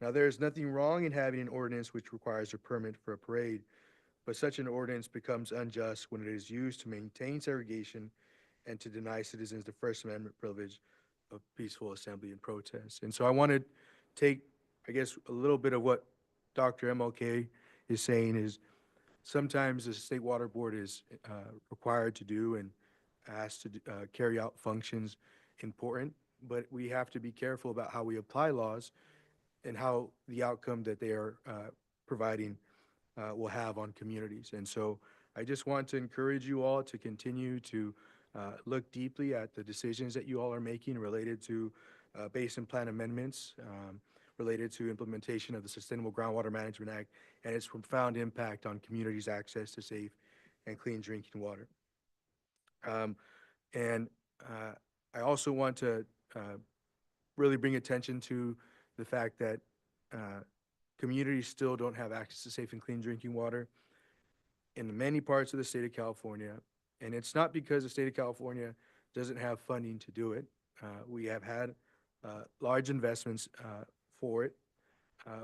Now, there is nothing wrong in having an ordinance which requires a permit for a parade, but such an ordinance becomes unjust when it is used to maintain segregation and to deny citizens the First Amendment privilege of peaceful assembly and protest." And so I want to take, I guess, a little bit of what Dr. MLK is saying is sometimes the State Water Board is required to do and asked to carry out functions important, but we have to be careful about how we apply laws and how the outcome that they are providing will have on communities. And so I just want to encourage you all to continue to look deeply at the decisions that you all are making related to basin plan amendments, related to implementation of the Sustainable Groundwater Management Act and its profound impact on communities' access to safe and clean drinking water. I also want to really bring attention to the fact that communities still don't have access to safe and clean drinking water in many parts of the state of California. And it's not because the state of California doesn't have funding to do it. We have had large investments for it,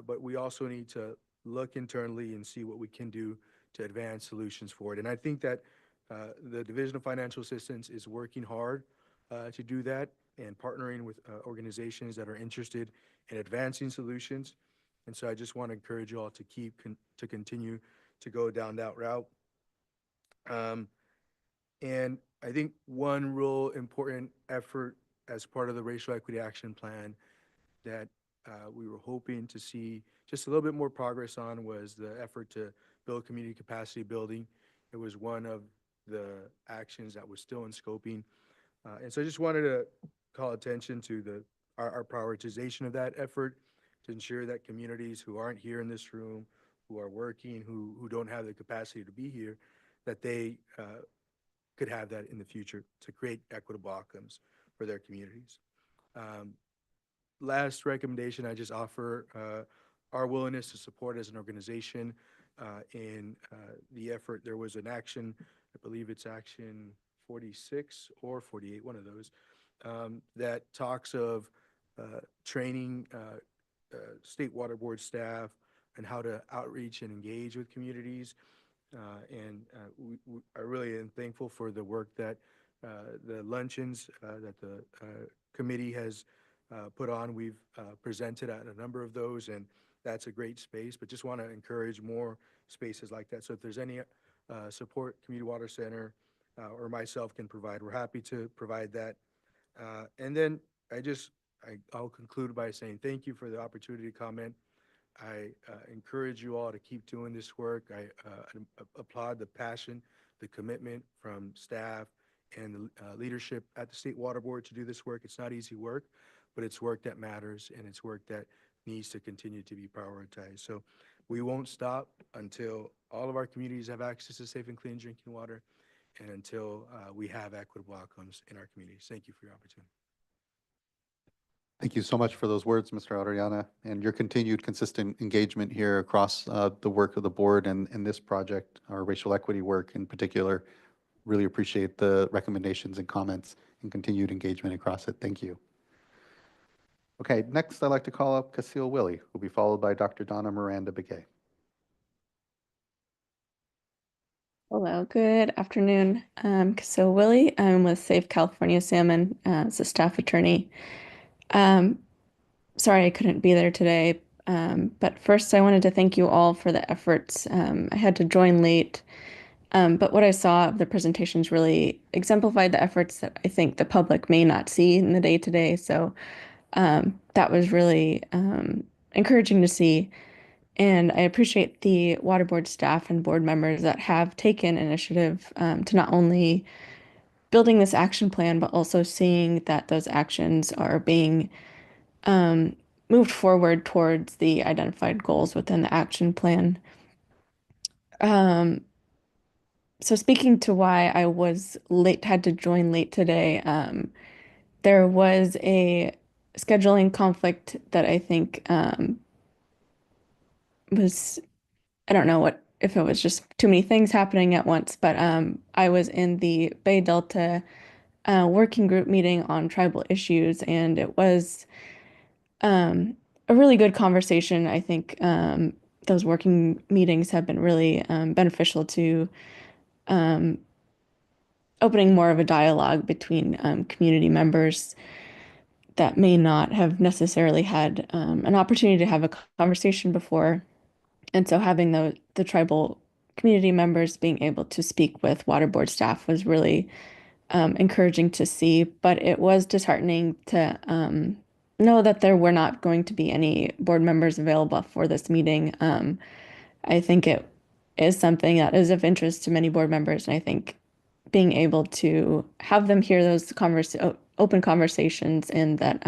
but we also need to look internally and see what we can do to advance solutions for it. And I think that the Division of Financial Assistance is working hard to do that and partnering with organizations that are interested in advancing solutions. And so I just want to encourage you all to continue to go down that route. And I think one real important effort as part of the Racial Equity Action Plan that we were hoping to see just a little bit more progress on was the effort to build community capacity building. It was one of the actions that was still in scoping. And so I just wanted to call attention to our prioritization of that effort to ensure that communities who aren't here in this room, who are working, who don't have the capacity to be here, that they could have that in the future to create equitable outcomes for their communities. Last recommendation, I just offer our willingness to support as an organization in the effort. There was an action, I believe it's action 46 or 48, one of those, that talks of training State Water Board staff and how to outreach and engage with communities. I really am thankful for the work that the luncheons that the committee has put on. We've presented at a number of those, and that's a great space, but just want to encourage more spaces like that. So if there's any support Community Water Center or myself can provide, we're happy to provide that. And then I'll conclude by saying thank you for the opportunity to comment. I encourage you all to keep doing this work. I applaud the passion, the commitment from staff and the leadership at the State Water Board to do this work. It's not easy work, but it's work that matters, and it's work that needs to continue to be prioritized. So we won't stop until all of our communities have access to safe and clean drinking water, and until we have equitable outcomes in our communities. Thank you for your opportunity. Thank you so much for those words, Mr. Orellana, and your continued consistent engagement here across the work of the board and this project, our racial equity work in particular. Really appreciate the recommendations and comments and continued engagement across it. Thank you. Okay, next I'd like to call up Cecile Willie, who will be followed by Dr. Donna Miranda Begay. Hello, good afternoon. Cecile Willie. I'm with Save California Salmon as a staff attorney. Sorry I couldn't be there today, but first I wanted to thank you all for the efforts. I had to join late, but what I saw of the presentations really exemplified the efforts that I think the public may not see in the day-to-day. So that was really encouraging to see. And I appreciate the water board staff and board members that have taken initiative to not only building this action plan, but also seeing that those actions are being moved forward towards the identified goals within the action plan. So speaking to why I was late, had to join late today, there was a scheduling conflict that I think was, I don't know if it was just too many things happening at once, but I was in the Bay Delta working group meeting on tribal issues, and it was a really good conversation. I think those working meetings have been really beneficial to opening more of a dialogue between community members that may not have necessarily had an opportunity to have a conversation before. And so having the tribal community members being able to speak with water board staff was really encouraging to see, but it was disheartening to know that there were not going to be any board members available for this meeting. I think it is something that is of interest to many board members, and I think being able to have them hear those open conversations and that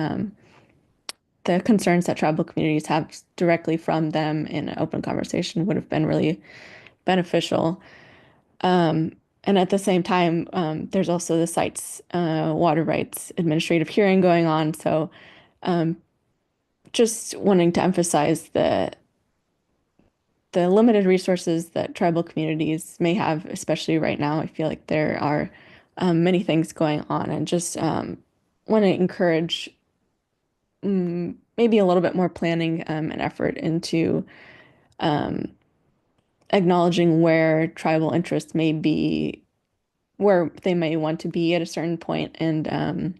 the concerns that tribal communities have directly from them in an open conversation would have been really beneficial. And at the same time, there's also the site's water rights administrative hearing going on. So just wanting to emphasize the limited resources that tribal communities may have, especially right now. I feel like there are many things going on, and just want to encourage maybe a little bit more planning and effort into acknowledging where tribal interests may be, where they may want to be at a certain point, and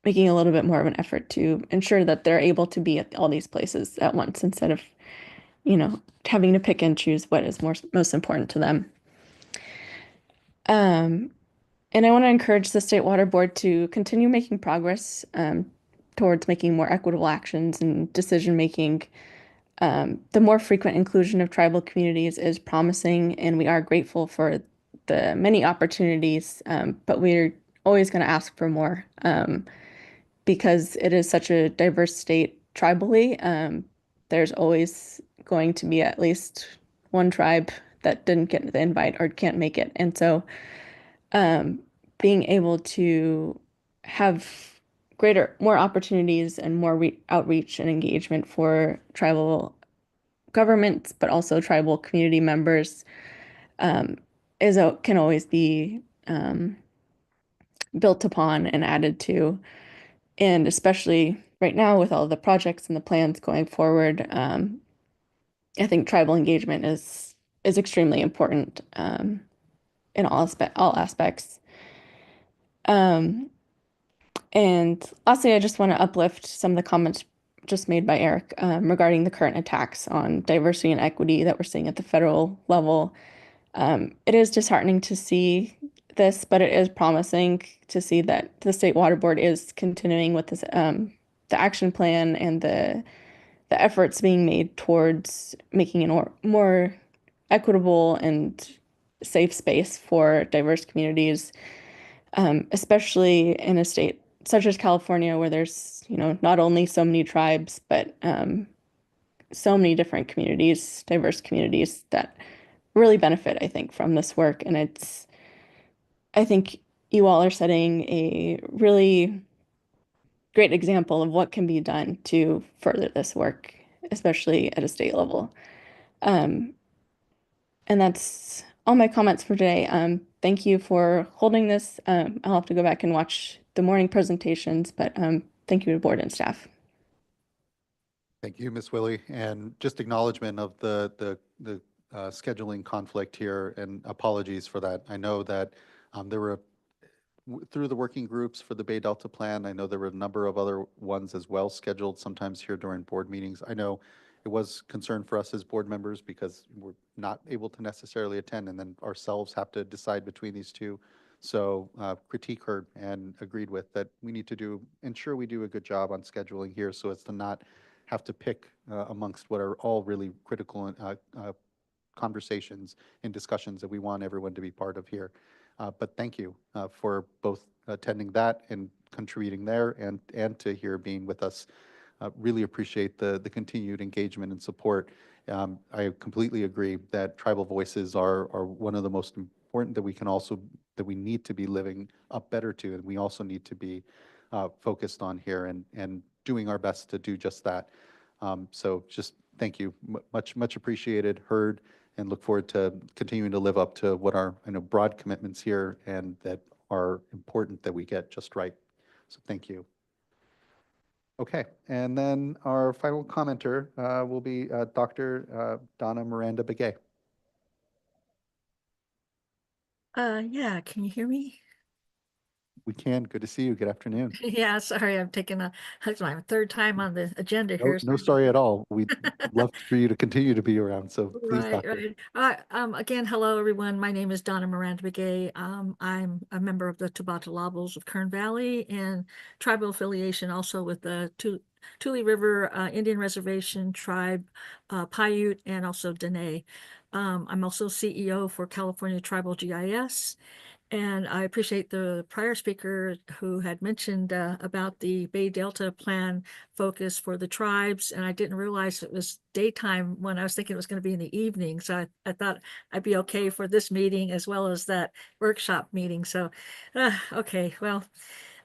making a little bit more of an effort to ensure that they're able to be at all these places at once instead of, having to pick and choose what is most important to them. And I want to encourage the State Water Board to continue making progress towards making more equitable actions and decision-making. The more frequent inclusion of tribal communities is promising, and we are grateful for the many opportunities, but we're always going to ask for more because it is such a diverse state tribally. There's always going to be at least one tribe that didn't get the invite or can't make it. And so being able to have more opportunities and more outreach and engagement for tribal governments, but also tribal community members can always be built upon and added to. And especially right now with all the projects and the plans going forward, I think tribal engagement is extremely important in all aspects. And lastly, I just want to uplift some of the comments just made by Eric regarding the current attacks on diversity and equity that we're seeing at the federal level. It is disheartening to see this, but it is promising to see that the State Water Board is continuing with this, the action plan and the efforts being made towards making it more equitable and safe space for diverse communities, especially in a state such as California, where there's, not only so many tribes, but so many different communities, diverse communities that really benefit, I think, from this work. And I think you all are setting a really great example of what can be done to further this work, especially at a state level. And that's all my comments for today. Thank you for holding this. I'll have to go back and watch the morning presentations, but thank you to board and staff. Thank you, Ms. Willie, and just acknowledgement of the scheduling conflict here, and apologies for that. I know that there were, through the working groups for the Bay Delta Plan, I know there were a number of other ones as well scheduled sometimes here during board meetings. I know it was concern for us as board members because we're not able to necessarily attend, and then ourselves have to decide between these two. So critique heard and agreed with that we need to ensure we do a good job on scheduling here so as to not have to pick amongst what are all really critical conversations and discussions that we want everyone to be part of here. But thank you for both attending that and contributing there, and to here being with us. Really appreciate the continued engagement and support. I completely agree that tribal voices are one of the most important that we need to be living up better to, and we also need to be focused on here and doing our best to do just that. So just thank you, much appreciated, heard, and look forward to continuing to live up to what are broad commitments here and that are important that we get just right. So thank you. Okay, and then our final commenter will be Dr. Donna Miranda Begay. Yeah, can you hear me? We can. Good to see you. Good afternoon. Yeah, sorry, I'm taking that's my third time on the agenda here. No, sorry at all. We'd love for you to continue to be around. So please, Right, Doctor. right. Again, hello, everyone. My name is Donna Miranda Begay. I'm a member of the Tubatalabals of Kern Valley and tribal affiliation also with the Tule River Indian Reservation Tribe, Paiute, and also Dene. I'm also CEO for California Tribal GIS. And I appreciate the prior speaker who had mentioned about the Bay Delta plan focus for the tribes. And I didn't realize it was daytime when I was thinking it was going to be in the evening. So I thought I'd be okay for this meeting as well as that workshop meeting. So, okay, well,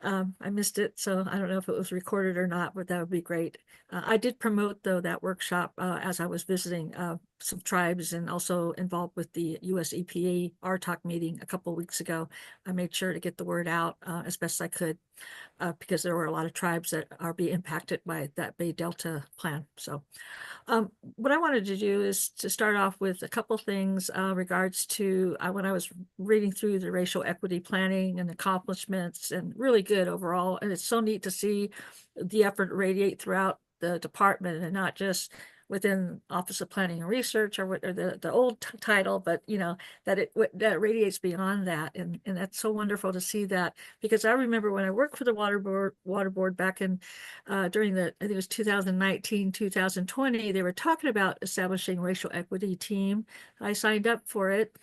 I missed it. So I don't know if it was recorded or not, but that would be great. I did promote, though, that workshop as I was visiting some tribes and also involved with the US EPA RTOC meeting a couple of weeks ago. I made sure to get the word out as best I could because there were a lot of tribes that are being impacted by that Bay Delta plan. So what I wanted to do is to start off with a couple things regards to when I was reading through the racial equity planning and accomplishments, and really good overall. And it's so neat to see the effort radiate throughout the department and not just within Office of Planning and Research or the old title, but that radiates beyond that, and that's so wonderful to see that, because I remember when I worked for the water board back in during I think it was 2019, 2020, they were talking about establishing a racial equity team. I signed up for it,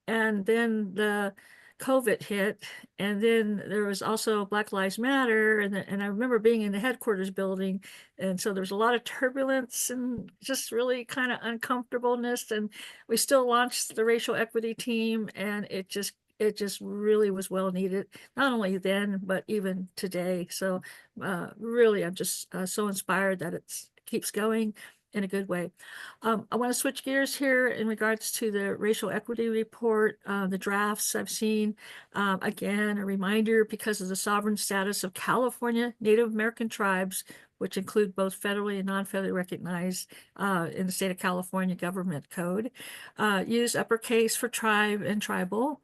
and then the COVID hit, and then there was also Black Lives Matter, and I remember being in the headquarters building, and so there was a lot of turbulence and just really kind of uncomfortableness, and we still launched the racial equity team, and it just really was well needed, not only then, but even today. So really, I'm just so inspired that it keeps going in a good way. I want to switch gears here in regards to the racial equity report, the drafts I've seen. Again, a reminder, because of the sovereign status of California Native American tribes, which include both federally and non-federally recognized in the state of California government code, use uppercase for tribe and tribal.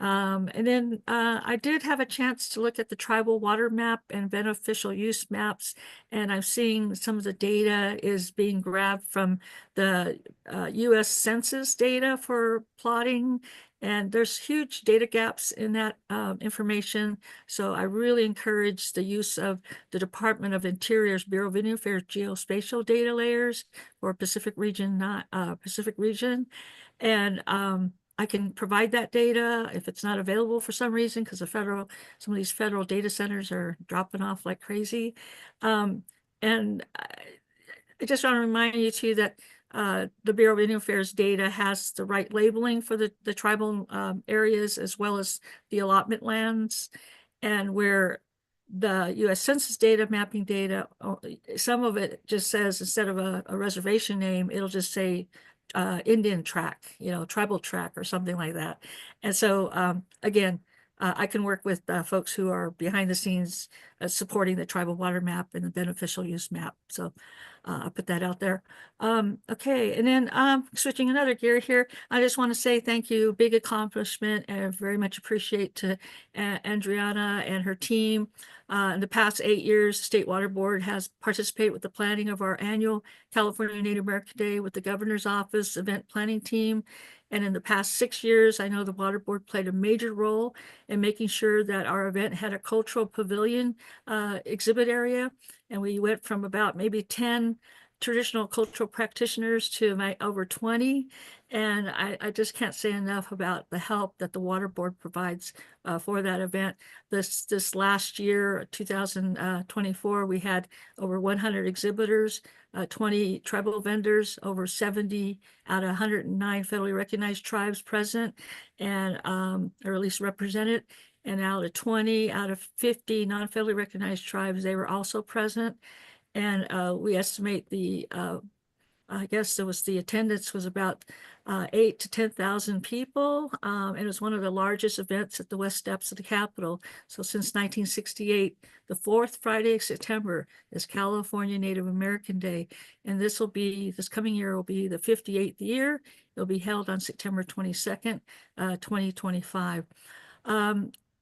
And then I did have a chance to look at the tribal water map and beneficial use maps, and I'm seeing some of the data is being grabbed from the US Census data for plotting, And there's huge data gaps in that information. So I really encourage the use of the Department of Interior's Bureau of Indian Affairs geospatial data layers for Pacific region, not Pacific region. And I can provide that data if it's not available for some reason, because some of these federal data centers are dropping off like crazy. And I just want to remind you too that the Bureau of Indian Affairs data has the right labeling for the tribal areas as well as the allotment lands, and where the U.S. Census data, mapping data, some of it just says, instead of a reservation name, it'll just say Indian tract, tribal tract or something like that. And so again, I can work with folks who are behind the scenes supporting the tribal water map and the beneficial use map. So I'll put that out there. Okay, and then switching another gear here, I just want to say thank you, big accomplishment, and very much appreciate to Adriana and her team. In the past 8 years, the State Water Board has participated with the planning of our annual California Native American Day with the Governor's Office event planning team. And in the past 6 years, I know the Water Board played a major role in making sure that our event had a cultural pavilion exhibit area. And we went from about maybe 10 traditional cultural practitioners to over 20. And I just can't say enough about the help that the Water Board provides for that event. This last year, 2024, we had over 100 exhibitors, 20 tribal vendors, over 70 out of 109 federally recognized tribes present, and or at least represented. And out of 20 out of 50 non-federally recognized tribes, they were also present. And we estimate I guess the attendance was about 8,000 to 10,000 people. It was one of the largest events at the west steps of the Capitol. So since 1968, the fourth Friday of September is California Native American Day. And this coming year will be the 58th year. It'll be held on September 22nd, 2025.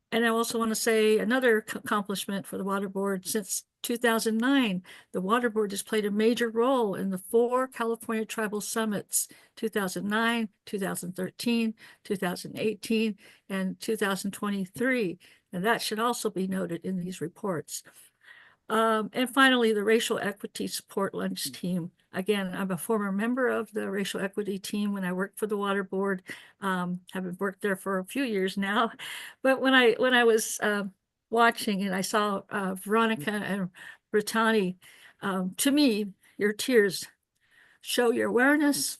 And I also want to say another accomplishment for the Water Board. Since 2009, the Water Board has played a major role in the 4 California Tribal Summits, 2009, 2013, 2018, and 2023. And that should also be noted in these reports. And finally, the Racial Equity Support Lunch Team. Again, I'm a former member of the Racial Equity Team when I worked for the Water Board. Haven't worked there for a few years now. But when I was watching and I saw Veronica and Brittany, to me, your tears show your awareness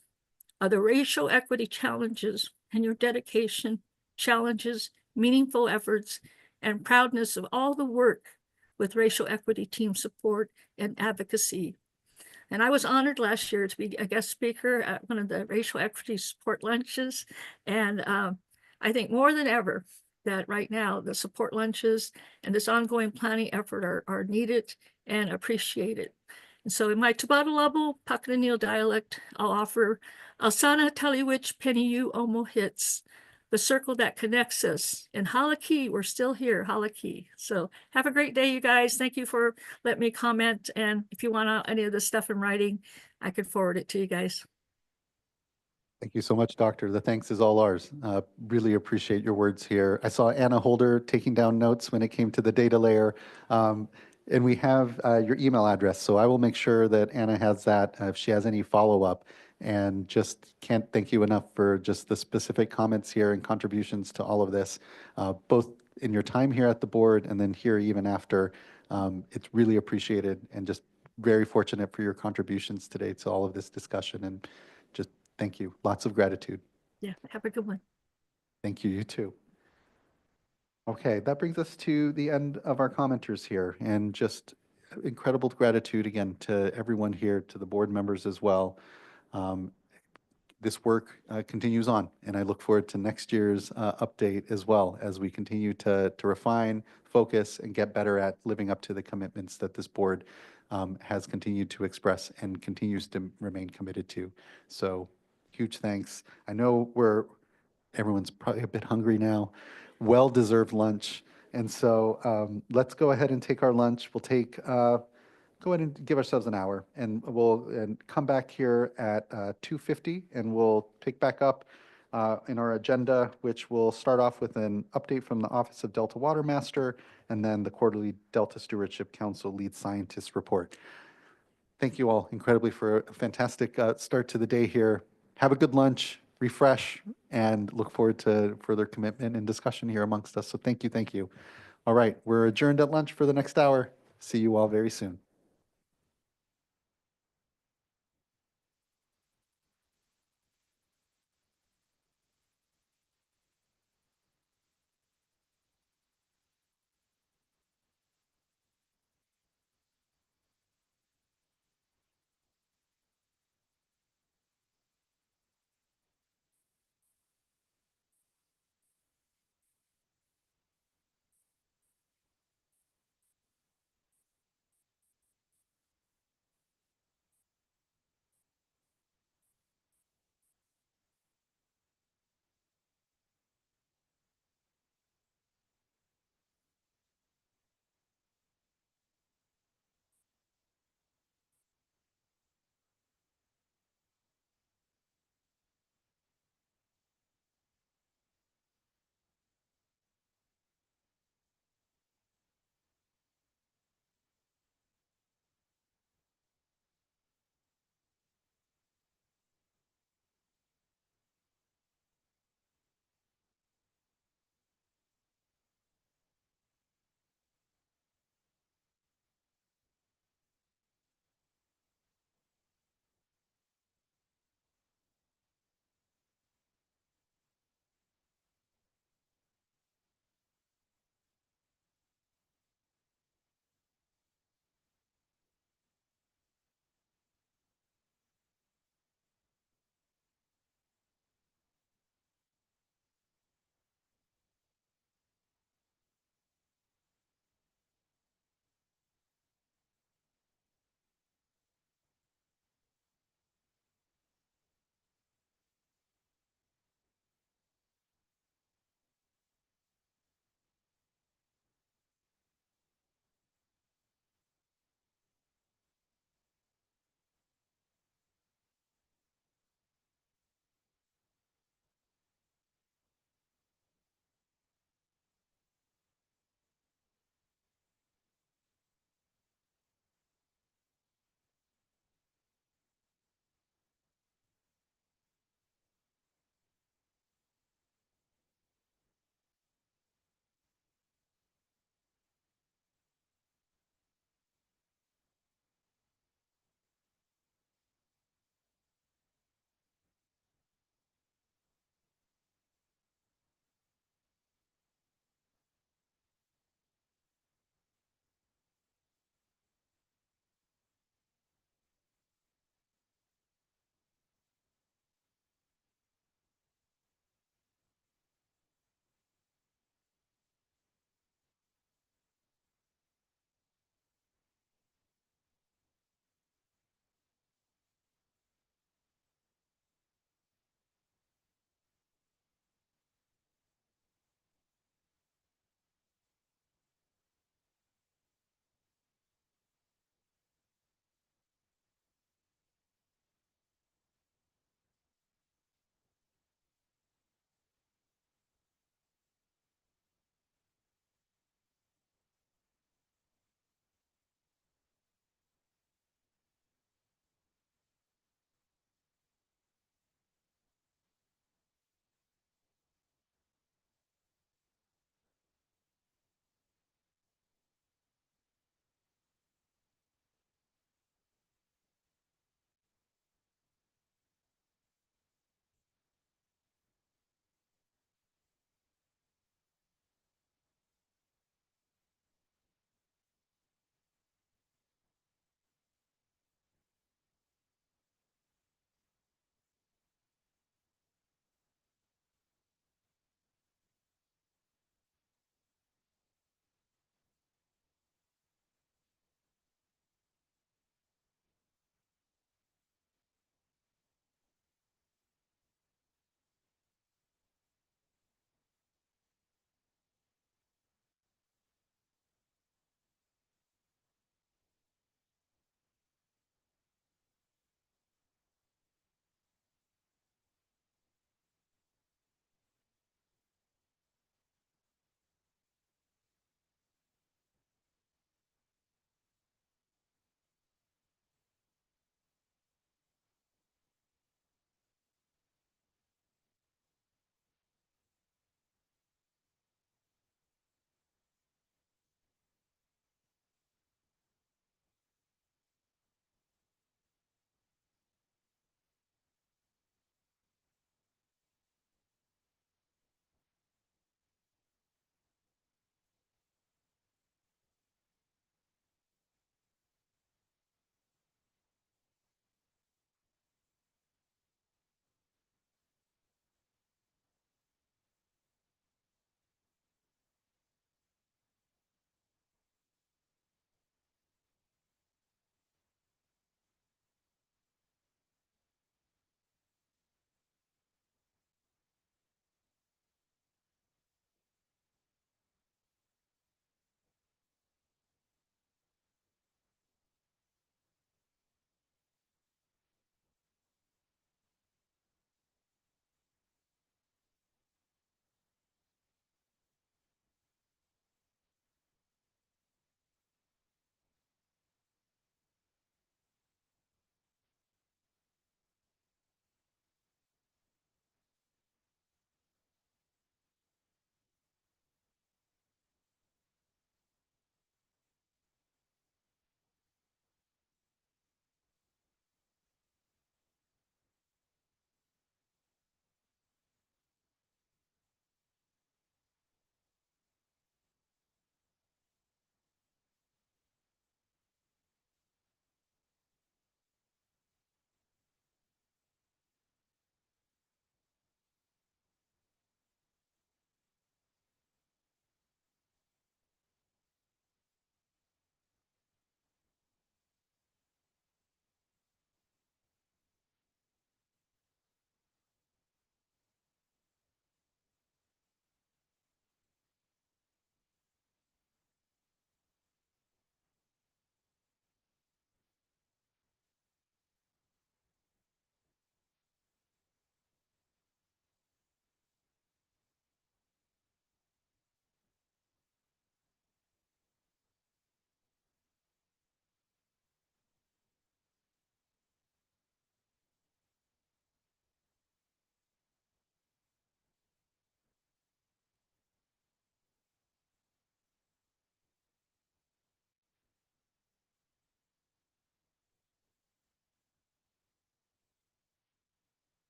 of the racial equity challenges and your dedication, challenges, meaningful efforts, and proudness of all the work with racial equity team support and advocacy. And I was honored last year to be a guest speaker at one of the racial equity support lunches. And I think more than ever that right now the support lunches and this ongoing planning effort are needed and appreciated. And so in my Tubatalabo Pakananil dialect, I'll offer Alsana Taliwich Peniyu Omo Hits, the circle that connects us. And Halaki, we're still here, Halaki. So have a great day, you guys. Thank you for letting me comment. And if you want any of this stuff in writing, I can forward it to you guys. Thank you so much, Doctor. The thanks is all ours. Really appreciate your words here. I saw Anna Holder taking down notes when it came to the data layer. And we have your email address, so I will make sure that Anna has that if she has any follow-up. And just can't thank you enough for just the specific comments here and contributions to all of this, both in your time here at the board and then here even after. It's really appreciated and just very fortunate for your contributions today to all of this discussion, and just thank you. Lots of gratitude. Yeah, have a good one. Thank you, you too. Okay, that brings us to the end of our commenters here, and just incredible gratitude again to everyone here, to the board members as well. This work continues on, and I look forward to next year's update as well as we continue to refine, focus, and get better at living up to the commitments that this board has continued to express and continues to remain committed to. So huge thanks. I know everyone's probably a bit hungry now. Well-deserved lunch. And so let's go ahead and take our lunch. We'll go ahead and give ourselves an hour, and we'll come back here at 2:50, and we'll pick back up in our agenda, which will start off with an update from the Office of Delta Water Master and then the quarterly Delta Stewardship Council Lead Scientist report. Thank you all incredibly for a fantastic start to the day here. Have a good lunch, refresh, and look forward to further commitment and discussion here amongst us. So thank you, thank you. All right, we're adjourned at lunch for the next hour. See you all very soon.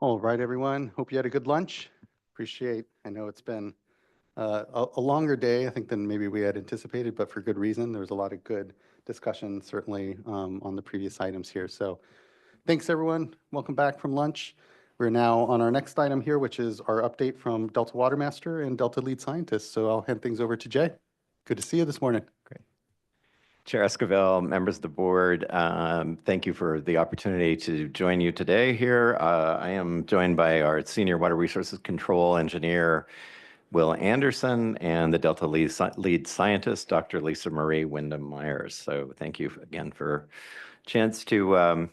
All right, everyone. Hope you had a good lunch. I know it's been a longer day, I think, than maybe we had anticipated, but for good reason. There was a lot of good discussion, certainly, on the previous items here. So thanks, everyone. Welcome back from lunch. We're now on our next item here, which is our update from Delta Watermaster and Delta Lead Scientist. So I'll hand things over to Jay. Good to see you this morning. Great. Chair Esquivel, members of the board, thank you for the opportunity to join you today here. I am joined by our Senior Water Resources Control Engineer, Will Anderson, and the Delta Lead Scientist, Dr. Lisa Marie Wyndham-Myers. So thank you again for a chance to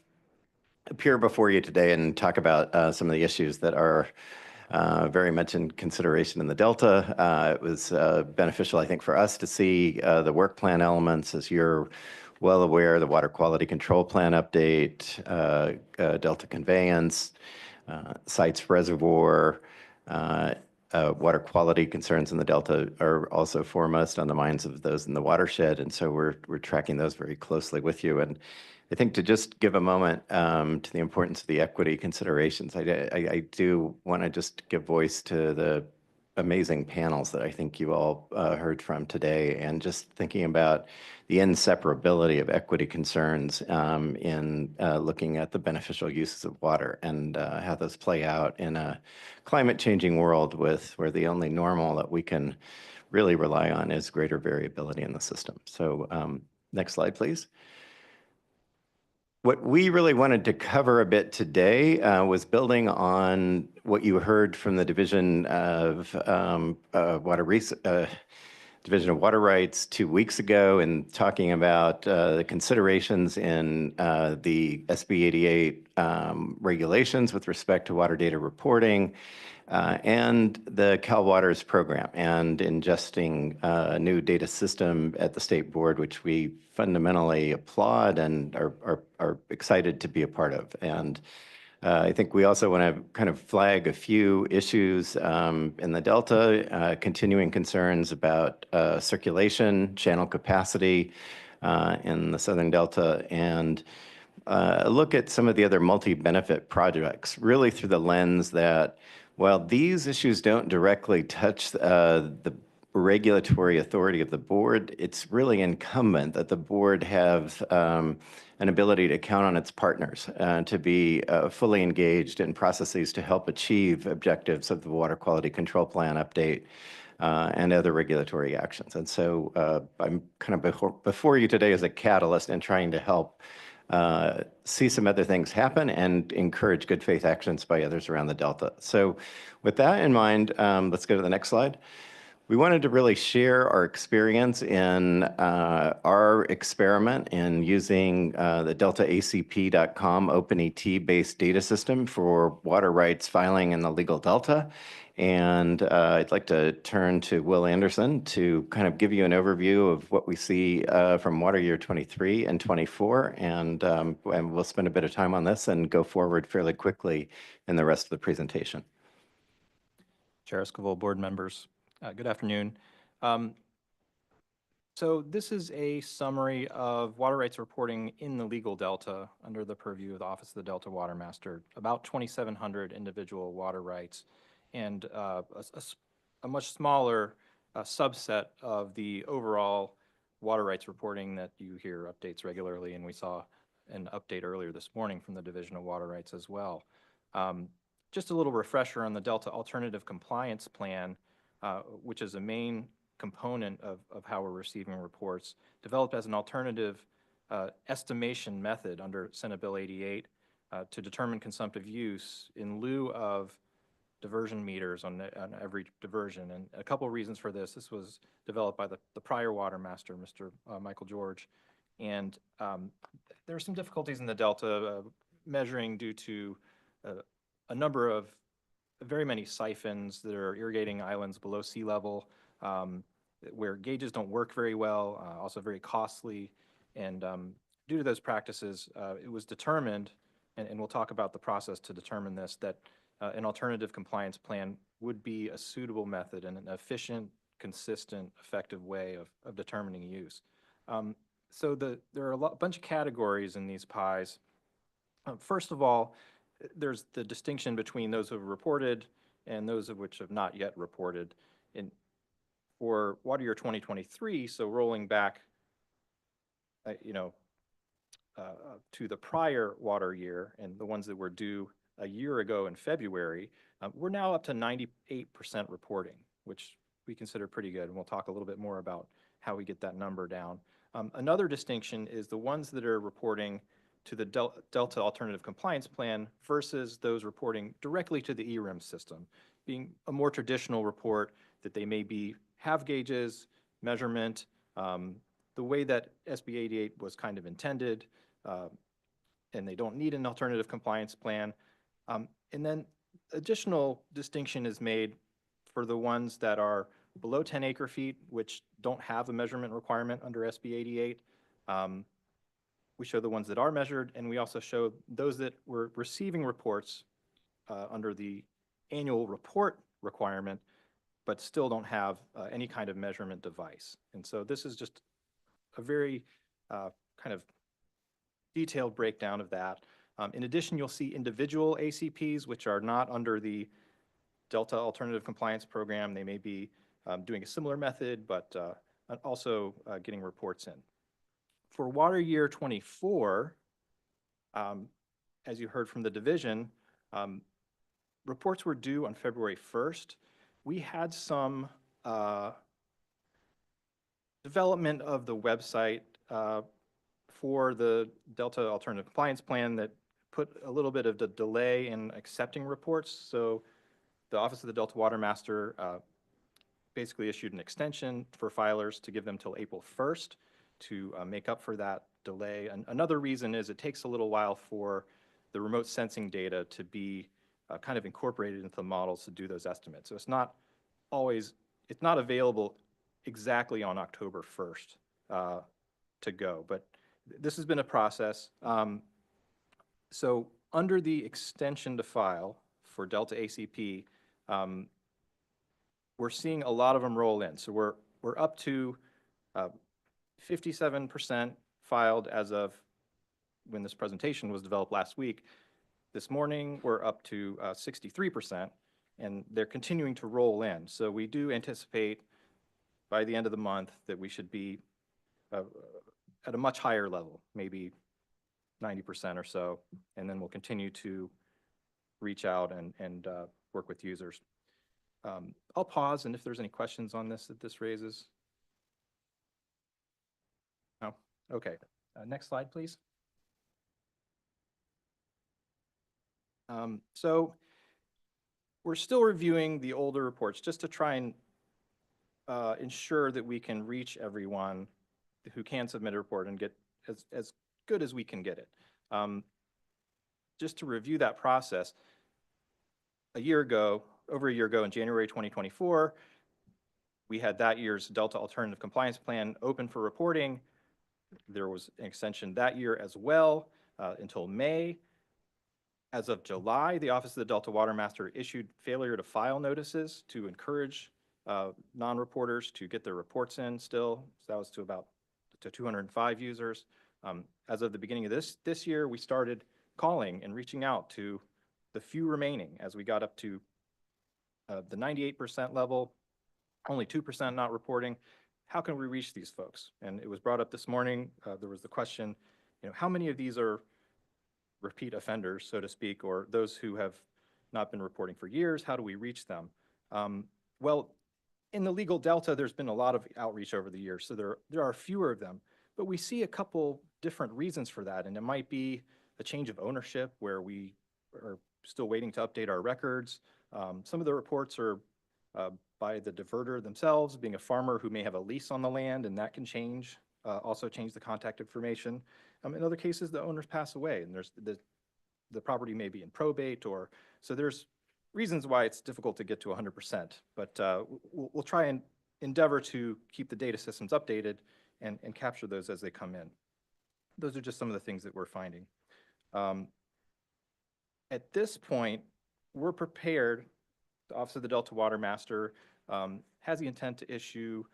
appear before you today and talk about some of the issues that are very much in consideration in the Delta. It was beneficial, I think, for us to see the work plan elements. As you're well aware, the water quality control plan update, Delta conveyance, sites reservoir, water quality concerns in the Delta are also foremost on the minds of those in the watershed. And so we're tracking those very closely with you. And I think to just give a moment to the importance of the equity considerations, I do want to just give voice to the amazing panels that I think you all heard from today, and just thinking about the inseparability of equity concerns in looking at the beneficial uses of water and how those play out in a climate changing world where the only normal that we can really rely on is greater variability in the system. So next slide, please. What we really wanted to cover a bit today was building on what you heard from the Division of Division of Water Rights 2 weeks ago, and talking about the considerations in the SB 88 regulations with respect to water data reporting, and the CalWaters program, and ingesting a new data system at the state board, which we fundamentally applaud and are excited to be a part of. And I think we also want to kind of flag a few issues in the Delta, continuing concerns about circulation, channel capacity in the Southern Delta, and look at some of the other multi-benefit projects, really through the lens that while these issues don't directly touch the regulatory authority of the board, it's really incumbent that the board have an ability to count on its partners to be fully engaged in processes to help achieve objectives of the Water Quality Control Plan update and other regulatory actions. And so I'm kind of before you today as a catalyst in trying to help see some other things happen and encourage good faith actions by others around the Delta. So with that in mind, let's go to the next slide. We wanted to really share our experience in our experiment in using the deltaacp.com OpenET-based data system for water rights filing in the legal Delta. And I'd like to turn to Will Anderson to kind of give you an overview of what we see from water year 23 and 24. And we'll spend a bit of time on this and go forward fairly quickly in the rest of the presentation. Chair Esquivel, board members, good afternoon. So this is a summary of water rights reporting in the legal Delta under the purview of the Office of the Delta Water Master, about 2,700 individual water rights, and a much smaller subset of the overall water rights reporting that you hear updates regularly, and we saw an update earlier this morning from the Division of Water Rights as well. Just a little refresher on the Delta Alternative Compliance Plan, which is a main component of how we're receiving reports, developed as an alternative estimation method under Senate Bill 88 to determine consumptive use in lieu of diversion meters on every diversion. And a couple of reasons for this. This was developed by the prior water master, Mr. Michael George. And there are some difficulties in the Delta measuring due to a number of very many siphons that are irrigating islands below sea level, where gauges don't work very well, also very costly. And due to those practices, it was determined, and we'll talk about the process to determine this, that an alternative compliance plan would be a suitable method and an efficient, consistent, effective way of determining use. So there are a bunch of categories in these pies. First of all, there's the distinction between those who have reported and those of which have not yet reported. For water year 2023, so rolling back, to the prior water year and the ones that were due a year ago in February, we're now up to 98% reporting, which we consider pretty good. And we'll talk a little bit more about how we get that number down. Another distinction is the ones that are reporting to the Delta Alternative Compliance Plan versus those reporting directly to the ERIM system, being a more traditional report that they may have gauges, measurement, the way that SB 88 was kind of intended, and they don't need an alternative compliance plan. And then additional distinction is made for the ones that are below 10 acre feet, which don't have a measurement requirement under SB 88. We show the ones that are measured, and we also show those that were receiving reports under the annual report requirement, but still don't have any kind of measurement device. And so this is just a very kind of detailed breakdown of that. In addition, you'll see individual ACPs, which are not under the Delta Alternative Compliance Program. They may be doing a similar method, but also getting reports in. For water year 24, as you heard from the division, reports were due on February 1st. We had some development of the website for the Delta Alternative Compliance Plan that put a little bit of the delay in accepting reports. So the Office of the Delta Water Master basically issued an extension for filers to give them till April 1st to make up for that delay. And another reason is it takes a little while for the remote sensing data to be kind of incorporated into the models to do those estimates. So it's not available exactly on October 1st to go, but this has been a process. So under the extension to file for Delta ACP, we're seeing a lot of them roll in. So we're up to 57% filed as of when this presentation was developed last week. This morning, we're up to 63%, and they're continuing to roll in. So we do anticipate by the end of the month that we should be at a much higher level, maybe 90% or so, and then we'll continue to reach out and work with users. I'll pause, and if there's any questions on this that this raises. No? Okay. Next slide, please. So we're still reviewing the older reports just to try and ensure that we can reach everyone who can submit a report and get as good as we can get it. Just to review that process, over a year ago in January 2024, we had that year's Delta Alternative Compliance Plan open for reporting. There was an extension that year as well until May. As of July, the Office of the Delta Water Master issued failure to file notices to encourage non-reporters to get their reports in still. So that was to 205 users. As of the beginning of this year, we started calling and reaching out to the few remaining as we got up to the 98% level, only 2% not reporting. How can we reach these folks? And it was brought up this morning. There was the question, how many of these are repeat offenders, so to speak, or those who have not been reporting for years? How do we reach them? Well, in the legal delta, there's been a lot of outreach over the years, so there are fewer of them, but we see a couple different reasons for that, and it might be a change of ownership where we are still waiting to update our records. Some of the reports are by the diverter themselves, being a farmer who may have a lease on the land, and that can change, also change the contact information. In other cases, the owners pass away, and there's the property may be in probate, or so there's reasons why it's difficult to get to 100%. But we'll try and endeavor to keep the data systems updated and capture those as they come in. Those are just some of the things that we're finding. At this point, we're prepared. The Office of the Delta Water Master has the intent to issue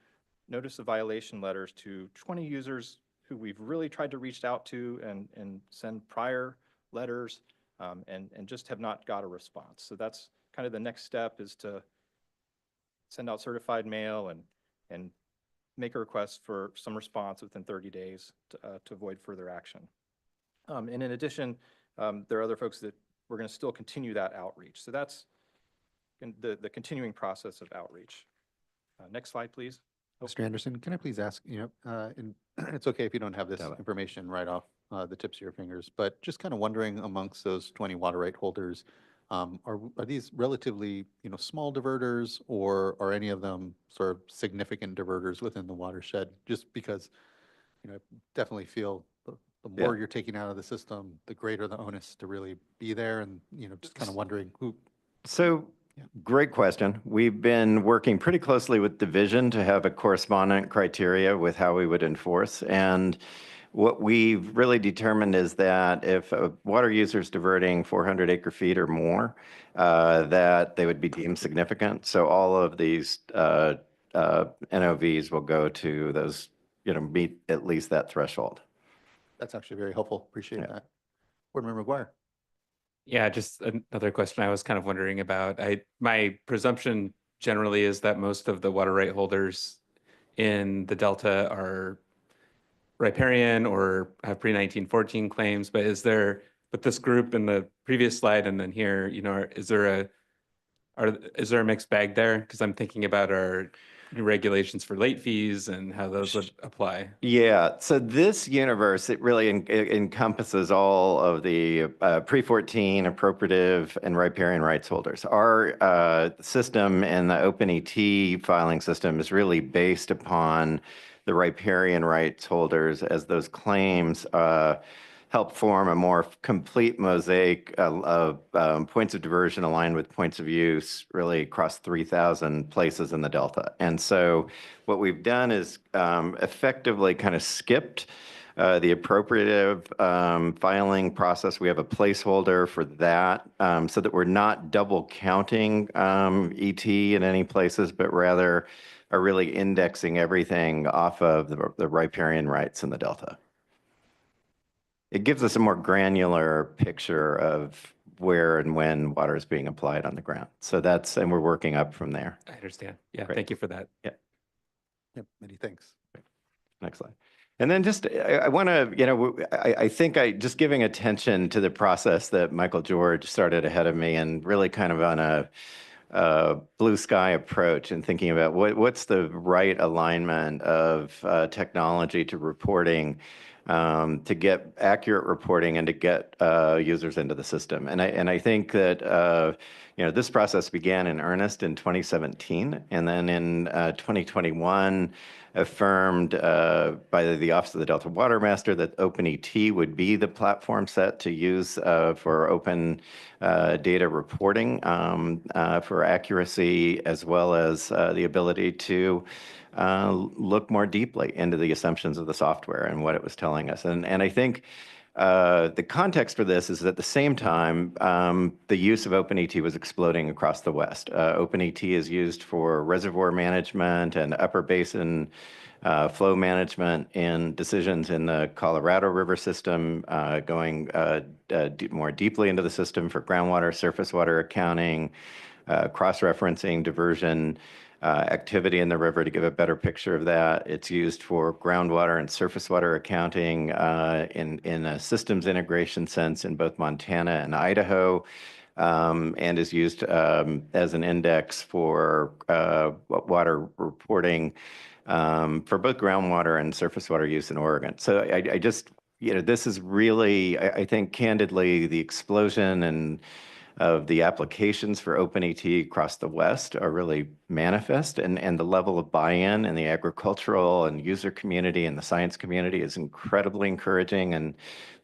notice of violation letters to 20 users who we've really tried to reach out to and send prior letters. and just have not got a response. So that's kind of the next step, is to send out certified mail and make a request for some response within 30 days to avoid further action. And in addition, there are other folks that we're going to still continue that outreach. So that's the continuing process of outreach. Next slide, please. Mr. Anderson, can I please ask, and it's okay if you don't have this information right off the tips of your fingers, but just kind of wondering, amongst those 20 water right holders, are these relatively, small diverters, or are any of them sort of significant diverters within the watershed? Just because, I definitely feel the more you're taking out of the system, the greater the onus to really be there, and, just kind of wondering who. So, great question. We've been working pretty closely with Division to have a correspondent criteria with how we would enforce. And what we've really determined is that if a water user is diverting 400 acre feet or more, that they would be deemed significant. So all of these NOVs will go to those, meet at least that threshold. That's actually very helpful. Appreciate that. Board Member McGuire. Yeah, just another question I was kind of wondering about. My presumption generally is that most of the water right holders in the Delta are riparian or have pre-1914 claims, but is there, with this group in the previous slide and then here, is there a mixed bag there? Because I'm thinking about our new regulations for late fees and how those would apply. Yeah, so this universe, it really encompasses all of the pre-14 appropriative and riparian rights holders. Our system and the OpenET filing system is really based upon the riparian rights holders, as those claims help form a more complete mosaic of points of diversion aligned with points of use really across 3,000 places in the Delta. And so what we've done is effectively kind of skipped the appropriative filing process. We have a placeholder for that so that we're not double counting ET in any places, but rather are really indexing everything off of the riparian rights in the Delta. It gives us a more granular picture of where and when water is being applied on the ground. So and we're working up from there. I understand. Yeah, Great. thank you for that. Yeah. Yep, many thanks. Next slide. And then just, I want to, I think just giving attention to the process that Michael George started ahead of me, and really kind of on a blue sky approach, and thinking about what's the right alignment of technology to reporting to get accurate reporting and to get users into the system. And I think that this process began in earnest in 2017, and then in 2021 affirmed by the Office of the Delta Water Master that OpenET would be the platform set to use for open data reporting for accuracy, as well as the ability to look more deeply into the assumptions of the software and what it was telling us. And I think the context for this is, at the same time, the use of OpenET was exploding across the West. OpenET is used for reservoir management and upper basin flow management in decisions in the Colorado River system, going more deeply into the system for groundwater, surface water accounting, cross-referencing diversion activity in the river to give a better picture of that. It's used for groundwater and surface water accounting in a systems integration sense in both Montana and Idaho, and is used as an index for water reporting for both groundwater and surface water use in Oregon. So I just, this is really, I think, candidly, the explosion of the applications for OpenET across the West are really manifest, and the level of buy-in in the agricultural and user community and the science community is incredibly encouraging, and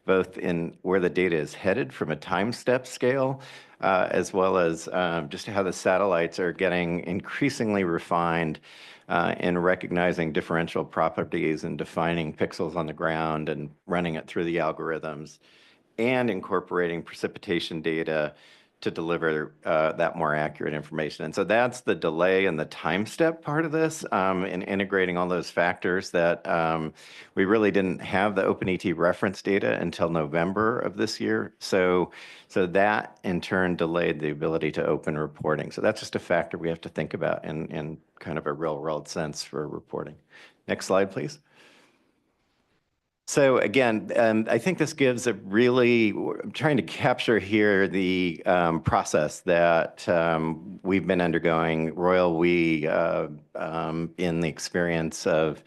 both in where the data is headed from a time step scale, as well as just how the satellites are getting increasingly refined in recognizing differential properties and defining pixels on the ground and running it through the algorithms, and incorporating precipitation data to deliver that more accurate information. And so that's the delay and the time step part of this in integrating all those factors that we really didn't have the OpenET reference data until November of this year. So that in turn delayed the ability to open reporting. So that's just a factor we have to think about in kind of a real world sense for reporting. Next slide, please. So again, I think this gives a really, I'm trying to capture here the process that we've been undergoing, Royal we, in the experience of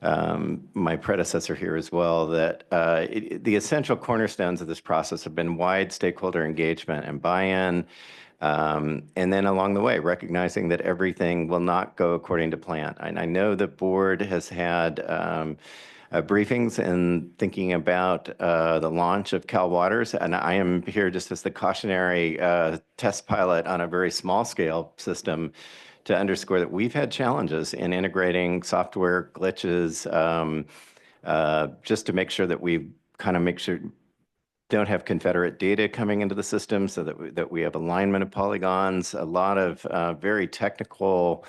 my predecessor here as well, that the essential cornerstones of this process have been wide stakeholder engagement and buy-in, and then along the way, recognizing that everything will not go according to plan. And I know the board has had briefings and thinking about the launch of Cal Waters, and I am here just as the cautionary test pilot on a very small scale system to underscore that we've had challenges in integrating software glitches, just to make sure that we kind of make sure don't have Confederate data coming into the system, so that we have alignment of polygons, a lot of very technical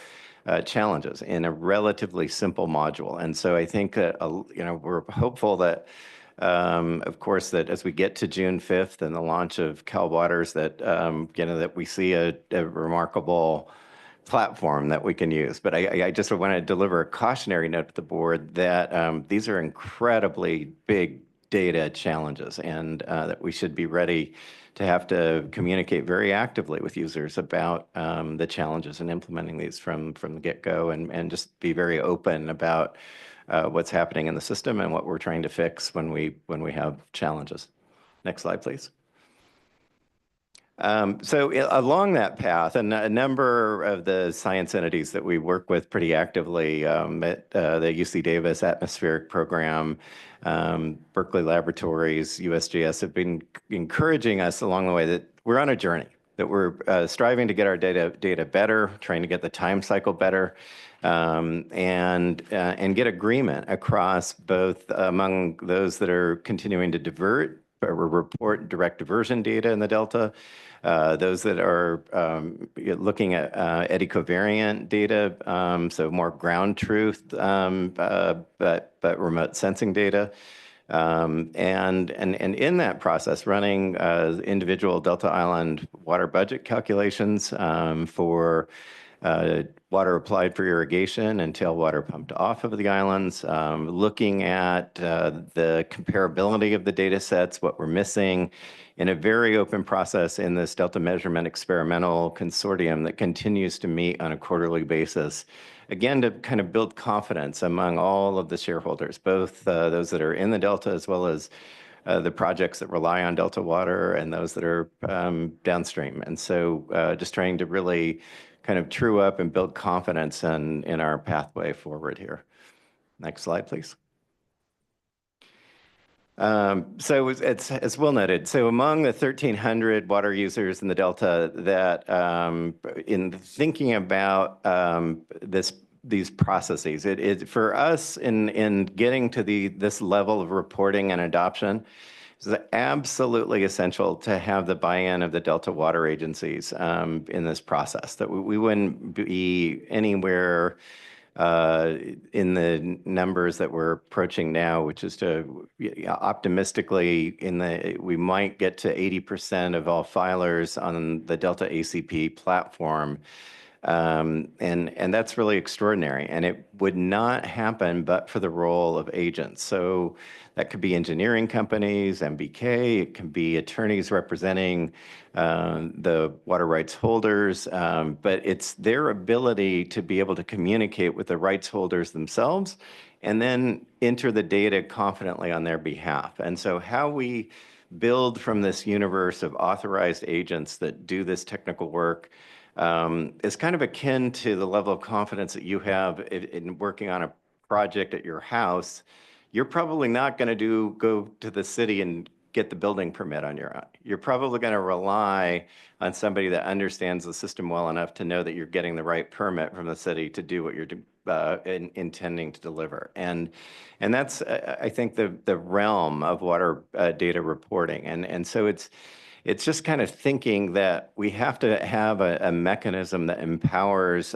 challenges in a relatively simple module. And so I think we're hopeful that, of course, that as we get to June 5th and the launch of Cal Waters, that that we see a remarkable platform that we can use. But I just want to deliver a cautionary note to the board that these are incredibly big data challenges, and that we should be ready to have to communicate very actively with users about the challenges in implementing these from the get-go, and just be very open about what's happening in the system and what we're trying to fix when we have challenges. Next slide, please. So along that path, and a number of the science entities that we work with pretty actively at the UC Davis Atmospheric Program, Berkeley Laboratories, USGS have been encouraging us along the way that we're on a journey, that we're striving to get our data better, trying to get the time cycle better, and get agreement across both among those that are continuing to divert or report direct diversion data in the Delta, those that are looking at eddy covariant data, so more ground truth, but remote sensing data, and in that process, running individual Delta Island water budget calculations for water applied for irrigation and tailwater pumped off of the islands, looking at the comparability of the data sets, what we're missing, in a very open process in this Delta Measurement Experimental Consortium that continues to meet on a quarterly basis, again, to kind of build confidence among all of the shareholders, both those that are in the Delta as well as the projects that rely on Delta water and those that are downstream. And so just trying to really kind of true up and build confidence in our pathway forward here. Next slide, please. So it's as well noted. So among the 1,300 water users in the Delta that in thinking about these processes, it for us in getting to this level of reporting and adoption, it's absolutely essential to have the buy-in of the Delta water agencies in this process, that we wouldn't be anywhere in the numbers that we're approaching now, which is to optimistically we might get to 80% of all filers on the Delta ACP platform. And that's really extraordinary. And it would not happen but for the role of agents. So that could be engineering companies, MBK, it can be attorneys representing the water rights holders, but it's their ability to be able to communicate with the rights holders themselves and then enter the data confidently on their behalf. And so how we build from this universe of authorized agents that do this technical work is kind of akin to the level of confidence that you have in working on a project at your house. You're probably not going to go to the city and get the building permit on your own. You're probably going to rely on somebody that understands the system well enough to know that you're getting the right permit from the city to do what you're intending to deliver. And that's, I think, the realm of water data reporting. And so it's just kind of thinking that we have to have a mechanism that empowers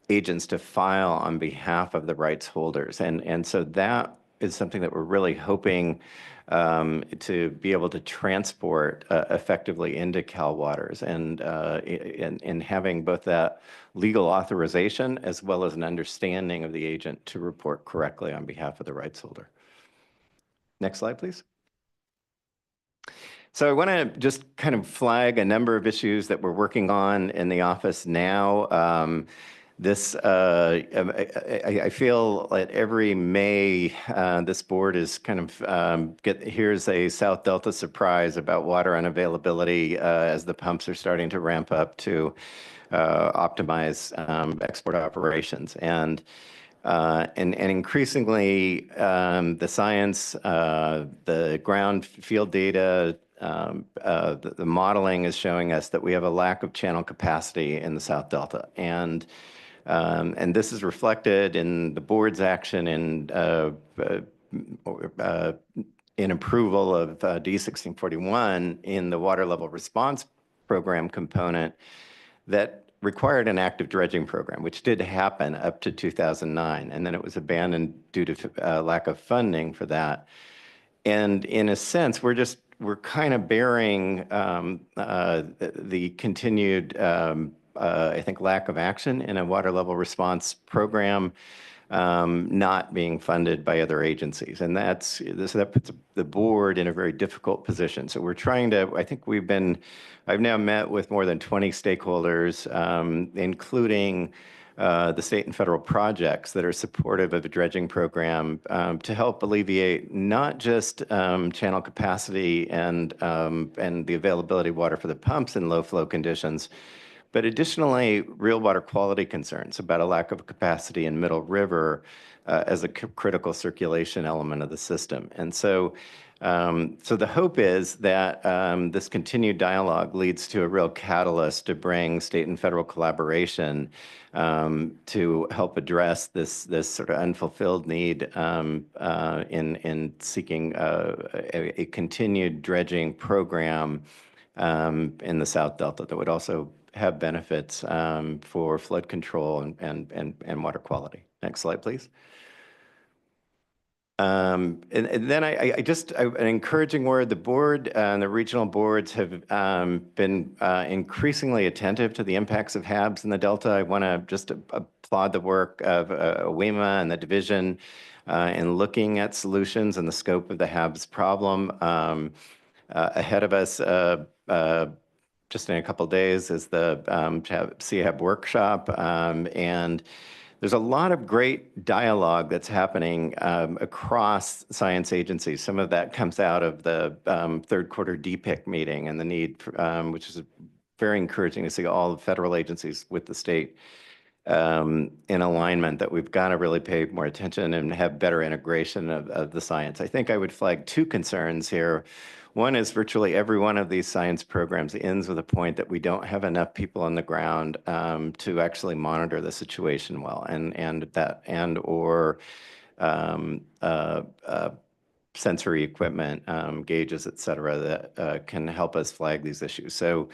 agents to file on behalf of the rights holders. And so that is something that we're really hoping to be able to transport effectively into Cal Waters, and in having both that legal authorization as well as an understanding of the agent to report correctly on behalf of the rights holder. Next slide, please. So I want to just kind of flag a number of issues that we're working on in the office now. I feel that every May, this board is kind of here's a South Delta surprise about water unavailability as the pumps are starting to ramp up to optimize export operations. And increasingly, the science, the ground field data, the modeling is showing us that we have a lack of channel capacity in the South Delta. And this is reflected in the board's action in approval of D1641 in the water level response program component that required an active dredging program, which did happen up to 2009, and then it was abandoned due to lack of funding for that. And in a sense, we're kind of bearing the continued, I think, lack of action in a water level response program not being funded by other agencies. And that puts the board in a very difficult position. So we're trying to, I've now met with more than 20 stakeholders, including the state and federal projects that are supportive of a dredging program to help alleviate not just channel capacity and the availability of water for the pumps in low flow conditions, but additionally, real water quality concerns about a lack of capacity in Middle River as a critical circulation element of the system. And so the hope is that this continued dialogue leads to a real catalyst to bring state and federal collaboration to help address this sort of unfulfilled need in seeking a continued dredging program in the South Delta that would also have benefits for flood control and water quality. Next slide, please. And then an encouraging word, the board and the regional boards have been increasingly attentive to the impacts of HABs in the Delta. I want to just applaud the work of WEMA and the division in looking at solutions and the scope of the HABs problem. Ahead of us, just in a couple of days, is the CHAB workshop, and there's a lot of great dialogue that's happening across science agencies. Some of that comes out of the third quarter DPIC meeting and the need, which is very encouraging to see all the federal agencies with the state in alignment that we've got to really pay more attention and have better integration of the science. I think I would flag two concerns here. One is virtually every one of these science programs ends with a point that we don't have enough people on the ground to actually monitor the situation well, or sensory equipment, gauges, et cetera, that can help us flag these issues. So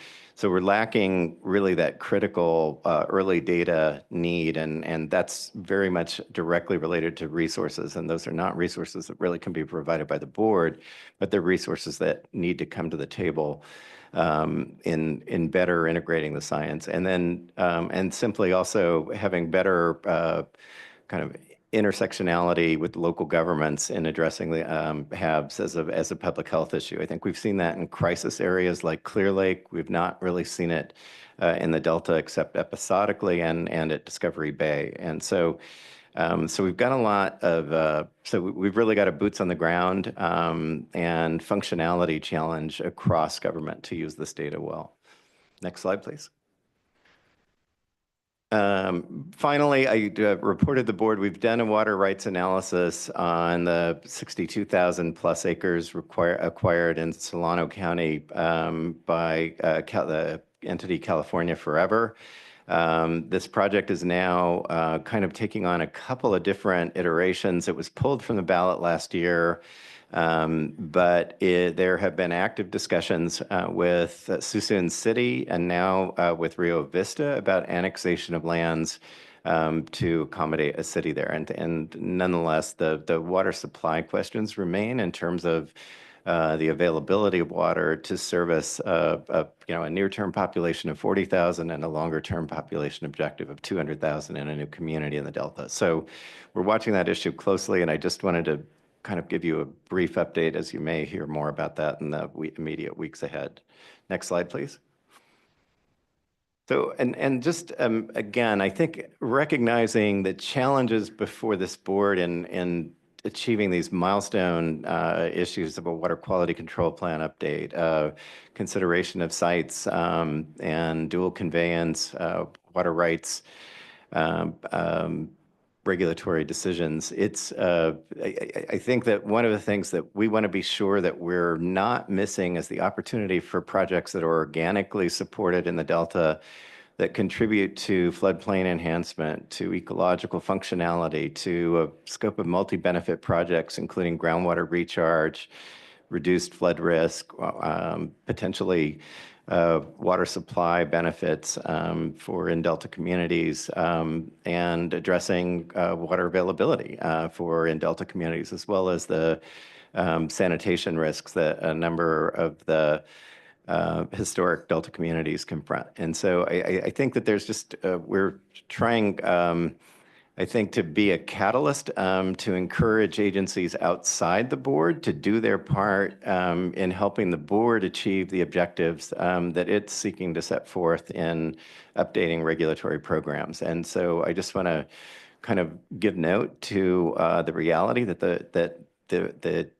we're lacking really that critical early data need, and that's very much directly related to resources. And those are not resources that really can be provided by the board, but they're resources that need to come to the table in better integrating the science. And then, and simply also having better kind of intersectionality with local governments in addressing the HABs as a public health issue. I think we've seen that in crisis areas like Clear Lake. We've not really seen it in the Delta except episodically and at Discovery Bay. And so we've got a lot of, so we've really got a boots on the ground and functionality challenge across government to use this data well. Next slide, please. Finally, I reported the board, we've done a water rights analysis on the 62,000 plus acres acquired in Solano County by the entity California Forever. This project is now kind of taking on a couple of different iterations. It was pulled from the ballot last year But there have been active discussions with Suisun City and now with Rio Vista about annexation of lands to accommodate a city there. And nonetheless, the water supply questions remain in terms of the availability of water to service a near-term population of 40,000 and a longer-term population objective of 200,000 in a new community in the Delta. So we're watching that issue closely, and I just wanted to kind of give you a brief update, as you may hear more about that in the immediate weeks ahead. Next slide, please. So, and just again, I think recognizing the challenges before this board in achieving these milestone issues of a water quality control plan update, consideration of sites and dual conveyance, water rights, regulatory decisions. It's, I think that one of the things that we want to be sure that we're not missing is the opportunity for projects that are organically supported in the Delta that contribute to floodplain enhancement, to ecological functionality, to a scope of multi-benefit projects, including groundwater recharge, reduced flood risk, potentially water supply benefits for in-Delta communities, and addressing water availability for in-Delta communities, as well as the sanitation risks that a number of the historic Delta communities confront. And so I think that there's just, we're trying, I think, to be a catalyst to encourage agencies outside the board to do their part in helping the board achieve the objectives that it's seeking to set forth in updating regulatory programs. And so I just want to kind of give note to the reality that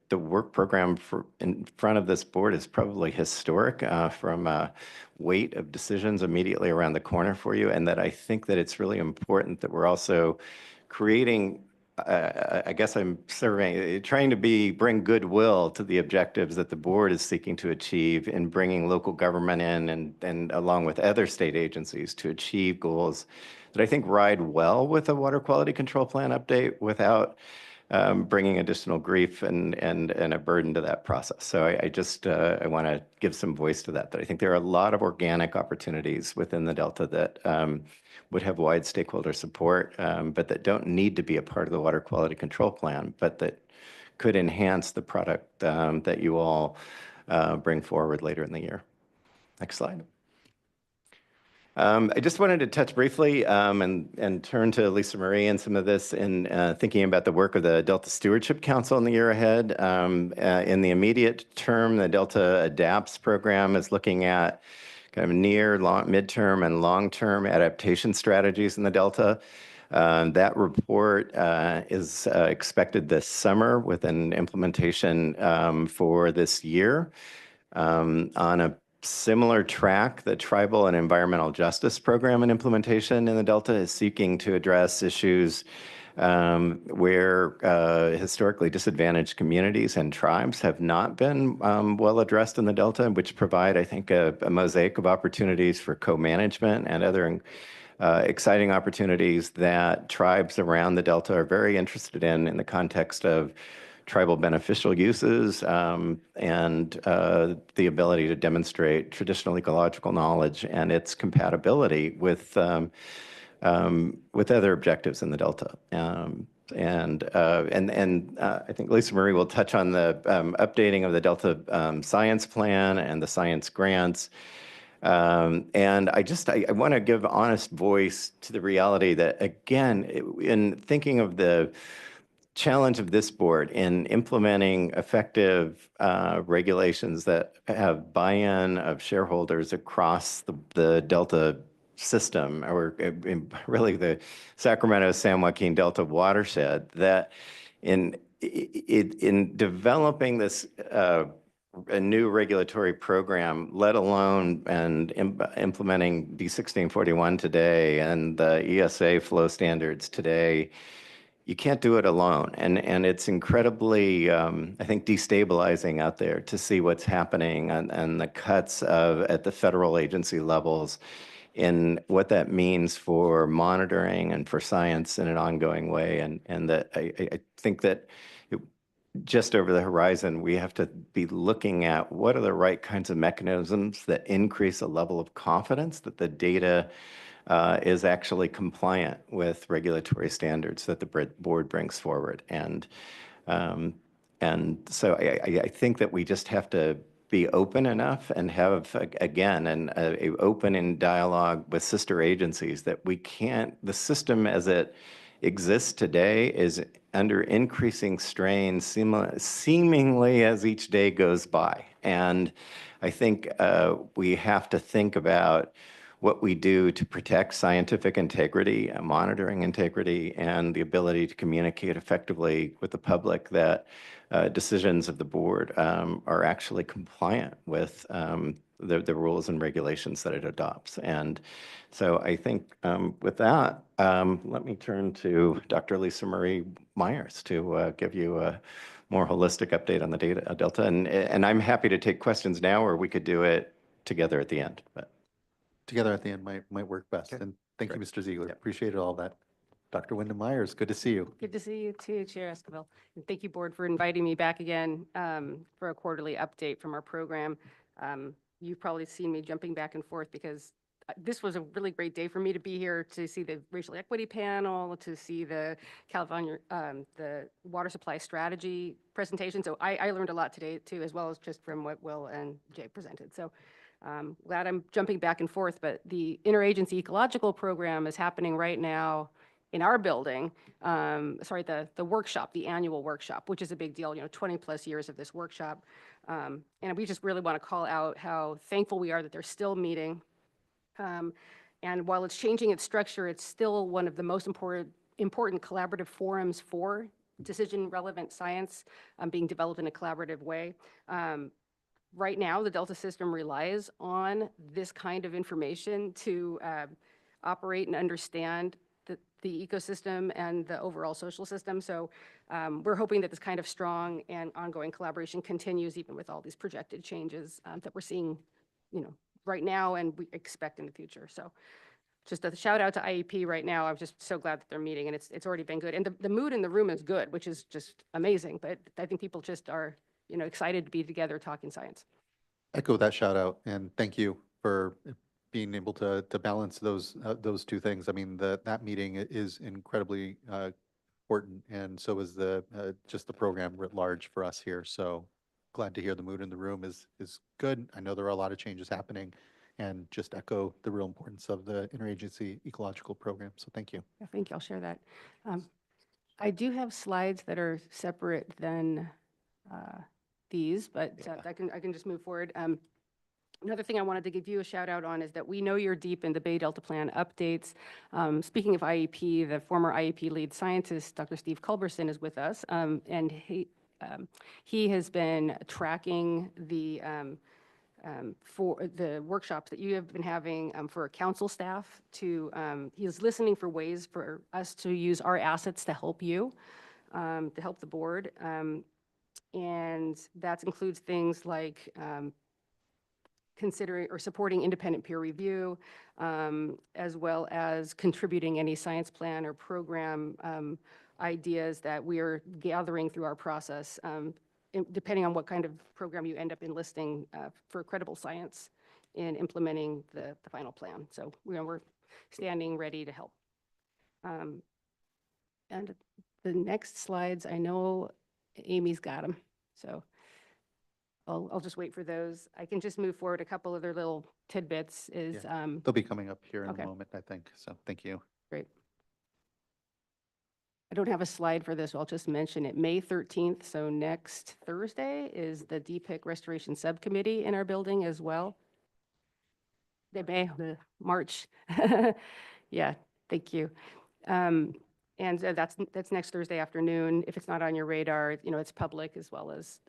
the work program in front of this board is probably historic from a weight of decisions immediately around the corner for you, and that I think that it's really important that we're also creating, I guess I'm trying to bring goodwill to the objectives that the board is seeking to achieve in bringing local government in and along with other state agencies to achieve goals that I think ride well with a water quality control plan update without bringing additional grief and a burden to that process. So I want to give some voice to that I think there are a lot of organic opportunities within the Delta that would have wide stakeholder support, but that don't need to be a part of the water quality control plan, but that could enhance the product that you all bring forward later in the year. Next slide. I just wanted to touch briefly and turn to Lisa Marie and some of this in thinking about the work of the Delta Stewardship Council in the year ahead. In the immediate term, the Delta Adapts program is looking at kind of near, midterm, and long-term adaptation strategies in the Delta. That report is expected this summer with an implementation for this year. On a similar track, the Tribal and Environmental Justice Program and implementation in the Delta is seeking to address issues where historically disadvantaged communities and tribes have not been well addressed in the Delta, which provide, I think, a mosaic of opportunities for co-management and other exciting opportunities that tribes around the Delta are very interested in the context of tribal beneficial uses and the ability to demonstrate traditional ecological knowledge and its compatibility with other objectives in the Delta. I think Lisa Marie will touch on the updating of the Delta Science Plan and the science grants. And I want to give honest voice to the reality that, again, in thinking of the challenge of this board in implementing effective regulations that have buy-in of shareholders across the Delta system, or really the Sacramento San Joaquin Delta watershed, that in developing this a new regulatory program, let alone and implementing D1641 today and the ESA flow standards today, you can't do it alone. And it's incredibly, I think, destabilizing out there to see what's happening and the cuts at the federal agency levels in what that means for monitoring and for science in an ongoing way. And that I think that just over the horizon, we have to be looking at what are the right kinds of mechanisms that increase a level of confidence that the data is actually compliant with regulatory standards that the board brings forward. And so I think that we just have to be open enough and have, again, a open and dialogue with sister agencies that we can't, the system as it exists today is under increasing strain seemingly as each day goes by. And I think we have to think about what we do to protect scientific integrity, monitoring integrity, and the ability to communicate effectively with the public that decisions of the board are actually compliant with the rules and regulations that it adopts. And so I think with that, let me turn to Dr. Lisa Marie Myers to give you a more holistic update on the data delta. And I'm happy to take questions now, or we could do it together at the end. But Together at the end might work best. And thank you, Mr. Ziegler. Appreciated all that. Dr. Wyndham Myers, good to see you. Good to see you too, Chair Esquivel. And thank you, Board, for inviting me back again for a quarterly update from our program. You've probably seen me jumping back and forth because this was a really great day for me to be here to see the racial equity panel, to see the California, the water supply strategy presentation. So I learned a lot today too, as well as just from what Will and Jay presented. So glad I'm jumping back and forth, but the interagency ecological program is happening right now in our building. The workshop, the annual workshop, which is a big deal, 20 plus years of this workshop. And we just really want to call out how thankful we are that they're still meeting. And while it's changing its structure, it's still one of the most important collaborative forums for decision relevant science being developed in a collaborative way. Right now, the Delta system relies on this kind of information to operate and understand the ecosystem and the overall social system. So we're hoping that this kind of strong and ongoing collaboration continues even with all these projected changes that we're seeing, right now and we expect in the future. So just a shout out to IEP right now. I'm just so glad that they're meeting, and it's already been good. And the mood in the room is good, which is just amazing. But I think people just are, excited to be together talking science. Echo that shout out, and thank you for being able to balance those two things. I mean, that meeting is incredibly important, and so is just the program writ large for us here. So glad to hear the mood in the room is good. I know there are a lot of changes happening, and just echo the real importance of the interagency ecological program. So thank you. I think I'll share that. I do have slides that are separate than these, but I can just move forward. Another thing I wanted to give you a shout out on is that we know you're deep in the Bay Delta Plan updates. Speaking of IEP, the former IEP lead scientist, Dr. Steve Culberson, is with us, and he has been tracking for the workshops that you have been having for council staff. He's listening for ways for us to use our assets to help you, to help the board. And that includes things like considering or supporting independent peer review, as well as contributing any science plan or program ideas that we are gathering through our process, depending on what kind of program you end up enlisting for credible science in implementing the final plan. So we're standing ready to help. And the next slides, I know Amy's got them. So I'll just wait for those. I can just move forward. A couple other little tidbits is. Yeah. They'll be coming up here in a moment, I think. So thank you. Great. I don't have a slide for this, so I'll just mention it. May 13th, so next Thursday, is the DPIC Restoration Subcommittee in our building as well. March. Yeah, thank you. And that's next Thursday afternoon. If it's not on your radar, it's public, as well as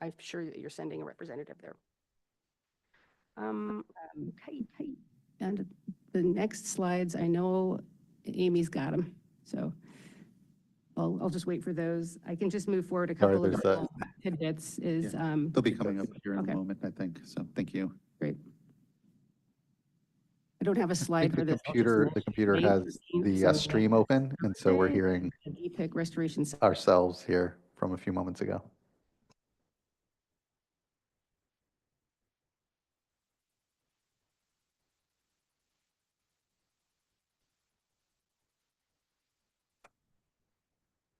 I'm sure that you're sending a representative there. Okay. And the next slides, I know Amy's got them. So I'll just wait for those. I can just move forward. A couple of tidbits is. They'll be coming up here in a moment, I think. So thank you. Great. I don't have a slide for this. The computer has the stream open, and so we're hearing DPIC Restoration ourselves here from from a few moments ago.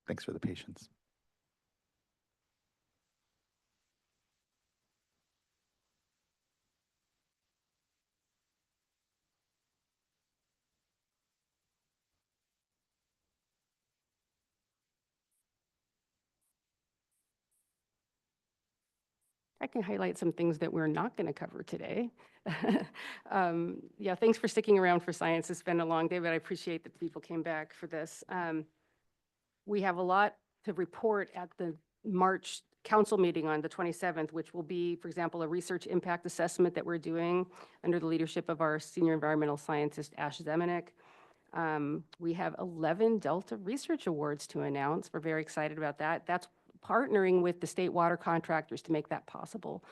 Thanks for the patience. I can highlight some things that we're not going to cover today. Yeah, thanks for sticking around for science. It's been a long day, but I appreciate that people came back for this. We have a lot to report at the March council meeting on the 27th, which will be, for example, a research impact assessment that we're doing under the leadership of our senior environmental scientist, Ash Zemanek. We have 11 Delta Research Awards to announce. We're very excited about that. That's partnering with the state water contractors to make that possible.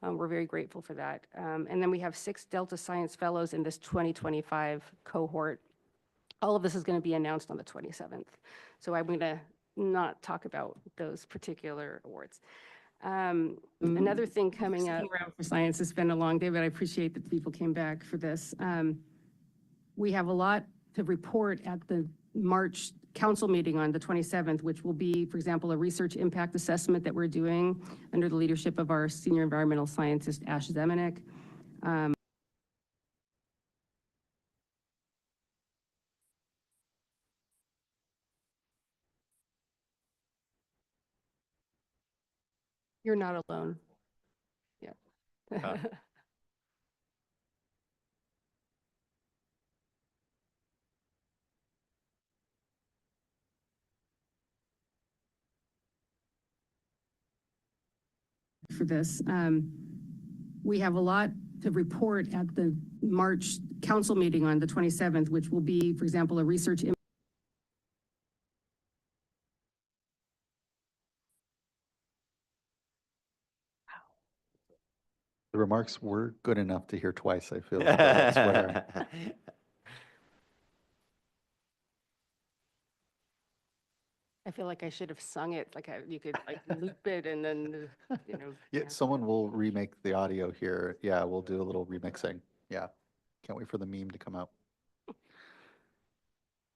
We're very grateful for that. And then we have 6 Delta Science Fellows in this 2025 cohort. All of this is going to be announced on the 27th. So I'm going to not talk about those particular awards. Another thing coming up for science, it's been a long day, but I appreciate that people came back for this. We have a lot to report at the March council meeting on the 27th, which will be, for example, a research impact assessment that we're doing under the leadership of our senior environmental scientist, Ash Zemanek. You're not alone. Yeah. For this. We have a lot to report at the March council meeting on the 27th, which will be, for example, a research The remarks were good enough to hear twice, I feel. That's where I feel like I should have sung it, like you could like loop it and then, you know. yeah, someone will remake the audio here. Yeah, we'll do a little remixing. Yeah. Can't wait for the meme to come out.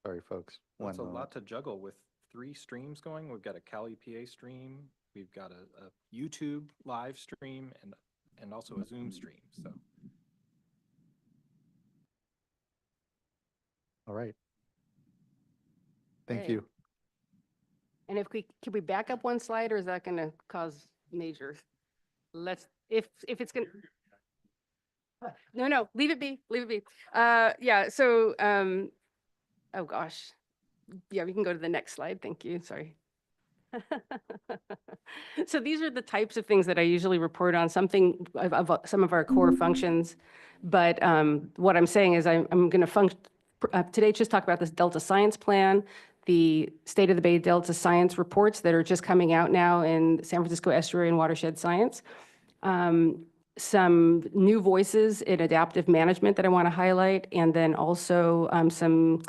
Sorry, folks. It's a lot to juggle with 3 streams going. We've got a Cali PA stream, we've got a YouTube live stream, and also a Zoom stream. So. All right. Thank Okay. you. And if can we back up one slide, or is that going to cause major? Let's, if it's going to. No, leave it be, leave it be. Yeah, so, oh gosh. Yeah, we can go to the next slide. Thank you, sorry. So these are the types of things that I usually report on, something of some of our core functions. But what I'm saying is I'm going to today just talk about this Delta Science Plan, the State of the Bay Delta Science reports that are just coming out now in San Francisco Estuary and Watershed Science. Some new voices in adaptive management that I want to highlight, and then also some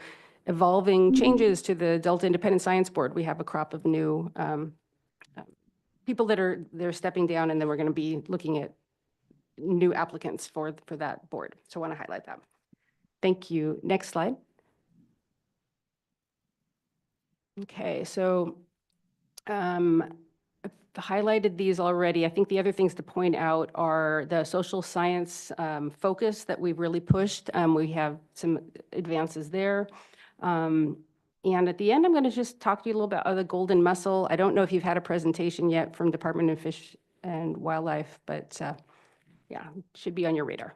evolving changes to the Delta Independent Science Board. We have a crop of new people they're stepping down, and then we're going to be looking at new applicants for that board. So I want to highlight that. Thank you. Next slide. Okay, so I've highlighted these already. I think the other things to point out are the social science focus that we've really pushed. We have some advances there. And at the end, I'm going to just talk to you a little bit about the golden mussel. I don't know if you've had a presentation yet from Department of Fish and Wildlife, but yeah, it should be on your radar.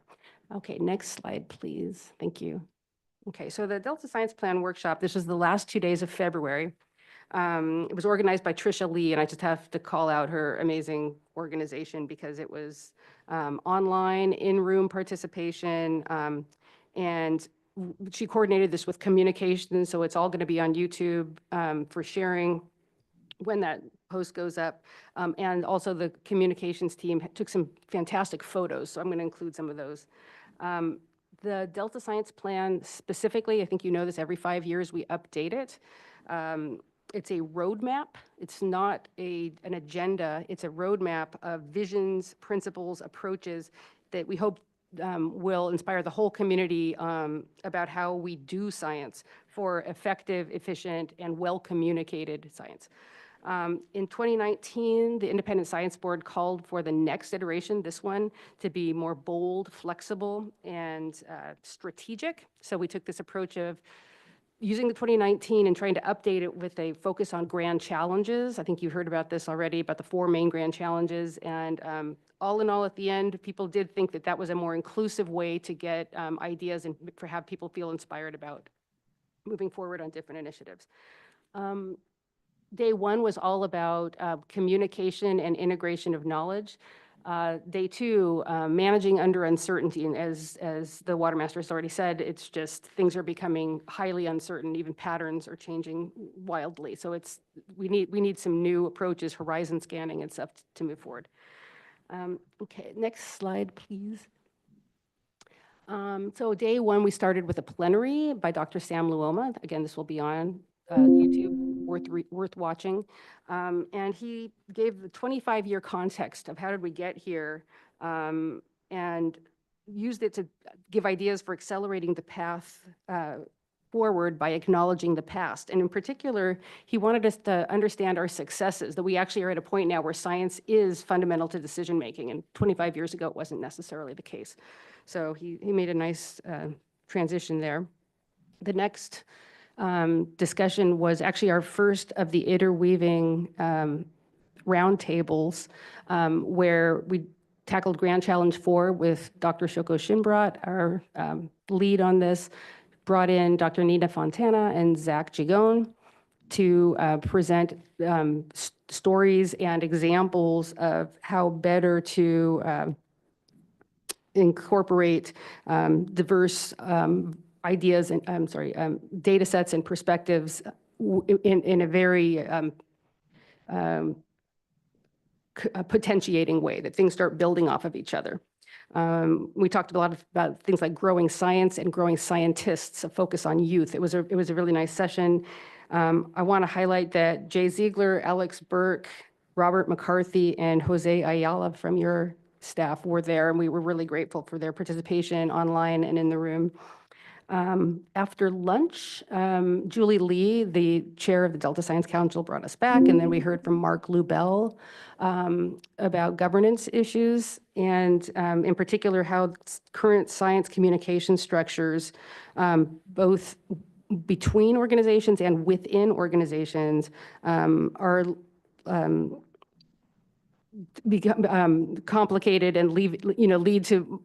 Okay, next slide, please. Thank you. Okay, so the Delta Science Plan workshop, this was the last 2 days of February. It was organized by Trisha Lee, and I just have to call out her amazing organization because it was online, in-room participation, and she coordinated this with communications, so it's all going to be on YouTube for sharing when that post goes up. And also the communications team took some fantastic photos, so I'm going to include some of those. The Delta Science Plan specifically, I think you know this, every 5 years we update it. it's a roadmap. It's not an agenda. It's a roadmap of visions, principles, approaches that we hope will inspire the whole community about how we do science for effective, efficient, and well-communicated science. In 2019, the Independent Science Board called for the next iteration, this one, to be more bold, flexible, and strategic. So we took this approach of using the 2019 and trying to update it with a focus on grand challenges. I think you heard about this already, about the 4 main grand challenges. And all in all, at the end, people did think that that was a more inclusive way to get ideas and for have people feel inspired about moving forward on different initiatives. Day 1 was all about communication and integration of knowledge. Day 2, managing under uncertainty. And as the Water Master has already said, it's just things are becoming highly uncertain. Even patterns are changing wildly. So we need some new approaches, horizon scanning and stuff to move forward. Okay, next slide, please. So day 1, we started with a plenary by Dr. Sam Luoma. Again, this will be on YouTube, worth watching. And he gave the 25-year context of how did we get here, and used it to give ideas for accelerating the path forward by acknowledging the past. And in particular, he wanted us to understand our successes, that we actually are at a point now where science is fundamental to decision making. And 25 years ago, it wasn't necessarily the case. So he made a nice transition there. The next discussion was actually our first of the interweaving roundtables, where we tackled Grand Challenge 4 with Dr. Shoko Shinbrat, our lead on this, brought in Dr. Nina Fontana and Zach Gigone to present stories and examples of how better to incorporate diverse ideas and data sets and perspectives in a very potentiating way, that things start building off of each other. We talked a lot about things like growing science and growing scientists, a focus on youth. It was a really nice session. I want to highlight that Jay Ziegler, Alex Burke, Robert McCarthy, and Jose Ayala from your staff were there, and we were really grateful for their participation online and in the room. After lunch, Julie Lee, the chair of the Delta Science Council, brought us back, and then we heard from Mark Lubell about governance issues, and in particular how current science communication structures, both between organizations and within organizations, are become complicated and lead to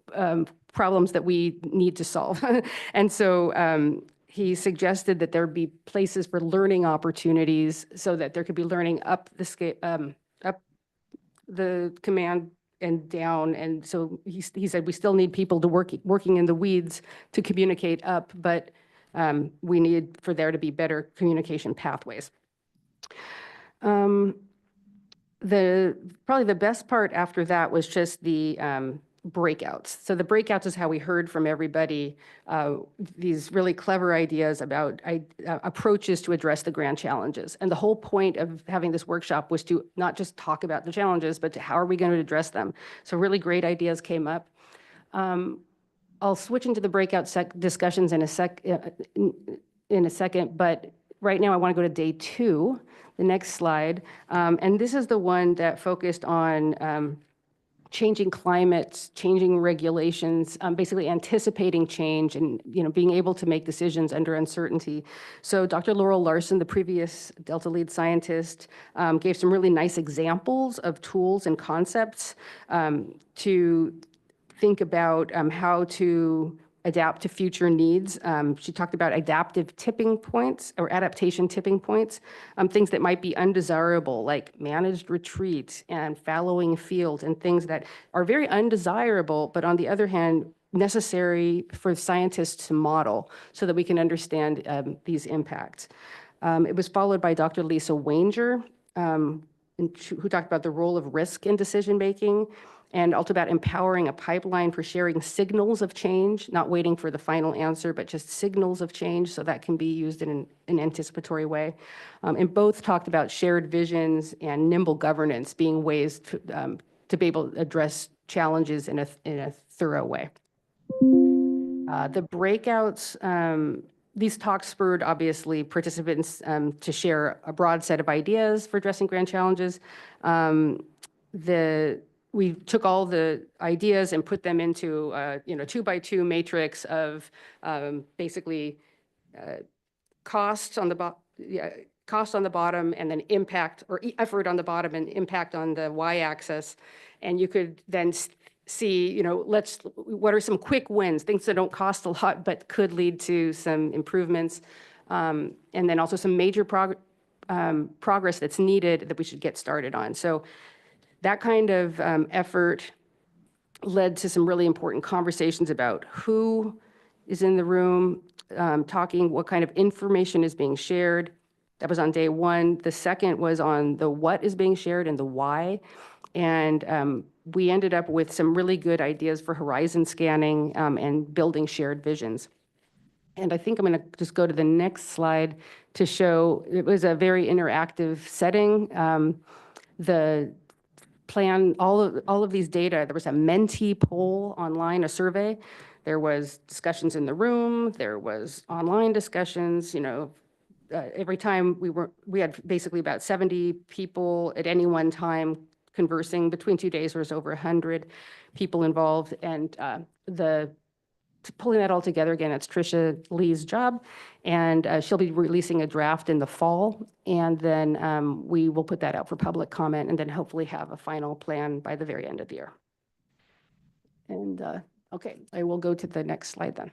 problems that we need to solve. And so he suggested that there be places for learning opportunities so that there could be learning up the scale, up the command and down. And so he said we still need people to working in the weeds to communicate up, but we need for there to be better communication pathways. Probably the best part after that was just the breakouts. So the breakouts is how we heard from everybody these really clever ideas about approaches to address the grand challenges. And the whole point of having this workshop was to not just talk about the challenges, but to how are we going to address them. So really great ideas came up. I'll switch into the breakout discussions in a second, but right now I want to go to day 2. The next slide. And this is the one that focused on changing climates, changing regulations, basically anticipating change and being able to make decisions under uncertainty. So Dr. Laurel Larson, the previous Delta lead scientist, gave some really nice examples of tools and concepts to think about how to adapt to future needs. She talked about adaptive tipping points or adaptation tipping points, things that might be undesirable, like managed retreats and fallowing fields and things that are very undesirable, but on the other hand, necessary for scientists to model so that we can understand these impacts. It was followed by Dr. Lisa Wanger, who talked about the role of risk in decision-making and also about empowering a pipeline for sharing signals of change, not waiting for the final answer, but just signals of change so that can be used in an anticipatory way. And both talked about shared visions and nimble governance being ways to be able to address challenges in a thorough way. The breakouts, these talks spurred, obviously, participants to share a broad set of ideas for addressing grand challenges. We took all the ideas and put them into a 2x2 matrix of basically cost on the bottom, and then impact or effort on the bottom and impact on the y-axis. And you could then see, what are some quick wins, things that don't cost a lot but could lead to some improvements, and then also some major progress that's needed that we should get started on. So that kind of effort led to some really important conversations about who is in the room talking, what kind of information is being shared. That was on day one. The second was on the what is being shared and the why. And we ended up with some really good ideas for horizon scanning and building shared visions. And I think I'm going to just go to the next slide to show it was a very interactive setting. The plan, all of these data, there was a Menti poll online, a survey. There was discussions in the room. There was online discussions. Every time we had basically about 70 people at any one time conversing. Between 2 days, there was over 100 people involved. And pulling that all together, again, it's Tricia Lee's job, and she'll be releasing a draft in the fall, and then we will put that out for public comment, and then hopefully have a final plan by the very end of the year. And okay, I will go to the next slide then.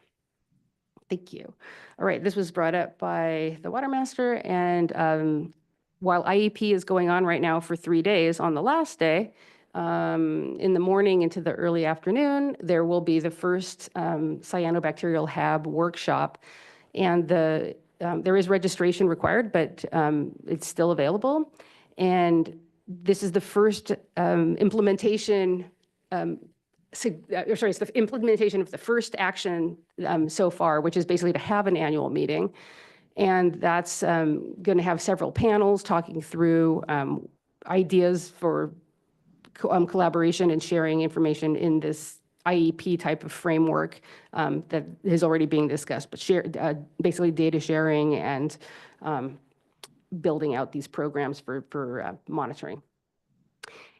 Thank you. All right, this was brought up by the Water Master, and while IEP is going on right now for 3 days, on the last day, in the morning into the early afternoon, there will be the first cyanobacterial HAB workshop. And there is registration required, but it's still available. And this is the first implementation, it's the implementation of the first action so far, which is basically to have an annual meeting. And that's going to have several panels talking through ideas for collaboration and sharing information in this IEP type of framework that is already being discussed, but basically data sharing and building out these programs for monitoring.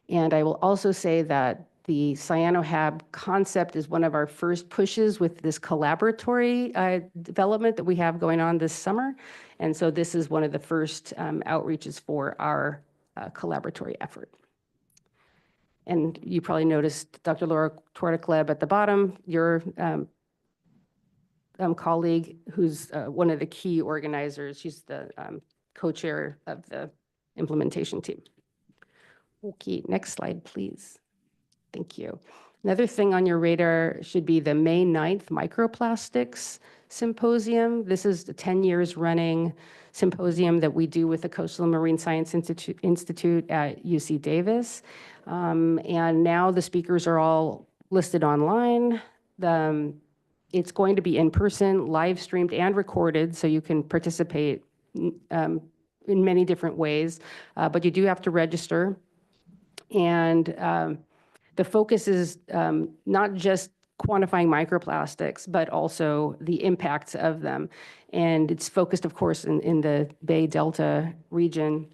And I will also say that the CyanoHab concept is one of our first pushes with this collaboratory development that we have going on this summer. And so this is one of the first outreaches for our collaboratory effort. And you probably noticed Dr. Laura Tordekleb at the bottom, your colleague, who's one of the key organizers. She's the co-chair of the implementation team. Okay, next slide, please. Thank you. Another thing on your radar should be the May 9th Microplastics Symposium. This is the 10 years running symposium that we do with the Coastal and Marine Science Institute at UC Davis. And now the speakers are all listed online. It's going to be in person, live streamed and recorded, so you can participate in many different ways, but you do have to register. And the focus is not just quantifying microplastics, but also the impacts of them. And it's focused, of course, in the Bay Delta region.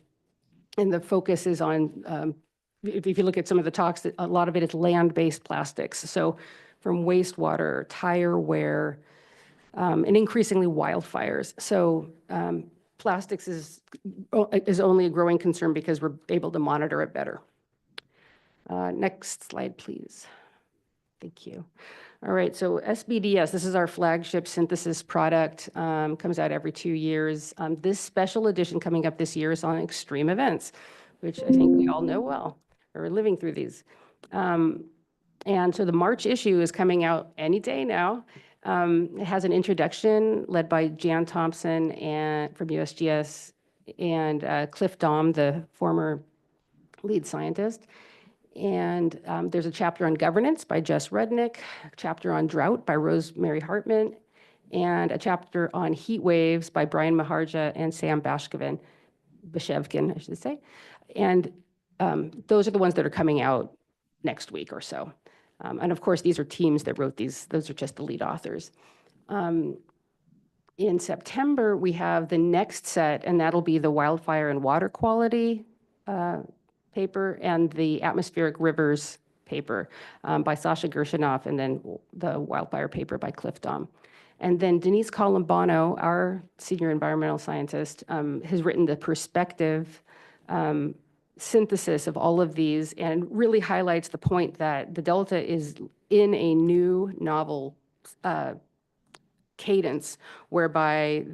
And the focus is on, if you look at some of the talks, a lot of it is land-based plastics. So from wastewater, tire wear, and increasingly wildfires. So plastics is only a growing concern because we're able to monitor it better. Next slide, please. Thank you. All right, so SBDS, this is our flagship synthesis product, comes out every 2 years. This special edition coming up this year is on extreme events, which I think we all know well. We're living through these. And so the March issue is coming out any day now. It has an introduction led by Jan Thompson from USGS and Cliff Daum, the former lead scientist. And there's a chapter on governance by Jess Rudnick, a chapter on drought by Rosemary Hartman, and a chapter on heat waves by Brian Maharja and Sam Bashkevin, I should say. And those are the ones that are coming out next week or so. And of course, these are teams that wrote these. Those are just the lead authors. In September, we have the next set, and that'll be the wildfire and water quality paper and the atmospheric rivers paper by Sasha Gershinoff, and then the wildfire paper by Cliff Daum. And then Denise Columbano, our senior environmental scientist, has written the perspective synthesis of all of these and really highlights the point that the Delta is in a new novel cadence whereby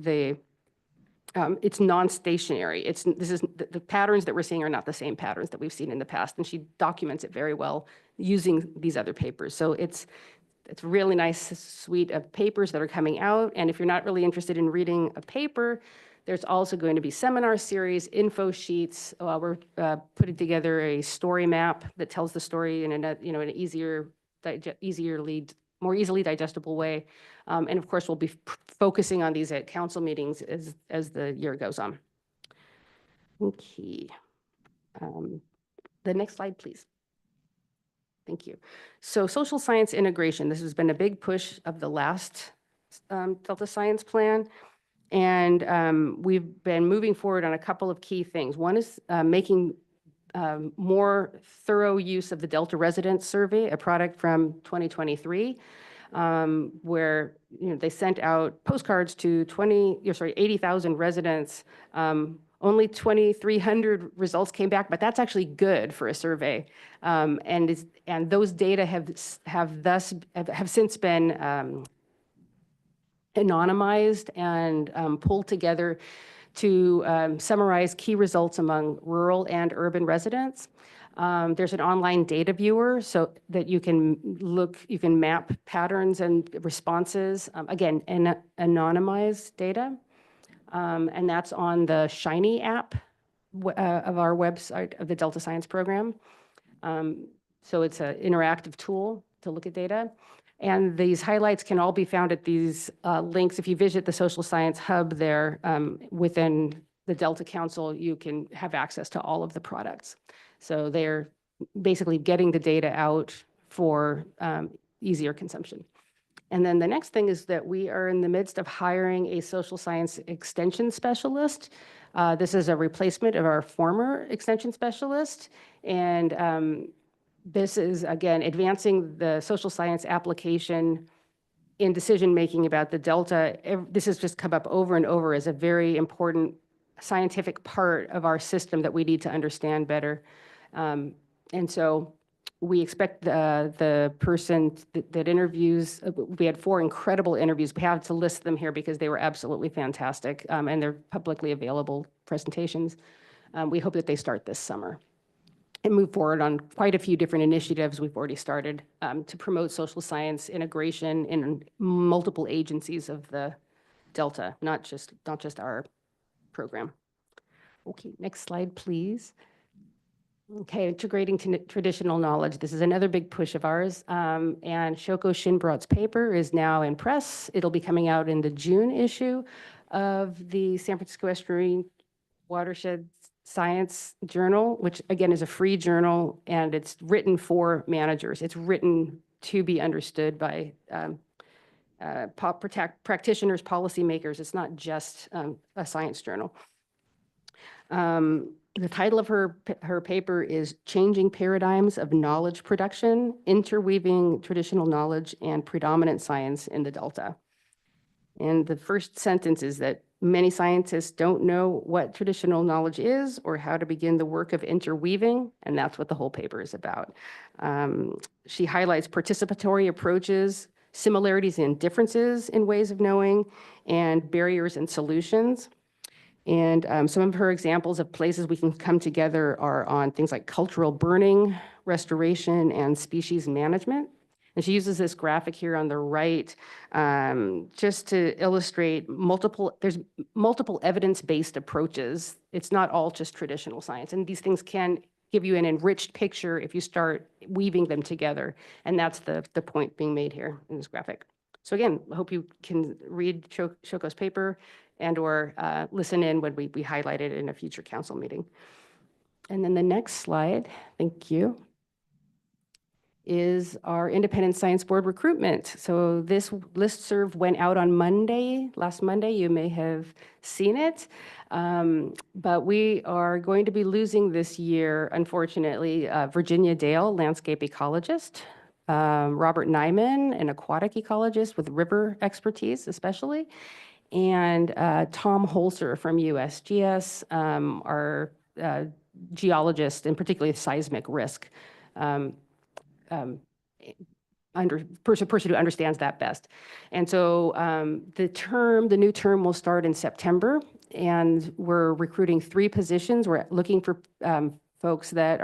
it's non-stationary. The patterns that we're seeing are not the same patterns that we've seen in the past, and she documents it very well using these other papers. So it's a really nice suite of papers that are coming out, and if you're not really interested in reading a paper, there's also going to be seminar series, info sheets. We're putting together a story map that tells the story in an more easily digestible way. And of course, we'll be focusing on these at council meetings as the year goes on. Okay. The next slide, please. Thank you. So social science integration, this has been a big push of the last Delta Science Plan. And we've been moving forward on a couple of key things. One is making more thorough use of the Delta Residents Survey, a product from 2023, where they sent out postcards to 80,000 residents. Only 2,300 results came back, but that's actually good for a survey. And those data have since been anonymized and pulled together to summarize key results among rural and urban residents. There's an online data viewer so that you can map patterns and responses, again, anonymized data. And that's on the Shiny app of our website of the Delta Science Program. So it's an interactive tool to look at data. And these highlights can all be found at these links. If you visit the Social Science Hub there within the Delta Council, you can have access to all of the products. So they're basically getting the data out for easier consumption. And then the next thing is that we are in the midst of hiring a social science extension specialist. This is a replacement of our former extension specialist. And this is, again, advancing the social science application in decision-making about the Delta. This has just come up over and over as a very important scientific part of our system that we need to understand better. And so we expect the person that interviews, we had 4 incredible interviews. We have to list them here because they were absolutely fantastic, and they're publicly available presentations. We hope that they start this summer and move forward on quite a few different initiatives we've already started to promote social science integration in multiple agencies of the Delta, not just our program. Okay, next slide, please. Okay, integrating traditional knowledge. This is another big push of ours. And Shoko Shinbrat's paper is now in press. It'll be coming out in the June issue of the San Francisco Estuarine Watershed Science Journal, which again is a free journal, and it's written for managers. It's written to be understood by practitioners, policymakers. It's not just a science journal. The title of her paper is Changing Paradigms of Knowledge Production, Interweaving Traditional Knowledge and Predominant Science in the Delta. And the first sentence is that many scientists don't know what traditional knowledge is or how to begin the work of interweaving, and that's what the whole paper is about. She highlights participatory approaches, similarities and differences in ways of knowing, and barriers and solutions. And some of her examples of places we can come together are on things like cultural burning, restoration, and species management. And she uses this graphic here on the right just to illustrate there's multiple evidence-based approaches. It's not all just traditional science. And these things can give you an enriched picture if you start weaving them together. And that's the point being made here in this graphic. So again, I hope you can read Shoko's paper and or listen in when we highlight it in a future council meeting. And then the next slide, thank you, is our Independent Science Board recruitment. So this listserv went out on last Monday. You may have seen it. But we are going to be losing this year, unfortunately, Virginia Dale, landscape ecologist, Robert Nyman, an aquatic ecologist with river expertise especially, and Tom Holzer from USGS, our geologist, and particularly seismic risk. Person who understands that best. And so the new term will start in September, and we're recruiting 3 positions. We're looking for folks that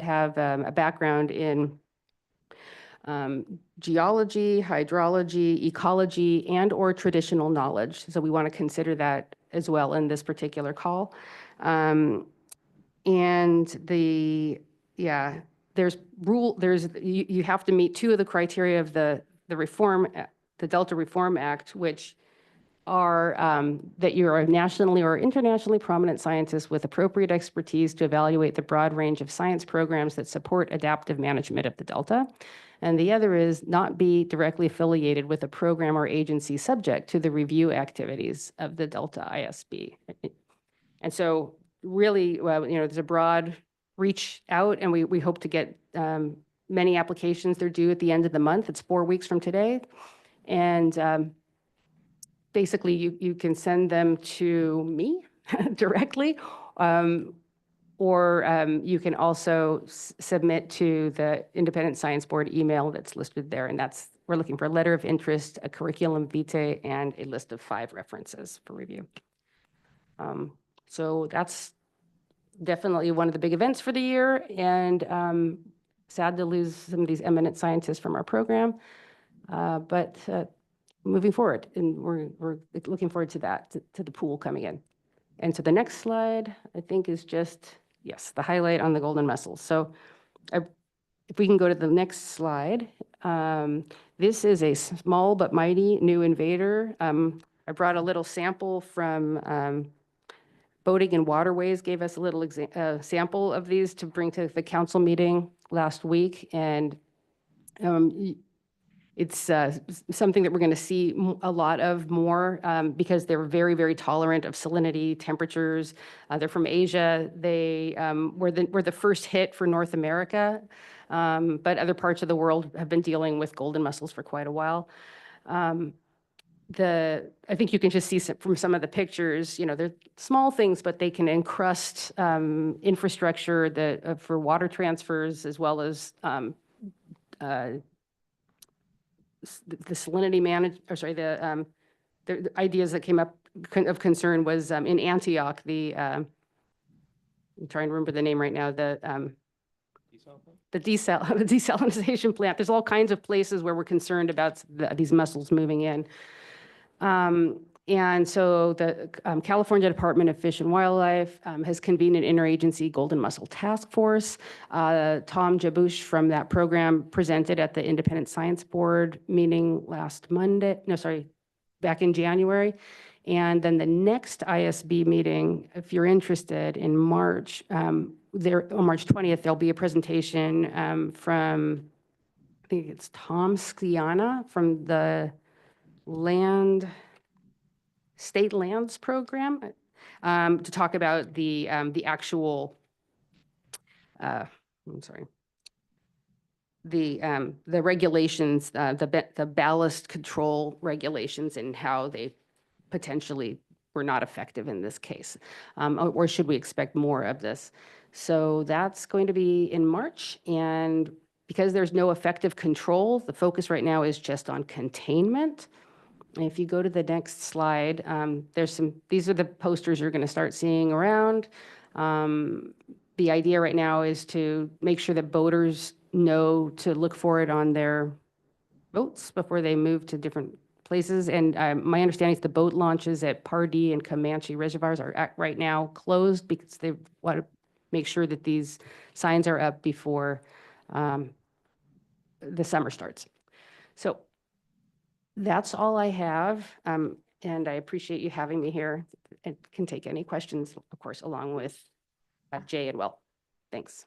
have a background in geology, hydrology, ecology, and or traditional knowledge. So we want to consider that as well in this particular call. You have to meet 2 of the criteria of the Delta Reform Act, which are that you're a nationally or internationally prominent scientist with appropriate expertise to evaluate the broad range of science programs that support adaptive management of the Delta. And the other is not be directly affiliated with a program or agency subject to the review activities of the Delta ISB. And so really, there's a broad reach out, and we hope to get many applications. They're due at the end of the month. It's 4 weeks from today. And basically, you can send them to me directly, or you can also submit to the Independent Science Board email that's listed there. And we're looking for a letter of interest, a curriculum vitae, and a list of 5 references for review. So that's definitely one of the big events for the year, and sad to lose some of these eminent scientists from our program, but moving forward, and we're looking forward to that, to the pool coming in. And so the next slide, I think, is just, yes, the highlight on the golden mussels. So if we can go to the next slide, this is a small but mighty new invader. I brought a little sample from Boating and Waterways, gave us a little sample of these to bring to the council meeting last week. And it's something that we're going to see a lot of more because they're very, very tolerant of salinity, temperatures. They're from Asia. They were the first hit for North America, but other parts of the world have been dealing with golden mussels for quite a while. I think you can just see from some of the pictures, they're small things, but they can encrust infrastructure for water transfers, as well as the salinity the ideas that came up of concern was in Antioch, I'm trying to remember the name right now, the desalinization plant. There's all kinds of places where we're concerned about these mussels moving in. And so the California Department of Fish and Wildlife has convened an interagency golden mussel task force. Tom Jabush from that program presented at the Independent Science Board meeting back in January. And then the next ISB meeting, if you're interested, in March, on March 20th, there'll be a presentation from, I think it's Tom Skiana from the State Lands Program, to talk about the actual, the regulations, the ballast control regulations, and how they potentially were not effective in this case, or should we expect more of this? So that's going to be in March, and because there's no effective control, the focus right now is just on containment. And if you go to the next slide, these are the posters you're going to start seeing around. The idea right now is to make sure that boaters know to look for it on their boats before they move to different places. And my understanding is the boat launches at Pardee and Comanche reservoirs are right now closed because they want to make sure that these signs are up before the summer starts. So that's all I have. And I appreciate you having me here and can take any questions, of course, along with Jay and Will. Thanks.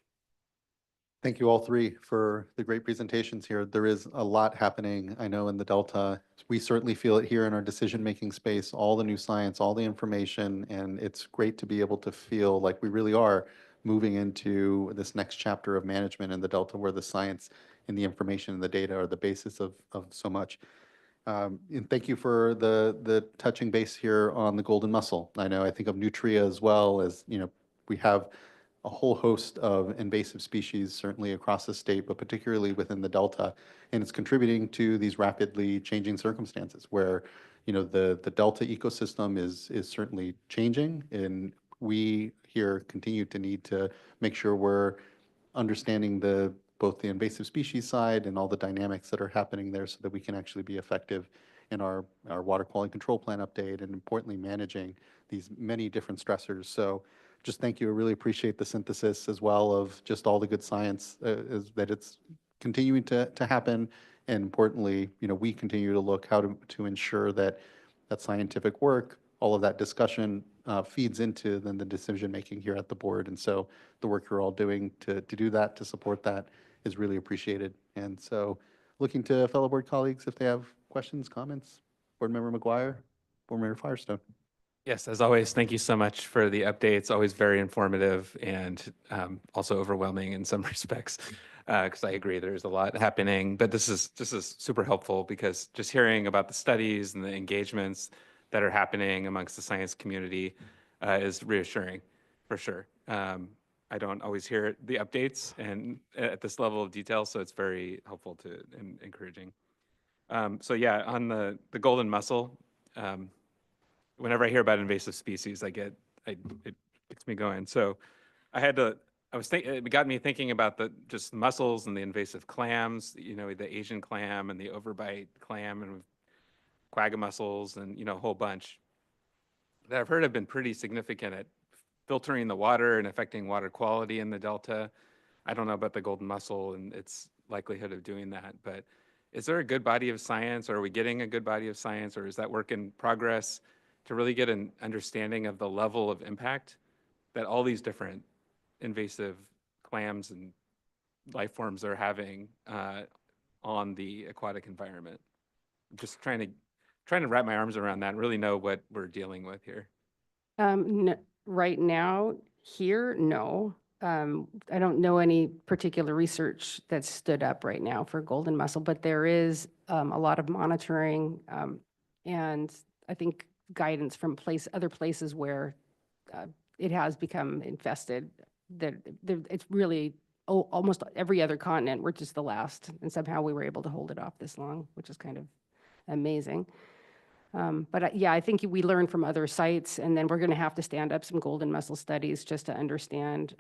Thank you all three for the great presentations here. There is a lot happening, I know, in the Delta. We certainly feel it here in our decision-making space, all the new science, all the information, and it's great to be able to feel like we really are moving into this next chapter of management in the Delta, where the science and the information and the data are the basis of so much. And thank you for the touching base here on the golden mussel. I think of nutria as well, as we have a whole host of invasive species, certainly across the state, but particularly within the Delta. And it's contributing to these rapidly changing circumstances where, the Delta ecosystem is certainly changing. And we here continue to need to make sure we're understanding both the invasive species side and all the dynamics that are happening there so that we can actually be effective in our water quality control plan update and importantly managing these many different stressors. So just thank you. I really appreciate the synthesis as well of just all the good science that it's continuing to happen. And importantly, we continue to look how to ensure that that scientific work, all of that discussion feeds into then the decision making here at the board. And so the work you're all doing to do that, to support that, is really appreciated. And so looking to fellow board colleagues if they have questions, comments. Board Member McGuire, Board Member Firestone. Yes, as always, thank you so much for the updates. Always very informative and also overwhelming in some respects, because I agree there's a lot happening. But this is super helpful because just hearing about the studies and the engagements that are happening amongst the science community is reassuring, for sure. I don't always hear the updates and at this level of detail, so it's very helpful and encouraging. So yeah, on the golden mussel. Whenever I hear about invasive species, it gets me going. So it got me thinking about just mussels and the invasive clams, the Asian clam and the overbite clam and quagga mussels and, a whole bunch that I've heard have been pretty significant at filtering the water and affecting water quality in the Delta. I don't know about the golden mussel and its likelihood of doing that, but is there a good body of science, or are we getting a good body of science, or is that work in progress to really get an understanding of the level of impact that all these different invasive clams and life forms are having on the aquatic environment? I'm just trying to wrap my arms around that and really know what we're dealing with here. Right now, here, no. I don't know any particular research that's stood up right now for golden mussel, but there is a lot of monitoring and I think guidance from other places where it has become infested. It's really almost every other continent. We're just the last, and somehow we were able to hold it off this long, which is kind of amazing. But yeah, I think we learn from other sites, and then we're going to have to stand up some golden mussel studies just to understand,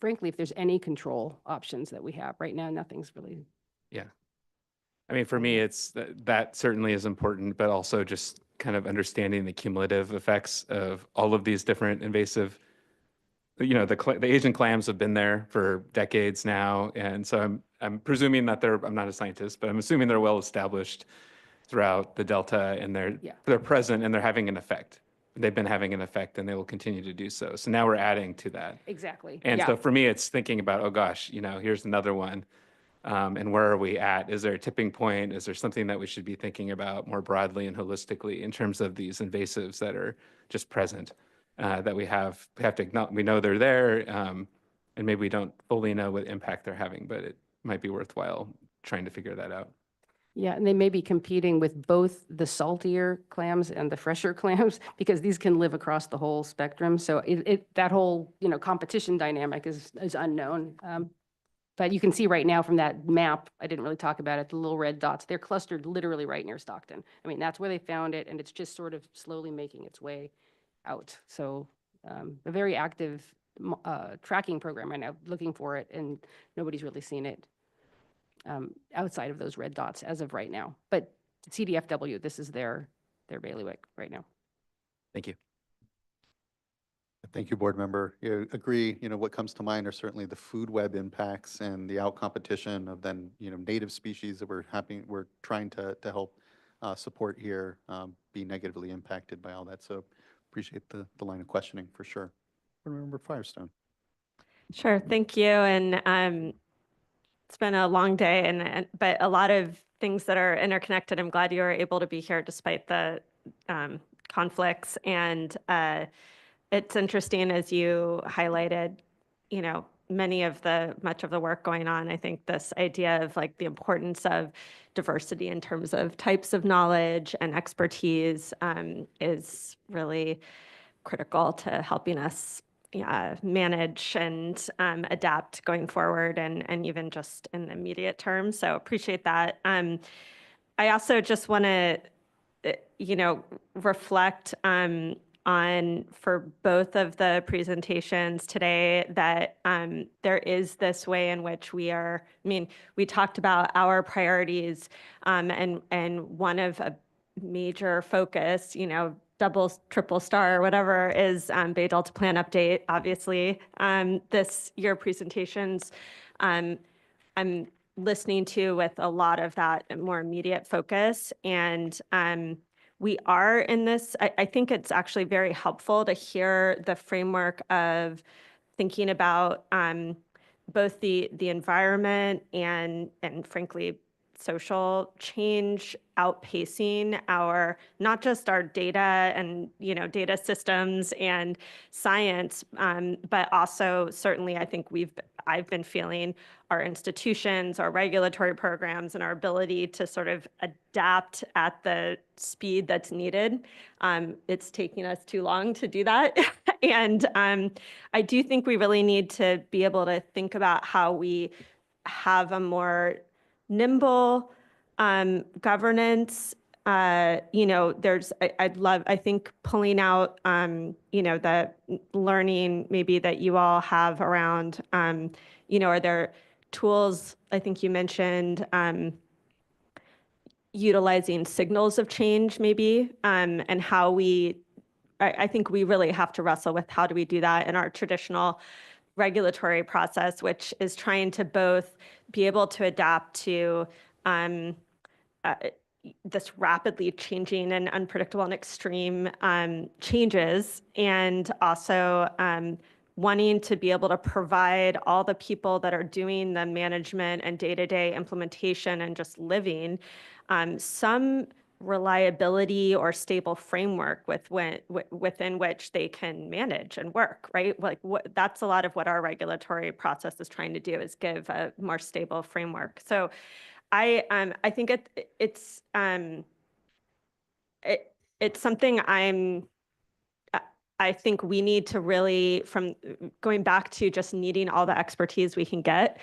frankly, if there's any control options that we have. Right now, nothing's really. Yeah. I mean, for me, it's that certainly is important, but also just kind of understanding the cumulative effects of all of these different invasive, the Asian clams have been there for decades now. And so I'm presuming that I'm not a scientist, but I'm assuming they're well established throughout the Delta, and they're present and they're having an effect. They've been having an effect and they will continue to do so. So now we're adding to that. Exactly. And so for me, it's thinking about, oh gosh, here's another one. And where are we at? Is there a tipping point? Is there something that we should be thinking about more broadly and holistically in terms of these invasives that are just present, that we have to acknowledge? We know they're there, and maybe we don't fully know what impact they're having, but it might be worthwhile trying to figure that out. Yeah, and they may be competing with both the saltier clams and the fresher clams because these can live across the whole spectrum. So that whole competition dynamic is unknown. But you can see right now from that map, I didn't really talk about it, the little red dots, they're clustered literally right near Stockton. I mean, that's where they found it, and it's just sort of slowly making its way out. So a very active tracking program right now, looking for it, and nobody's really seen it outside of those red dots as of right now. But CDFW, this is their bailiwick right now. Thank you. Thank you, board member. You agree, what comes to mind are certainly the food web impacts and the out competition of then, native species that we're trying to help support here be negatively impacted by all that. So appreciate the line of questioning for sure. Board member Firestone. Sure, thank you. And it's been a long day, but a lot of things that are interconnected. I'm glad you were able to be here despite the conflicts. And it's interesting as you highlighted, much of the work going on. I think this idea of like the importance of diversity in terms of types of knowledge and expertise is really critical to helping us manage and adapt going forward and even just in the immediate term. So appreciate that. I also just want to, reflect on for both of the presentations today that there is this way in which we talked about our priorities and one of a major focus, double, triple star, whatever is Bay Delta Plan update, obviously. This year presentations, I'm listening to with a lot of that more immediate focus. And we are in this, I think it's actually very helpful to hear the framework of thinking about both the environment and frankly, social change outpacing not just our data and, data systems and science, but also certainly I think I've been feeling our institutions, our regulatory programs, and our ability to sort of adapt at the speed that's needed. It's taking us too long to do that. And I do think we really need to be able to think about how we have a more nimble governance. I think pulling out, the learning maybe that you all have around, are there tools, I think you mentioned, utilizing signals of change maybe, and how I think we really have to wrestle with how do we do that in our traditional regulatory process, which is trying to both be able to adapt to this rapidly changing and unpredictable and extreme changes, and also wanting to be able to provide all the people that are doing the management and day-to-day implementation and just living some reliability or stable framework within which they can manage and work, right? Like that's a lot of what our regulatory process is trying to do, is give a more stable framework. So I think it's something I think we need to really, from going back to just needing all the expertise we can get,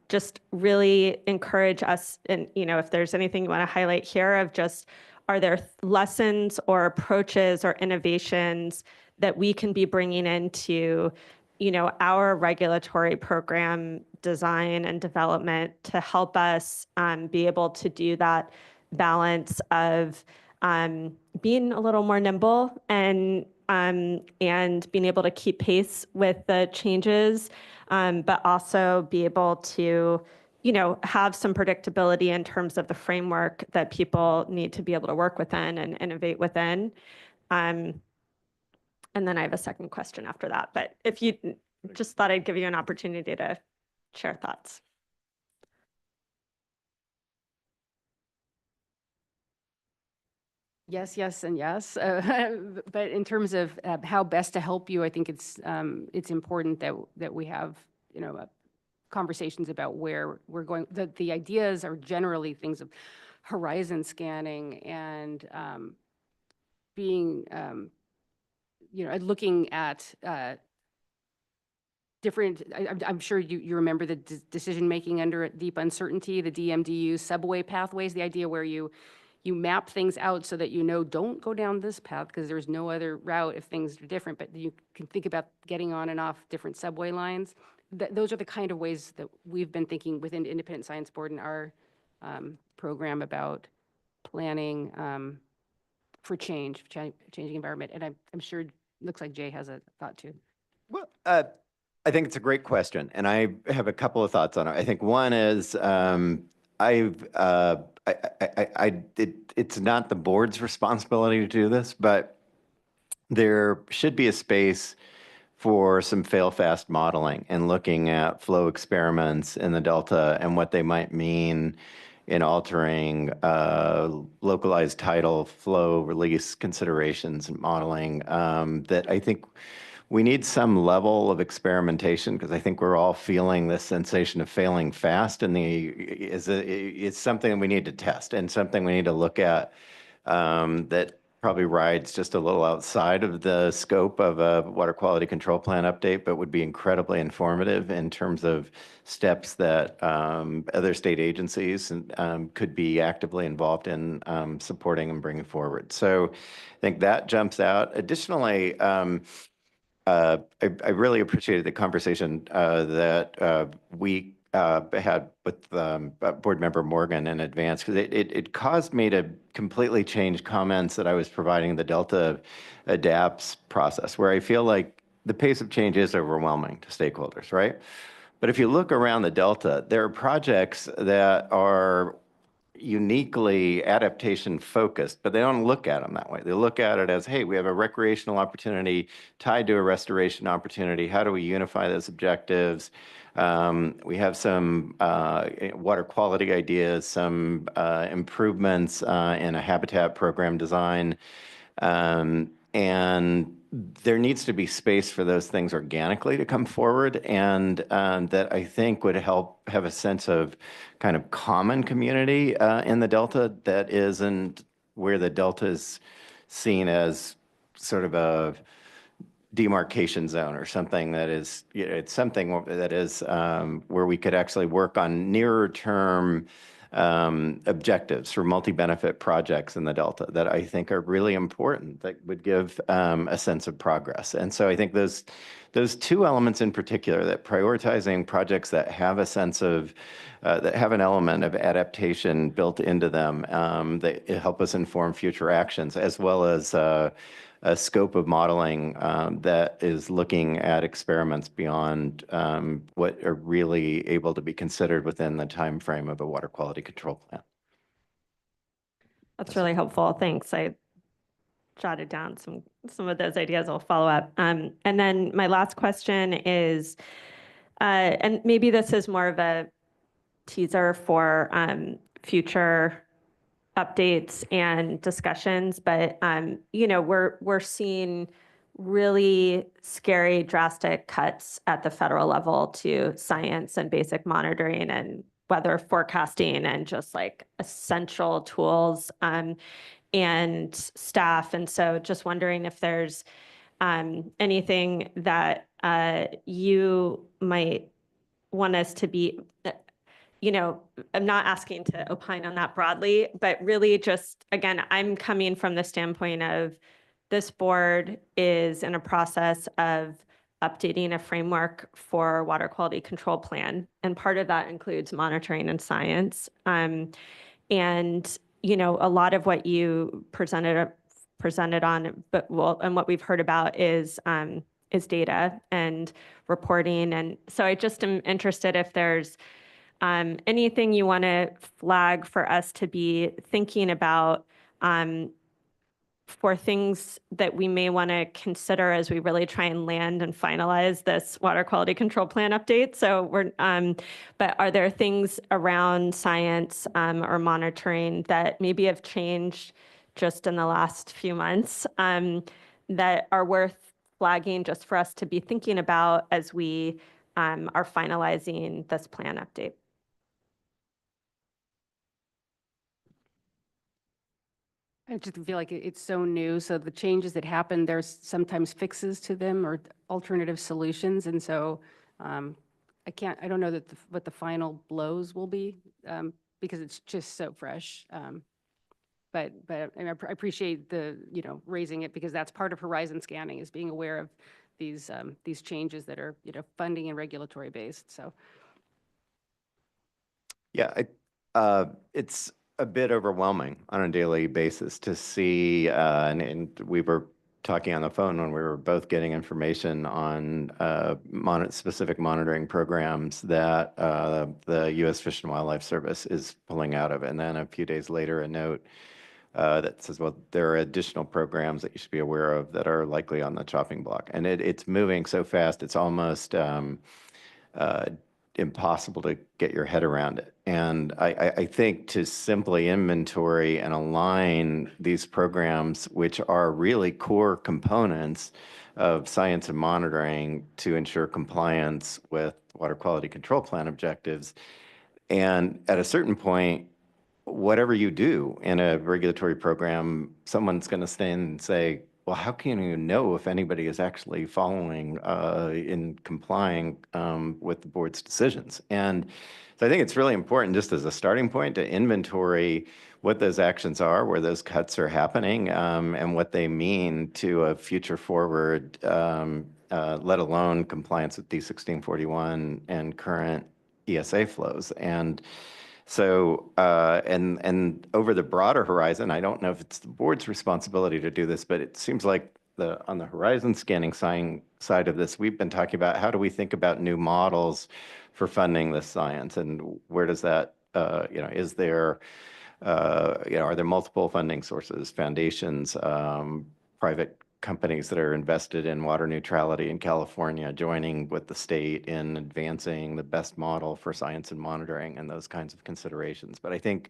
just really encourage us. And, if there's anything you want to highlight here of just, are there lessons or approaches or innovations that we can be bringing into, our regulatory program design and development to help us be able to do that balance of being a little more nimble and being able to keep pace with the changes, but also be able to, have some predictability in terms of the framework that people need to be able to work within and innovate within. And then I have a second question after that, but if you just thought I'd give you an opportunity to share thoughts. Yes, and yes. But in terms of how best to help you, I think it's important that we have, conversations about where we're going. The ideas are generally things of horizon scanning and being, looking at different, I'm sure you remember the decision making under deep uncertainty, the DMDU subway pathways, the idea where you map things out so that don't go down this path because there's no other route if things are different, but you can think about getting on and off different subway lines. Those are the kind of ways that we've been thinking within Independent Science Board and our program about planning for changing environment. And I'm sure looks like Jay has a thought too. Well, I think it's a great question, and I have a couple of thoughts on it. I think one is it's not the board's responsibility to do this, but there should be a space for some fail-fast modeling and looking at flow experiments in the Delta and what they might mean in altering localized tidal flow release considerations and modeling that I think we need some level of experimentation because I think we're all feeling this sensation of failing fast, and it's something we need to test and something we need to look at that probably rides just a little outside of the scope of a water quality control plan update, but would be incredibly informative in terms of steps that other state agencies could be actively involved in supporting and bringing forward. So I think that jumps out. Additionally, I really appreciated the conversation that we had with board member Morgan in advance, because it caused me to completely change comments that I was providing in the Delta Adapts process, where I feel like the pace of change is overwhelming to stakeholders, right? But if you look around the Delta, there are projects that are uniquely adaptation focused, but they don't look at them that way. They look at it as, hey, we have a recreational opportunity tied to a restoration opportunity. How do we unify those objectives? We have some water quality ideas, some improvements in a habitat program design. And there needs to be space for those things organically to come forward, and that I think would help have a sense of kind of common community in the Delta that isn't where the Delta is seen as sort of a demarcation zone or something that is, it's something that is where we could actually work on nearer term objectives for multi-benefit projects in the Delta that I think are really important, that would give a sense of progress. And so I think those two elements in particular, that prioritizing projects that have a sense of, that have an element of adaptation built into them, that help us inform future actions, as well as a scope of modeling that is looking at experiments beyond what are really able to be considered within the time frame of a water quality control plan. That's really helpful. Thanks. I jotted down some of those ideas. I'll follow up. And then my last question is, and maybe this is more of a teaser for future updates and discussions, but we're seeing really scary, drastic cuts at the federal level to science and basic monitoring and weather forecasting and just like essential tools and staff. And so just wondering if there's anything that you might want us to be, I'm not asking to opine on that broadly, but really just, again, I'm coming from the standpoint of this board is in a process of updating a framework for water quality control plan. And part of that includes monitoring and science. And, a lot of what you presented on, and what we've heard about is data and reporting. And so I just am interested if there's anything you want to flag for us to be thinking about for things that we may want to consider as we really try and land and finalize this water quality control plan update. So but are there things around science or monitoring that maybe have changed just in the last few months that are worth flagging just for us to be thinking about as we are finalizing this plan update? I just feel like it's so new. So the changes that happen, there's sometimes fixes to them or alternative solutions. And so I don't know that what the final blows will be because it's just so fresh. But I appreciate the, raising it, because that's part of horizon scanning, is being aware of these changes that are, funding and regulatory based. So. Yeah, it's a bit overwhelming on a daily basis to see, and we were talking on the phone when we were both getting information on specific monitoring programs that the U.S. Fish and Wildlife Service is pulling out of. And then a few days later, a note that says, well, there are additional programs that you should be aware of that are likely on the chopping block. And it's moving so fast, it's almost impossible to get your head around it. And I think to simply inventory and align these programs, which are really core components of science and monitoring to ensure compliance with water quality control plan objectives. And at a certain point, whatever you do in a regulatory program, someone's going to stand and say, well, how can you know if anybody is actually following in complying with the board's decisions? And so I think it's really important, just as a starting point, to inventory what those actions are, where those cuts are happening, and what they mean to a future forward, let alone compliance with D1641 and current ESA flows. And so, and over the broader horizon, I don't know if it's the board's responsibility to do this, but it seems like on the horizon scanning side of this, we've been talking about how do we think about new models for funding this science, and where does that, is there, are there multiple funding sources, foundations, private companies that are invested in water neutrality in California, joining with the state in advancing the best model for science and monitoring and those kinds of considerations. But I think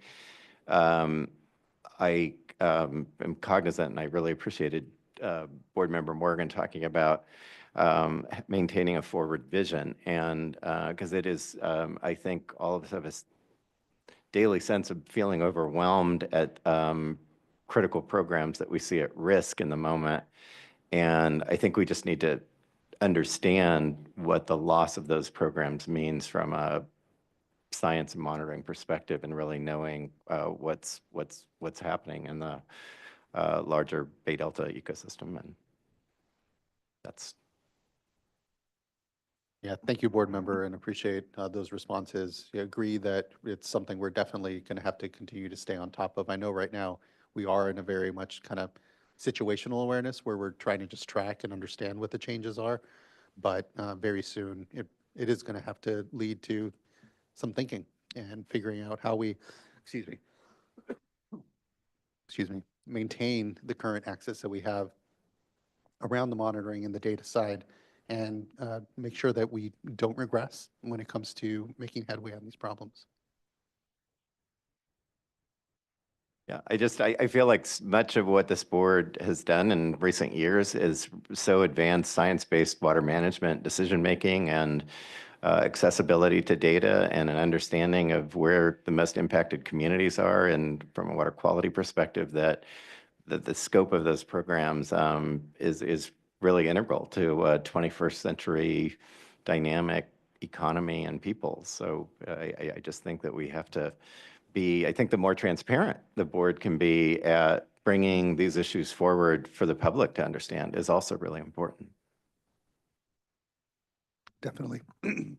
I am cognizant, and I really appreciated Board Member Morgan talking about maintaining a forward vision. And because it is, I think all of us have a daily sense of feeling overwhelmed at critical programs that we see at risk in the moment. And I think we just need to understand what the loss of those programs means from a science and monitoring perspective, and really knowing what's happening in the larger Bay Delta ecosystem. And that's. Yeah, thank you, board member, and appreciate those responses. I agree that it's something we're definitely going to have to continue to stay on top of. I know right now we are in a very much kind of situational awareness where we're trying to just track and understand what the changes are, but very soon it is going to have to lead to some thinking and figuring out how we, excuse me, maintain the current access that we have around the monitoring and the data side, and make sure that we don't regress when it comes to making headway on these problems. Yeah, I feel like much of what this board has done in recent years is so advanced science-based water management, decision-making, and accessibility to data, and an understanding of where the most impacted communities are, and from a water quality perspective, that the scope of those programs is really integral to a 21st century dynamic economy and people. So I just think that we have to be, I think the more transparent the board can be at bringing these issues forward for the public to understand is also really important. Definitely. And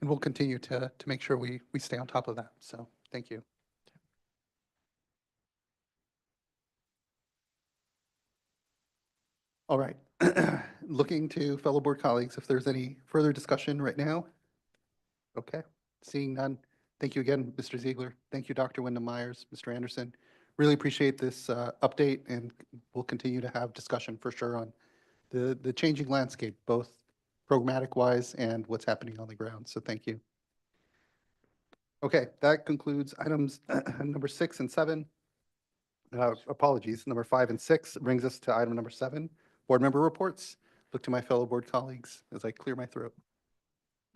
we'll continue to make sure we stay on top of that. So thank you. All right. Looking to fellow board colleagues, if there's any further discussion right now. Okay. Seeing none. Thank you again, Mr. Ziegler. Thank you, Dr. Wyndham Myers, Mr. Anderson. Really appreciate this update, and we'll continue to have discussion for sure on the changing landscape, both programmatic-wise and what's happening on the ground. So thank you. Okay, that concludes items number 6 and 7. Apologies, number 5 and 6 brings us to item number 7, board member reports. Look to my fellow board colleagues as I clear my throat.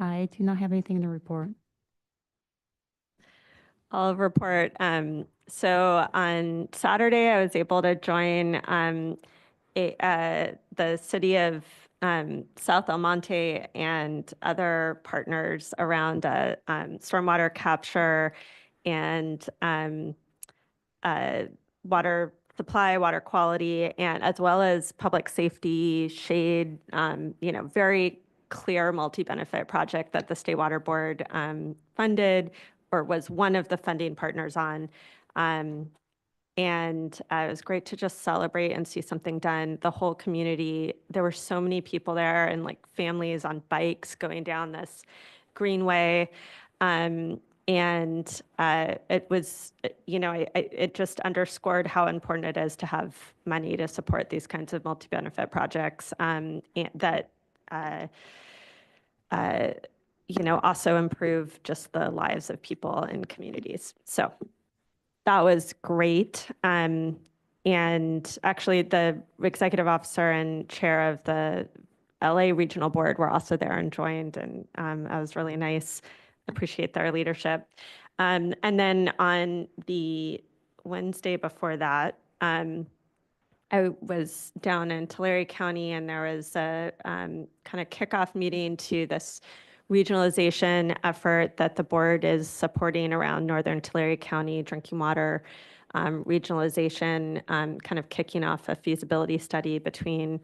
I do not have anything to report. I'll report. So on Saturday, I was able to join the city of South El Monte and other partners around stormwater capture and water supply, water quality, and as well as public safety, shade, very clear multi-benefit project that the State Water Board funded, or was one of the funding partners on. And it was great to just celebrate and see something done. The whole community, there were so many people there and like families on bikes going down this greenway. And it was, it just underscored how important it is to have money to support these kinds of multi-benefit projects and that, also improve just the lives of people in communities. So that was great. And actually, the executive officer and chair of the LA Regional Board were also there and joined, and that was really nice. Appreciate their leadership. And then on the Wednesday before that, I was down in Tulare County, and there was a kind of kickoff meeting to this regionalization effort that the board is supporting around Northern Tulare County drinking water regionalization, kind of kicking off a feasibility study between,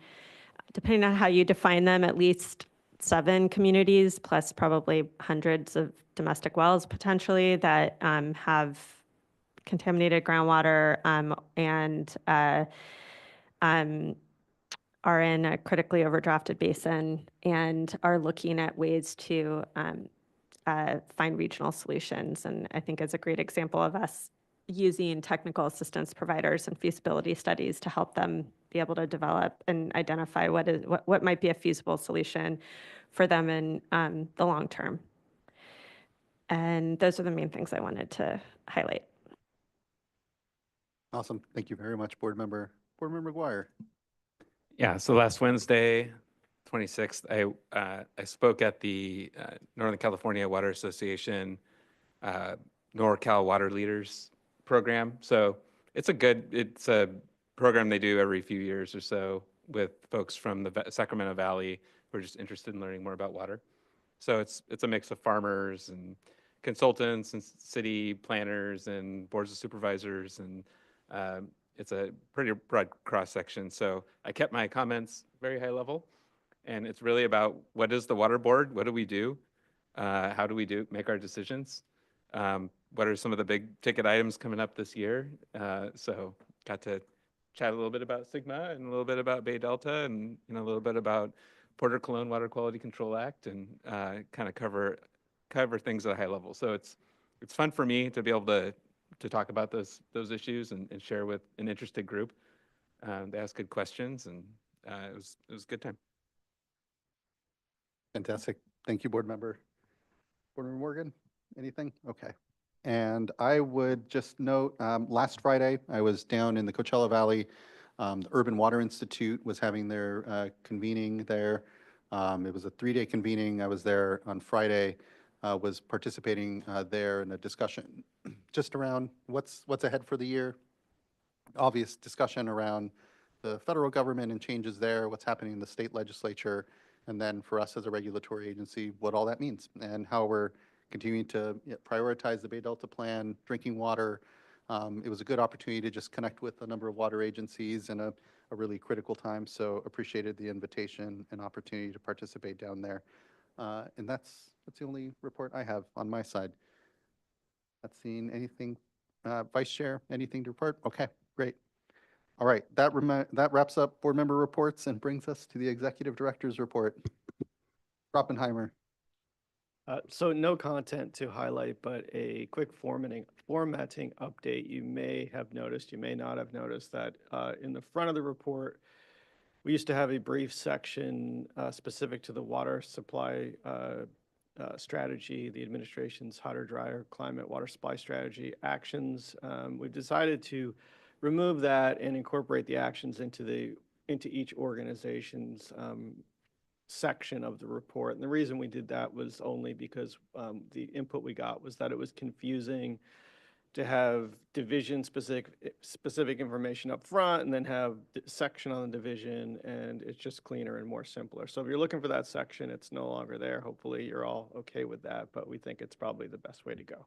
depending on how you define them, at least 7 communities, plus probably hundreds of domestic wells potentially that have contaminated groundwater and are in a critically overdrafted basin and are looking at ways to find regional solutions. And I think it's a great example of us using technical assistance providers and feasibility studies to help them be able to develop and identify what might be a feasible solution for them in the long term. And those are the main things I wanted to highlight. Awesome. Thank you very much, Board Member McGuire. Yeah, so last Wednesday, 26th, I spoke at the Northern California Water Association NorCal Water Leaders program. So it's a program they do every few years or so with folks from the Sacramento Valley who are just interested in learning more about water. So it's a mix of farmers and consultants and city planners and boards of supervisors, and it's a pretty broad cross section. So I kept my comments very high level, and it's really about what is the water board? What do we do? How do we make our decisions? What are some of the big ticket items coming up this year? So got to chat a little bit about SGMA and a little bit about Bay Delta and a little bit about Porter Cologne Water Quality Control Act, and kind of cover things at a high level. So it's fun for me to be able to talk about those issues and share with an interested group. They ask good questions, and it was a good time. Fantastic. Thank you, Board Member Morgan. Anything? Okay. And I would just note, last Friday, I was down in the Coachella Valley. The Urban Water Institute was having their convening there. It was a 3-day convening. I was there on Friday, was participating there in a discussion just around what's ahead for the year. Obvious discussion around the federal government and changes there, what's happening in the state legislature, and then for us as a regulatory agency, what all that means and how we're continuing to prioritize the Bay Delta Plan, drinking water. It was a good opportunity to just connect with a number of water agencies in a really critical time. So appreciated the invitation and opportunity to participate down there. And that's the only report I have on my side. Not seeing anything. Vice Chair, anything to report? Okay, great. All right, that wraps up board member reports and brings us to the Executive Director's report. Oppenheimer. So no content to highlight, but a quick formatting update. You may have noticed, you may not have noticed that in the front of the report, we used to have a brief section specific to the water supply strategy, the administration's hotter, drier climate water supply strategy actions. We've decided to remove that and incorporate the actions into each organization's section of the report. And the reason we did that was only because the input we got was that it was confusing to have division specific information up front and then have the section on the division, and it's just cleaner and more simpler. So if you're looking for that section, it's no longer there. Hopefully you're all okay with that, but we think it's probably the best way to go.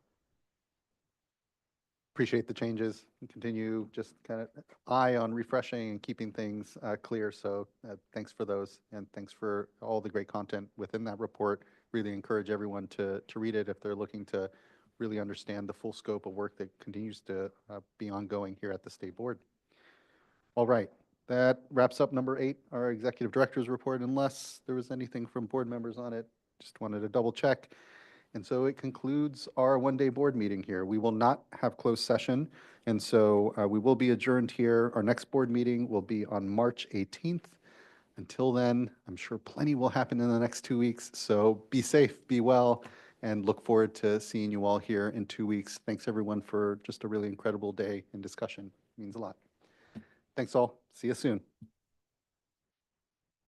Appreciate the changes and continue just kind of eye on refreshing and keeping things clear. So thanks for those, and thanks for all the great content within that report. Really encourage everyone to read it if they're looking to really understand the full scope of work that continues to be ongoing here at the State Board. All right, that wraps up number 8, our Executive Director's Report, unless there was anything from board members on it. Just wanted to double check. And so it concludes our one-day board meeting here. We will not have closed session, and so we will be adjourned here. Our next board meeting will be on March 18th. Until then, I'm sure plenty will happen in the next 2 weeks, so be safe, be well, and look forward to seeing you all here in 2 weeks. Thanks, everyone, for just a really incredible day and discussion. It means a lot. Thanks all. See you soon.